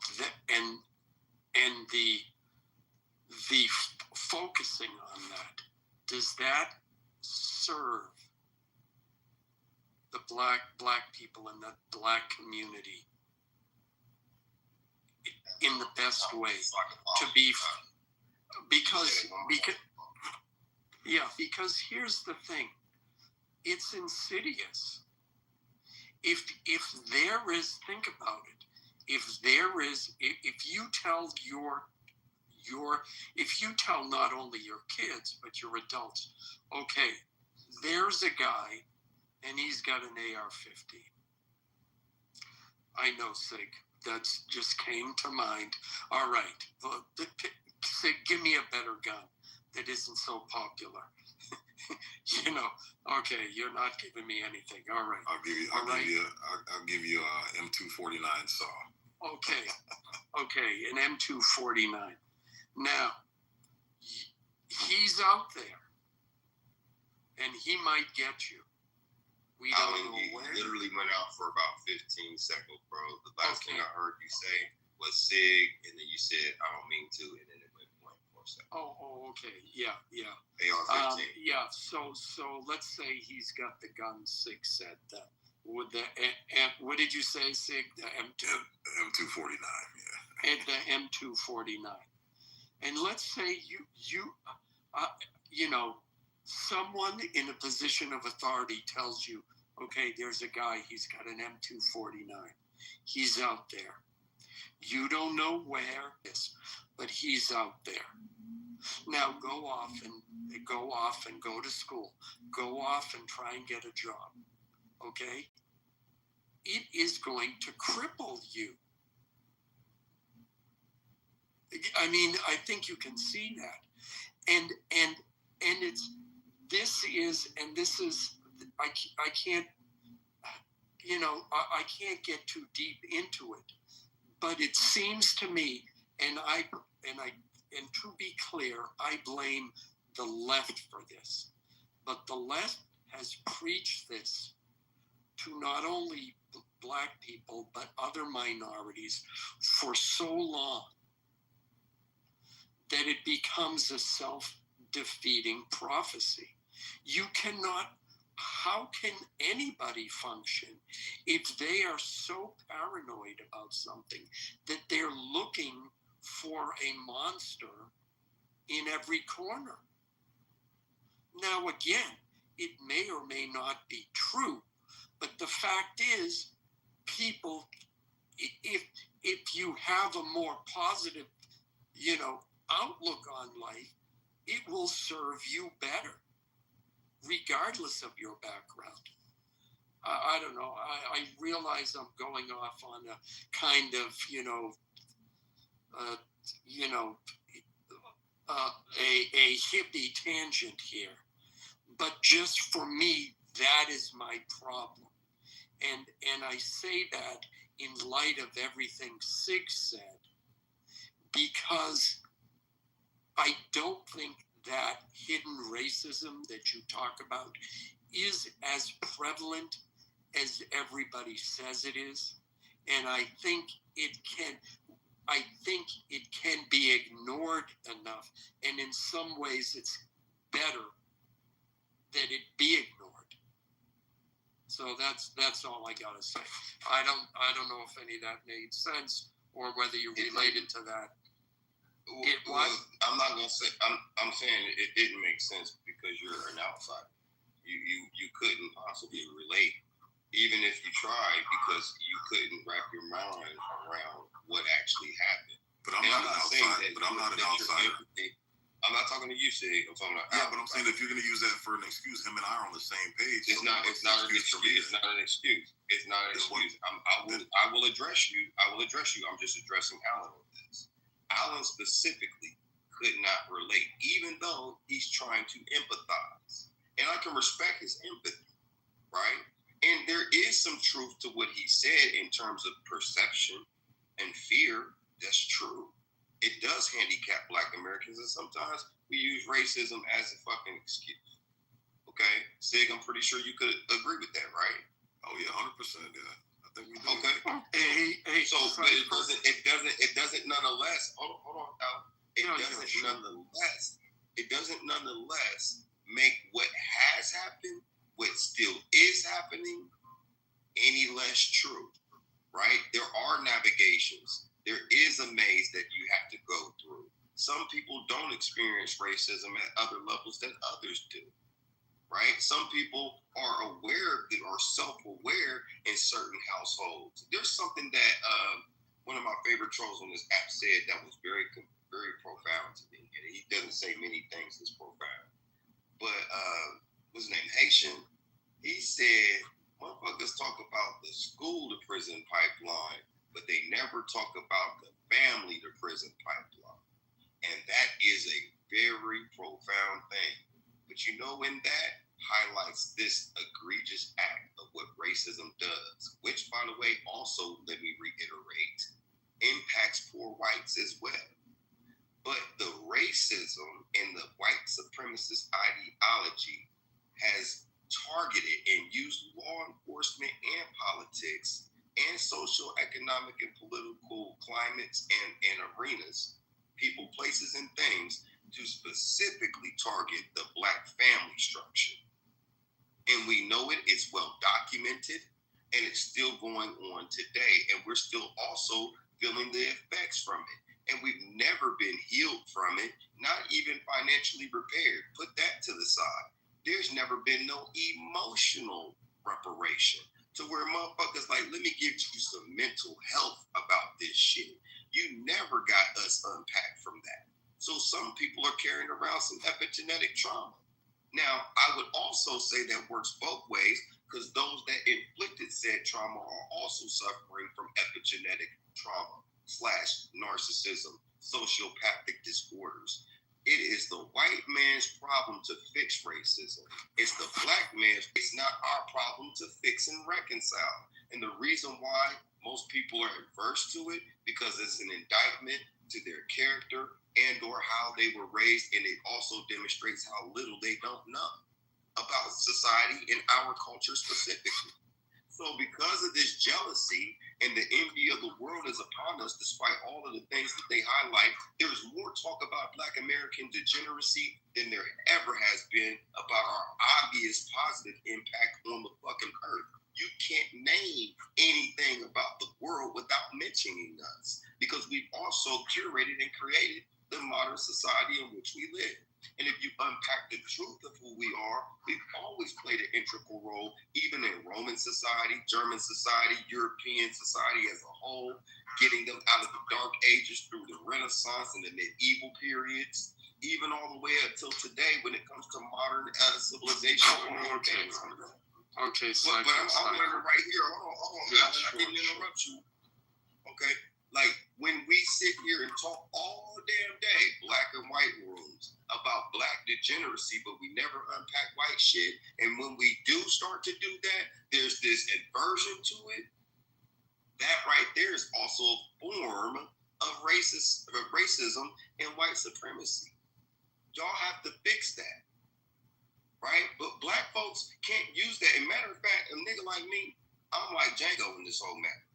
the focusing on that, does that serve the black people in the black community in the best way to be, because here's the thing, it's insidious. If there is, think about it, if you tell not only your kids but your adults, okay, there's a guy and he's got an AR-15. I know, Sig, that's just came to mind. All right, Sig, give me a better gun that isn't so popular. Okay, you're not giving me anything. All right. I'll give you a M249 saw. Okay, an M249. Now, he's out there, and he might get you. We don't know where. He literally went out for about 15 seconds, bro. The last thing I heard you say was Sig, and then you said, I don't mean to, and then it went 0.4 seconds. Oh, okay. Yeah. AR-15. Yeah, so let's say he's got the gun Sig said. What did you say, Sig? The M249, yeah. And the M249. And let's say someone in a position of authority tells you, okay, there's a guy, he's got an M249. He's out there. You don't know where, but he's out there. Now go off and go to school. Go off and try and get a job. Okay? It is going to cripple you. I mean, I think you can see that. And this is I can't get too deep into it, but it seems to me, and to be clear, I blame the left for this, but the left has preached this to not only black people but other minorities for so long that it becomes a self-defeating prophecy. How can anybody function if they are so paranoid about something that they're looking for a monster in every corner? Now again, it may or may not be true. But the fact is, people, if you have a more positive, outlook on life, it will serve you better, regardless of your background. I don't know. I realize I'm going off on a kind of, a hippie tangent here. But just for me, that is my problem. And I say that in light of everything Sig said, because I don't think that hidden racism that you talk about is as prevalent as everybody says it is. And I think it can be ignored enough. And in some ways it's better that it be ignored. So that's all I gotta say. I don't know if any of that made sense or whether you related to that. I'm not gonna say. I'm saying it didn't make sense because you're an outsider. You couldn't possibly relate, even if you tried, because you couldn't wrap your mind around what actually happened. But I'm not an outsider. I'm not talking to you, Sig. I'm talking about. Yeah, but I'm saying if you're going to use that for an excuse, him and I are on the same page. It's not an excuse. It's not an excuse. It's not an excuse. I will address you. I'm just addressing Alan with this. Alan specifically could not relate, even though he's trying to empathize. And I can respect his empathy, right? And there is some truth to what he said in terms of perception and fear. That's true. It does handicap Black Americans, and sometimes we use racism as a fucking excuse. Okay? Sig, I'm pretty sure you could agree with that, right? Oh yeah, 100%. Yeah, I think we do. Okay. So it doesn't nonetheless. Hold on, Al. It doesn't nonetheless make what has happened, what still is happening, any less true, right? There are navigations. There is a maze that you have to go through. Some people don't experience racism at other levels than others do, right? Some people are aware or self-aware in certain households. There's something that one of my favorite trolls on this app said that was very, very profound to me. And he doesn't say many things that's profound. But what's his name? Haitian. He said, motherfuckers talk about the school to prison pipeline, but they never talk about the family to prison pipeline. And that is a very profound thing. But when that highlights this egregious act of what racism does, which, by the way, also, let me reiterate, impacts poor whites as well. But the racism and the white supremacist ideology has targeted and used law enforcement and politics and social, economic, and political climates and arenas, people, places, and things to specifically target the Black family structure. And we know it's well documented, and it's still going on today. And we're still also feeling the effects from it. And we've never been healed from it, not even financially prepared. Put that to the side. There's never been no emotional reparation to where motherfuckers like, let me give you some mental health about this shit. You never got us unpacked from that. So some people are carrying around some epigenetic trauma. Now, I would also say that works both ways, because those that inflicted said trauma are also suffering from epigenetic trauma / narcissism, sociopathic disorders. It is the white man's problem to fix racism. It's the Black man's. It's not our problem to fix and reconcile. And the reason why most people are adverse to it, because it's an indictment to their character and or how they were raised, and it also demonstrates how little they don't know about society and our culture specifically. So because of this jealousy and the envy of the world is upon us, despite all of the things that they highlight, there's more talk about Black American degeneracy than there ever has been about our obvious positive impact on the fucking earth. You can't name anything about the world without mentioning us, because we've also curated and created the modern society in which we live. And if you unpack the truth of who we are, we've always played an integral role, even in Roman society, German society, European society as a whole, getting them out of the dark ages through the Renaissance and the medieval periods, even all the way until today when it comes to modern civilization. Okay, so but I'm learning right here. Hold on. Yeah, I didn't interrupt you. Okay, like when we sit here and talk all damn day, black and white rooms about black degeneracy, but we never unpack white shit. And when we do start to do that, there's this aversion to it. That right there is also a form of racism and white supremacy. Y'all have to fix that. Right? But black folks can't use that. As a matter of fact, a nigga like me, I'm like Django in this whole matter.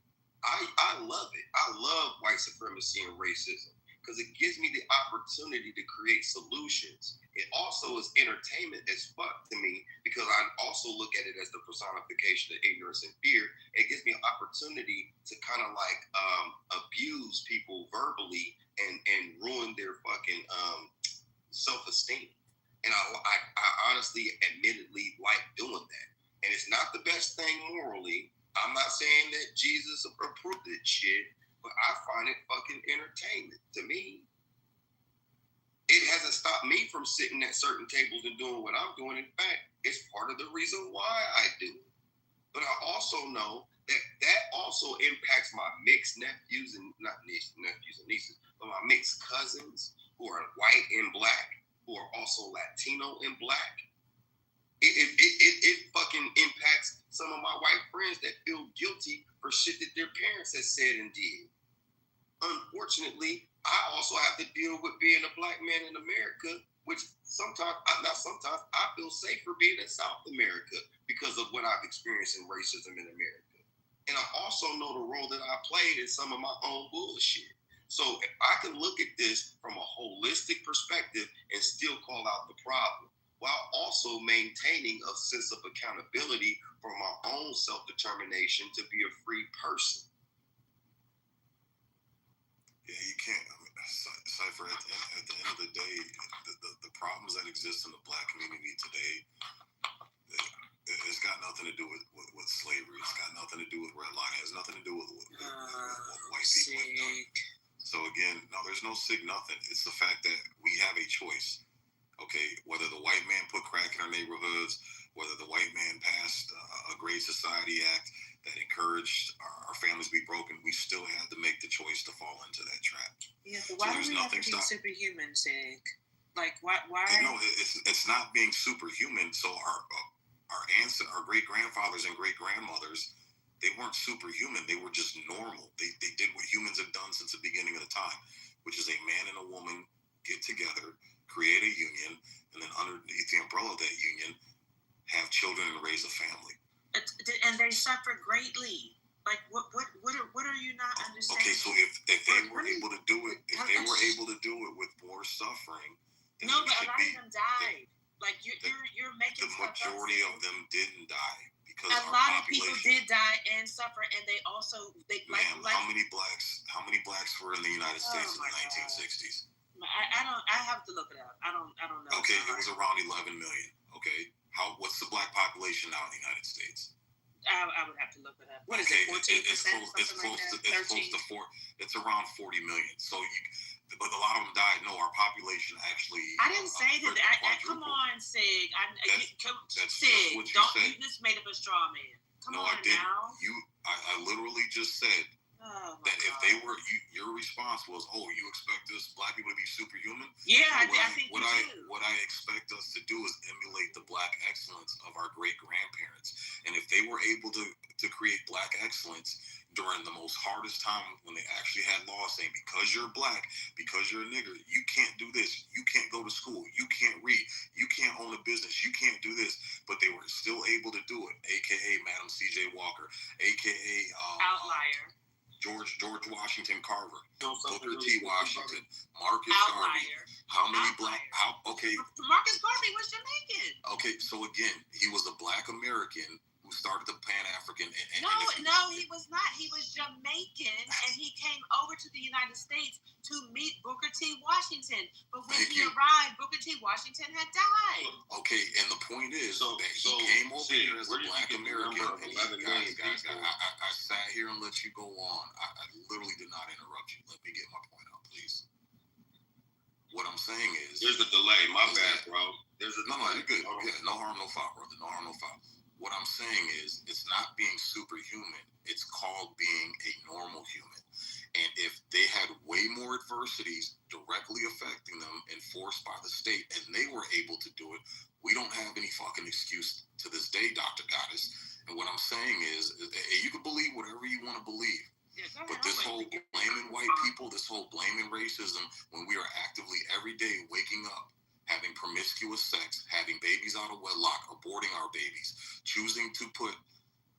I love it. I love white supremacy and racism because it gives me the opportunity to create solutions. It also is entertainment as fuck to me because I also look at it as the personification of ignorance and fear. It gives me an opportunity to kind of like abuse people verbally and ruin their fucking self-esteem. And I honestly, admittedly like doing that. And it's not the best thing morally. I'm not saying that Jesus approved this shit, but I find it fucking entertainment. To me, it hasn't stopped me from sitting at certain tables and doing what I'm doing. In fact, it's part of the reason why I do it. But I also know that also impacts my mixed nephews and not nephews and nieces, but my mixed cousins who are white and black, who are also Latino and black. It fucking impacts some of my white friends that feel guilty for shit that their parents have said and did. Unfortunately, I also have to deal with being a black man in America, which I feel safer being in South America because of what I've experienced in racism in America. And I also know the role that I played in some of my own bullshit. So if I can look at this from a holistic perspective and still call out the problem, while also maintaining a sense of accountability for my own self-determination to be a free person. Yeah, you can't. Cypher, at the end of the day, the problems that exist in the black community today, it's got nothing to do with slavery. It's got nothing to do with redlining. It has nothing to do with what white people have done. So again, no, there's no sick nothing. It's the fact that we have a choice. Okay, whether the white man put crack in our neighborhoods, whether the white man passed a Great Society Act that encouraged our families to be broken, we still had to make the choice to fall into that trap. Yeah, but why do we have to be superhuman, Sig? Like, why? No, it's not being superhuman. So our great grandfathers and great grandmothers, they weren't superhuman. They were just normal. They did what humans have done since the beginning of the time, which is a man and a woman get together, create a union, and then underneath the umbrella of that union, have children and raise a family. And they suffer greatly. Like, what are you not understanding? Okay, so if they were able to do it, with more suffering, no, but a lot of them died. Like you're making the majority of them didn't die because a lot of people did die and suffer, and they also how many blacks were in the United States in the 1960s? I have to look it up. I don't know. Okay, it was around 11 million. Okay, what's the black population now in the United States? I would have to look it up. What is it? 14%? It's close to 4. It's around 40 million. So but a lot of them died. No, our population actually. I didn't say that. Come on, Sig. Sig, don't you just made up a straw man. Come on, I didn't. Now. I literally just said that if they were, your response was, "Oh, you expect us black people to be superhuman?" Yeah, I think what I expect us to do is emulate the black excellence of our great grandparents, and if they were able to create black excellence during the most hardest time when they actually had laws saying, because you're black, because you're a nigger, you can't do this, you can't go to school, you can't read, you can't own a business, you can't do this, but they were still able to do it, aka Madam C.J. Walker, aka outlier. George Washington Carver, Booker T. Washington, Marcus Garvey. How many black? Marcus Garvey was Jamaican. Okay, so again, he was a black American who started the Pan-African. No, he was not. He was Jamaican, and he came over to the United States to meet Booker T. Washington. But when he arrived, Booker T. Washington had died. Okay, and the point is that he came over here as a Black American. And guys, I sat here and let you go on. I literally did not interrupt you. Let me get my point out, please. What I'm saying is, there's a delay. My bad, bro. There's a no, you're good. Yeah, no harm, no foul, brother. No harm, no foul. What I'm saying is, it's not being superhuman. It's called being a normal human. And if they had way more adversities directly affecting them enforced by the state, and they were able to do it, we don't have any fucking excuse to this day, Dr. Goddess. And what I'm saying is, you can believe whatever you want to believe. Yeah, but this whole blaming white people, this whole blaming racism, when we are actively every day waking up, having promiscuous sex, having babies out of wedlock, aborting our babies, choosing to put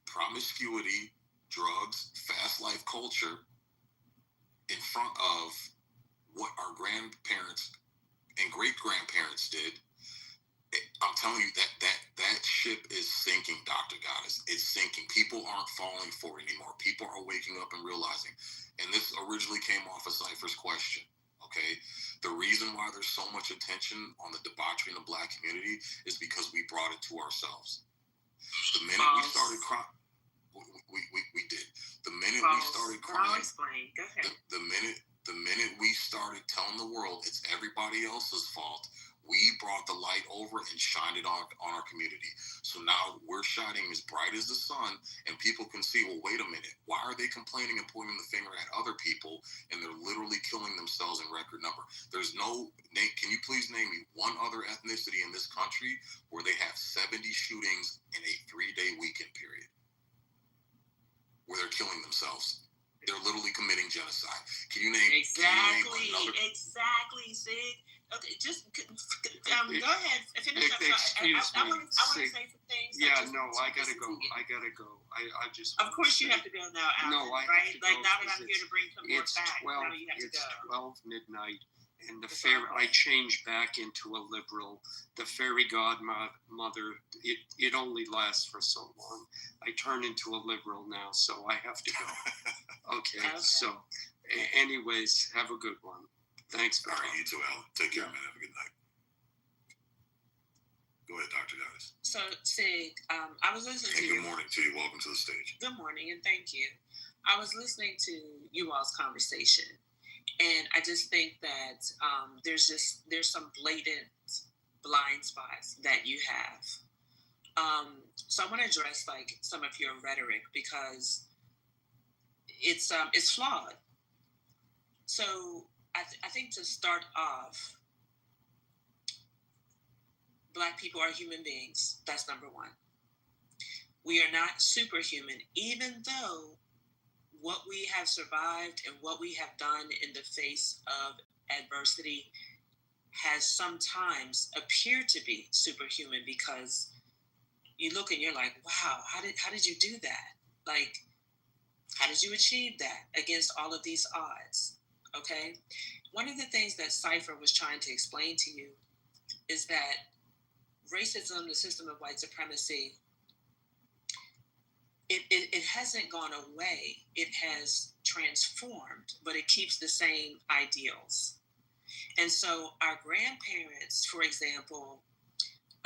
promiscuity, drugs, fast life culture in front of what our grandparents and great-grandparents did, I'm telling you that ship is sinking, Dr. Goddess. It's sinking. People aren't falling for it anymore. People are waking up and realizing. And this originally came off of Cypher's question. Okay, the reason why there's so much attention on the debauchery in the Black community is because we brought it to ourselves. The minute we started crying, we did. The minute we started crying, the minute we started telling the world it's everybody else's fault, we brought the light over and shined it on our community. So now we're shining as bright as the sun, and people can see, well, wait a minute, why are they complaining and pointing the finger at other people, and they're literally killing themselves in record number? There's no, can you please name me one other ethnicity in this country where they have 70 shootings in a 3-day weekend period, where they're killing themselves? They're literally committing genocide. Can you name Exactly, Sig. Okay, just go ahead. Finish up. Excuse me. I want to say some things. Yeah, no, I gotta go. I just. Of course, you have to go now, Alan, no, I right? have to like go now that I'm here to bring some more facts, now you have to go. 12 midnight, and I changed back into a liberal. The fairy godmother, it only lasts for so long. I turn into a liberal now, so I have to go. Okay. So, anyways, have a good one. Thanks. All right, you too, Alan. Take care, man. Have a good night. Go ahead, Dr. Goddess. So, Sig, I was listening to you. Good morning to you. Welcome to the stage. Good morning, and thank you. I was listening to you all's conversation, and I just think that there's some blatant blind spots that you have. So I want to address like some of your rhetoric because it's flawed. So I think to start off, Black people are human beings. That's number one. We are not superhuman, even though what we have survived and what we have done in the face of adversity has sometimes appeared to be superhuman, because you look and you're like, wow, how did you do that? Like, how did you achieve that against all of these odds? Okay, one of the things that Cypher was trying to explain to you is that racism, the system of white supremacy, it hasn't gone away. It has transformed, but it keeps the same ideals. And so our grandparents, for example,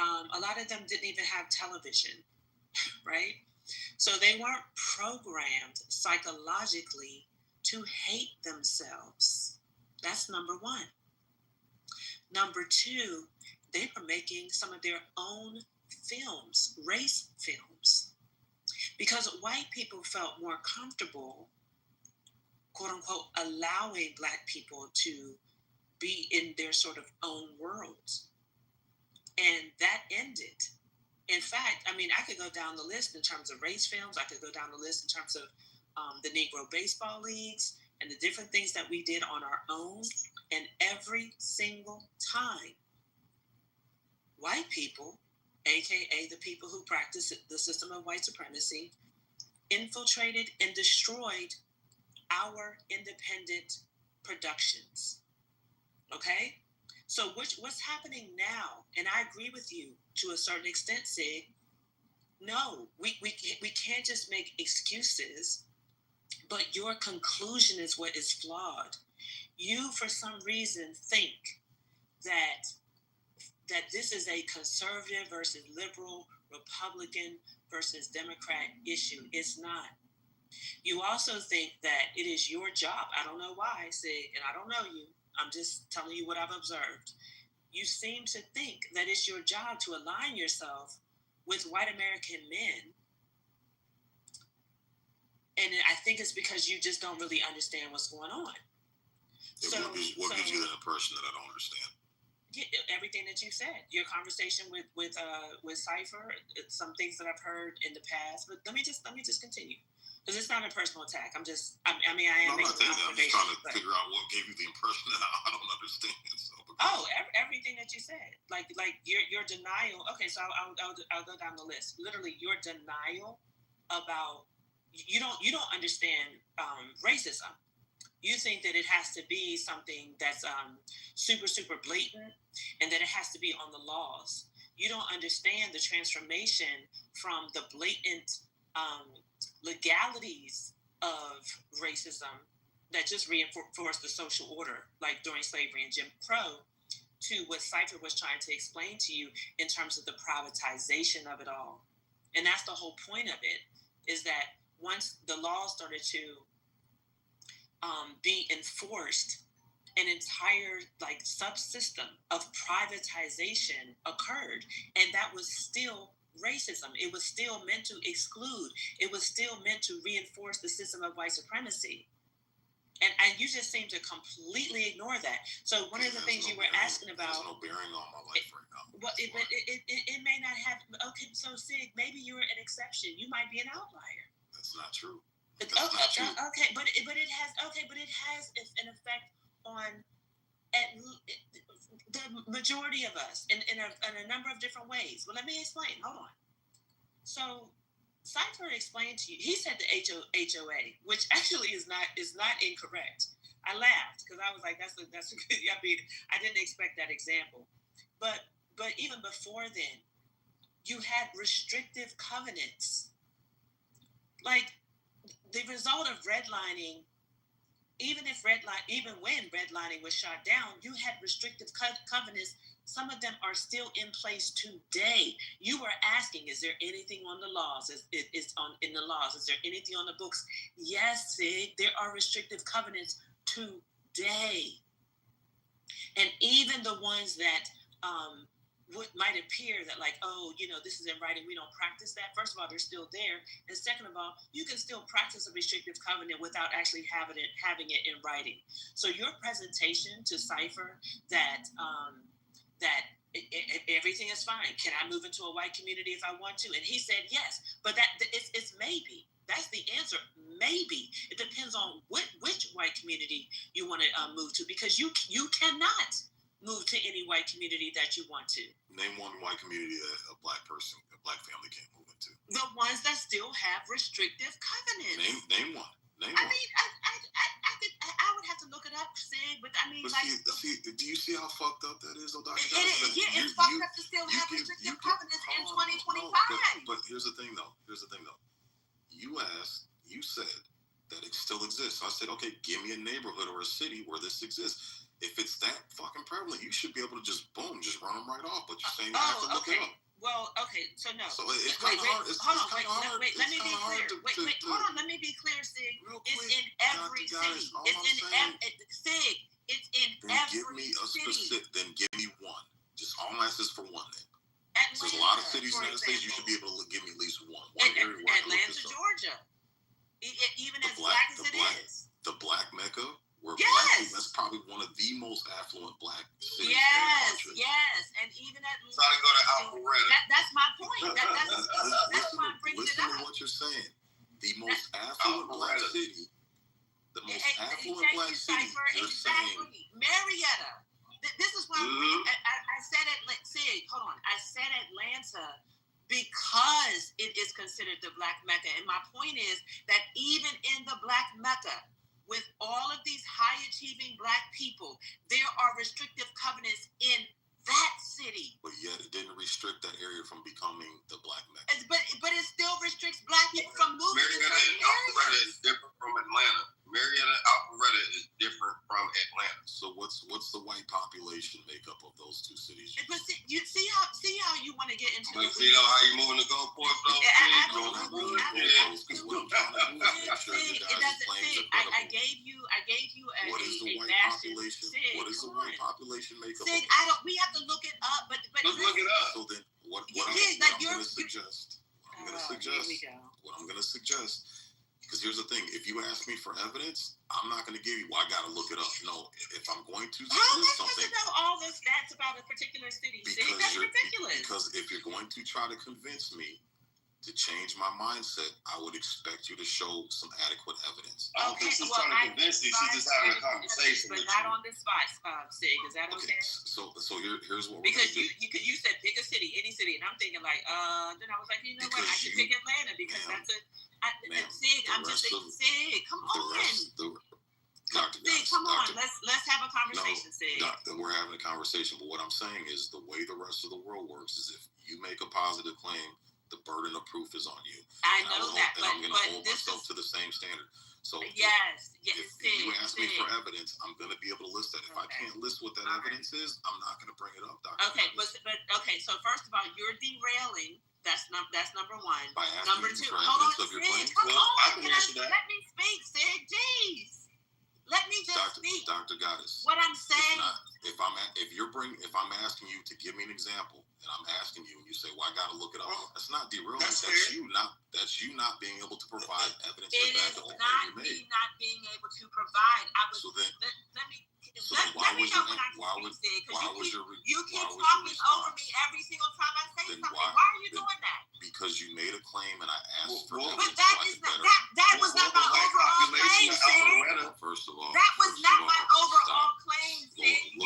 a lot of them didn't even have television, right? So they weren't programmed psychologically to hate themselves. That's number one. Number two, they were making some of their own films, race films, because white people felt more comfortable, quote unquote, allowing Black people to be in their sort of own worlds. And that ended. In fact, I mean, I could go down the list in terms of race films. I could go down the list in terms of the Negro baseball leagues and the different things that we did on our own. And every single time, white people, aka the people who practice the system of white supremacy, infiltrated and destroyed our independent productions. Okay? So what's happening now, and I agree with you to a certain extent, Sig, No, we can't just make excuses, but your conclusion is what is flawed. You, for some reason, think that this is a conservative versus liberal, Republican versus Democrat issue. It's not. You also think that it is your job. I don't know why, Sig, and I don't know you. I'm just telling you what I've observed. You seem to think that it's your job to align yourself with white American men. And I think it's because you just don't really understand what's going on. What gives you that impression that I don't understand? Yeah, everything that you said, your conversation with Cypher, some things that I've heard in the past. But let me just continue, because it's not a personal attack. I'm just, I am making an observation. I'm just trying to figure out what gave you the impression that I don't understand. So, everything that you said, like your denial. Okay, so I'll go down the list. Literally, your denial about you don't understand racism. You think that it has to be something that's super, super blatant, and that it has to be on the laws. You don't understand the transformation from the blatant legalities of racism that just reinforced the social order, like during slavery and Jim Crow, to what Cypher was trying to explain to you in terms of the privatization of it all. And that's the whole point of it, is that once the law started to be enforced, an entire subsystem of privatization occurred, and that was still racism. It was still meant to exclude. It was still meant to reinforce the system of white supremacy. And you just seem to completely ignore that. So one of the things you were asking about, there's no bearing on my life right now. Well, it may not have. Okay, so Sig, maybe you're an exception. You might be an outlier. That's not true. Okay, but it has an effect on the majority of us in a number of different ways. Well, let me explain. Hold on. So Cypher explained to you. He said the HOA, which actually is not incorrect. I laughed because I was like, that's a good. I mean, I didn't expect that example, but even before then, you had restrictive covenants, like. The result of redlining, even when redlining was shot down, you had restrictive covenants. Some of them are still in place today. You were asking, is there anything on the laws? In the laws? Is there anything on the books? Yes, Sig, there are restrictive covenants today. And even the ones that might appear that this is in writing, we don't practice that. First of all, they're still there, and second of all, you can still practice a restrictive covenant without actually having it in writing. So your presentation to Cypher that everything is fine. Can I move into a white community if I want to? And he said yes, but it's maybe. That's the answer. Maybe. It depends on which white community you want to move to, because you cannot move to any white community that you want to. Name one white community that a black family can't move into. The ones that still have restrictive covenants. Name one. I mean, I would have to look it up, Sig, but I mean, do you see how fucked up that is, Dr. It's fucked up to still have restrictive covenants in 2025. But here's the thing, though. You said that it still exists. I said, okay, give me a neighborhood or a city where this exists. If it's that fucking prevalent, you should be able to just run them right off. But you're saying you have to look it up. Well, okay, so no. So it's kind of hard. Let me be clear. Hold on. Let me be clear, Sig. It's in every city. Sig. It's in every city. Then give me one. Just all I'm asking is for one. Then. There's a lot of cities in the United States. You should be able to give me at least one. Atlanta, Georgia. Even as black as it is. The Black Mecca. Yes, that's probably one of the most affluent black cities in the country. Yes, and even at so I go to Alpharetta. That's my point. That's why I'm bringing it up. Listen to what you're saying. The most affluent black city. The most affluent black city. You're saying Marietta. This is why I said hold on. I said Atlanta because it is considered the Black Mecca, and my point is that even in the Black Mecca, with all of these high-achieving black people, there are restrictive covenants in that city. But yet it didn't restrict that area from becoming the black Mecca. But it still restricts black people from moving in Marietta certain and Alpharetta areas. is different from Atlanta. Marietta and Alpharetta is different from Atlanta. So what's the white population makeup of those two cities? But you see how you want to get into. But see how you moving the goalposts though? I gave you what is the white population? What is the white population makeup? Sig, we have to look it up, but let's look it up. So then what I'm going to suggest, because here's the thing, if you ask me for evidence, I'm not going to give you, I got to look it up. No, if I'm going to how am I supposed to know all the stats about a particular city? That's ridiculous. Because if you're going to try to convince me to change my mindset, I would expect you to show some adequate evidence. I don't think she's trying to convince you. She's just having a conversation. But not on this spot, Sig. Is that okay? So here's what we're because you said pick a city, any city, and I'm thinking like, then I was like, you know what? I should pick Atlanta because that's a. Sig, I'm just saying, Sig, come on. Sig, come on. Let's have a conversation, Sig. We're having a conversation, but what I'm saying is the way the rest of the world works is if you make a positive claim, the burden of proof is on you. I know that, but I'm going to hold myself to the same standard. So yes, if you ask me for evidence, I'm going to be able to list that. If I can't list what that evidence is, I'm not going to bring it up, Dr. Okay, but okay. So first of all, you're derailing. That's number one. By asking number two, for hold on, of your Sig, claim? come on. Let me speak, Sig. Jeez. Let me just speak. Dr. Goddess. What I'm saying. If I'm asking you to give me an example, and I'm asking you, and you say, "Well, I got to look it up." That's not derailing. That's you not being able to provide evidence. It is not me not being able to provide. Let me know when I can speak, because you keep talking over me every single time I say something. Why are you doing that? Because you made a claim and I asked for evidence. But that was not my overall claim, Sig. First of all, that was not my overall claim, Sig.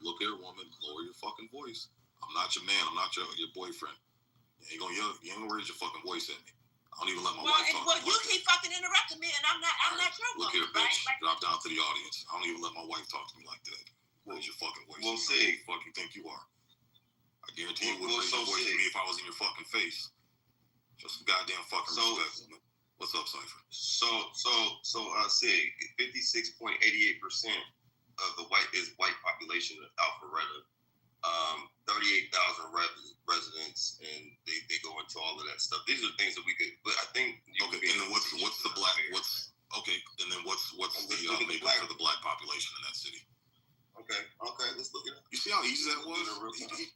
Look here, woman. Lower your fucking voice. I'm not your man. I'm not your boyfriend. You ain't gonna raise your fucking voice at me. I don't even let my wife talk. Well, you keep fucking interrupting me, and I'm not your woman. Look here, bitch. Right? Drop down to the audience. I don't even let my wife talk to me like that. Raise your fucking voice. We'll see. Who the fuck you think you are? I guarantee you wouldn't raise your voice to me if I was in your fucking face. Just some goddamn fucking respect, woman. What's up, Cypher? So, Sig, 56.88% of the white population of Alpharetta. 38,000 residents, and they go into all of that stuff. These are things that we could, but I think okay. And then what's the black? What's the makeup for the black population in that city? Okay, let's look it up. You see how easy that was?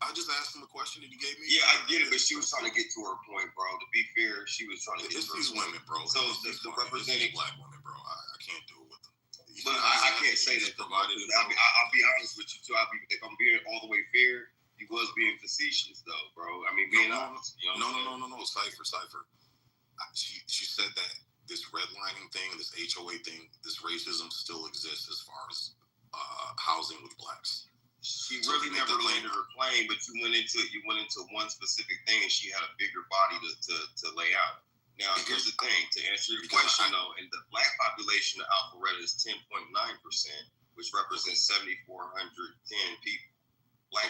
I just asked him a question and he gave me. Yeah, I get it, but she was trying to get to her point, bro. To be fair, she was trying to get to her these women, bro. So the representing black women, bro. I can't do it with them. But I can't say that. I'll be honest with you too. If I'm being all the way fair, he was being facetious though, bro. I mean, being honest. You know no. Cypher. She said that this redlining thing, this HOA thing, this racism still exists as far as housing with blacks. She really never landed her plane, but you went into one specific thing, and she had a bigger body to lay out. Now, here's the thing. To answer your question, though, in the black population of Alpharetta is 10.9%, which represents 7,410 people.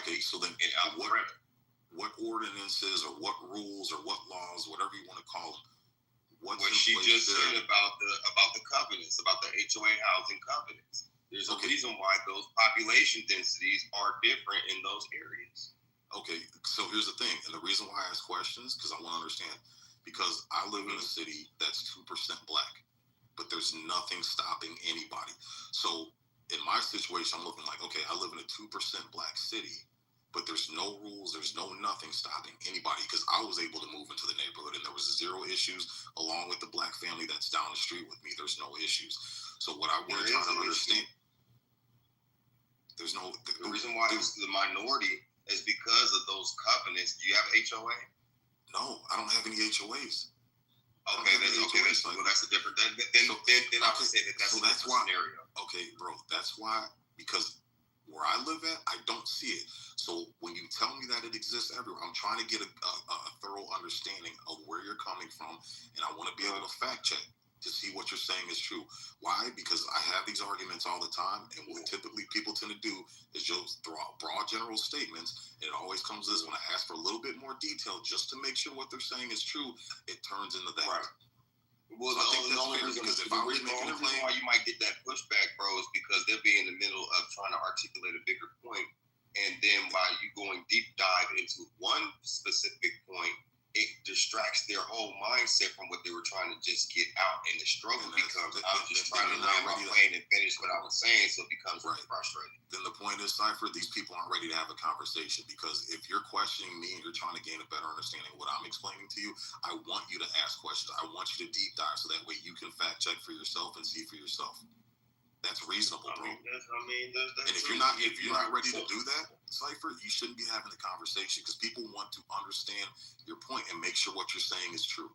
Okay, so then in Alpharetta. What ordinances or what rules or what laws, whatever you want to call them, what she just said about the covenants, about the HOA housing covenants. There's a reason why those population densities are different in those areas. Okay, so here's the thing, and the reason why I ask questions, because I want to understand. Because I live in a city that's 2% black, but there's nothing stopping anybody. So in my situation, I'm looking like, okay, I live in a 2% black city, but there's no rules, there's no nothing stopping anybody, because I was able to move into the neighborhood and there was zero issues, along with the black family that's down the street with me. There's no issues. So what I want to try to understand, there's no... The reason why it's the minority is because of those covenants. Do you have HOA? No, I don't have any HOAs. Okay, that's a different. Then I would say that's a different scenario. Okay, bro, that's why, because where I live at, I don't see it. So when you tell me that it exists everywhere, I'm trying to get a thorough understanding of where you're coming from, and I want to be able to fact check. to see what you're saying is true. Why? Because I have these arguments all the time, and what typically people tend to do is just throw out broad general statements, and it always comes this, when I ask for a little bit more detail just to make sure what they're saying is true, it turns into that. Right. Well, so the only reason why you might get that pushback, bro, is because they'll be in the middle of trying to articulate a bigger point, and then by you going deep dive into one specific point, it distracts their whole mindset from what they were trying to just get out, and the struggle becomes, I'm just trying to land my plane and finish what I was saying, so it becomes frustrating. Then the point is, Cypher, these people aren't ready to have a conversation, because if you're questioning me and you're trying to gain a better understanding of what I'm explaining to you, I want you to ask questions. I want you to deep dive so that way you can fact check for yourself and see for yourself. That's reasonable, bro. And if you're not ready to do that, Cypher, you shouldn't be having the conversation, because people want to understand your point and make sure what you're saying is true.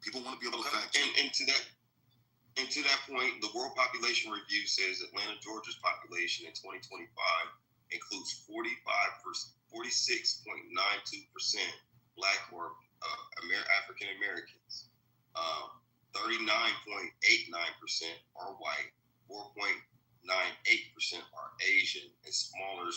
People want to be able to fact check. And to that point, the World Population Review says Atlanta, Georgia's population in 2025 includes 46.92% Black or African Americans, 39.89% are white, 4.98% are Asian, and smaller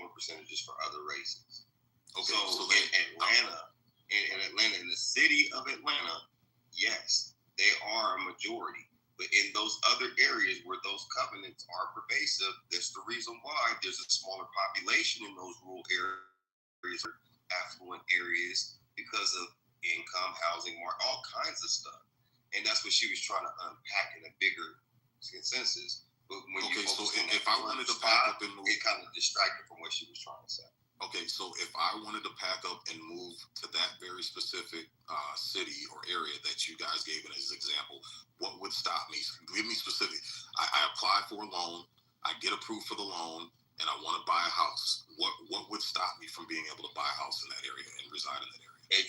percentages for other races. Okay, so in Atlanta, in the city of Atlanta, yes, they are a majority. But in those other areas where those covenants are pervasive, that's the reason why there's a smaller population in those rural areas or affluent areas, because of income, housing, all kinds of stuff. And that's what she was trying to unpack in a bigger consensus. But when if I wanted to pack up and move, it kind of distracted from what she was trying to say. Okay, so if I wanted to pack up and move to that very specific city or area that you guys gave it as an example, what would stop me? Give me specific. I apply for a loan, I get approved for the loan, and I want to buy a house. What would stop me from being able to buy a house in that area and reside in that area?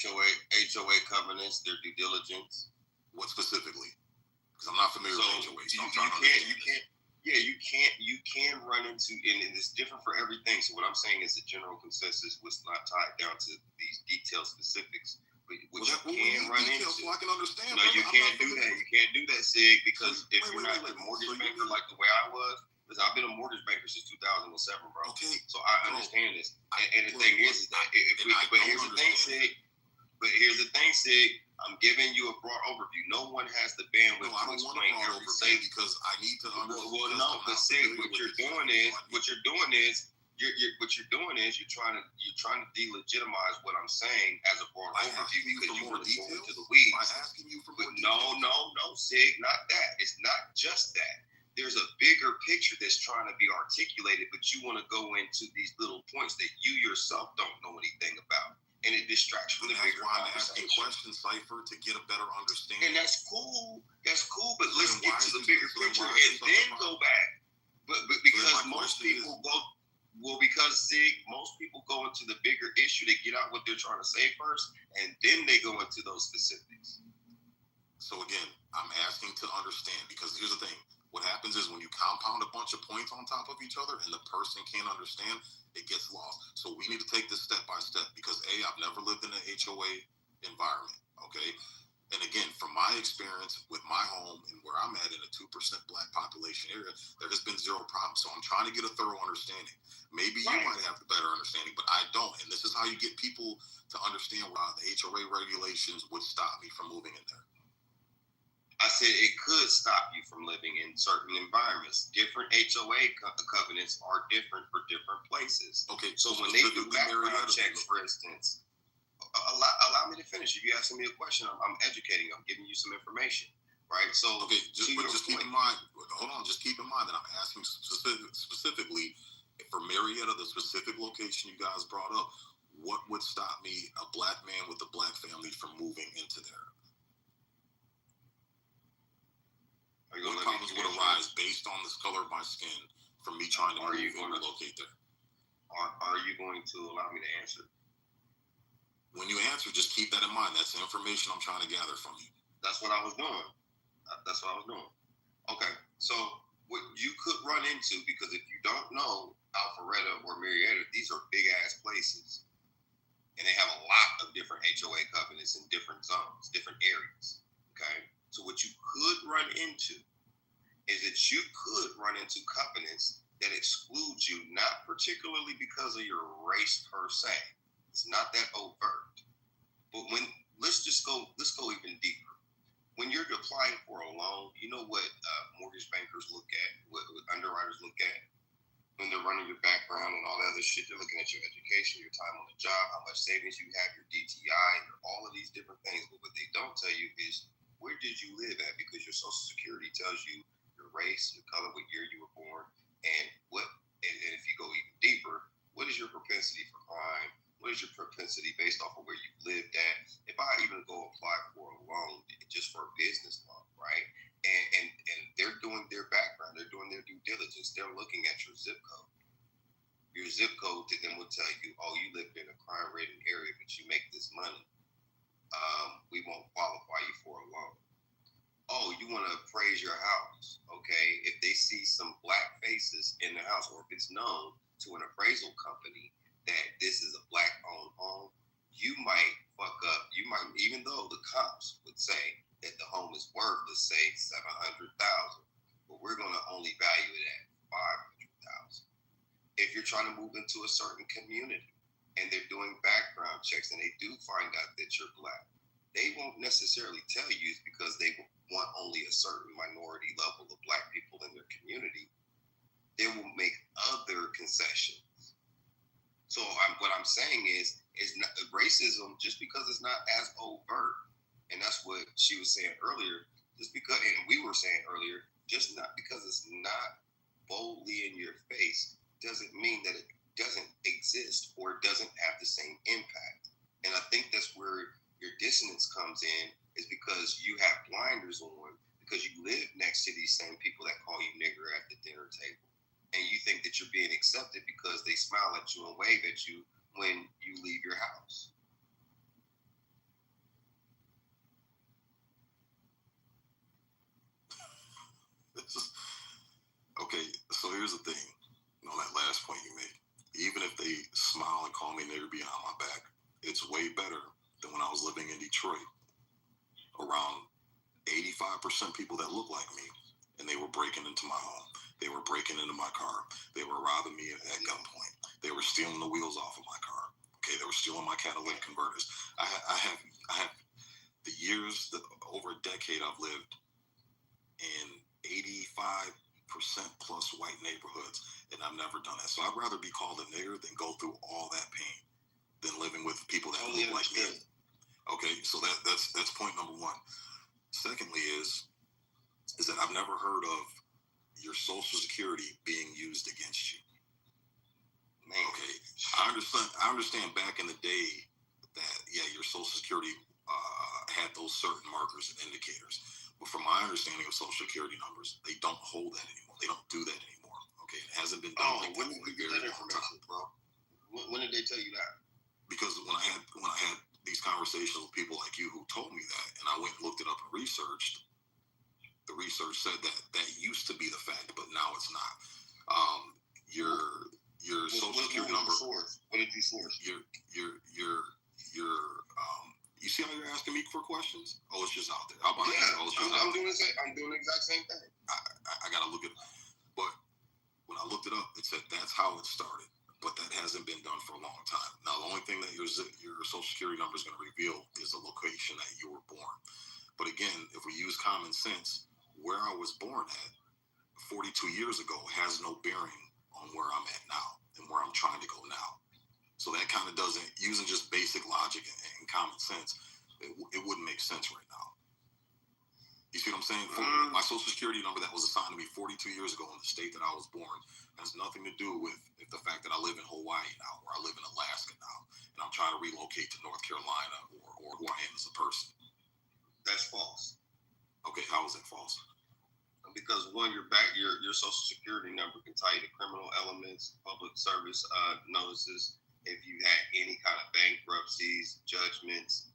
HOA covenants, their due diligence. What specifically? Because I'm not familiar with HOA, so I'm trying to understand. You can run into, and it's different for everything. So what I'm saying is the general consensus was not tied down to these detailed specifics. But what you can run into, so I can understand. No, you can't do that. You can't do that, Sig, because if you're not a mortgage banker like the way I was, because I've been a mortgage banker since 2007, bro. Okay. So I understand this. And the thing is that, but here's the thing, Sig. I'm giving you a broad overview. No one has the bandwidth to explain every state, because I need to understand. Well, no, but Sig, what you're doing is you're trying to delegitimize what I'm saying as a broad overview, because you want to go into the weeds. I'm asking you for more details. No, Sig, not that. It's not just that. There's a bigger picture that's trying to be articulated, but you want to go into these little points that you yourself don't know anything about. And it distracts from the bigger conversation. I'm asking questions, Cypher, to get a better understanding. And that's cool, but let's get to the bigger picture and then go back. But because most people go into the bigger issue, they get out what they're trying to say first, and then they go into those specifics. So again, I'm asking to understand, because here's the thing. What happens is when you compound a bunch of points on top of each other and the person can't understand, it gets lost. So we need to take this step by step, because I've never lived in an HOA environment, okay? And again, from my experience with my home and where I'm at in a 2% Black population area, there has been zero problems. So I'm trying to get a thorough understanding. Maybe you might have the better understanding, but I don't. And this is how you get people to understand why the HOA regulations would stop me from moving in there. I said it could stop you from living in certain environments. Different HOA covenants are different for different places. Okay. So when they do background checks, for instance, allow me to finish. If you're asking me a question, I'm educating. I'm giving you some information, right? So okay, just keep in mind. Hold on. Just keep in mind that I'm asking specifically for Marietta, the specific location you guys brought up. What would stop me, a Black man with a Black family, from moving into there? What problems would arise based on the color of my skin from me trying to relocate there? Are you going to allow me to answer? When you answer, just keep that in mind. That's the information I'm trying to gather from you. That's what I was doing. Okay, so what you could run into, because if you don't know Alpharetta or Marietta, these are big-ass places. And they have a lot of different HOA covenants in different zones, different areas, okay? So what you could run into is that you could run into covenants that exclude you, not particularly because of your race per se. It's not that overt. But let's go even deeper. When you're applying for a loan, you know what mortgage bankers look at, what underwriters look at when they're running your background and all that other shit. They're looking at your education, your time on the job, how much savings you have, your DTI, all of these different things. But what they don't tell you is where did you live at, because your Social Security tells you your race, your color, what year you were born, and and if you go even deeper, what is your propensity for crime? What is your propensity based off of where you lived at? If I even go apply for a loan just for a business loan, right? And they're doing their background, they're doing their due diligence, they're looking at your zip code. Your zip code to them will tell you, oh, you live in a crime-ridden area, but you make this money. We won't qualify you for a loan. Oh, you want to appraise your house, okay? If they see some black faces in the house, or if it's known to an appraisal company that this is a black-owned home, you might fuck up. You might, even though the cops would say that the home is worth, let's say, $700,000, but we're going to only value it at $500,000. If you're trying to move into a certain community and they're doing background checks and they do find out that you're black, they won't necessarily tell you because they want only a certain minority level of black people in their community. They will make other concessions. So what I'm saying is not, racism, just because it's not as overt, and that's what she was saying earlier, just because, and we were saying earlier, just not because it's not boldly in your face doesn't mean that it doesn't exist or it doesn't have the same impact. And I think that's where your dissonance comes in, is because you have blinders on because you live next to these same people that call you nigger at the dinner table. And you think that you're being accepted because they smile at you and wave at you when you leave your house. Okay, so here's the thing. On that last point you made, even if they smile and call me nigger behind my back, it's way better than when I was living in Detroit, around 85% people that look like me, and they were breaking into my home. They were breaking into my car. They were robbing me at gunpoint. They were stealing the wheels off of my car. Okay, they were stealing my catalytic converters. I have the years, over a decade I've lived in 85% plus white neighborhoods, and I've never done that. So I'd rather be called a nigger than go through all that pain than living with people that look like me. Okay, so that's point number one. Secondly is that I've never heard of your Social Security being used against you. Okay, I understand back in the day that, yeah, your Social Security had those certain markers and indicators. But from my understanding of Social Security numbers, they don't hold that anymore. They don't do that anymore. Okay, it hasn't been done like that for a very long time. Bro? When did they tell you that? Because when I had these conversations with people like you who told me that, and I went and looked it up and researched, the research said that used to be the fact, but now it's not. Your Social Security number. What did you source? You see how you're asking me for questions? Oh, it's just out there. I'm doing the exact same thing. I gotta look at it. But when I looked it up, it said that's how it started. But that hasn't been done for a long time. Now, the only thing that your Social Security number is going to reveal is the location that you were born. But again, if we use common sense, where I was born at 42 years ago has no bearing on where I'm at now and where I'm trying to go now. So that kind of doesn't, using just basic logic and common sense, it wouldn't make sense right now. You see what I'm saying? My Social Security number that was assigned to me 42 years ago in the state that I was born has nothing to do with the fact that I live in Hawaii now, or I live in Alaska now, and I'm trying to relocate to North Carolina, or who I am as a person. That's false. Okay, how is it false? Because one, your Social Security number can tie you to criminal elements, public service notices, if you had any kind of bankruptcies, judgments,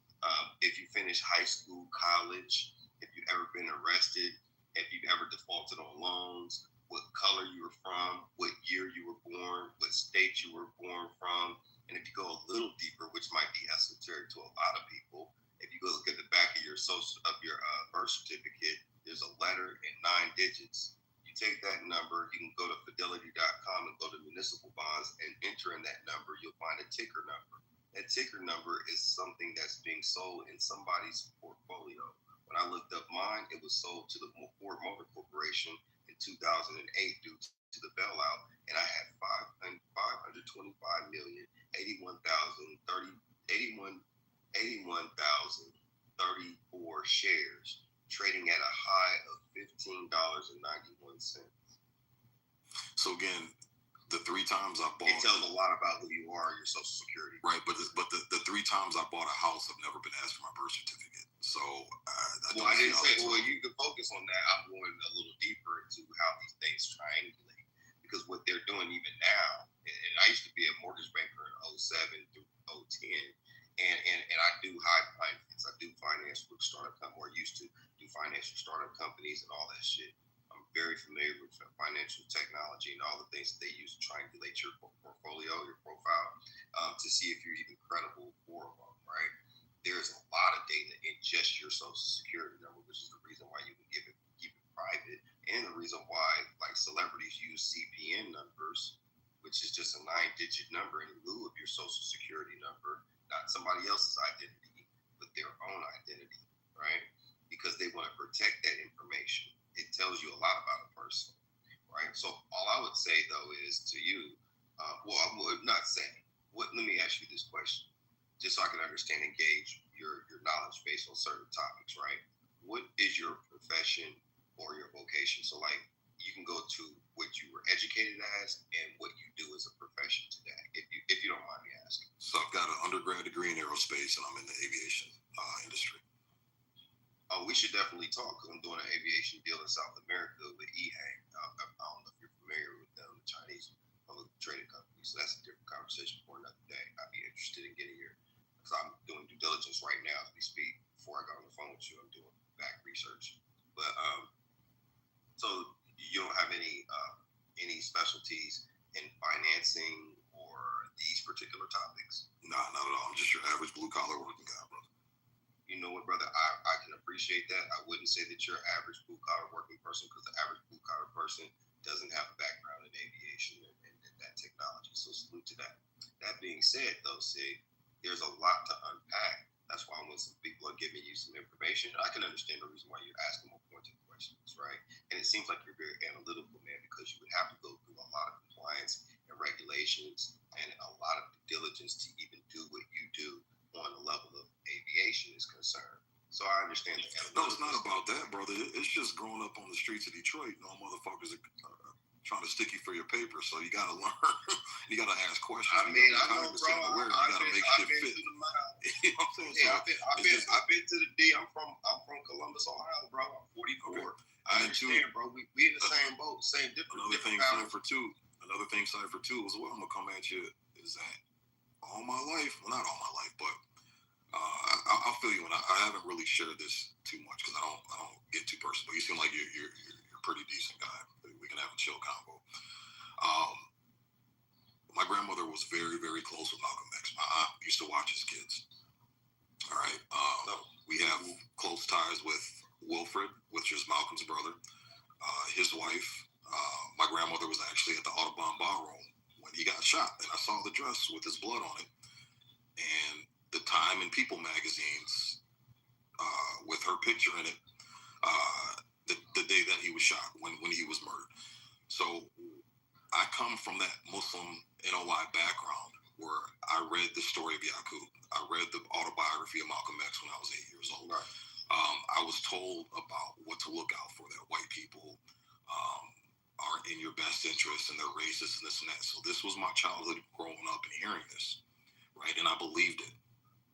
if you finished high school, college, if you've ever been arrested, if you've ever defaulted on loans, what color you were from, what year you were born, what state you were born from. And if you go a little deeper, which might be esoteric to a lot of people, if you go look at the back of your birth birth certificate, there's a letter in 9 digits. You take that number, you can go to fidelity.com and go to municipal bonds and enter in that number. You'll find a ticker number. That ticker number is something that's being sold in somebody's portfolio. When I looked up mine, it was sold to the Ford Motor Corporation in 2008 due to the bailout, and I had 81,034 shares, trading at a high of $15.91. So again, the 3 times I bought, it tells a lot about who you are, your Social Security. Right, but the 3 times I bought a house, I've never been asked for my birth certificate. So I didn't say. Well, you can focus on that. I'm going a little deeper into how these things triangulate, because what they're doing even now. And I used to be a mortgage banker in 07 through 010, and I do high finance. I do finance with startup companies, or used to do finance with startup companies and all that shit. I'm very familiar with financial technology and all the things that they use to triangulate your portfolio, your profile, to see if you're even credible for a loan, right? There's a lot of data in just your Social Security number, which is the reason why you can keep it private, and the reason why like celebrities use CPN numbers, which is just a 9-digit number in lieu of your Social Security number, not somebody else's identity, but their own identity, right? Because they want to protect that information. It tells you a lot about a person, right? So all I would say though is to you, I would not say. Let me ask you this question, just so I can understand and gauge your knowledge based on certain topics, right? What is your profession or your vocation? So like, you can go to what you were educated as and what you do as a profession today, if you don't mind me asking. So I've got an undergrad degree in aerospace, and I'm in the aviation industry. Oh, we should definitely talk, because I'm doing an aviation deal in South America with EHang. I don't know if you're familiar with them, the Chinese public trading company. So that's a different conversation for another day. I'd be interested in getting your, because I'm doing due diligence right now as we speak. Before I got on the phone with you, I'm doing back research. But so you don't have any specialties in financing or these particular topics? Nah, not at all. I'm just your average blue collar working guy, brother. You know what, brother? I can appreciate that. I wouldn't say that you're an average blue collar working person, because the average blue collar person doesn't have a background in aviation and that technology. So salute to that. That being said, though, Sig, there's a lot to unpack. That's why when some people are giving you some information, I can understand the reason why you're asking more pointed questions, right? And it seems like you're very analytical, man, because you would have to go through a lot of compliance and regulations and a lot of due diligence to even do what you do on the level of aviation is concerned. So I understand that. No, it's not about that, brother. It's just growing up on the streets of Detroit. Motherfuckers are trying to stick you for your paper, so you got to learn. You got to ask questions. I mean, I know, bro. I've been to the mile. You know what I'm saying? Yeah, I've been to the D. I'm from Columbus, Ohio, bro. I'm 44. Okay. I understand, bro. We in the same boat, same different. Another thing, Cypher 2 as well. I'm gonna come at you is that all my life, well, not all my life, but I'll feel you. And I haven't really shared this too much because I don't get too personal. But you seem like you're a pretty decent guy. We can have a chill convo. My grandmother was very, very close with Malcolm X. My aunt used to watch his kids. All right. We have close ties with Wilfred, which is Malcolm's brother. His wife, my grandmother, was actually at the Audubon Ballroom when he got shot, and I saw the dress with his blood on it. And the Time and People magazines with her picture in it the day that he was shot, when he was murdered. So I come from that Muslim NOI background where I read the story of Yaqub. I read the autobiography of Malcolm X when I was 8 years old. Right. I was told about what to look out for, that white people aren't in your best interest and they're racist and this and that. So this was my childhood growing up and hearing this, right? And I believed it,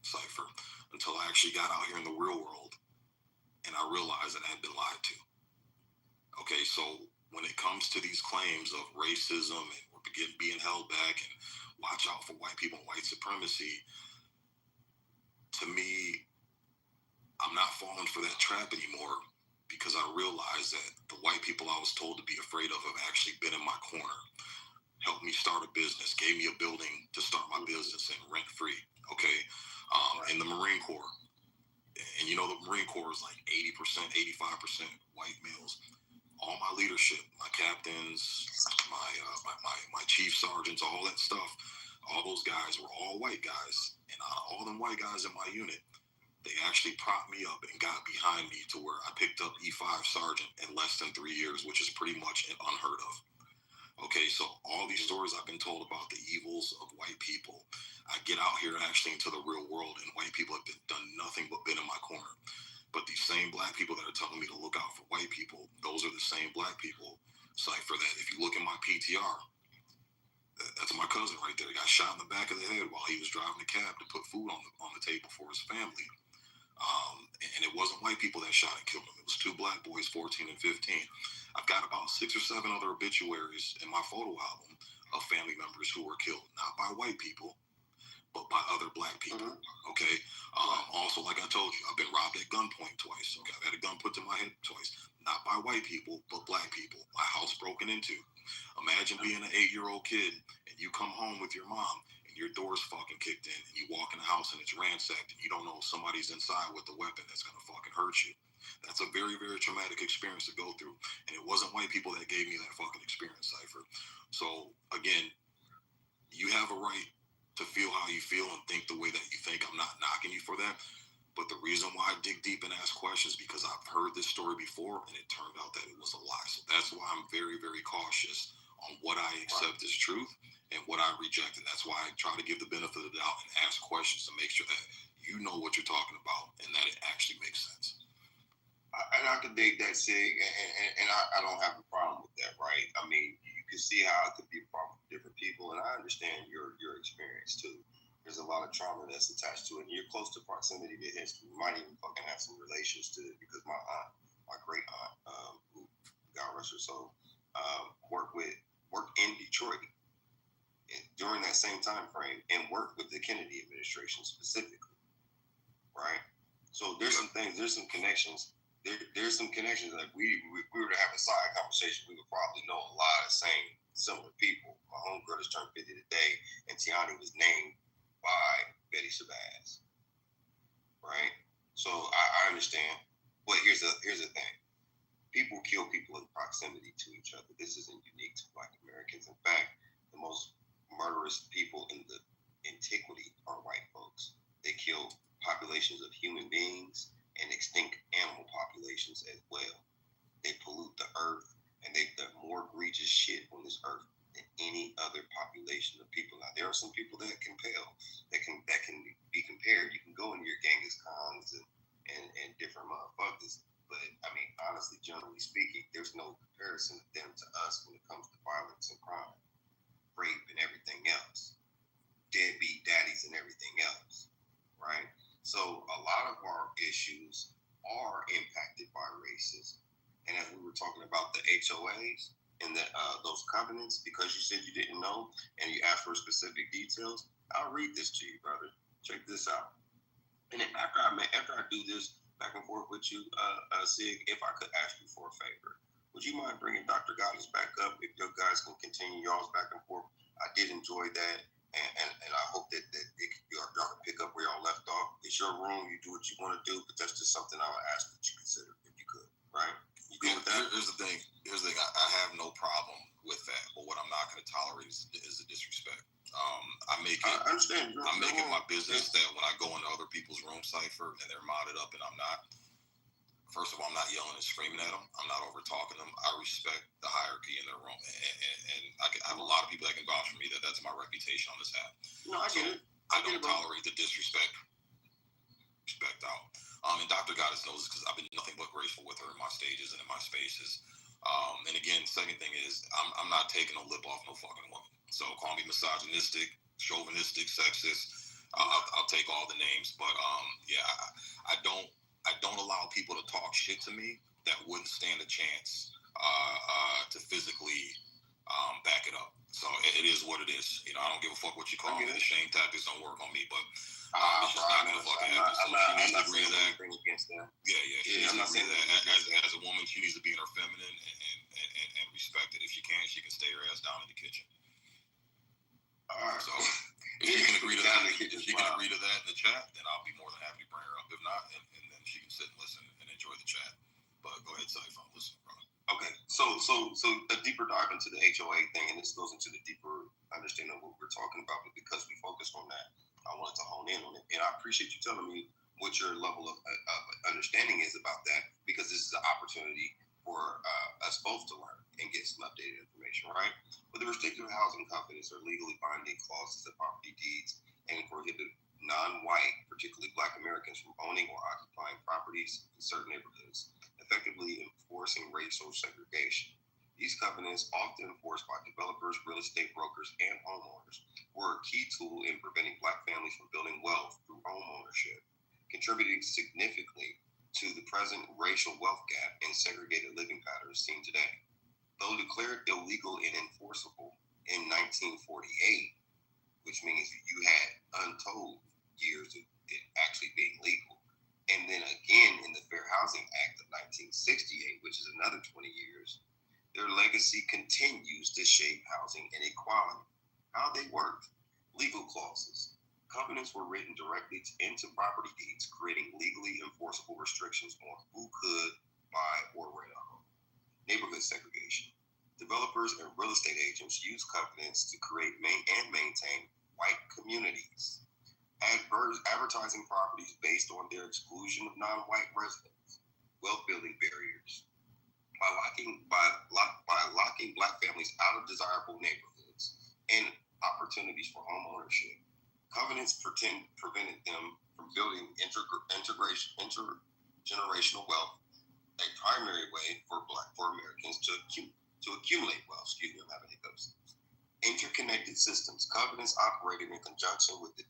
Cypher, until I actually got out here in the real world and I realized that I had been lied to. Okay, so when it comes to these claims of racism and we're being held back and watch out for white people and white supremacy, to me, I'm not falling for that trap anymore, because I realized that the white people I was told to be afraid of have actually been in my corner, helped me start a business, gave me a building to start my business in rent-free, okay? In the Marine Corps, And you know, the Marine Corps is like 80%, 85% white males. All my leadership, my captains, my chief sergeants, all that stuff, all those guys were all white guys. And all them white guys in my unit, they actually propped me up and got behind me to where I picked up E5 sergeant in less than 3 years, which is pretty much unheard of. Okay, so all these stories I've been told about the evils of white people, I get out here actually into the real world, and white people have done nothing but been in my corner. But these same black people that are telling me to look out for white people, those are the same black people, Cypher, that if you look at my PTR, that's my cousin right there. He got shot in the back of the head while he was driving a cab to put food on the table for his family. And it wasn't white people that shot and killed him. It was 2 black boys, 14 and 15. I've got about 6 or 7 other obituaries in my photo album of family members who were killed, not by white people, but by other black people. Okay. Also, like I told you, I've been robbed at gunpoint twice. Okay, I've had a gun put to my head twice, not by white people, but black people. My house broken into. Imagine being an 8-year-old kid and you come home with your mom and your door's fucking kicked in, and you walk in the house and it's ransacked, and you don't know if somebody's inside with a weapon that's gonna fucking hurt you. That's a very, very traumatic experience to go through, and it wasn't white people that gave me that fucking experience, Cypher. So again, you have a right to feel how you feel and think the way that you think. I'm not knocking you for that, but the reason why I dig deep and ask questions is because I've heard this story before and it turned out that it was a lie. So that's why I'm very, very cautious on what I accept as truth and what I reject. And that's why I try to give the benefit of the doubt and ask questions to make sure that you know what you're talking about and that it actually makes sense. And I could dig that, Sig, and I don't have a problem with that, right? I mean, you can see how it could be a problem for different people, and I understand your experience too. There's a lot of trauma that's attached to it, and you're close to proximity to history. You might even fucking have some relations to it because my great aunt, who God rest her soul, worked in Detroit during that same time frame and worked with the Kennedy administration specifically, right? So there's some things, there's some connections. There's some connections. Like we were to have a side conversation, we would probably know a lot of similar people. My homegirl just turned 50 today, and Tiani was named by Betty Shabazz, right? So I understand, but here's the thing: people kill people in proximity to each other. This isn't unique to Black Americans. In fact, the most murderous people in the antiquity are white folks. They kill populations of human beings and extinct animal populations as well. They pollute the earth, and they've done more egregious shit on this earth than any other population of people. Now, there are some people that can be compared. You can go in your Genghis Khans and different motherfuckers, but I mean, honestly, generally speaking, there's no comparison of them to us when it comes to violence and crime, rape and everything else, deadbeat daddies and everything else, right? So a lot of our issues are impacted by racism. And as we were talking about the HOAs and those covenants, because you said you didn't know and you asked for specific details, I'll read this to you, brother. Check this out. And then after I do this back and forth with you, Sig, if I could ask you for a favor, would you mind bringing Dr. Goddess back up if you guys can continue y'all's back and forth? I did enjoy that. And I hope that y'all can pick up where y'all left off. It's your room. You do what you want to do, but that's just something I would ask that you consider if you could, right? You good with that? Here's the thing. I have no problem with that, but what I'm not going to tolerate is the disrespect. I make it my business that when I go into other people's room, Cypher, and they're modded up and I'm not. First of all, I'm not yelling and screaming at them. I'm not over talking them. I respect the hierarchy in their room, and I have a lot of people that can vouch for me that that's my reputation on this app. No, I get it. I don't tolerate the disrespect. Respect out. And Dr. Goddess knows this because I've been nothing but graceful with her in my stages and in my spaces. And again, second thing is I'm not taking a lip off no fucking woman. So call me misogynistic, chauvinistic, sexist. I'll take all the names, but yeah, I don't allow people to talk shit to me that wouldn't stand a chance to physically back it up. So it is what it is. You know, I don't give a fuck what you call me. The shame tactics don't work on me, but it's just not gonna fucking happen. So she needs to agree to that. Yeah. She needs to agree to that. As a woman, she needs to be in her feminine and respect it. If she can stay her ass down in the kitchen. All right. So if she can agree to that, if she She can agree to that in the chat, then I'll be more than happy to bring her up. If not, and then she can sit and listen and enjoy the chat. But go ahead, Saif, I'm listening, brother. Okay, so a deeper dive into the HOA thing, and this goes into the deeper understanding of what we're talking about, but because we focused on that, I wanted to hone in on it. And I appreciate you telling me what your level of understanding is about that, because this is an opportunity for us both to learn and get some updated information, right? But the restrictive housing covenants are legally binding clauses of property deeds and prohibit non-white, particularly Black Americans, from owning or occupying properties in certain neighborhoods, effectively enforcing racial segregation. These covenants, often enforced by developers, real estate brokers, and homeowners, were a key tool in preventing Black families from building wealth through home ownership, contributing significantly to the present racial wealth gap and segregated living patterns seen today. Though declared illegal and enforceable in 1948, which means you had untold years of it actually being legal, and then again in the Fair Housing Act of 1968, which is another 20 years, their legacy continues to shape housing inequality. How they worked: legal clauses. Covenants were written directly into property deeds, creating legally enforceable restrictions on who could buy or rent a home. Neighborhood segregation. Developers and real estate agents use covenants to create and maintain white communities, advertising properties based on their exclusion of non-white residents, wealth building barriers. By locking Black families out of desirable neighborhoods and opportunities for home ownership, covenants prevented them from building intergenerational wealth, a primary way for Americans to accumulate wealth. Excuse me, I'm having hiccups. Interconnected systems. Covenants operated in conjunction with the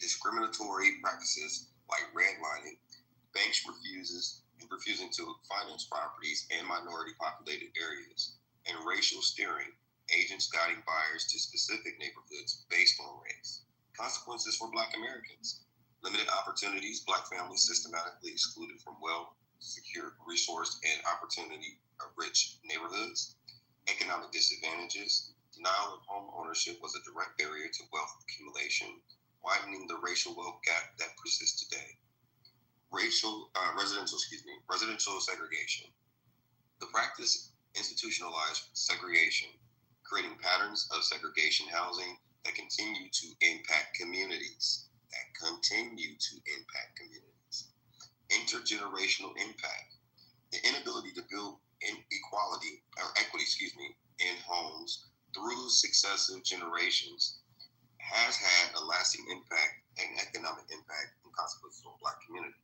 discriminatory practices like redlining, banks refusing to finance properties in minority populated areas, and racial steering, agents guiding buyers to specific neighborhoods based on race. Consequences for Black Americans: limited opportunities, Black families systematically excluded from well-secured, resourced, and opportunity-rich neighborhoods. Economic disadvantages: denial of home ownership was a direct barrier to wealth accumulation, widening the racial wealth gap that persists today. Residential segregation. The practice institutionalized segregation, creating patterns of segregation housing that continue to impact communities. Intergenerational impact. The inability to build equity in homes through successive generations has had a lasting impact and economic impact and consequences on Black communities.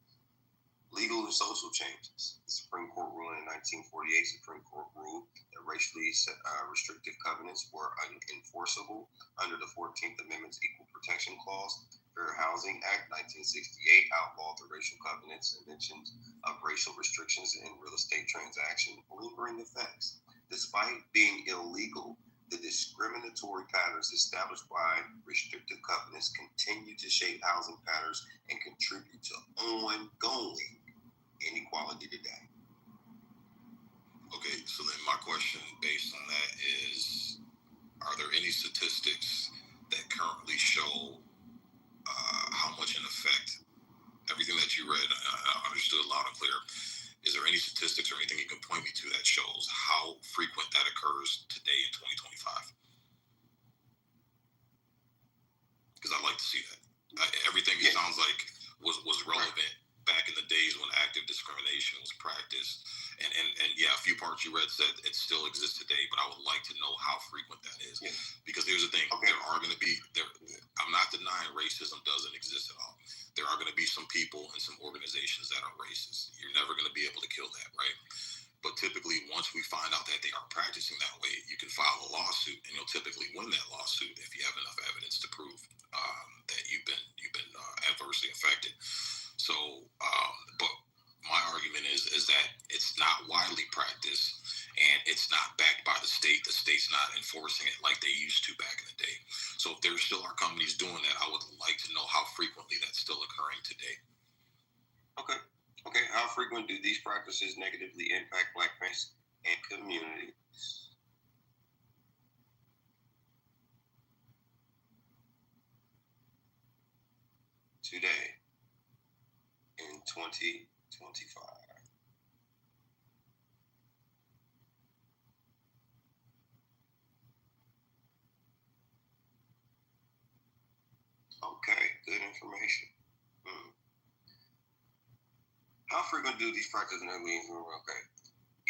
Legal and social changes. The Supreme Court ruling in 1948, Supreme Court ruled that racially restrictive covenants were unenforceable under the 14th Amendment's Equal Protection Clause. Fair Housing Act 1968 outlawed the racial covenants and mentions of racial restrictions in real estate transaction lingering effects. Despite being illegal, the discriminatory patterns established by restrictive covenants continue to shape housing patterns and contribute to ongoing inequality today. Okay, so then my question based on that is, are there any statistics that currently show how much in effect everything that you read, I understood loud and clear? Is there any statistics or anything you can point me to that shows how frequent that occurs today in 2025? Because I'd like to see that. Everything it sounds like was relevant back in the days when active discrimination was practiced. And yeah, a few parts you read said it still exists today, but I would like to know how frequent that is. Yeah. Because there's a thing, there are going to be, I'm not denying racism doesn't exist at all. There are going to be some people and some organizations that are racist. You're never going to be able to kill that, right? But typically, once we find out that they are practicing that way, you can file a lawsuit, and you'll typically win that lawsuit if you have enough evidence to prove that you've been adversely affected. So, but my argument is that it's not widely practiced, and it's not backed by the state. The state's not enforcing it like they used to back in the day. So, if there still are companies doing that, I would like to know how frequently that's still occurring today. Okay. How frequent do these practices negatively impact Black families and communities? today in 2025. Okay, good information. How frequent do these practices and leave? Okay.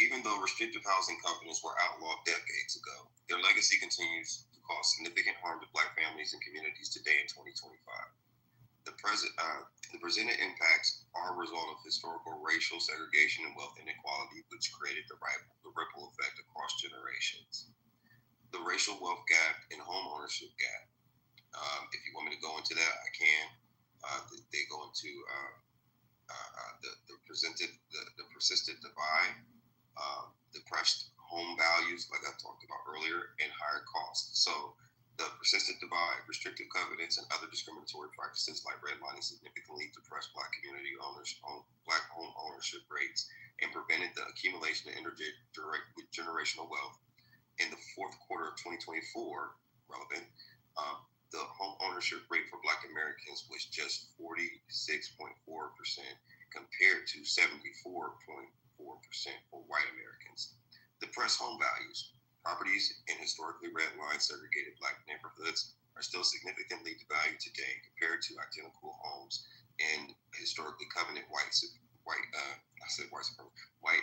Even though restrictive housing covenants were outlawed decades ago, their legacy continues to cause significant harm to Black families and communities today in 2025. The presented impacts are a result of historical racial segregation and wealth inequality, which created the ripple effect across generations. The racial wealth gap and home ownership gap. If you want me to go into that, I can. They go into the persistent divide, depressed home values, like I talked about earlier, and higher costs. So the persistent divide, restrictive covenants, and other discriminatory practices like redlining significantly depressed Black community Black home ownership rates and prevented the accumulation of intergenerational wealth. In the fourth quarter of 2024, relevant, the home ownership rate for Black Americans was just 46.4% compared to 74.4% for white Americans. Depressed home values. Properties in historically redlined segregated Black neighborhoods are still significantly devalued today compared to identical homes in historically covenant white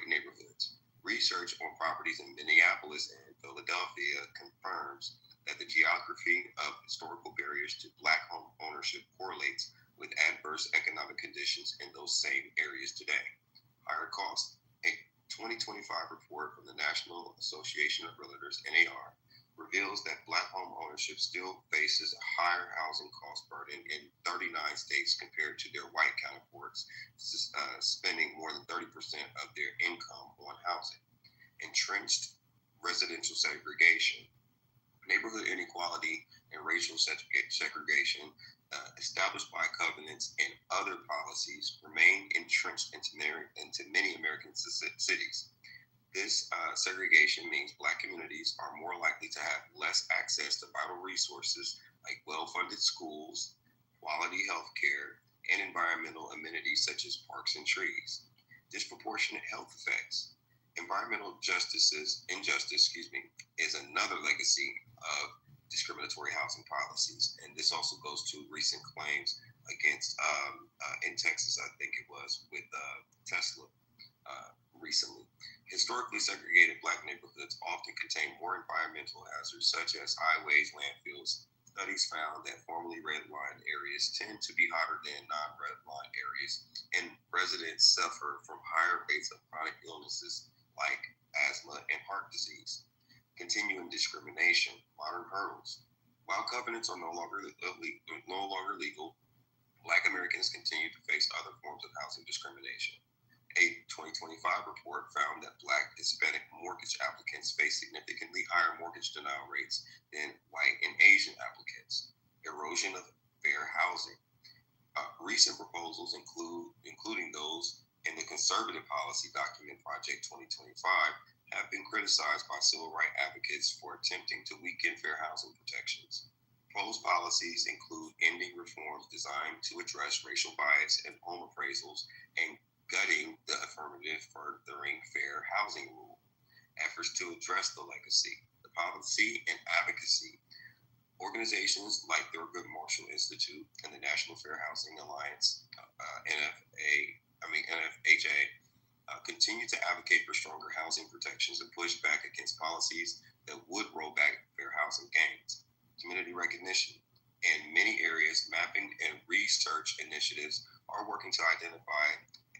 neighborhoods. Research on properties in Minneapolis and Philadelphia confirms that the geography of historical barriers to Black home ownership correlates with adverse economic conditions in those same areas today. Higher costs. A 2025 report from the National Association of Realtors, NAR, reveals that Black home ownership still faces a higher housing cost burden in 39 states compared to their white counterparts, spending more than 30% of their income on housing. Entrenched residential segregation. Neighborhood inequality and racial segregation established by covenants and other policies remain entrenched into many American cities. This segregation means Black communities are more likely to have less access to vital resources like well-funded schools, quality health care, and environmental amenities such as parks and trees. Disproportionate health effects. Environmental injustice is another legacy of discriminatory housing policies, and this also goes to recent claims against in Texas, I think it was, with Tesla recently. Historically segregated Black neighborhoods often contain more environmental hazards such as highways, landfills. Studies found that formerly redlined areas tend to be hotter than non-redlined areas, and residents suffer from higher rates of chronic illnesses like asthma and heart disease. Continuing discrimination, modern hurdles. While covenants are no longer legal, Black Americans continue to face other forms of housing discrimination. A 2025 report found that Black Hispanic mortgage applicants face significantly higher mortgage denial rates than white and Asian applicants. Erosion of fair housing. Recent proposals including those in the Conservative Policy Document Project 2025 have been criticized by civil rights advocates for attempting to weaken fair housing protections. Proposed policies include ending reforms designed to address racial bias in home appraisals and gutting the affirmative furthering fair housing rule. Efforts to address the legacy, the policy, and advocacy. Organizations like the Thurgood Marshall Institute and the National Fair Housing Alliance, NFHA, continue to advocate for stronger housing protections and push back against policies that would roll back fair housing gains. Community recognition. In many areas, mapping and research initiatives are working to identify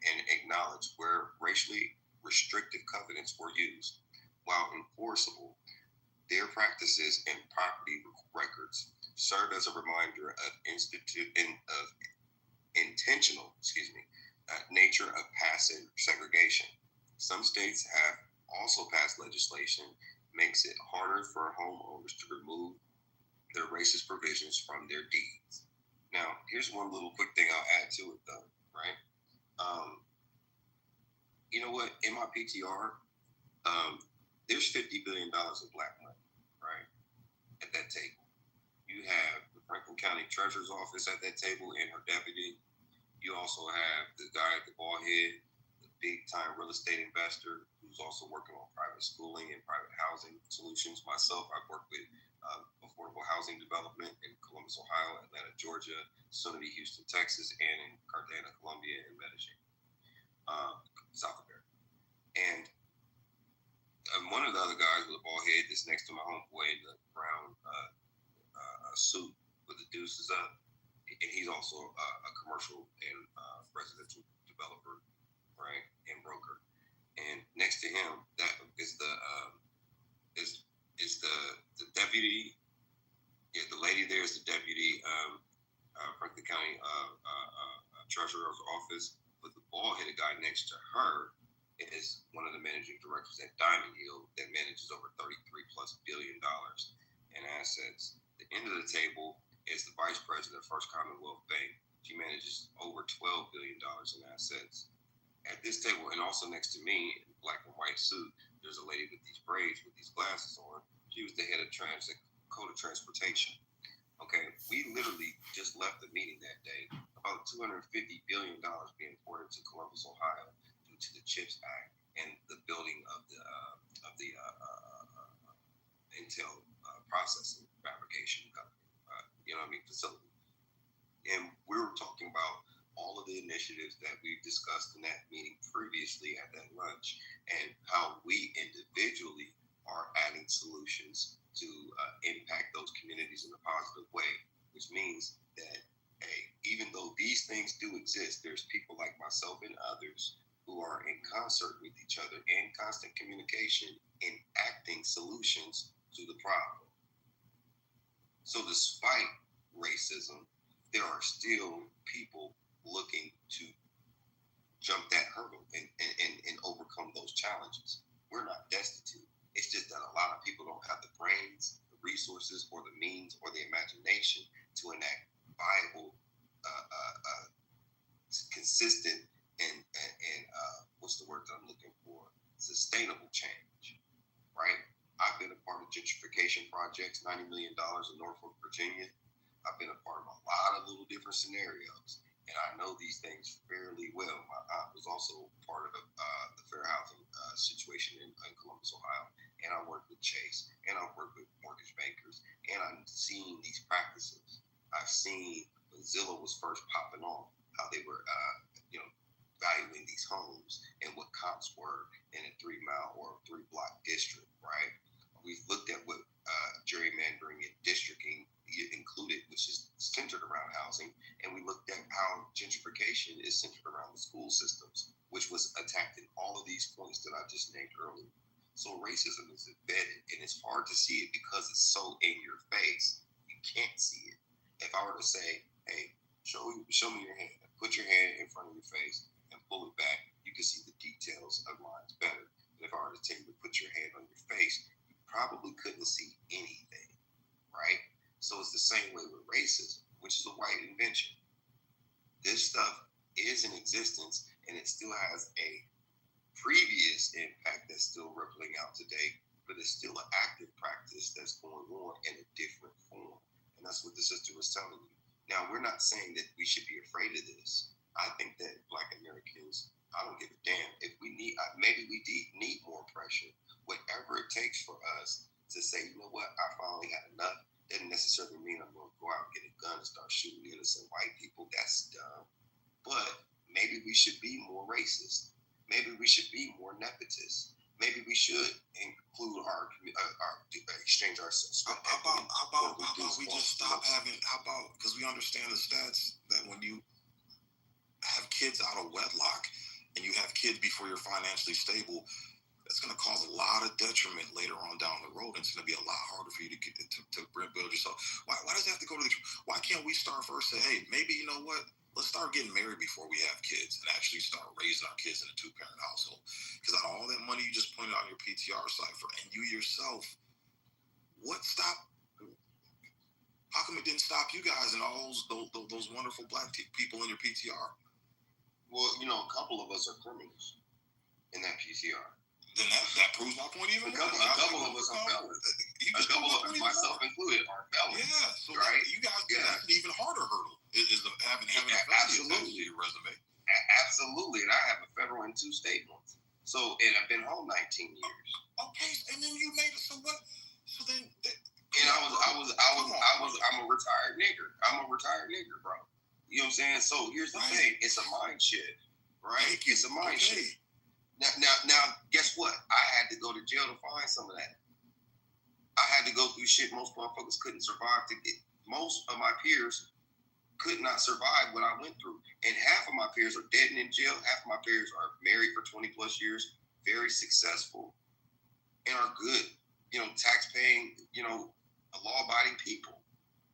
and acknowledge where racially restrictive covenants were used. While enforceable, their practices and property records serve as a reminder of intentional nature of passive segregation. Some states have also passed legislation makes it harder for homeowners to remove their racist provisions from their deeds. Now, here's one little quick thing I'll add to it, though, right? You know what? In my PTR, there's $50 billion of Black money, right, at that table. You have the Franklin County treasurer's office at that table and her deputy. You also have the guy at the ball head, the big-time real estate investor who's also working on private schooling and private housing solutions. Myself, I've worked with affordable housing development in Columbus, Ohio, Atlanta, Georgia, soon to be Houston, Texas, and in Cartagena, Colombia, and Medellin, South America. And one of the other guys with a bald head that's next to my homeboy in the brown suit with the deuces up, and he's also a commercial and residential developer, right, and broker. And next to him, that is the deputy. Yeah, the lady there is the deputy Franklin County treasurer's office. But the bald-headed guy next to her is one of the managing directors at Diamond Hill that manages over $33+ billion in assets. The end of the table is the vice president of First Commonwealth Bank. She manages over $12 billion in assets. At this table, and also next to me, in black and white suit, there's a lady with these braids with these glasses on. She was the head of Dakota Transportation. Okay, we literally just left the meeting that day. About $250 billion being poured into Columbus, Ohio, due to the CHIPS Act and the building of the Intel processing fabrication company. Facility. And we were talking about all of the initiatives that we've discussed in that meeting previously at that lunch, and how we individually are adding solutions to impact those communities in a positive way, which means that, hey, even though these things do exist, there's people like myself and others who are in concert with each other in constant communication in acting solutions to the problem. So despite racism, there are still people looking to jump that hurdle and overcome those challenges. We're not destitute. It's just that a lot of people don't have the brains, the resources, or the means, or the imagination to enact viable, consistent, and what's the word that I'm looking for? Sustainable change, right? I've been a part of gentrification projects, $90 million in Norfolk, Virginia. I've been a part of a lot of little different scenarios, and I know these things fairly well. My aunt was also part of the fair housing situation in Columbus, Ohio, and I worked with Chase, and I worked with mortgage bankers, and I've seen these practices. I've seen when Zillow was first popping off, how they were, valuing these homes and what comps were in a 3-mile or 3-block district, right? We've looked at what gerrymandering and districting included, which is centered around housing, and we looked at how gentrification is centered around the school systems, which was attacked in all of these points that I just named earlier. So racism is embedded, and it's hard to see it because it's so in your face. You can't see it. If I were to say, hey, show me your hand, put your hand in front of your face and pull it back, you can see the details of lines better. But if I were to tell you to put your hand on your face, you probably couldn't see anything, right? So it's the same way with racism, which is a white invention. This stuff is in existence, and it still has a previous impact that's still rippling out today, but it's still an active practice that's going on in a different form. And that's what the sister was telling you. Now, we're not saying that we should be afraid of this. I think that Black Americans, I don't give a damn. If we need, maybe we need more pressure. Whatever it takes for us to say, you know what, I finally had enough. Doesn't necessarily mean I'm going to go out and get a gun and start shooting innocent white people. That's dumb. But maybe we should be more racist. Maybe we should be more nepotist. Maybe we should include our exchange ourselves. How about we just stop having? How about, because we understand the stats that when you have kids out of wedlock and you have kids before you're financially stable, that's going to cause a lot of detriment later on down the road. And it's going to be a lot harder for you to build yourself. Why does it have to go to the? Why can't we start first? Say, hey, maybe you know what? Let's start getting married before we have kids and actually start raising our kids in a 2-parent household. Because out of all that money you just pointed on your PTR cipher, and you yourself, what stopped? How come it didn't stop you guys and all those wonderful Black people in your PTR? Well, a couple of us are criminals in that PTR. Then that proves my point even more. A couple of us are felons. Myself myself included, are felons. Yeah, so right? You guys, that's an even harder hurdle. Is having a felony attached to your resume. Absolutely, and I have a federal and 2 state ones. So, and I've been home 19 years. Okay, and then you made it. So what? So then. And I'm a retired nigger. Bro. You know what I'm saying? So here's the thing. It's a mind shift, right? It's a mind shift. Now, guess what? I had to go to jail to find some of that. I had to go through shit most motherfuckers couldn't survive to get. Most of my peers could not survive what I went through. And half of my peers are dead and in jail. Half of my peers are married for 20 plus years, very successful, and are good, tax-paying, law-abiding people.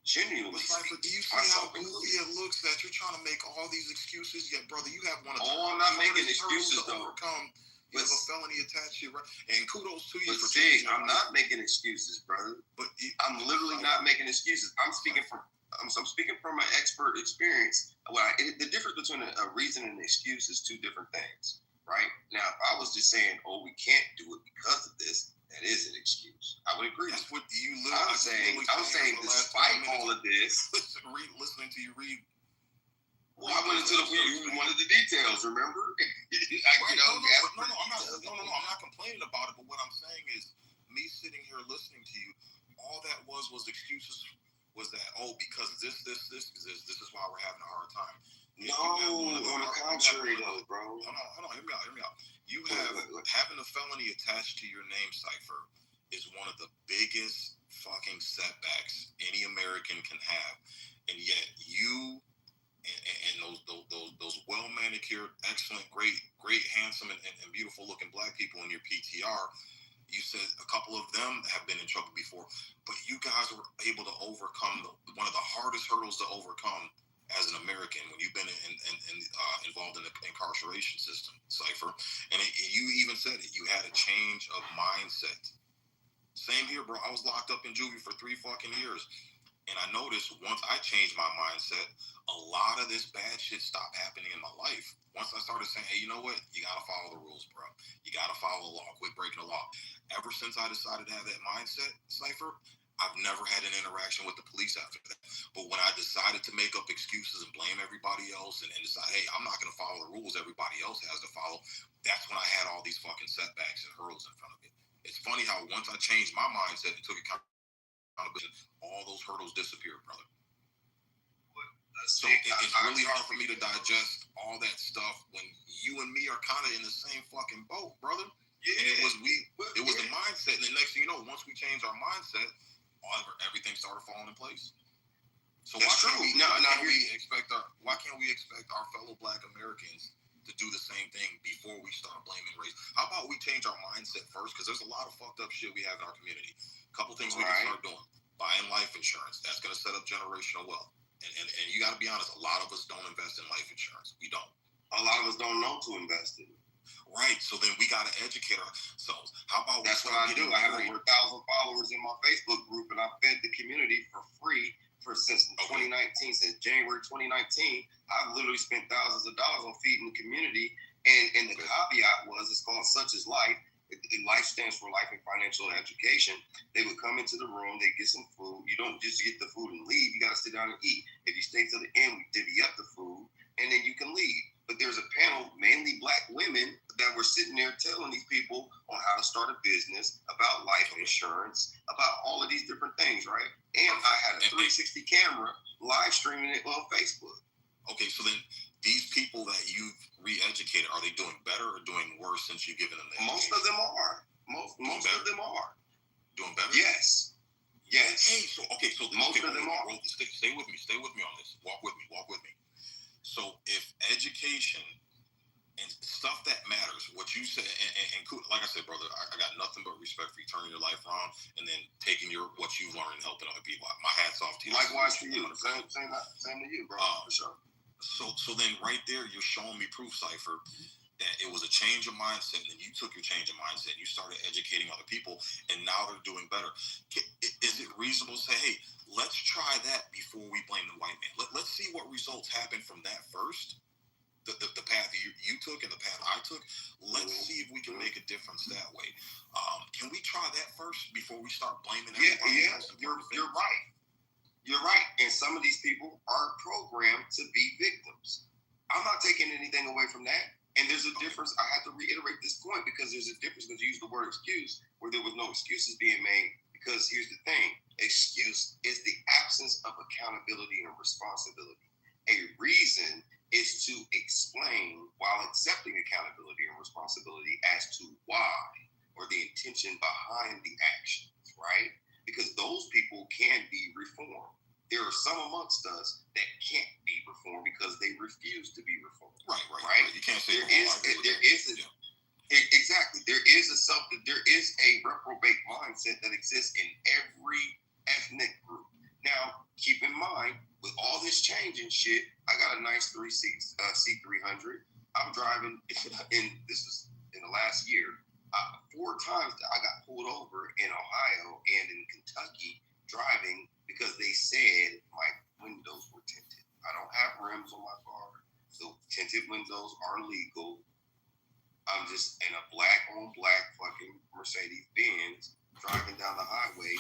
Genuinely. But do you see how goofy it looks that you're trying to make all these excuses? Yet, brother, you have one of the I'm not making excuses, though. Overcome. You have a felony attached to you, right? And kudos to you for changing. I'm not making excuses, brother. But I'm literally not making excuses. I'm speaking from an expert experience. The difference between a reason and an excuse is 2 different things, right? Now, if I was just saying, we can't do it because of this, that is an excuse. I would agree. That's what you literally. I'm saying, despite all of this, listening to you read. Well, I went into one of the details. Remember? I'm not complaining about it. But what I'm saying is, me sitting here listening to you, all that was excuses. Was that because this is why we're having a hard time? No, on the contrary, though, bro. Hold on, hear me out. You have having a felony attached to your name, Cypher, is one of the biggest fucking setbacks any American can have, and yet you and those well manicured, excellent, great, handsome, and beautiful looking black people in your PTR. You said a couple of them have been in trouble before, but you guys were able to overcome one of the hardest hurdles to overcome as an American when you've been involved in the incarceration system, Cypher. And you even said it. You had a change of mindset. Same here, bro. I was locked up in juvie for 3 fucking years. And I noticed once I changed my mindset, a lot of this bad shit stopped happening in my life. Once I started saying, hey, you know what? You got to follow the rules, bro. You got to follow the law. Quit breaking the law. Ever since I decided to have that mindset, Cypher, I've never had an interaction with the police after that. But when I decided to make up excuses and blame everybody else and decide, hey, I'm not going to follow the rules everybody else has to follow, that's when I had all these fucking setbacks and hurdles in front of me. It's funny how once I changed my mindset and took accountability, all those hurdles disappeared, brother. So it's really hard for me to digest all that stuff when you and me are kind of in the same fucking boat, brother. Yeah. And it was the mindset, and the next thing you know, once we changed our mindset, everything started falling in place. So why can't we expect our fellow Black Americans to do the same thing before we start blaming race? How about we change our mindset first? Because there's a lot of fucked up shit we have in our community. A couple things we can start doing. Buying life insurance. That's going to set up generational wealth. And you got to be honest, a lot of us don't invest in life insurance. We don't. A lot of us don't know to invest in it. Right. So then we got to educate ourselves. How about that's what I do. I have over 1,000 followers in my Facebook group, and I fed the community for free since 2019. Since January 2019, I've literally spent thousands of dollars on feeding the community. And the caveat was, it's called Such Is Life. Life stands for life and financial education. They would come into the room, they get some food. You don't just get the food and leave. You got to sit down and eat. If you stay to the end, we divvy up the food, and then you can leave. But there's a panel, mainly Black women, that were sitting there telling these people on how to start a business, about life insurance, about all of these different things, right? And I had a 360 camera live streaming it on Facebook. Okay, so then these people that you've re-educated, are they doing better or doing worse since you've given them the Most of them are. Most of them are. Doing better? Yes. Hey, so most of them are. Stay with me on this. Walk with me. So if education and stuff that matters, what you said, and like I said, brother, I got nothing but respect for you turning your life around and then taking what you've learned and helping other people. My hat's off to you. Likewise to you. Same to you, bro. For sure. So then right there, you're showing me proof, Cypher, that it was a change of mindset, and then you took your change of mindset, and you started educating other people, and now they're doing better. Is it reasonable to say, hey, let's try that before we blame the white man? Let's see what results happen from that first, the path you took and the path I took. Let's see if we can make a difference that way. Can we try that first before we start blaming everybody else? You're You're right. And some of these people are programmed to be victims. I'm not taking anything away from that. And there's a difference. I have to reiterate this point because there's a difference because you use the word excuse where there was no excuses being made. Because here's the thing. Excuse is the absence of accountability and responsibility. A reason is to explain while accepting accountability and responsibility as to why or the intention behind the actions, right? Because those people can be reformed. There are some amongst us that can't be reformed because they refuse to be reformed. Right. You can't say exactly. There is a reprobate mindset that exists in every ethnic group. Now, keep in mind, with all this change and shit, I got a nice C300. I'm driving, this was in the last year, 4 times I got pulled over in Ohio and in Kentucky driving because they said my windows were tinted. I don't have rims on my car, so tinted windows are legal. I'm just in a black on black fucking Mercedes Benz driving down the highway